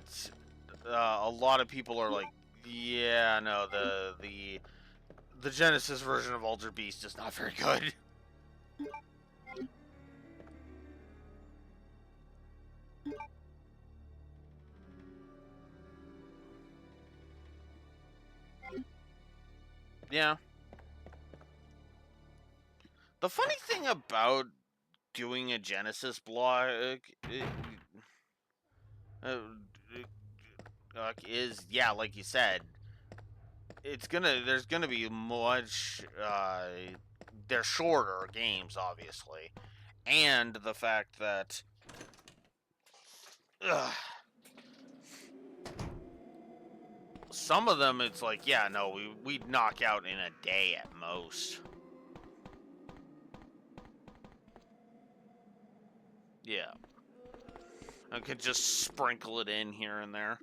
a lot of people are like, yeah, no, the Genesis version of Altered Beast is not very good. Yeah. The funny thing about doing a Genesis block is, yeah, like you said, there's gonna be much, they're shorter games, obviously. And the fact that, some of them, it's like, yeah, no, we'd knock out in a day at most. Yeah. I could just sprinkle it in here and there.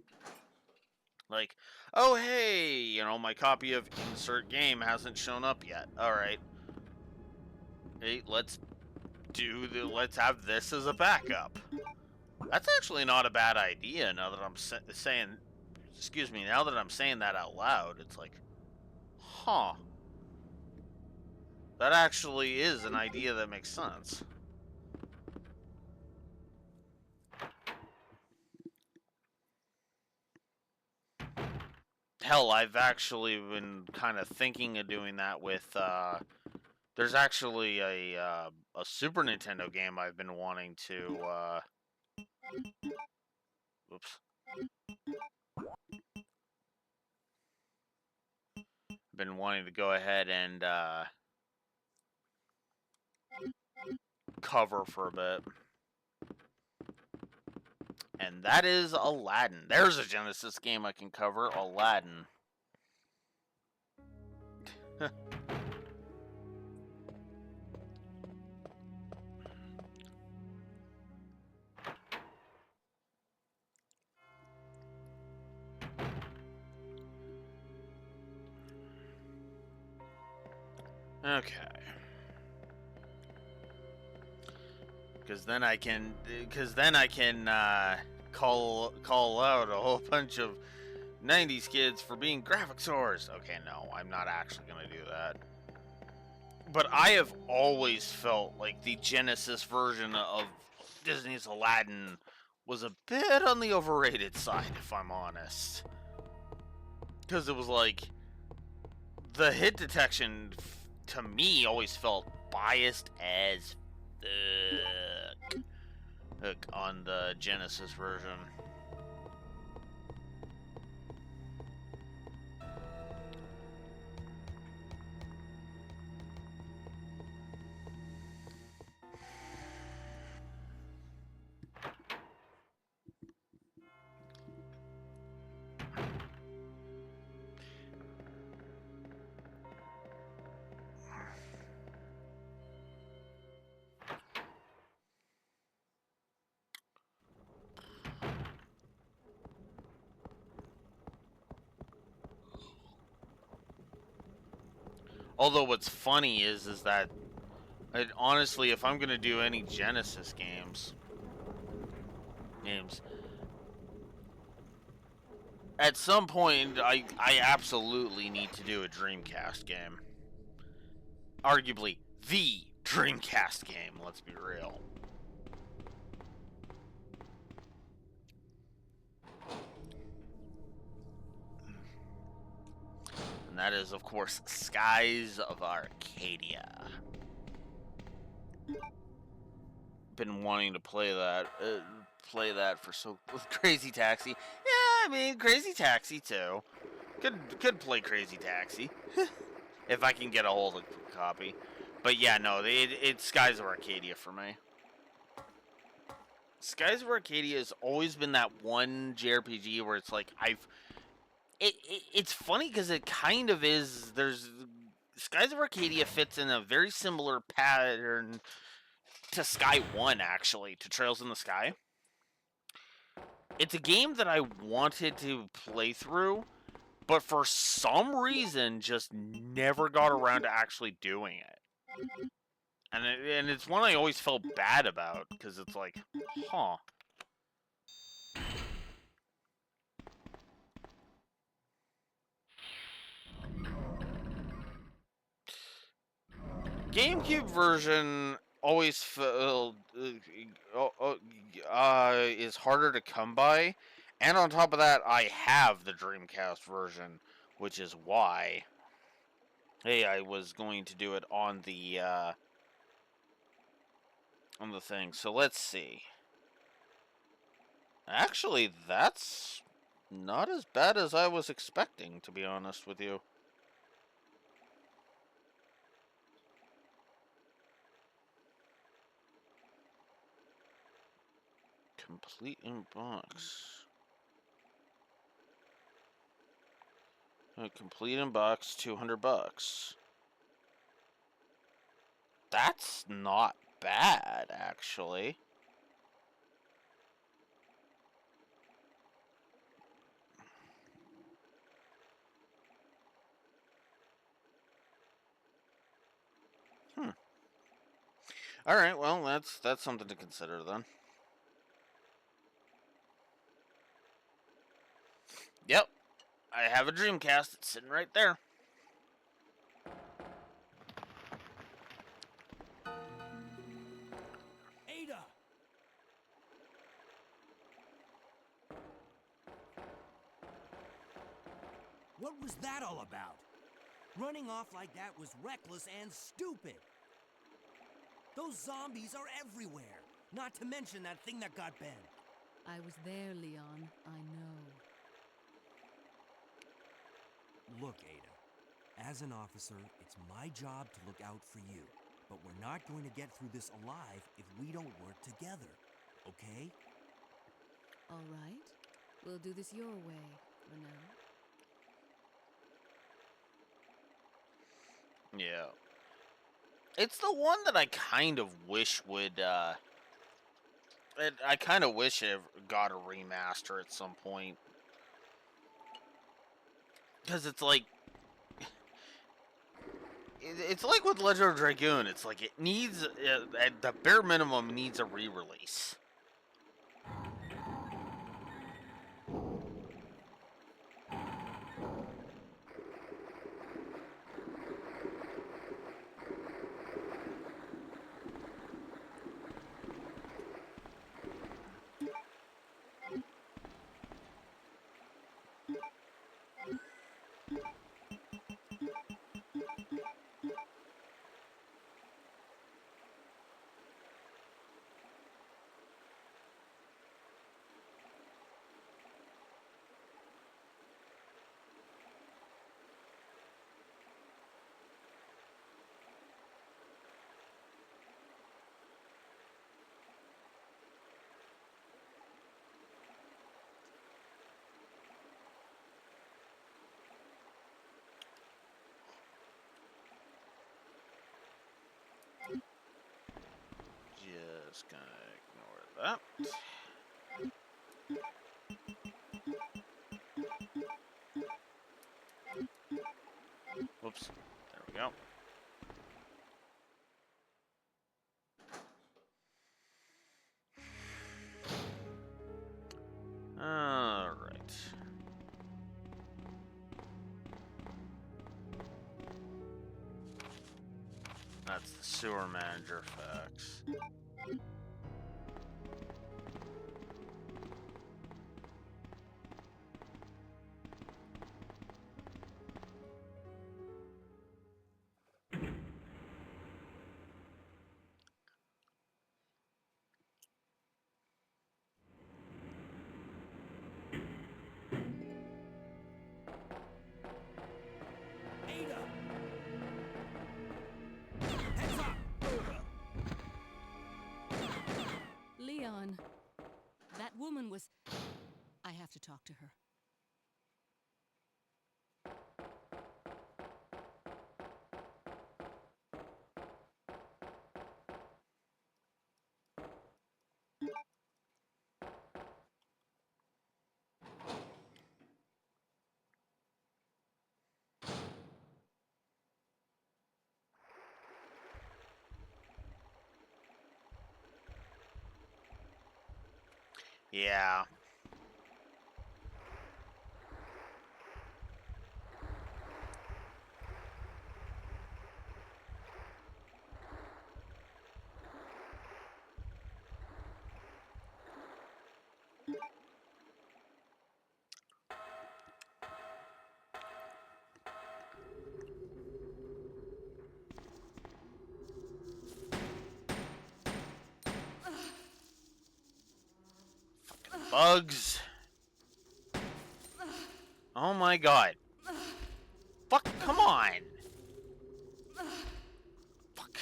Like, oh, hey, you know, my copy of insert game hasn't shown up yet. Alright. Hey, let's have this as a backup. That's actually not a bad idea now that I'm saying, excuse me, now that I'm saying that out loud. It's like, huh. That actually is an idea that makes sense. Hell, I've actually been kind of thinking of doing that with, there's actually a Super Nintendo game I've been wanting to, oops. Been wanting to go ahead and, cover for a bit. And that is Aladdin. There's a Genesis game I can cover, Aladdin. Okay. Because then I can call out a whole bunch of 90s kids for being graphics whores. Okay, no, I'm not actually going to do that. But I have always felt like the Genesis version of Disney's Aladdin was a bit on the overrated side, if I'm honest. Because it was like, the hit detection, to me, always felt biased as fuck on the Genesis version. Although what's funny is that, honestly, if I'm gonna do any Genesis games, at some point I absolutely need to do a Dreamcast game. Arguably the Dreamcast game. Let's be real. And and that is, of course, Skies of Arcadia. Been wanting to play that for so with Crazy Taxi. Yeah, I mean Crazy Taxi too. Could play Crazy Taxi if I can get a hold of a copy. But yeah, no, it's Skies of Arcadia for me. Skies of Arcadia has always been that one JRPG where it's like it's funny because it kind of is. There's Skies of Arcadia fits in a very similar pattern to Sky 1, actually, to Trails in the Sky. It's a game that I wanted to play through, but for some reason just never got around to actually doing it. And it's one I always felt bad about, because it's like, huh. GameCube version always felt is harder to come by, and on top of that, I have the Dreamcast version, which is why. Hey, I was going to do it on the thing. So let's see. Actually, that's not as bad as I was expecting, to be honest with you. Complete in box. Complete in box, $200. That's not bad, actually. All right, well, that's something to consider then. Yep, I have a Dreamcast. It's sitting right there. Ada! What was that all about? Running off like that was reckless and stupid. Those zombies are everywhere. Not to mention that thing that got Ben. I was there, Leon. I know. Look, Ada. As an officer, it's my job to look out for you. But we're not going to get through this alive if we don't work together. Okay? All right. We'll do this your way for now. Yeah. It's the one that I kind of wish would, I kind of wish it got a remaster at some point. Because it's like, it's like with Legend of Dragoon. It's like it needs, at the bare minimum, needs a re-release. Just gonna ignore that. Whoops. There we go. All right. That's the sewer manager fax. to talk to her. Yeah. Bugs. Oh my god. Fuck, come on. Fuck.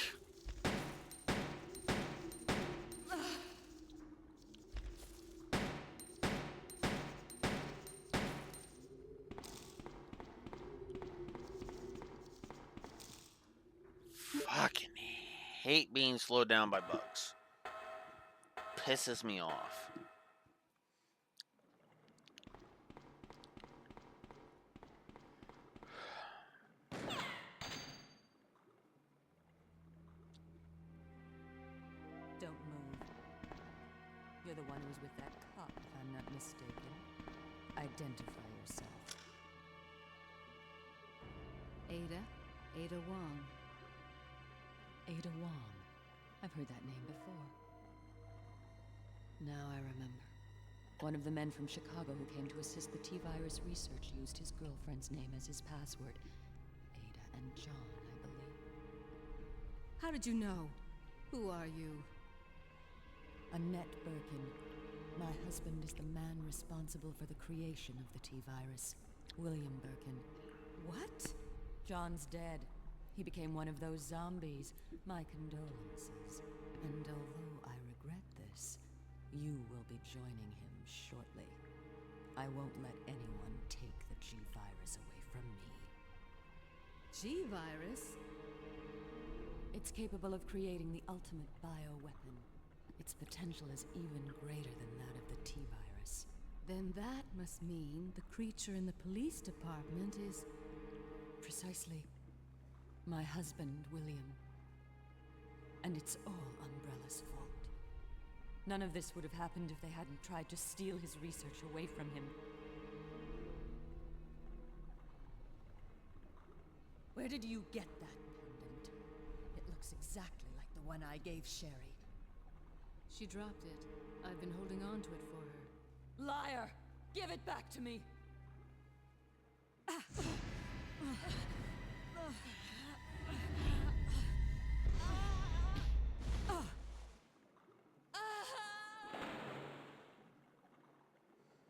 Fucking hate being slowed down by bugs. Pisses me off. Don't move. You're the one who was with that cop, if I'm not mistaken. Identify yourself. Ada Wong. Ada Wong. I've heard that name before. Now I remember. One of the men from Chicago who came to assist the T-virus research used his girlfriend's name as his password. Ada and John, I believe. How did you know? Who are you? Annette Birkin. My husband is the man responsible for the creation of the T-virus. William Birkin. What? John's dead. He became one of those zombies. My condolences. And although I regret this, you will be joining him shortly. I won't let anyone take the G-virus away from me. G-virus? It's capable of creating the ultimate bioweapon. Its potential is even greater than that of the T-virus. Then that must mean the creature in the police department is... Precisely. My husband, William. And it's all Umbrella's fault. None of this would have happened if they hadn't tried to steal his research away from him. Where did you get that pendant? It looks exactly like the one I gave Sherry. She dropped it. I've been holding on to it for her. Liar! Give it back to me!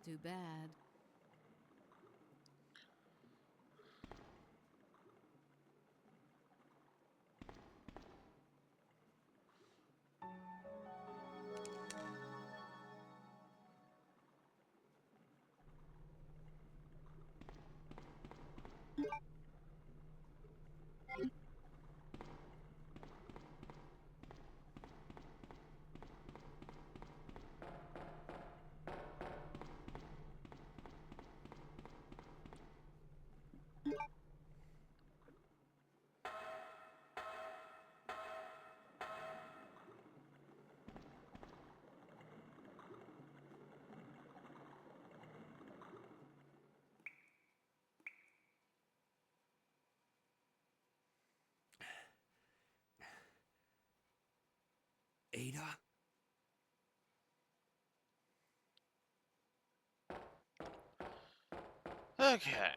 Too bad. Ada? Okay.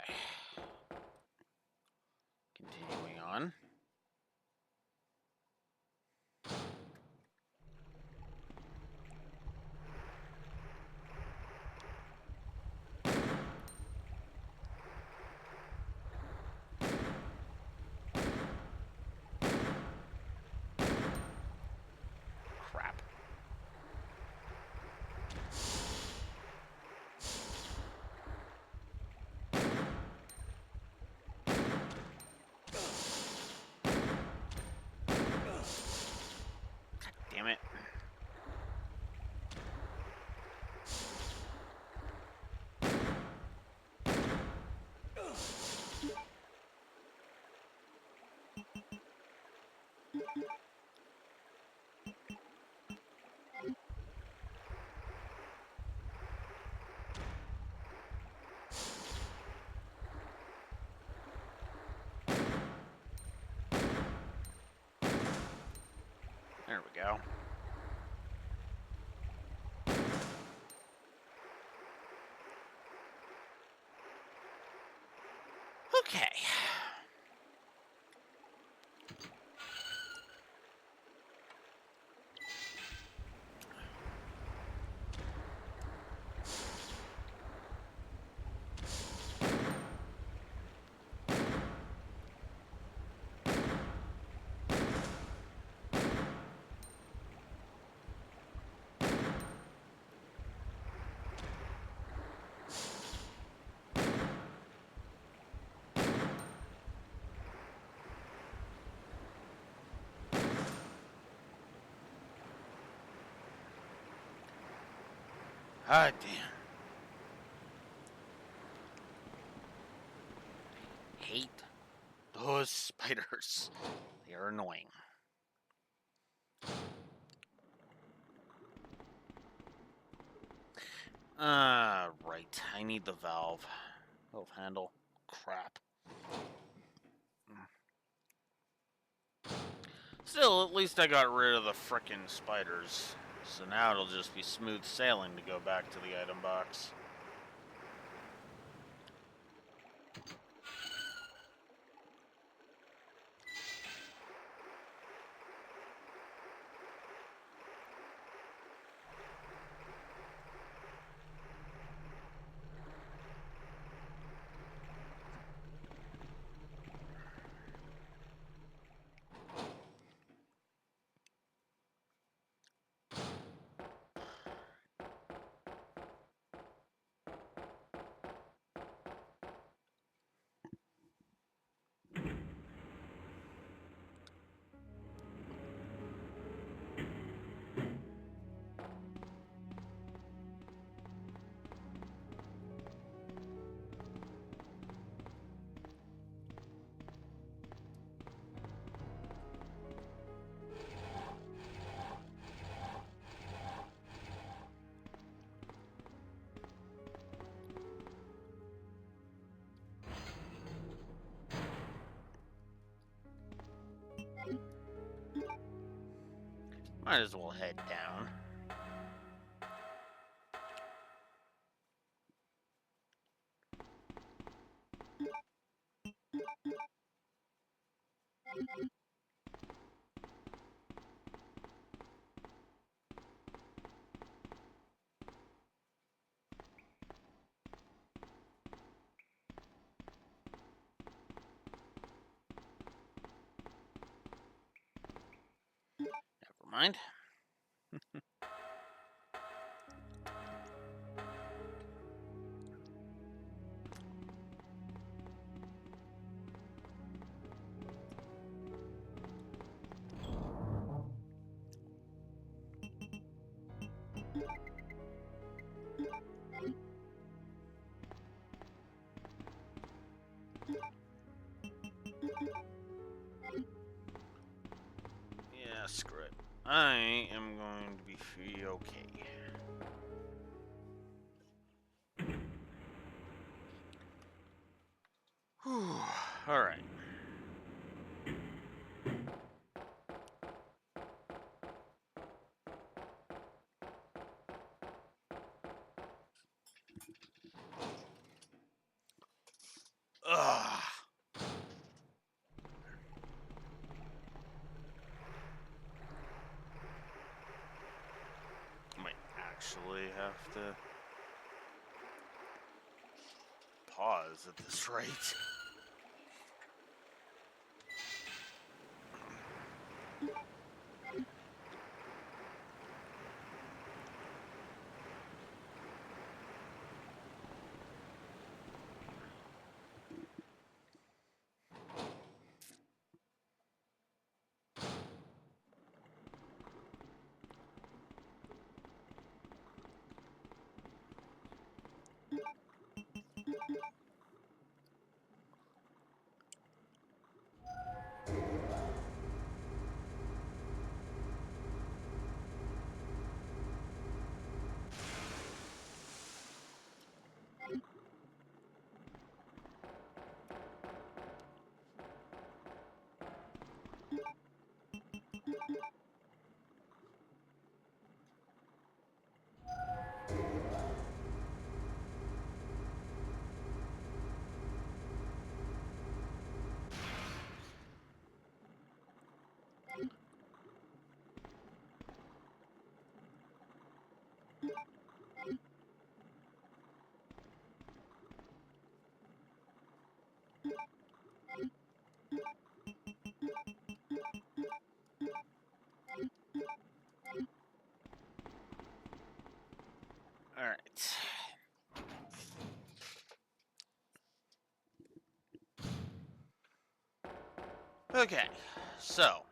Continuing on. Crap. There we go. Okay. Ah, damn. Hate those spiders. They are annoying. Right. I need the valve. Valve handle. Crap. Still, at least I got rid of the frickin' spiders. So now it'll just be smooth sailing to go back to the item box. Might as well head down. Never mind. Yeah, screw it. I am going to be free okay. Whew. Alright. Ugh. I might actually have to pause at this rate. Okay, so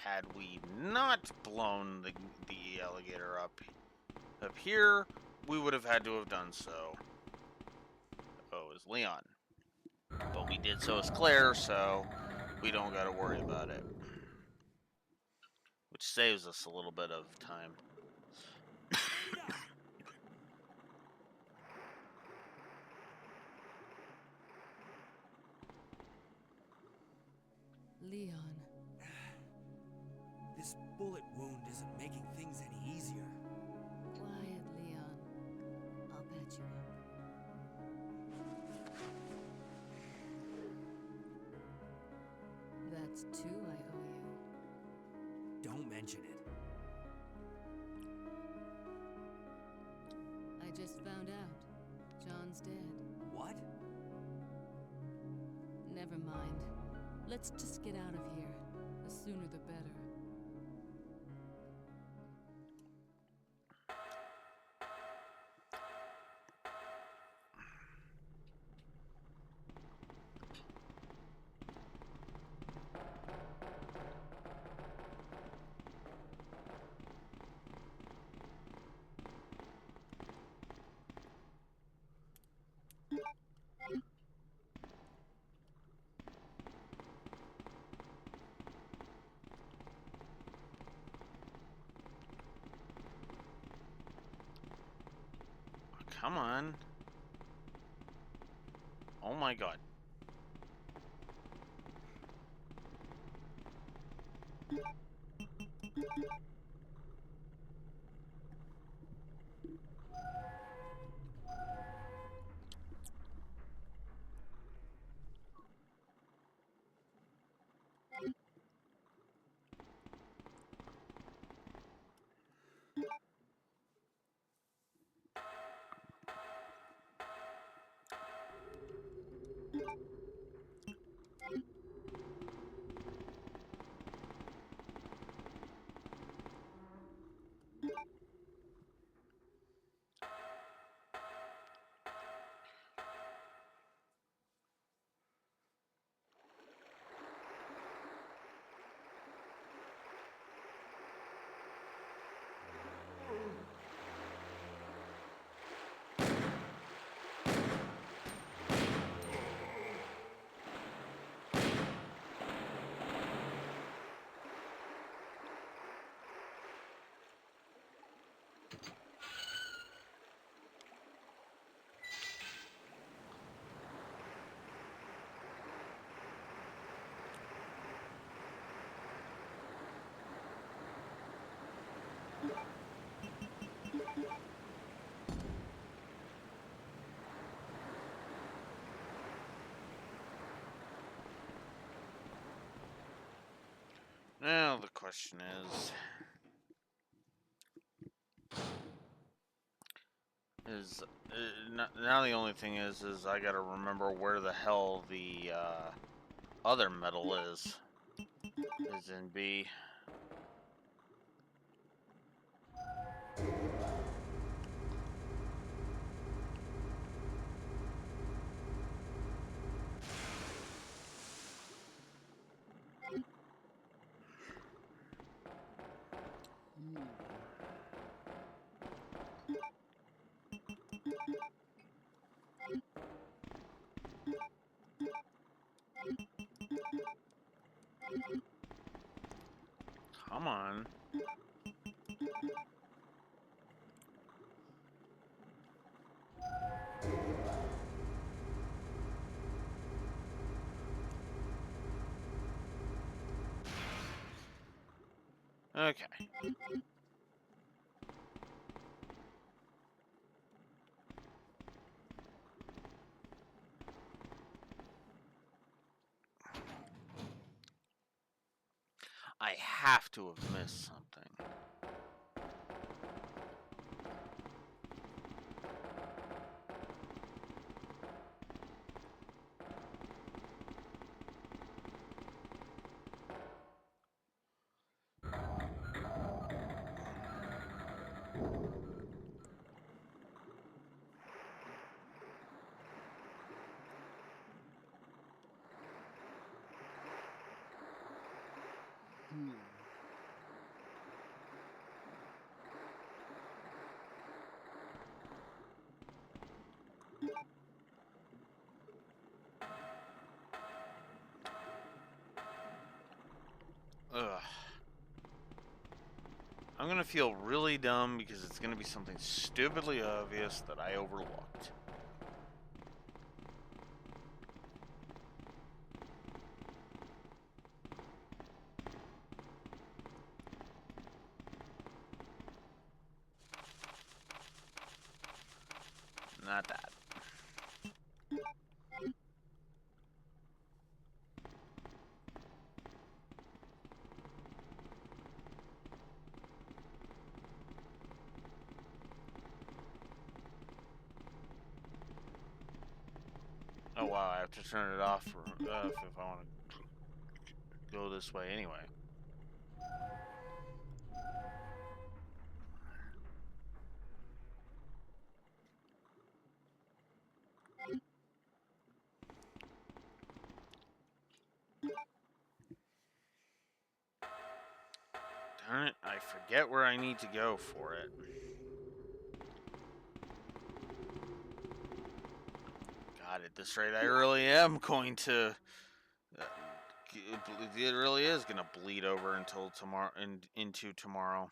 had we not blown the alligator up here, we would have had to have done so. Oh, as Leon, but we did so as Claire, so we don't got to worry about it, which saves us a little bit of time. Leon. This bullet wound isn't making things any easier. Quiet, Leon. I'll patch you up. That's 2 I owe you. Don't mention it. I just found out. John's dead. What? Never mind. Let's just get out of here. The sooner the better. Come on. Oh my god. Now the question now the only thing is I gotta remember where the hell the other metal is in B. Come on. Okay. I have to have missed something. Ugh. I'm gonna feel really dumb because it's gonna be something stupidly obvious that I overlooked. Not that. Oh wow, I have to turn it off for, if I want to go this way anyway. Darn it, I forget where I need to go for it. God, at this rate, I really am going to... it really is going to bleed over until tomorrow, into tomorrow.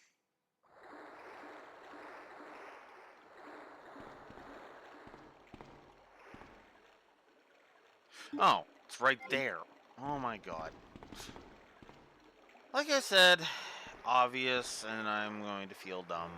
Oh, it's right there. Oh my god. Like I said, obvious, and I'm going to feel dumb.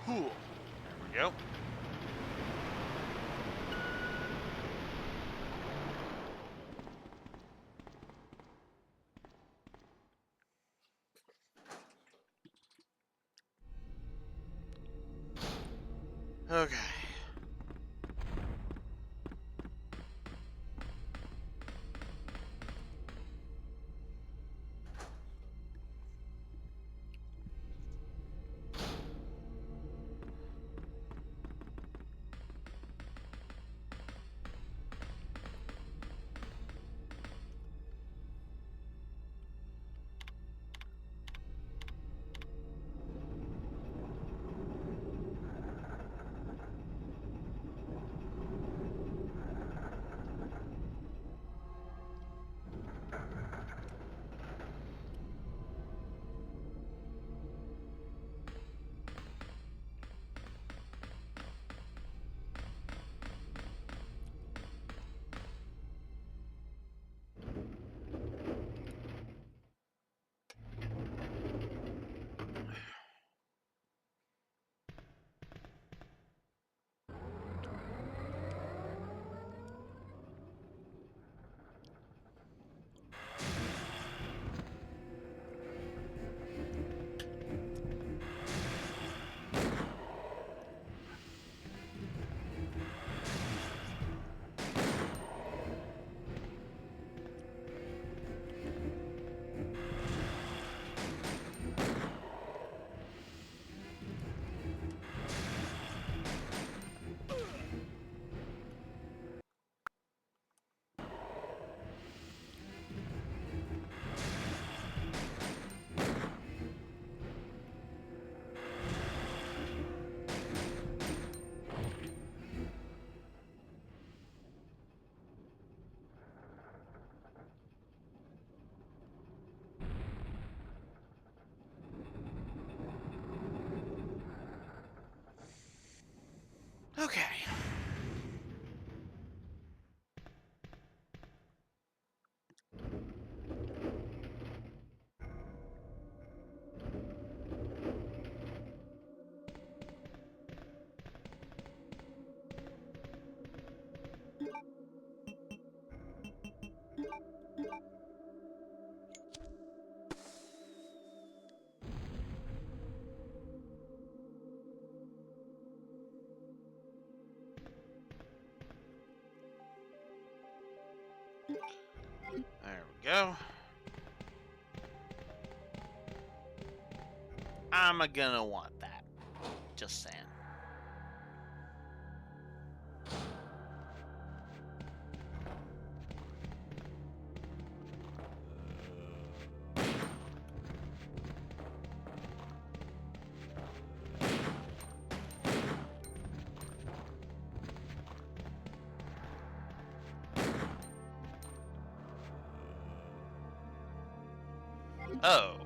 There we go. Okay. go. I'm gonna want that. Just saying. Oh.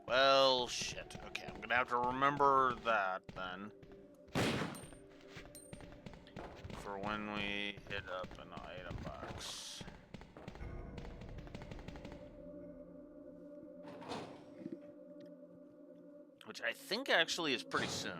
Well, shit. Okay, I'm gonna have to remember that then. For when we hit up an item box. Which I think actually is pretty soon.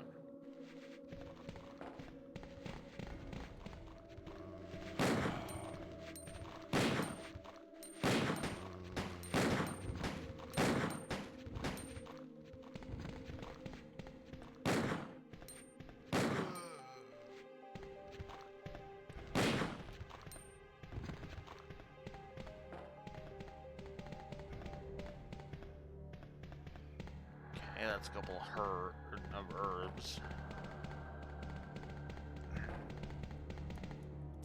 Okay, that's a couple of herbs.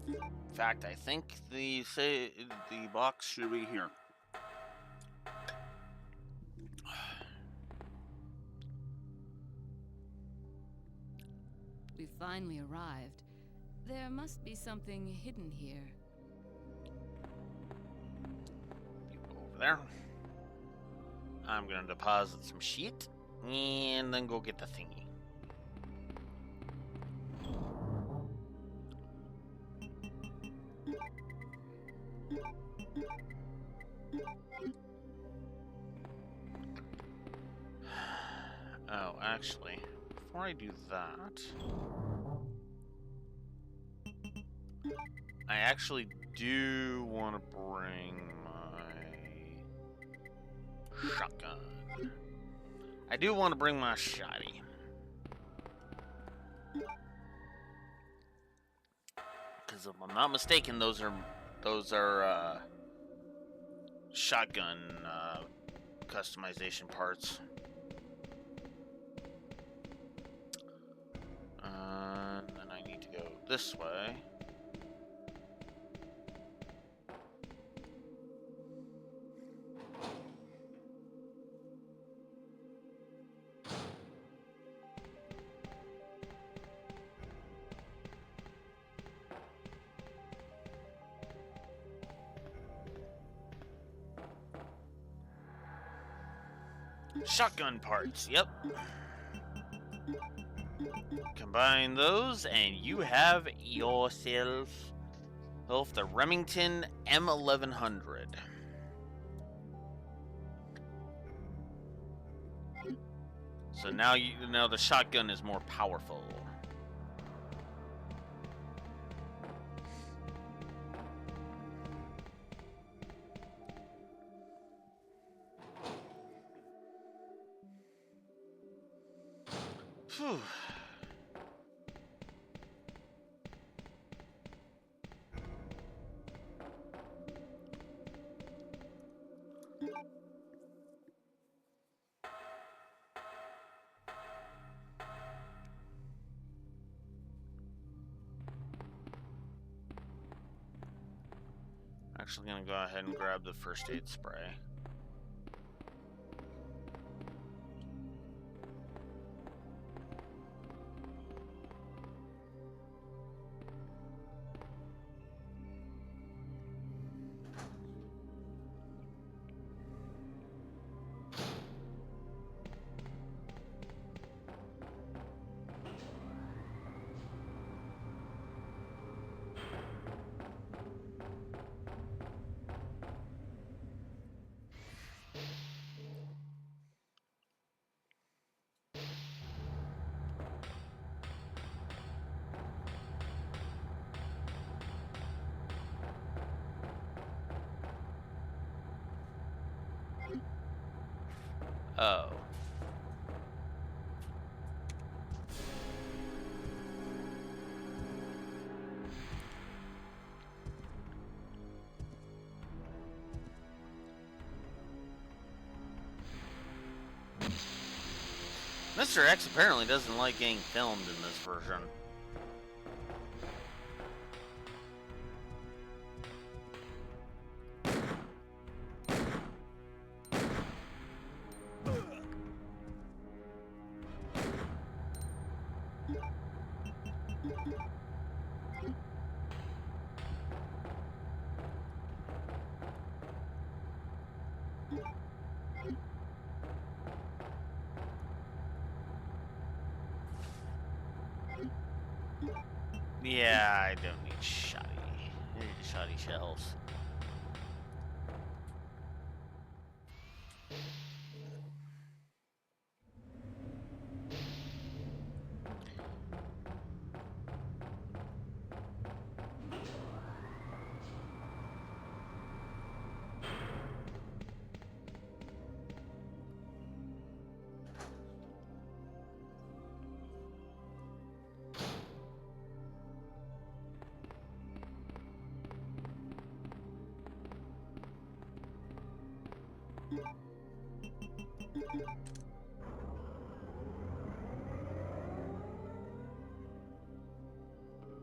In fact, I think the box should be here. We finally arrived. There must be something hidden here. You go over there. I'm gonna deposit some shit and then go get the thingy. Oh, actually, before I do that, I actually do want to bring my shotgun. I do want to bring my shotty. Because if I'm not mistaken, those are shotgun customization parts. Then I need to go this way. Shotgun parts, yep. Combine those and you have yourself the Remington M1100. So now the shotgun is more powerful. Phew. Actually gonna go ahead and grab the first aid spray. Oh. Mr. X apparently doesn't like getting filmed in this version. Yeah, I don't need shoddy. I need shoddy shells.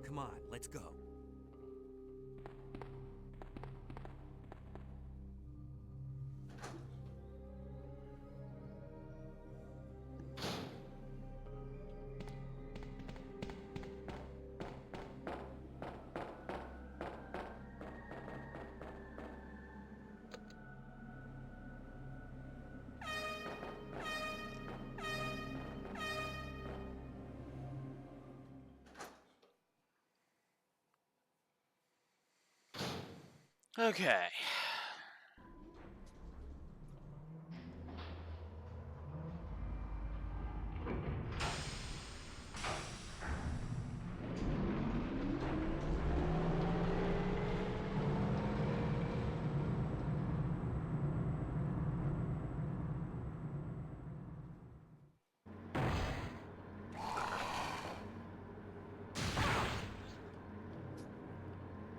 Come on, let's go. Okay.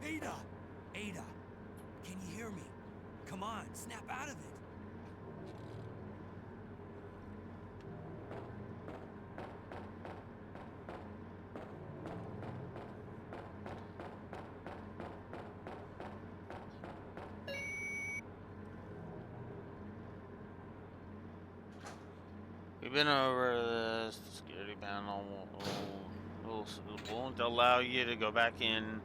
Ada! Ada! Can you hear me? Come on, snap out of it! We've been over this. The security panel won't allow you to go back in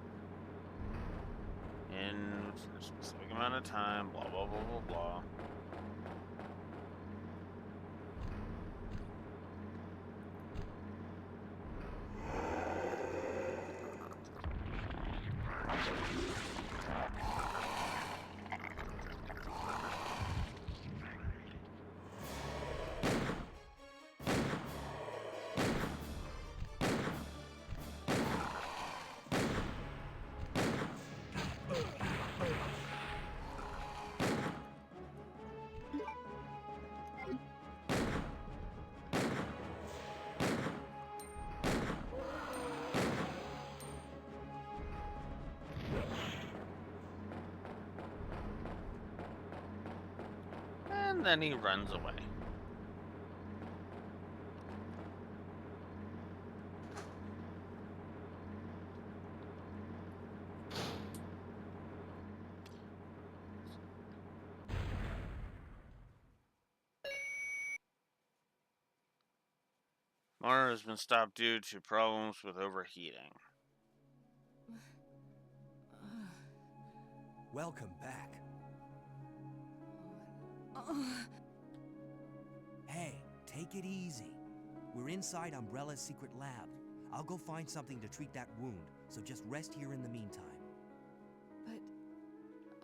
for a specific amount of time. Blah blah blah blah blah. And then he runs away. Mara has been stopped due to problems with overheating. Welcome back. Hey, take it easy. We're inside Umbrella's secret lab. I'll go find something to treat that wound, so just rest here in the meantime. But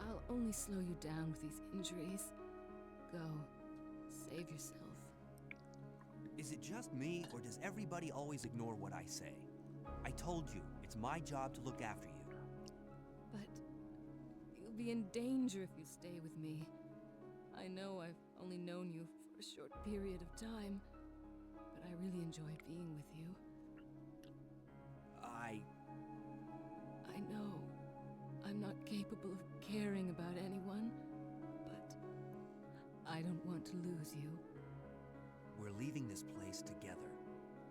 I'll only slow you down with these injuries. Go. Save yourself. Is it just me, or does everybody always ignore what I say? I told you, it's my job to look after you. But you'll be in danger if you stay with me. I know I've only known you for a short period of time, but I really enjoy being with you. I know I'm not capable of caring about anyone, but I don't want to lose you. We're leaving this place together.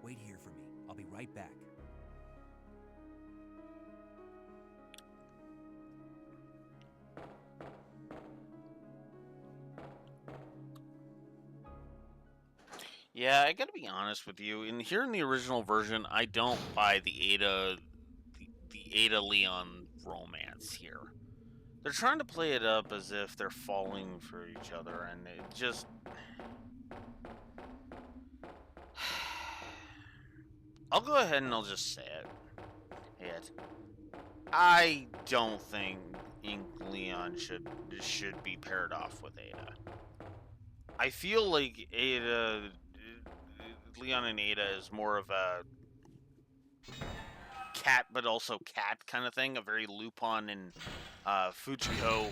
Wait here for me. I'll be right back. Yeah, I gotta be honest with you. In here in the original version, I don't buy the Ada Leon romance here. They're trying to play it up as if they're falling for each other, and it just I'll go ahead and I'll just say it. I don't think Leon should be paired off with Ada. I feel like Leon and Ada is more of a cat, but also cat kind of thing. A very Lupin and Fujiko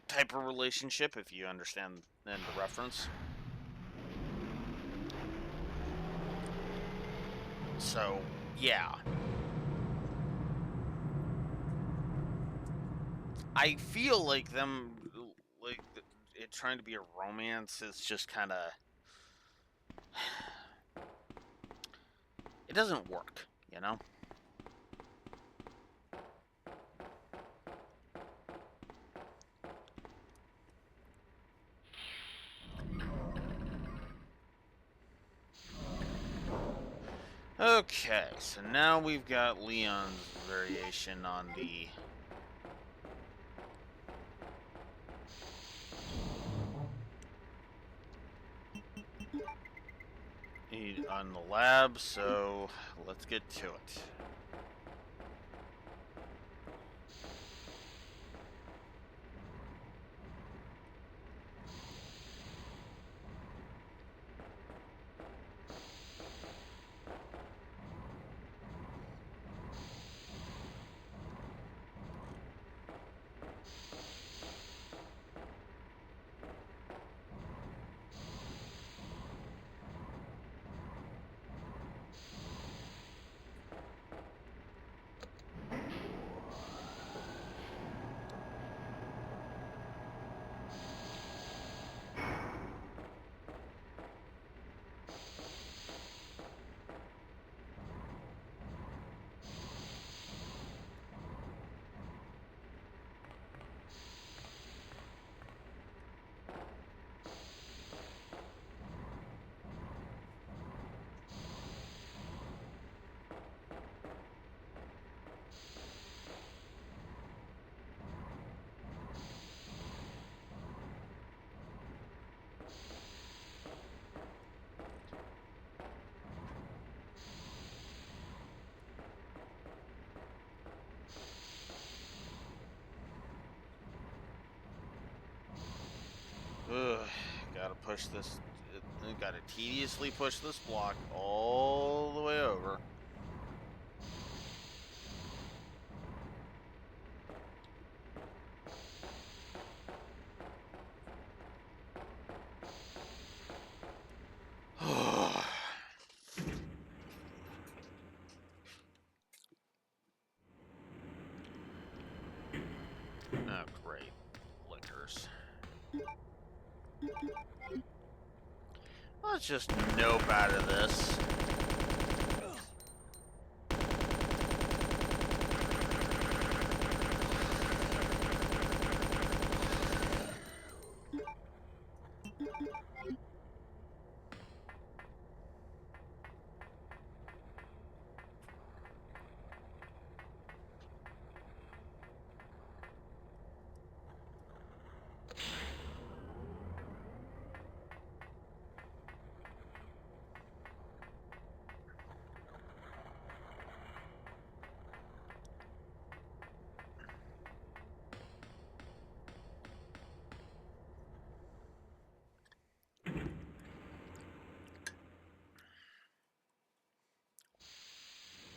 type of relationship, if you understand the reference. So, yeah. I feel like it trying to be a romance is just kind of... It doesn't work, you know? Okay, so now we've got Leon's variation on the... on the lab, so let's get to it. Ugh, gotta push this. Gotta tediously push this block all the way over. Oh, great. Lickers. Let's just nope out of this.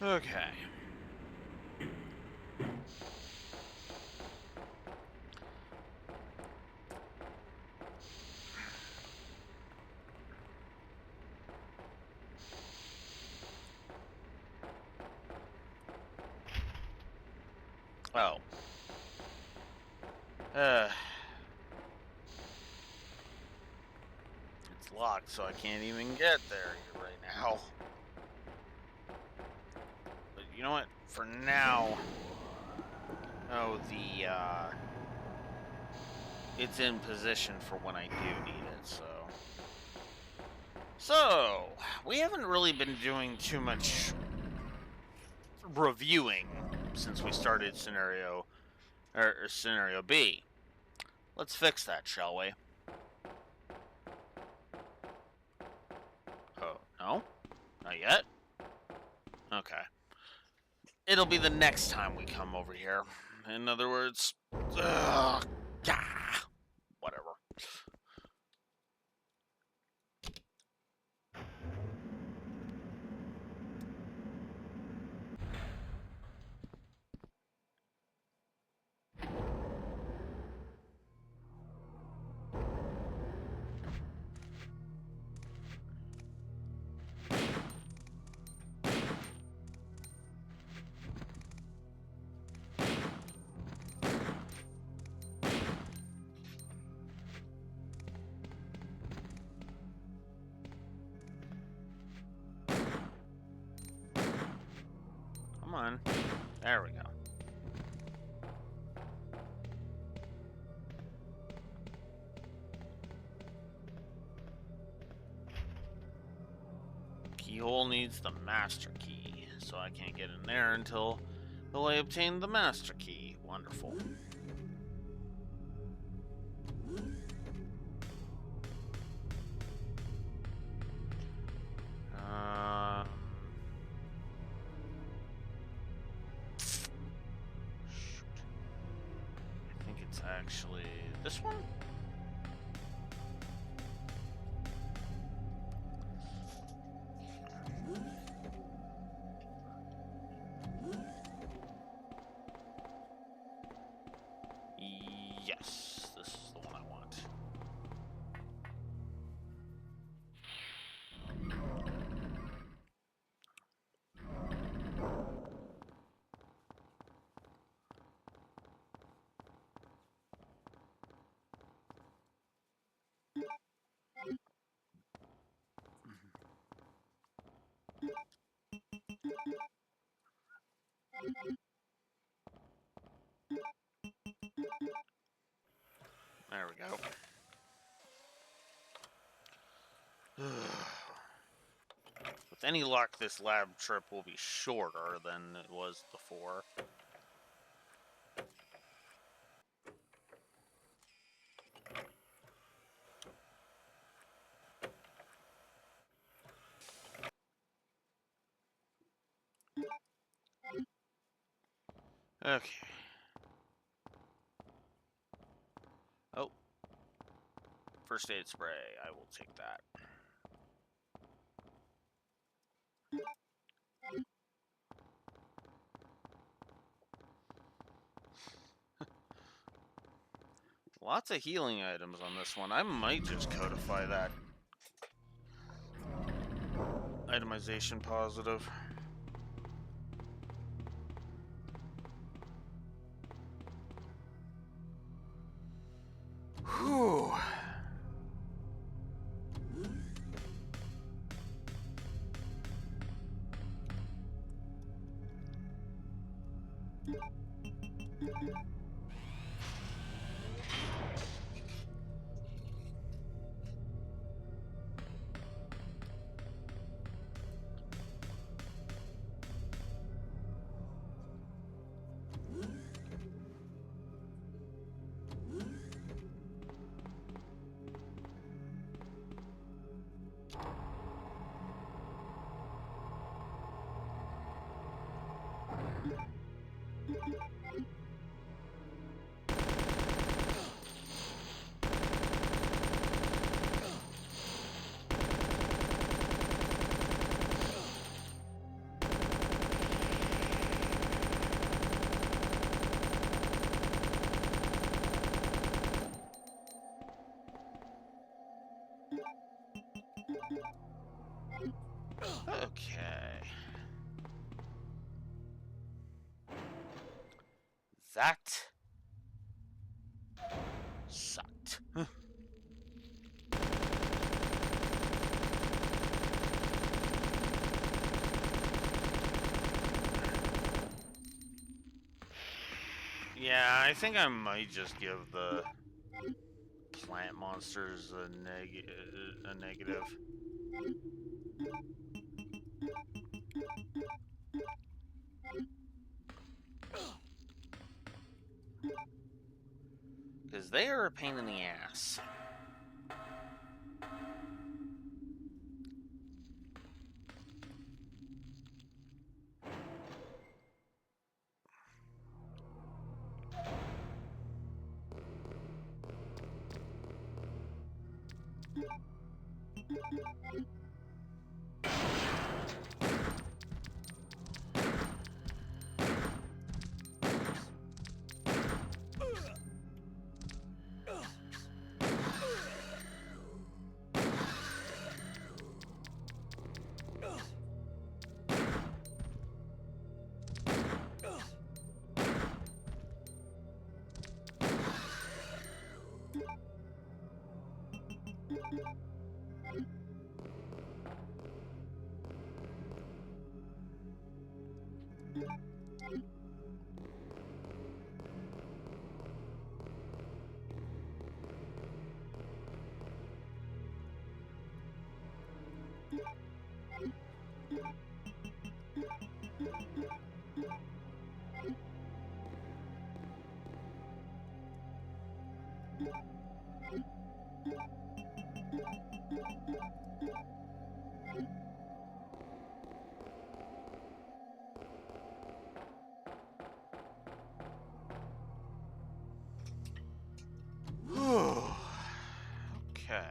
Okay. Oh. It's locked, so I can't even get there right now. But you know what? For now, oh, it's in position for when I do need it, so. So, we haven't really been doing too much reviewing since we started scenario B. Let's fix that, shall we? Oh, no? Not yet? Okay. It'll be the next time we come over here. In other words, whatever. Come on. There we go. Keyhole needs the master key, so I can't get in there until I obtain the master key. Wonderful. Shoot. I think it's actually this one? Yes, this is the one I want. There we go. With any luck, this lab trip will be shorter than it was before. Okay. Oh. First aid spray. I will take that. Lots of healing items on this one. I might just codify that itemization positive. Whew. Okay. That sucked. Yeah, I think I might just give the plant monsters a negative. Because they are a pain in the ass. Okay.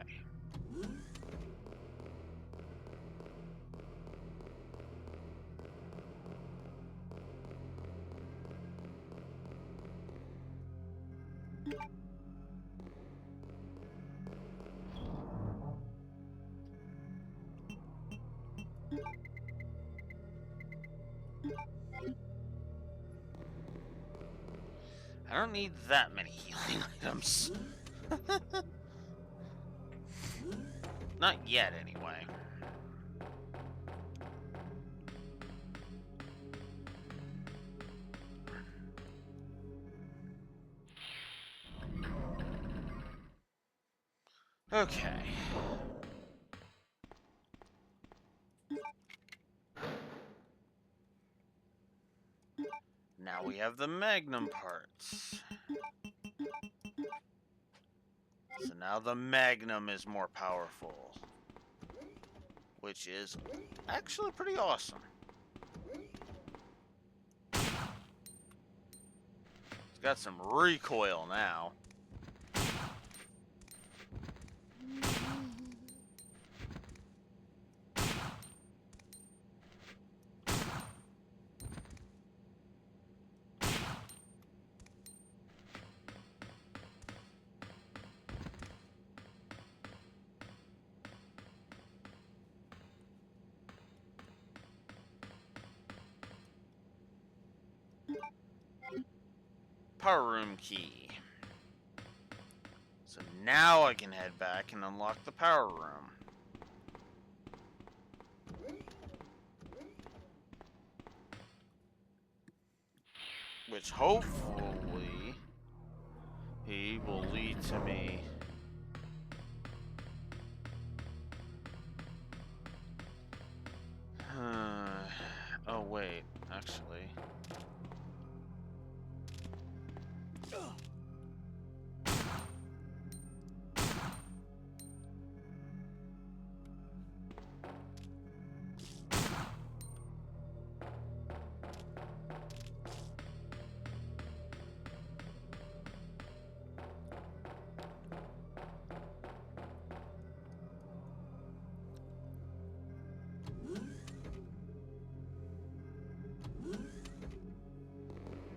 I don't need that many healing items. Not yet, anyway. Okay. Now we have the Magnum parts. So now the Magnum is more powerful. Which is actually pretty awesome. It's got some recoil now. Power room key. So now I can head back and unlock the power room. Which hopefully he will lead to me. Oh wait, actually.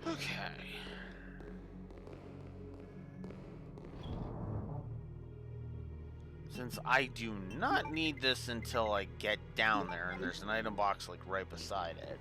Okay. Since I do not need this until I get down there, and there's an item box like right beside it.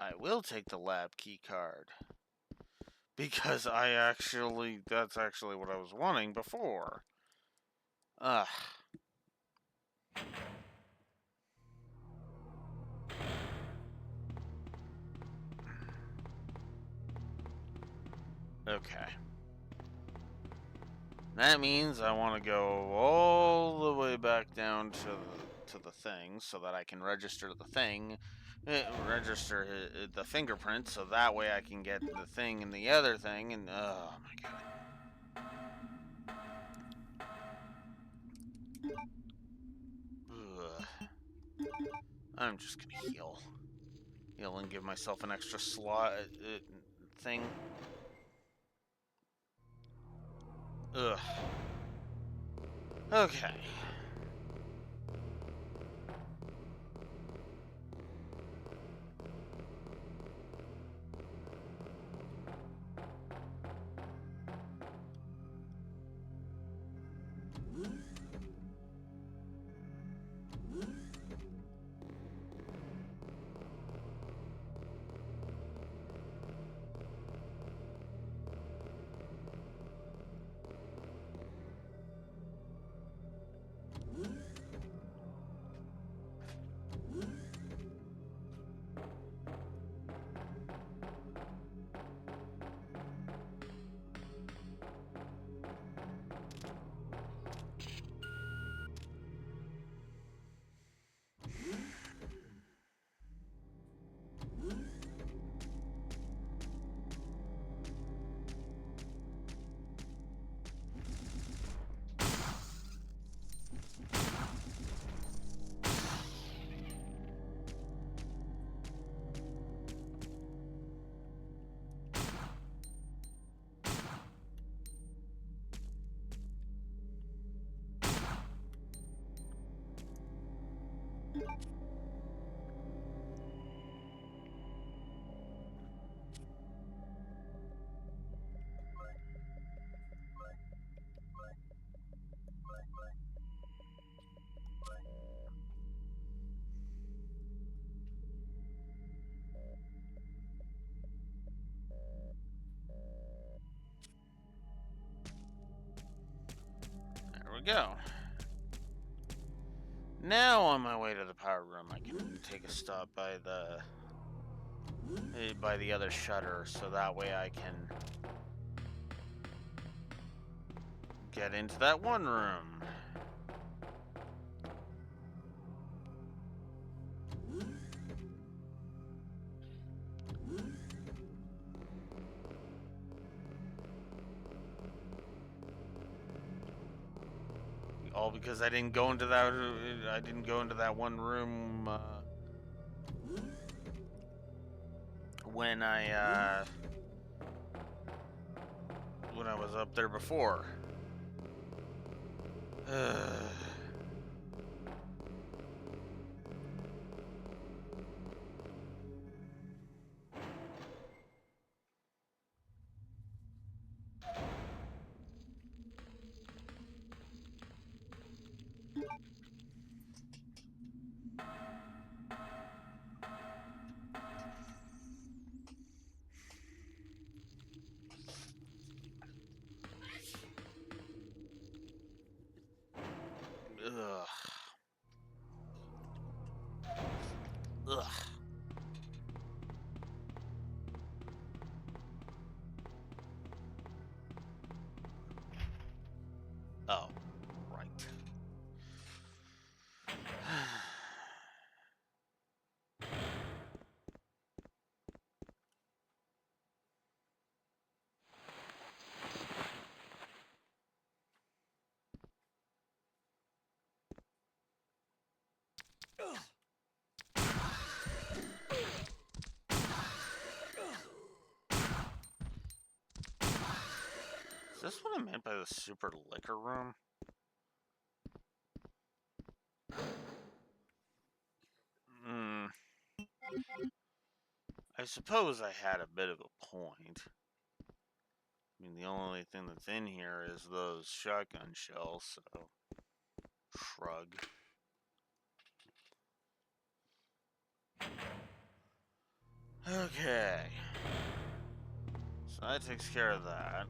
I will take the lab key card. Because that's actually what I was wanting before. Ugh. Okay. That means I want to go all the way back down to the thing so that I can register the thing, register the fingerprint, so that way I can get the thing and the other thing. And oh my god, I'm just gonna heal and give myself an extra slot thing. Ugh. Okay. There we go. Now on my way to the power room, I can take a stop by the other shutter, so that way I can get into that one room. All because I didn't go into that one room when I was up there before. Ugh. Ugh. Oh, right. Is this what I meant by the super liquor room? I suppose I had a bit of a point. I mean, the only thing that's in here is those shotgun shells, so shrug. Okay. So that takes care of that.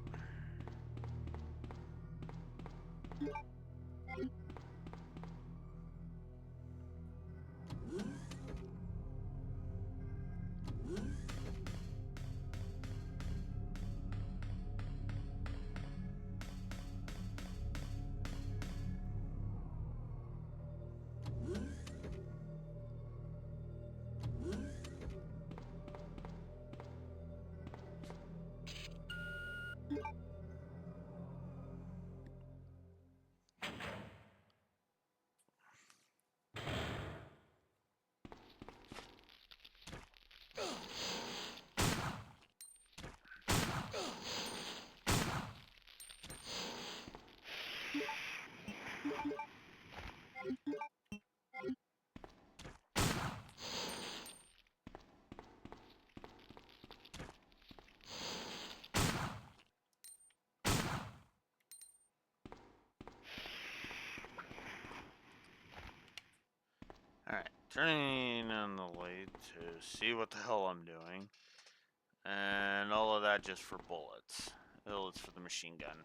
Alright, turning on the light to see what the hell I'm doing. And all of that just for bullets. Bullets for the machine gun.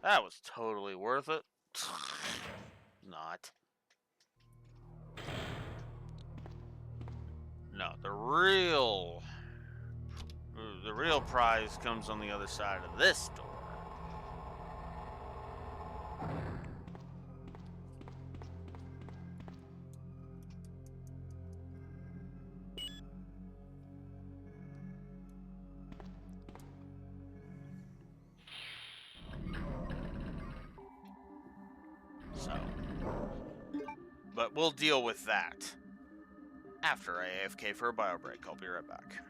That was totally worth it. Not. No, the real prize comes on the other side of this door. So, but we'll deal with that after I AFK for a bio break. I'll be right back.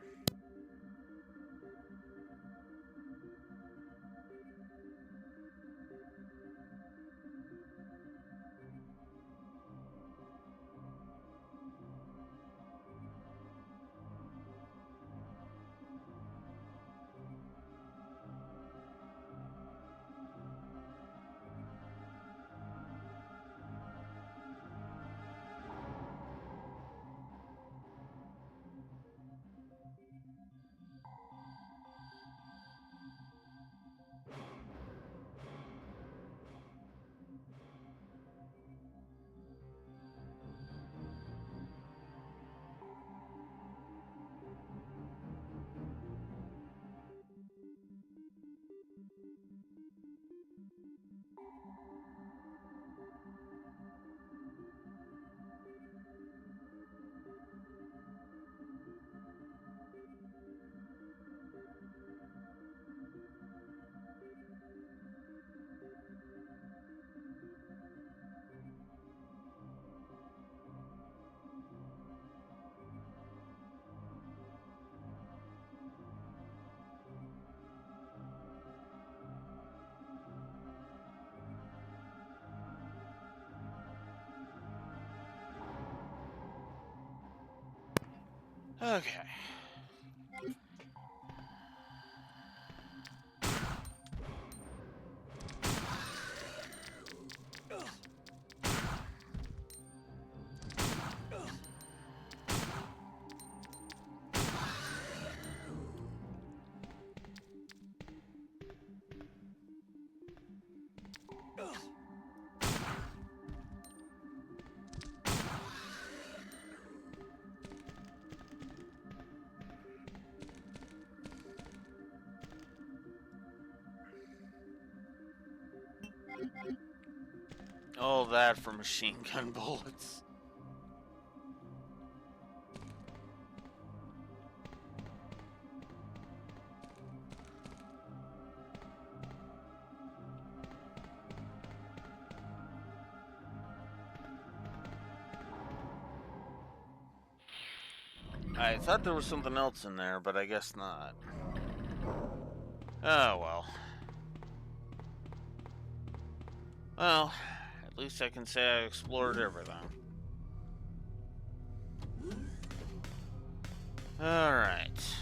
Okay. All that for machine gun bullets. I thought there was something else in there, but I guess not. Oh well. Well, at least I can say I explored everything. Alright.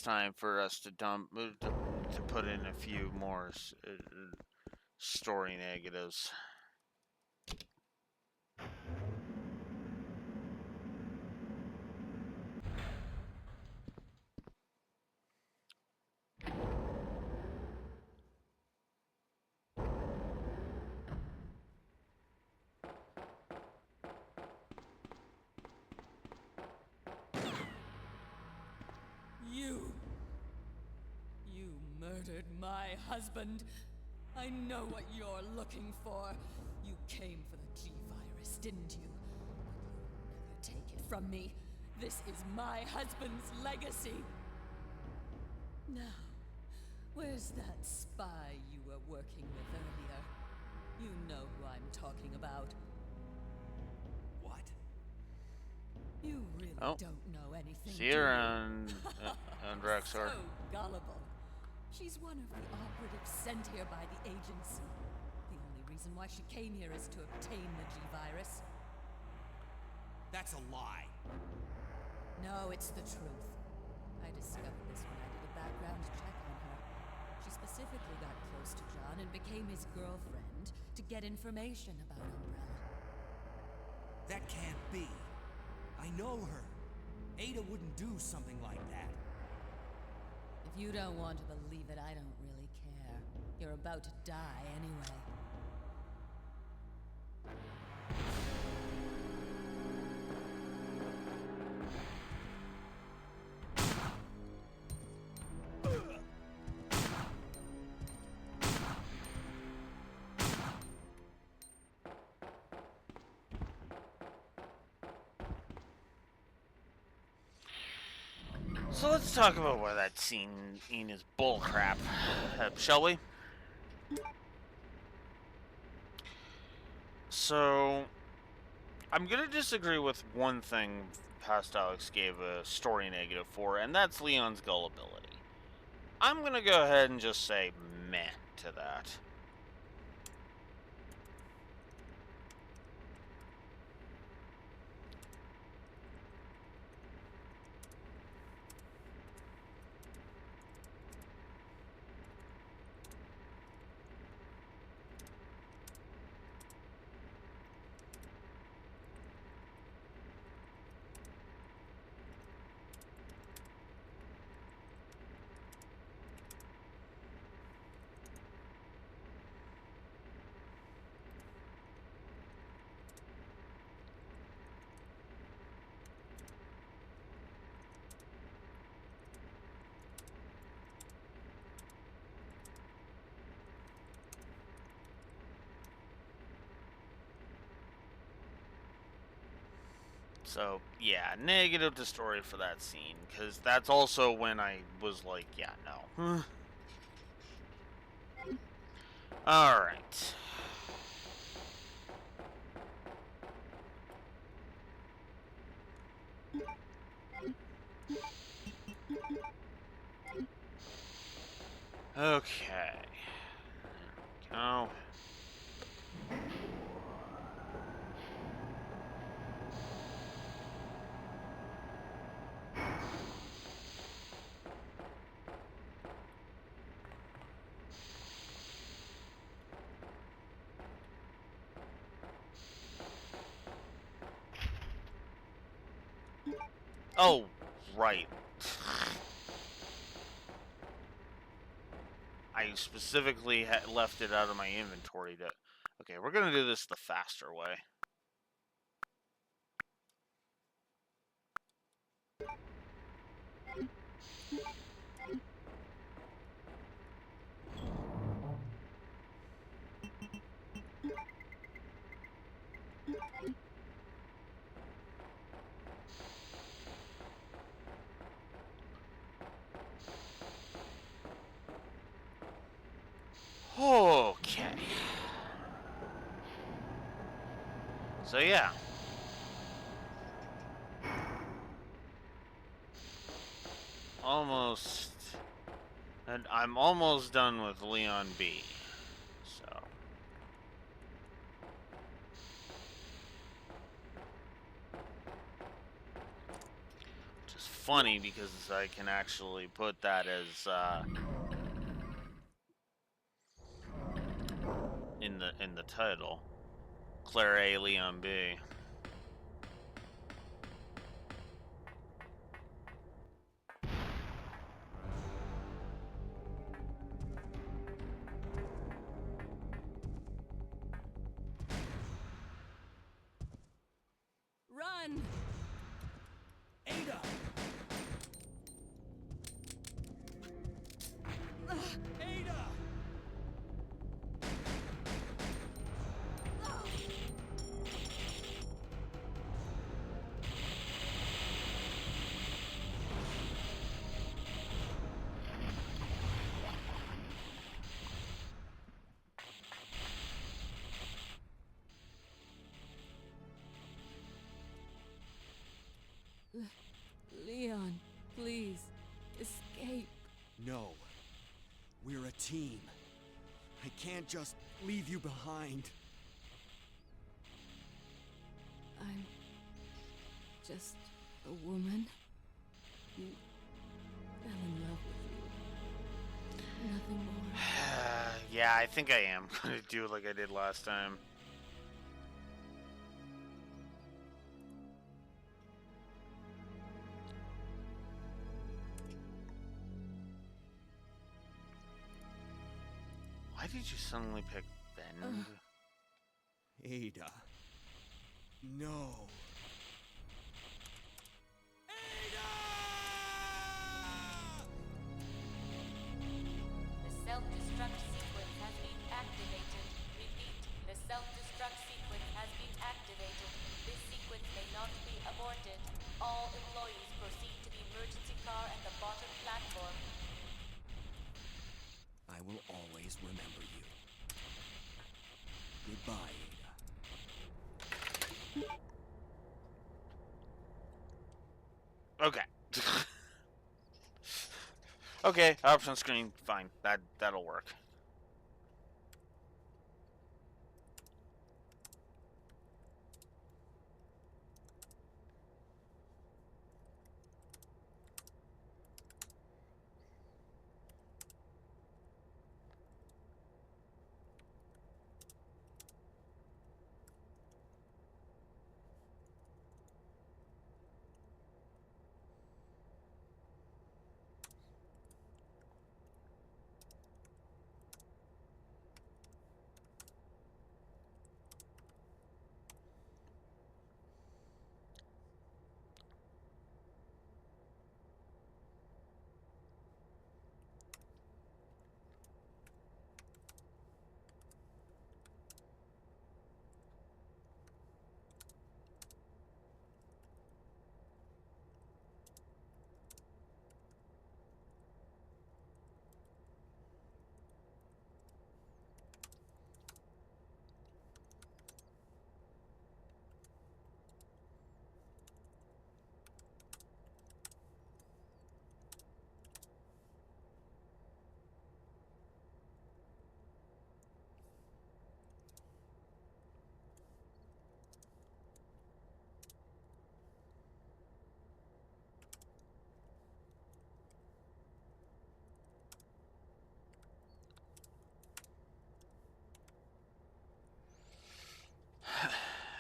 time for us to to put in a few more story negatives. You murdered my husband. I know what you're looking for. You came for the G-Virus, didn't you? But you'll never take it from me. This is my husband's legacy. Now, where's that spy you were working with earlier? You know who I'm talking about. What? You really don't know anything, Sierra and Rexar. So gullible. She's one of the operatives sent here by the agency. The only reason why she came here is to obtain the G-Virus. That's a lie. No, it's the truth. I discovered this when I did a background check on her. She specifically got close to John and became his girlfriend to get information about Umbrella. That can't be. I know her. Ada wouldn't do something like that. If you don't want to believe it, I don't really care. You're about to die anyway. So let's talk about why that scene is bullcrap, shall we? So, I'm gonna disagree with one thing Past Alex gave a story negative for, and that's Leon's gullibility. I'm gonna go ahead and just say meh to that. So, yeah, negative to story for that scene, because that's also when I was like, yeah, no. Alright. Okay. There we go. Oh, right. I specifically left it out of my inventory to... Okay, we're gonna do this the faster way. Okay. So yeah. Almost. And I'm almost done with Leon B. So. Just funny because I can actually put that as in the title. Claire A. Leon B. Run! Ada! Ada! Leon, please, escape. No. We're a team. I can't just leave you behind. I'm just a woman who fell in love with you. Nothing more. Yeah, I think I am gonna do like I did last time. Why did you suddenly pick Bend? Ada. No. The self-destruct sequence has been activated. Repeat, the self-destruct sequence has been activated. This sequence may not be aborted. All employees proceed to the emergency car at the bottom platform. I will always remember you. Goodbye, Ada. Okay. Okay, option screen, fine. That'll work.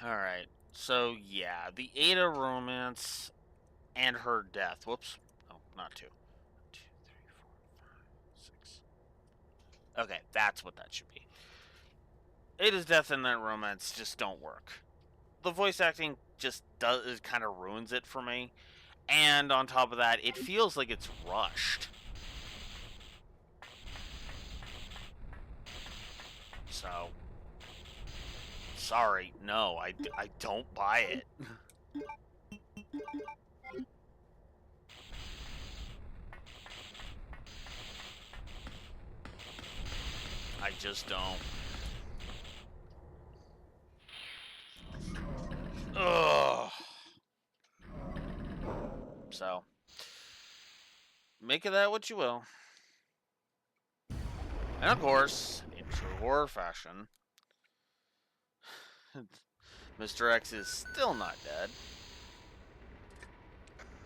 Alright, so yeah, the Ada romance and her death. Whoops. Oh, not two. 1, 2, 3, 4, 5, 6. Okay, that's what that should be. Ada's death and that romance just don't work. The voice acting just does, it kind of ruins it for me. And on top of that, it feels like it's rushed. So, sorry, no, I don't buy it. I just don't. Ugh. So, make of that what you will. And of course, in true horror fashion, Mr. X is still not dead.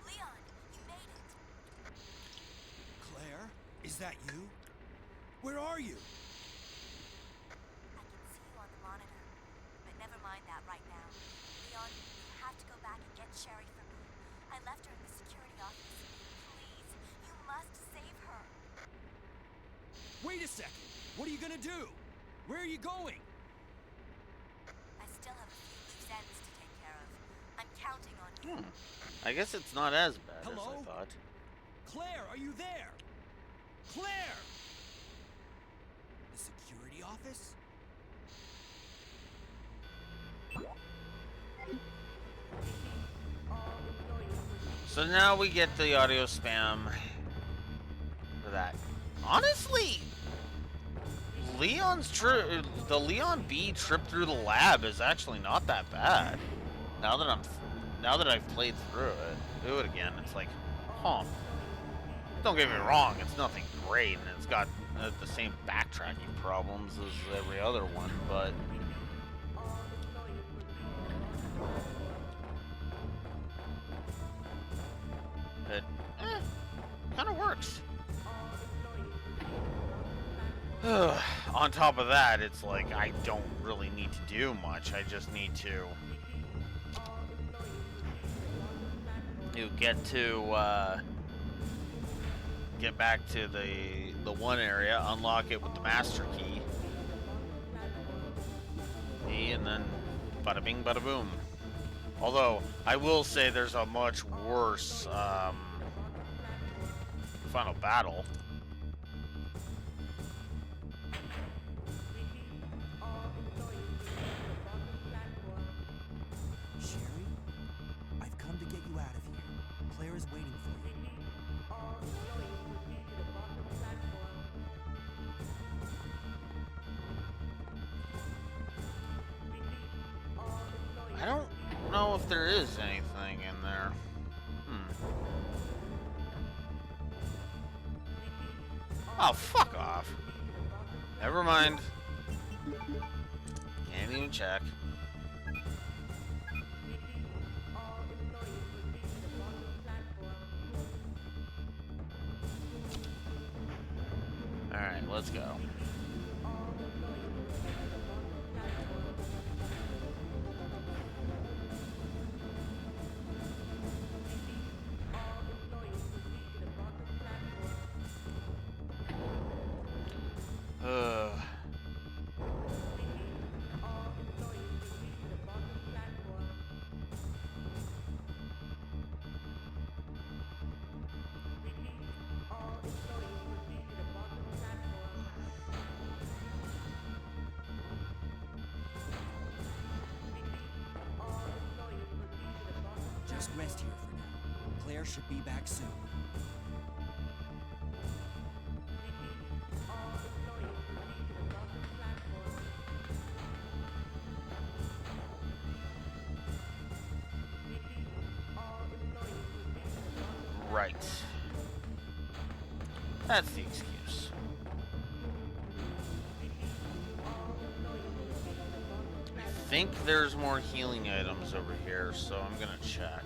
Leon, you made Is that you? Where are you? I can see you on the monitor, but never mind that right now. Leon, you have to go back and get Sherry for me. I left her in the security office. Please, you must save her. Wait a second! What are you gonna do? Where are you going? I still have a few loose ends to take care of. I'm counting on you. I guess it's not as bad Hello? as I thought. Claire, are you there? Claire! The security office? So now we get the audio spam for that. Honestly, the Leon B trip through the lab is actually not that bad. Now that I've played through it, do it again. It's like, huh. Don't get me wrong, it's nothing great, and it's got the same backtracking problems as every other one, but it kind of works. On top of that, it's like I don't really need to do much. I just need to get back to the one area, unlock it with the master key, and then bada bing, bada boom. Although I will say there's a much worse final battle. Sherry? I've come to get you out of here. Claire is waiting for you. I don't know if there is anything in there. Oh, fuck off. Never mind. Can't even check. Alright, let's go. Just rest here for now. Claire should be back soon. Right. That's the excuse. I think there's more healing items over here, so I'm gonna check.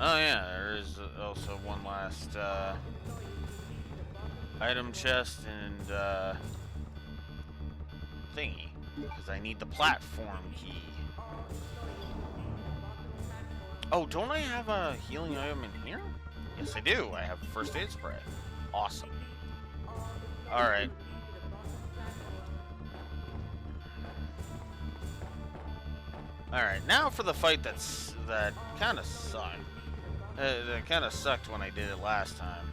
Oh yeah, there is also one last item chest and thingy, because I need the platform key. Oh, don't I have a healing item in here? Yes, I do. I have first aid spray. Awesome. Alright. Alright, now for the fight that kind of sucked. That kind of sucked when I did it last time.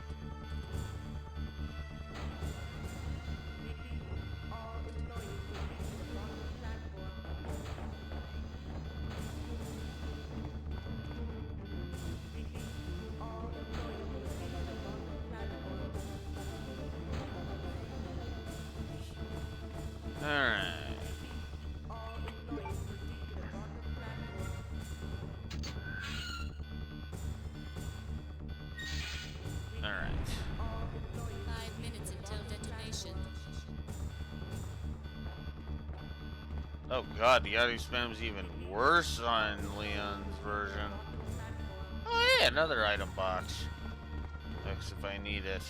Alright. Oh god, the audio spam's even worse on Leon's version. Oh yeah, another item box. X if I need it.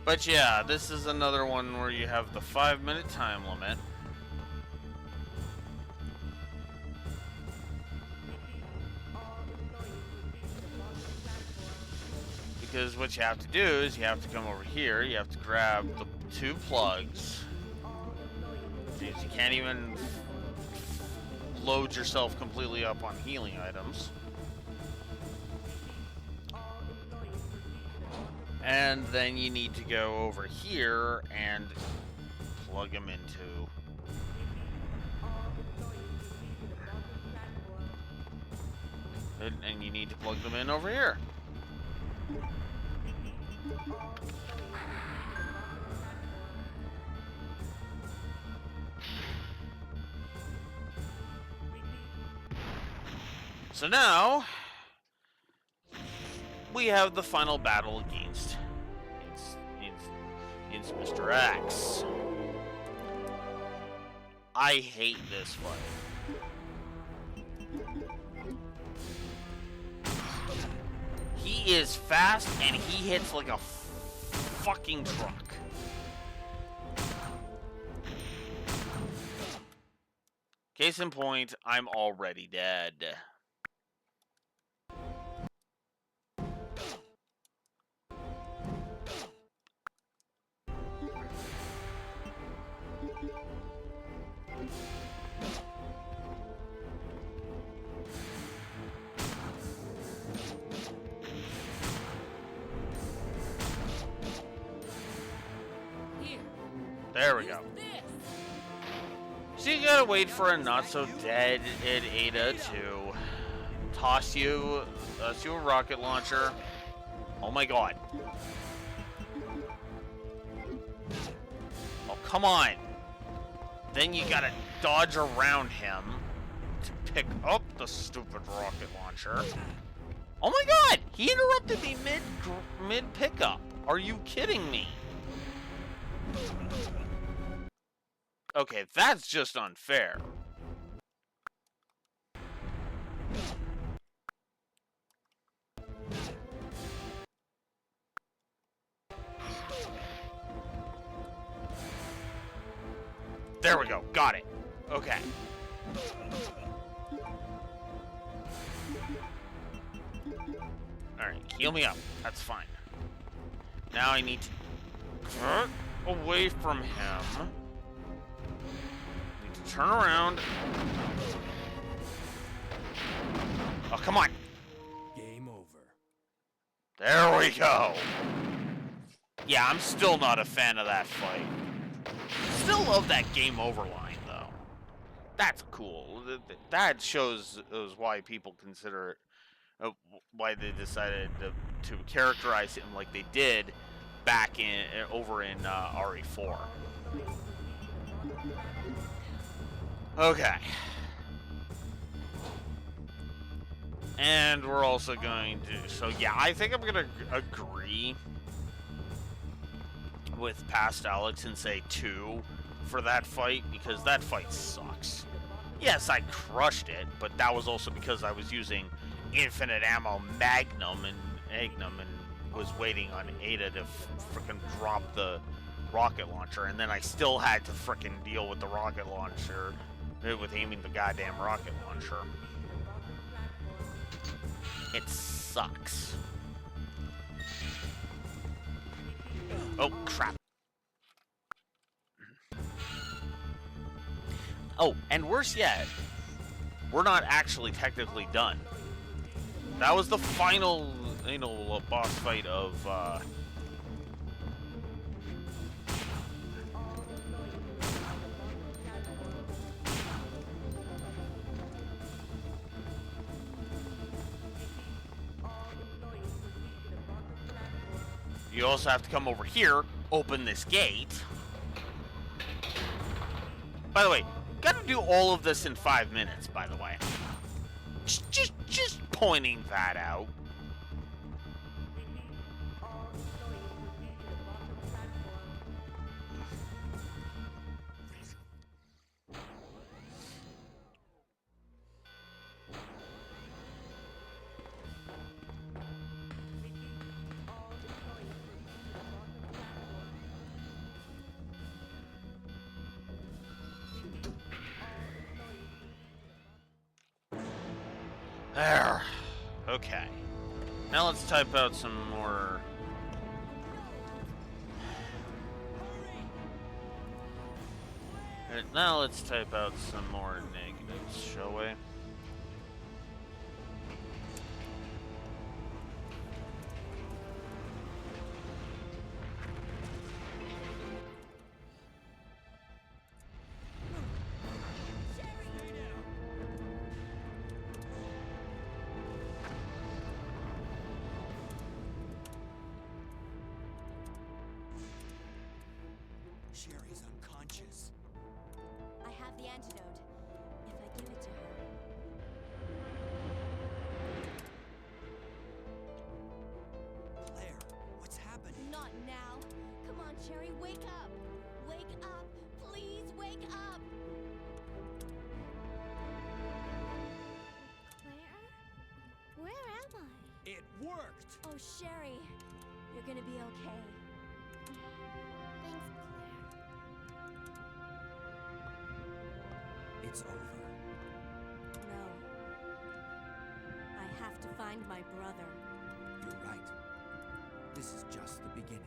But yeah, this is another one where you have the 5-minute time limit. Because what you have to do is you have to come over here, you have to grab the 2 plugs. You can't even load yourself completely up on healing items. And then you need to go over here and plug them into... And you need to plug them in over here. So now, we have the final battle against Mr. X. I hate this fight. He is fast and he hits like a fucking truck. Case in point, I'm already dead. There we go. So you gotta wait for a not-so-dead Ada to toss you a rocket launcher. Oh my god. Oh, come on. Then you gotta dodge around him to pick up the stupid rocket launcher. Oh my god! He interrupted me mid-pickup. Are you kidding me? Okay, that's just unfair. There we go. Got it. Okay. Alright, heal me up. That's fine. Now I need to get away from him. Turn around. Oh, come on. Game over. There we go. Yeah, I'm still not a fan of that fight. Still love that game over line, though. That's cool. That shows why people consider it, why they decided to characterize him like they did back over in RE4. Okay. And we're also going to... So, yeah, I think I'm going to agree with Past Alex and say 2 for that fight, because that fight sucks. Yes, I crushed it, but that was also because I was using infinite ammo Magnum and was waiting on Ada to frickin' drop the rocket launcher, and then I still had to frickin' deal with the rocket launcher with aiming the goddamn rocket launcher. It sucks. Oh, crap. Oh, and worse yet, we're not actually technically done. That was the final, boss fight of, You also have to come over here, open this gate. By the way, gotta do all of this in 5 minutes, by the way. Just pointing that out. There. Okay. Now let's type out some more. Now let's type out some more negatives, shall we? Sherry's unconscious. I have the antidote. If I give it to her. Claire, what's happening? Not now. Come on, Sherry, wake up. Wake up. Please wake up. Claire? Where am I? It worked! Oh, Sherry, you're gonna be okay. Thanks, Claire. It's over. No. I have to find my brother. You're right. This is just the beginning.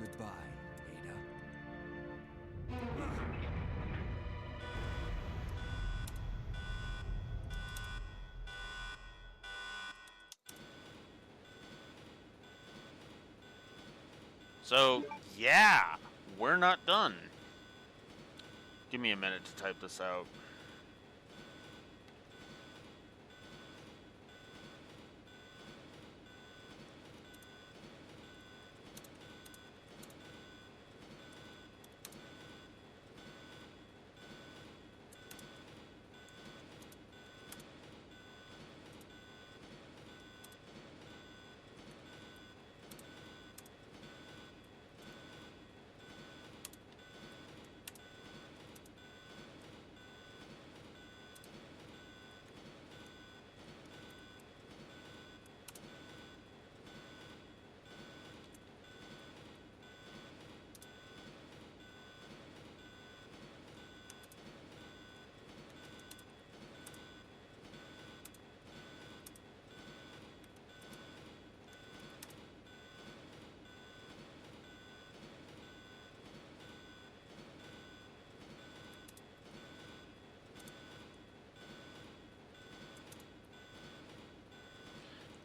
Goodbye, Ada. So, yeah, we're not done. Give me a minute to type this out.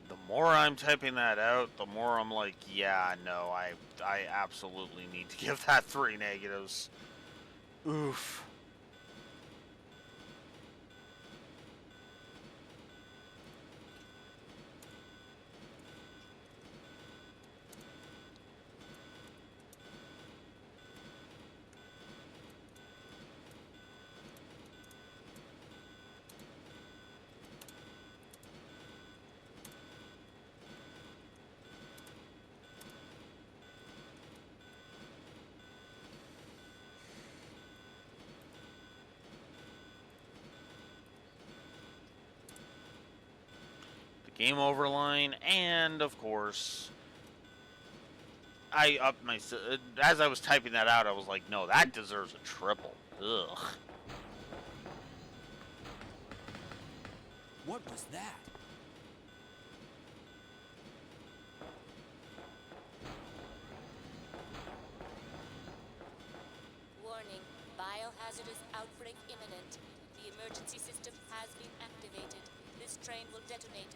The more I'm typing that out, the more I'm like, yeah, no, I absolutely need to give that 3 negatives. Oof. Game over line, and of course, I upped my. As I was typing that out, I was like, no, that deserves a triple. Ugh. What was that? Warning, biohazardous outbreak imminent. The emergency system has been activated. This train will detonate.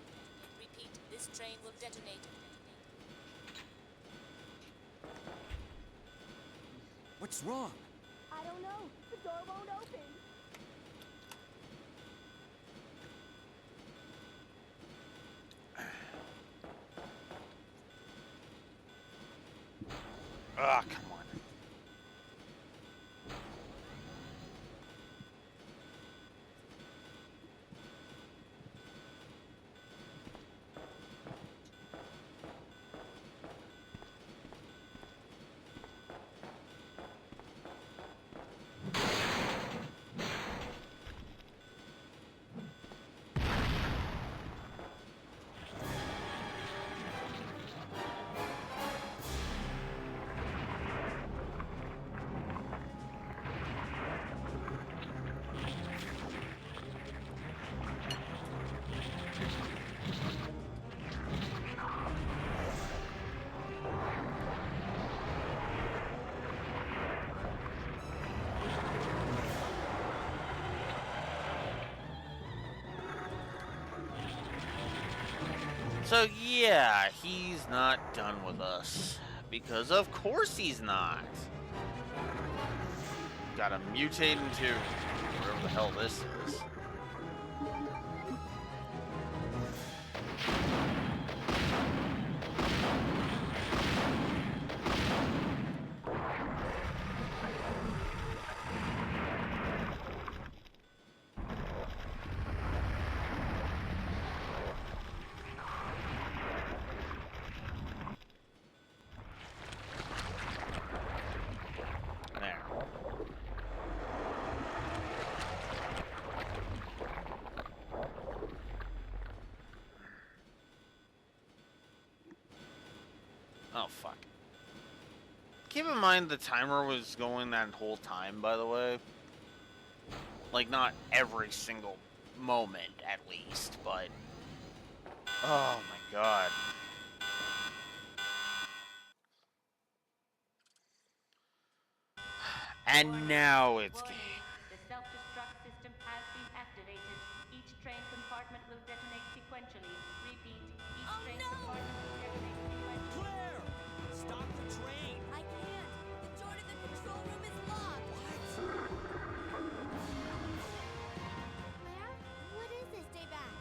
Repeat, this train will detonate. What's wrong? I don't know. The door won't open. Ah, come on. So yeah, he's not done with us. Because of course he's not. Gotta mutate into whatever the hell this is. Oh, fuck. Keep in mind the timer was going that whole time, by the way. Like, not every single moment, at least, but... Oh, my God. And now it's game. The self-destruct system has been activated. Each train compartment will detonate sequentially. Repeat, each train compartment will detonate sequentially. Claire! Stop the train! I can't. The door to the control room is locked. Claire? What is this? Stay back.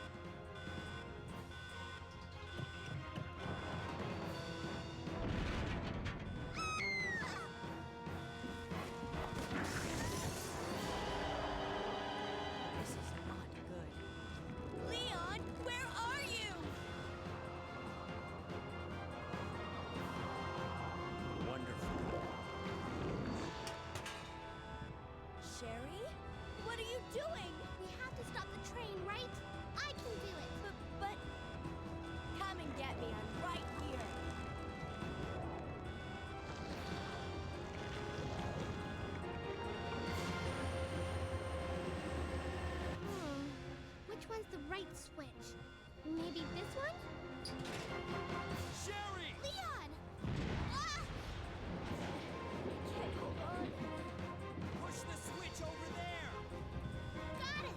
This is not good. Leon, where are you? Wonderful. Sherry? What are you doing? We have to stop the train, right? I can do it. But... Come and get me. I'm right here. Which one's the right switch? Maybe this one? Sherry! Leon! Ah! I can't hold on. Push the switch over there! Got it!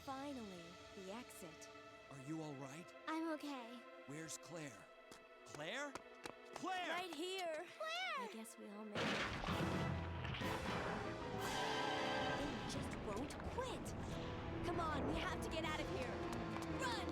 Finally, the exit. Are you all right? I'm okay. Where's Claire? Claire? Claire! Right here. Claire! I guess we all made it. They just won't quit. Come on, we have to get out of here. Run!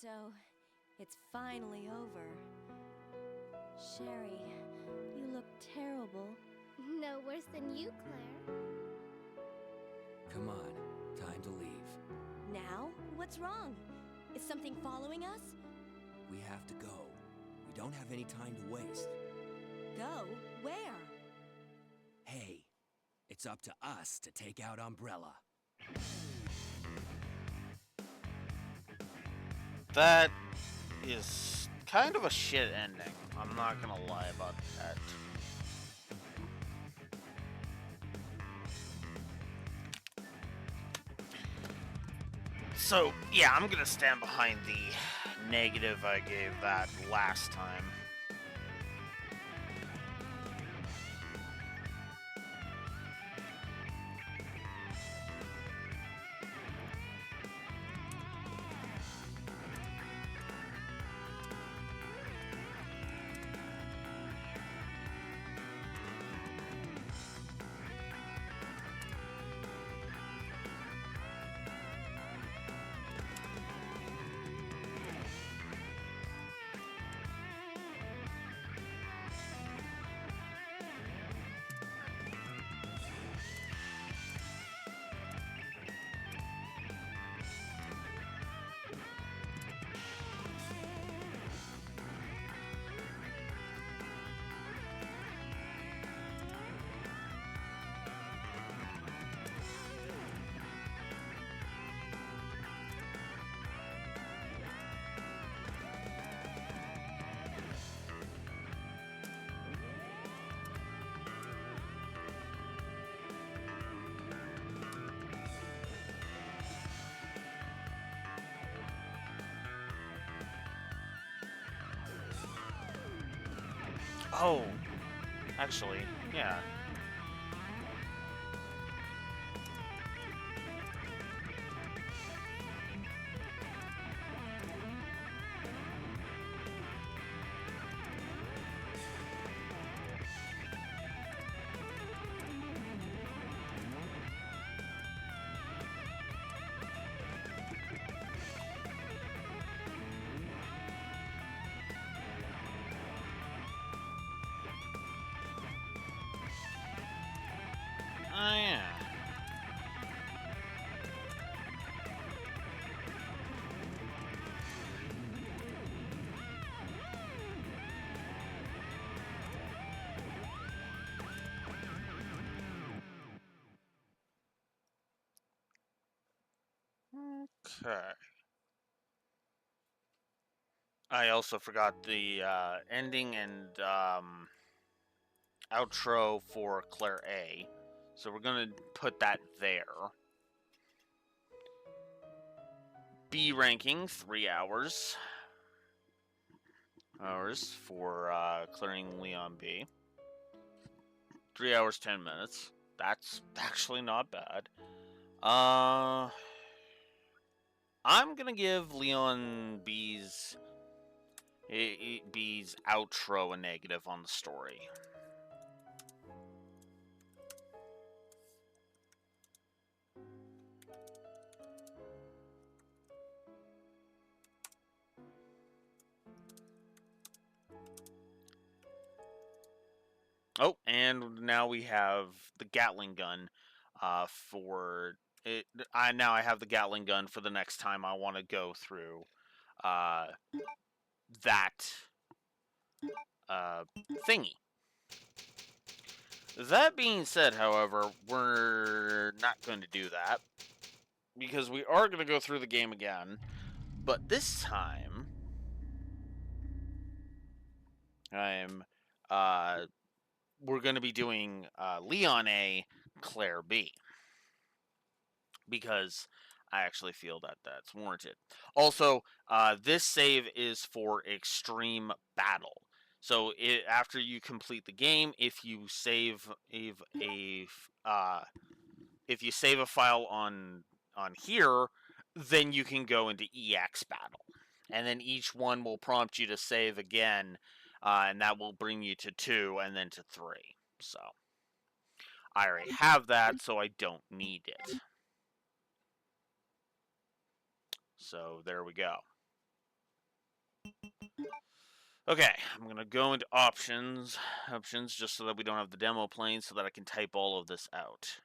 So, it's finally over. Sherry, you look terrible. No worse than you, Claire. Come on, time to leave. Now? What's wrong? Is something following us? We have to go. We don't have any time to waste. Go? Where? Hey, it's up to us to take out Umbrella. That is kind of a shit ending. I'm not gonna lie about that. So, yeah, I'm gonna stand behind the negative I gave that last time. Oh, actually, yeah. Oh, yeah. Okay. I also forgot the ending and outro for Claire A. So we're going to put that there. B ranking, 3 hours. Hours for clearing Leon B. 3 hours, 10 minutes. That's actually not bad. I'm going to give Leon B's outro a negative on the story. Oh, and now we have the Gatling gun for it. Now I have the Gatling gun for the next time I want to go through uh, that thingy. That being said, however, we're not going to do that because we are going to go through the game again, but this time we're going to be doing Leon A, Claire B, because I actually feel that that's warranted. Also, this save is for extreme battle. So after you complete the game, if you save a file on here, then you can go into EX battle, and then each one will prompt you to save again, and that will bring you to 2 and then to 3. So I already have that, so I don't need it. So there we go. Okay, I'm going to go into options, just so that we don't have the demo playing, so that I can type all of this out.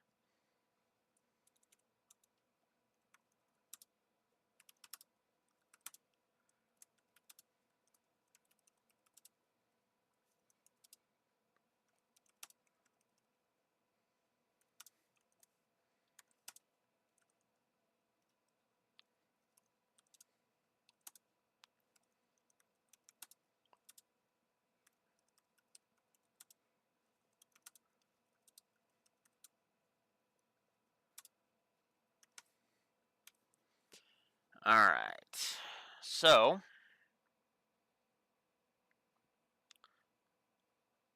Alright, so,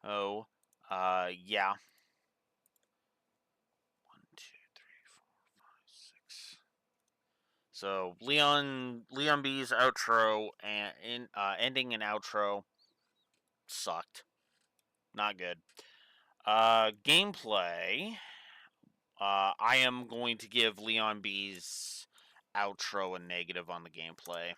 yeah. 1, 2, 3, 4, 5, 6. So Leon B's outro and ending and outro sucked. Not good. Gameplay. I am going to give Leon B's outro a negative on the gameplay.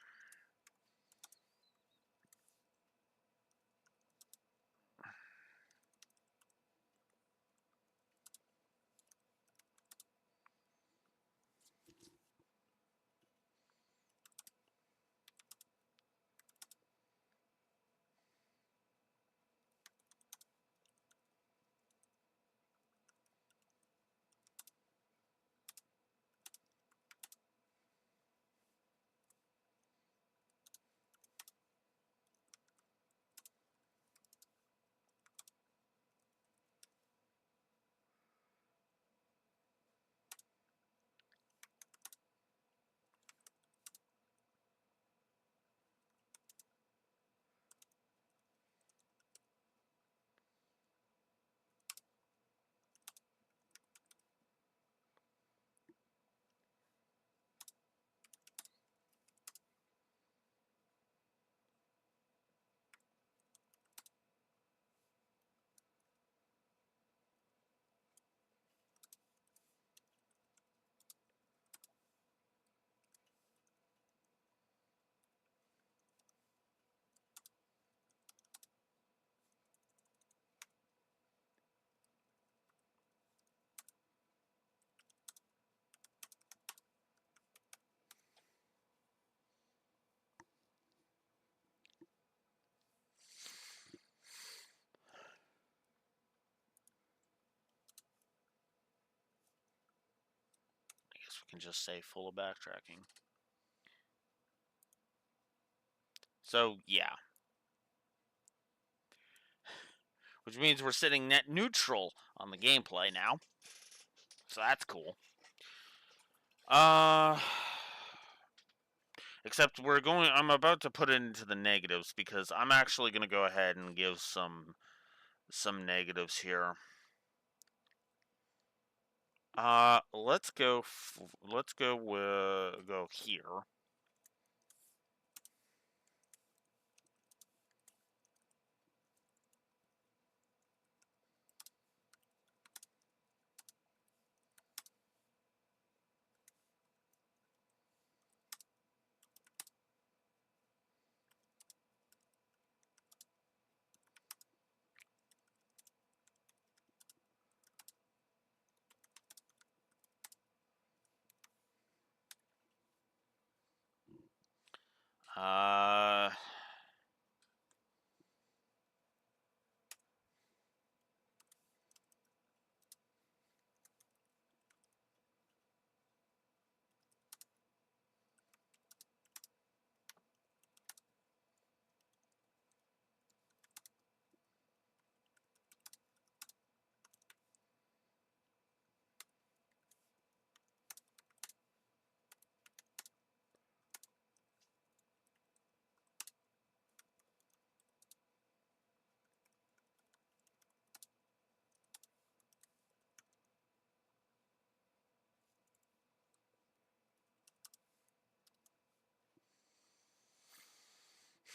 can just say full of backtracking. So, yeah. Which means we're sitting net neutral on the gameplay now. So that's cool. Except I'm about to put it into the negatives because I'm actually going to go ahead and give some negatives here. Let's go here.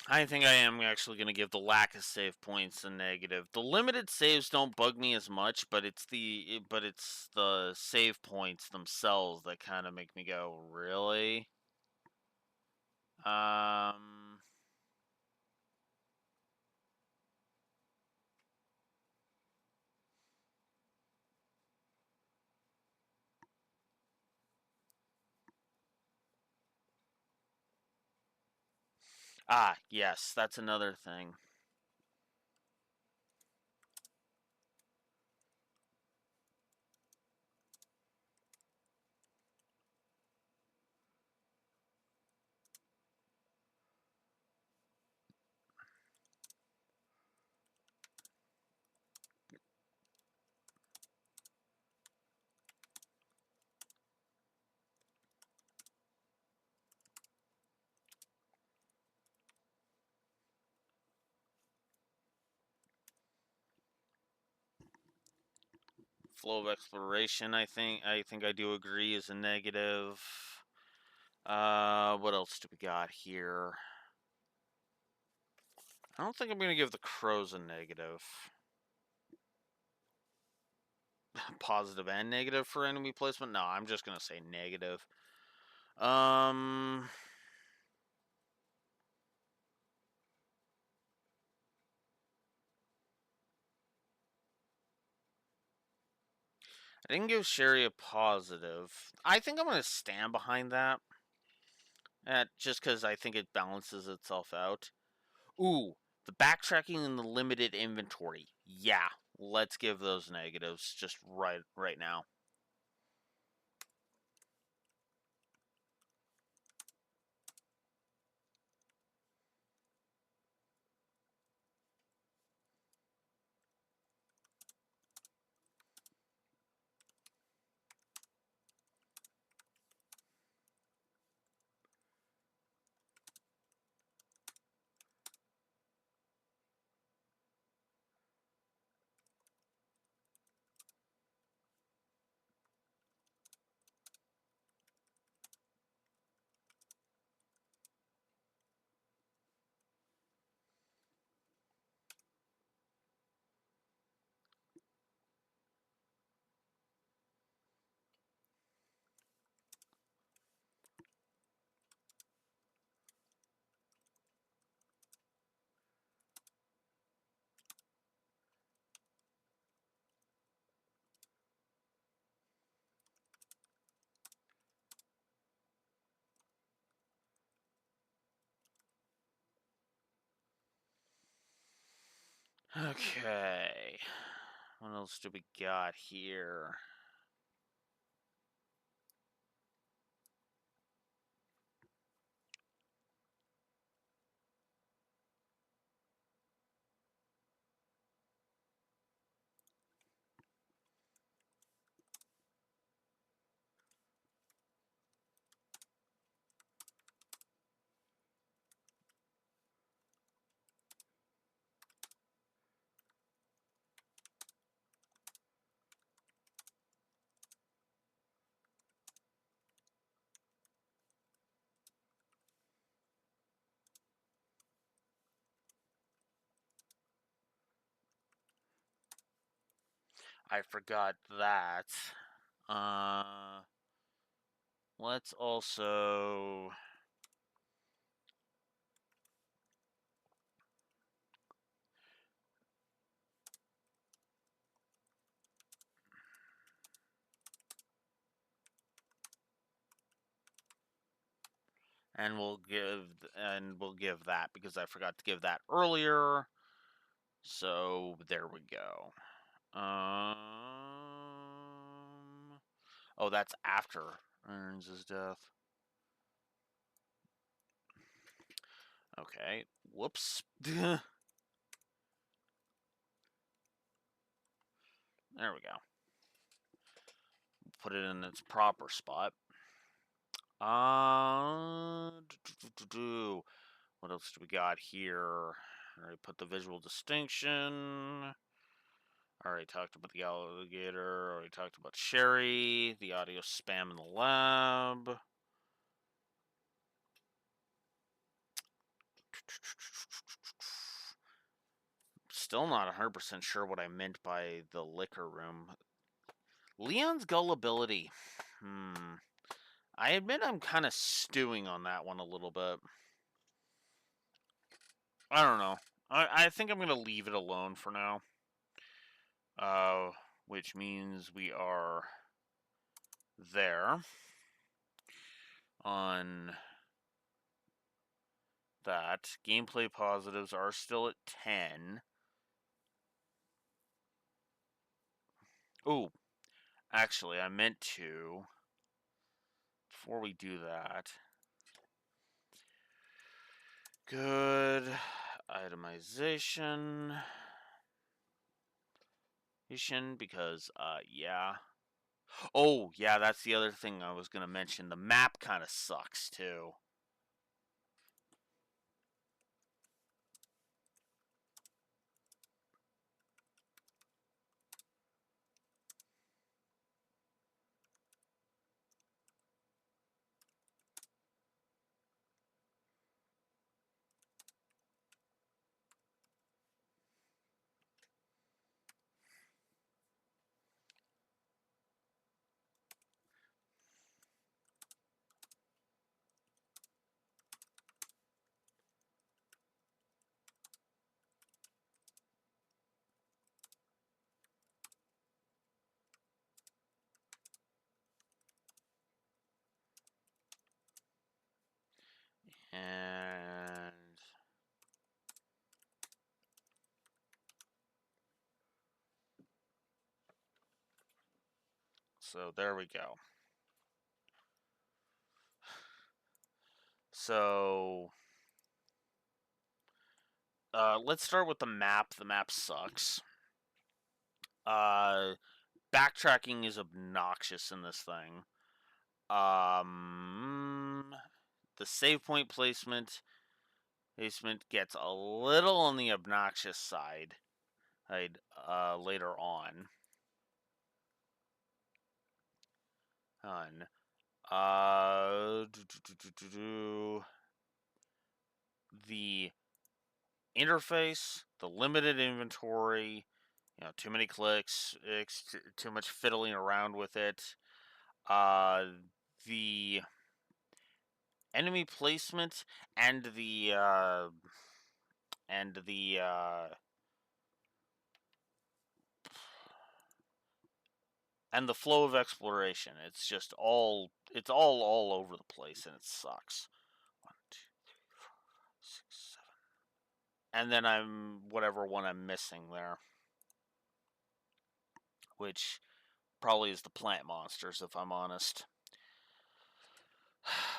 I think I am actually going to give the lack of save points a negative. The limited saves don't bug me as much, but it's the save points themselves that kind of make me go, really? Yes, that's another thing. Flow of exploration, I think I do agree is a negative. What else do we got here? I don't think I'm gonna give the crows a negative. Positive and negative for enemy placement? No, I'm just gonna say negative. I didn't give Sherry a positive. I think I'm gonna stand behind that. Just because I think it balances itself out. Ooh, the backtracking and the limited inventory. Yeah, let's give those negatives just right now. Okay. What else do we got here? I forgot that. Let's also... And we'll give that because I forgot to give that earlier. So there we go. Oh, that's after Ernst' death. Okay. Whoops. There we go. Put it in its proper spot. What else do we got here? Already put the visual distinction. Already talked about the alligator. Already talked about Sherry. The audio spam in the lab. Still not 100% sure what I meant by the liquor room. Leon's gullibility. I admit I'm kind of stewing on that one a little bit. I don't know. I think I'm going to leave it alone for now. Which means we are there on that. Gameplay positives are still at 10. Oh, actually, I meant to, before we do that, good itemization, because, yeah. Oh, yeah, that's the other thing I was going to mention. The map kind of sucks, too. And so there we go. So let's start with the map. The map sucks. Backtracking is obnoxious in this thing. The save point placement gets a little on the obnoxious side later on. The interface, the limited inventory, too many clicks, too much fiddling around with it. The enemy placement and the flow of exploration. It's just all over the place, and it sucks. 1, 2, 3, 4, 5, 6, 7. And then whatever one I'm missing there, which probably is the plant monsters, if I'm honest.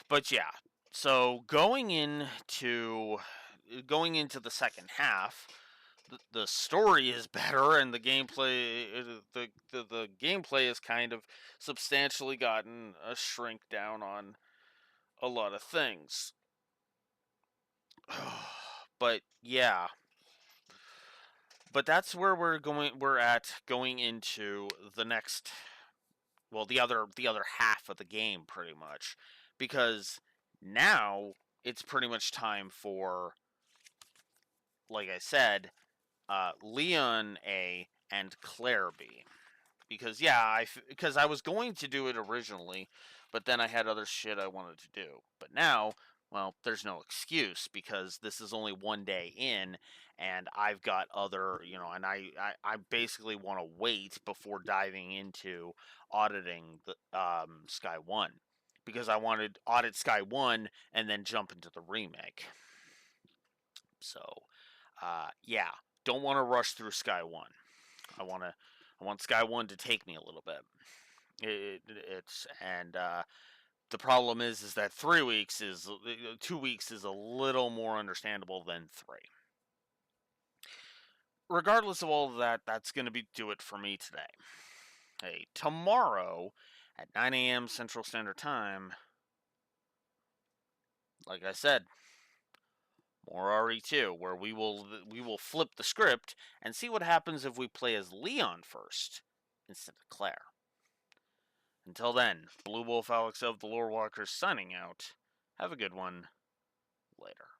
But yeah, so going into the second half, the story is better, and the gameplay the gameplay has kind of substantially gotten a shrink down on a lot of things. But yeah. But that's where we're going into the next, well, the other half of the game, pretty much, because now it's pretty much time for, like I said, Leon A and Claire B. because because I was going to do it originally, but then I had other shit I wanted to do. But now, well, there's no excuse because this is only one day in, and I've got other, and I basically want to wait before diving into auditing the Sky One, because I wanted audit Sky One and then jump into the remake. So, yeah, don't want to rush through Sky One. I want Sky One to take me a little bit. It's and the problem is that 3 weeks is 2 weeks is a little more understandable than 3. Regardless of all of that, that's going to do it for me today. Hey, tomorrow at 9 a.m. Central Standard Time, like I said, more RE2, where we will flip the script and see what happens if we play as Leon first instead of Claire. Until then, Blue Wolf Alex of the Lore Walkers signing out. Have a good one. Later.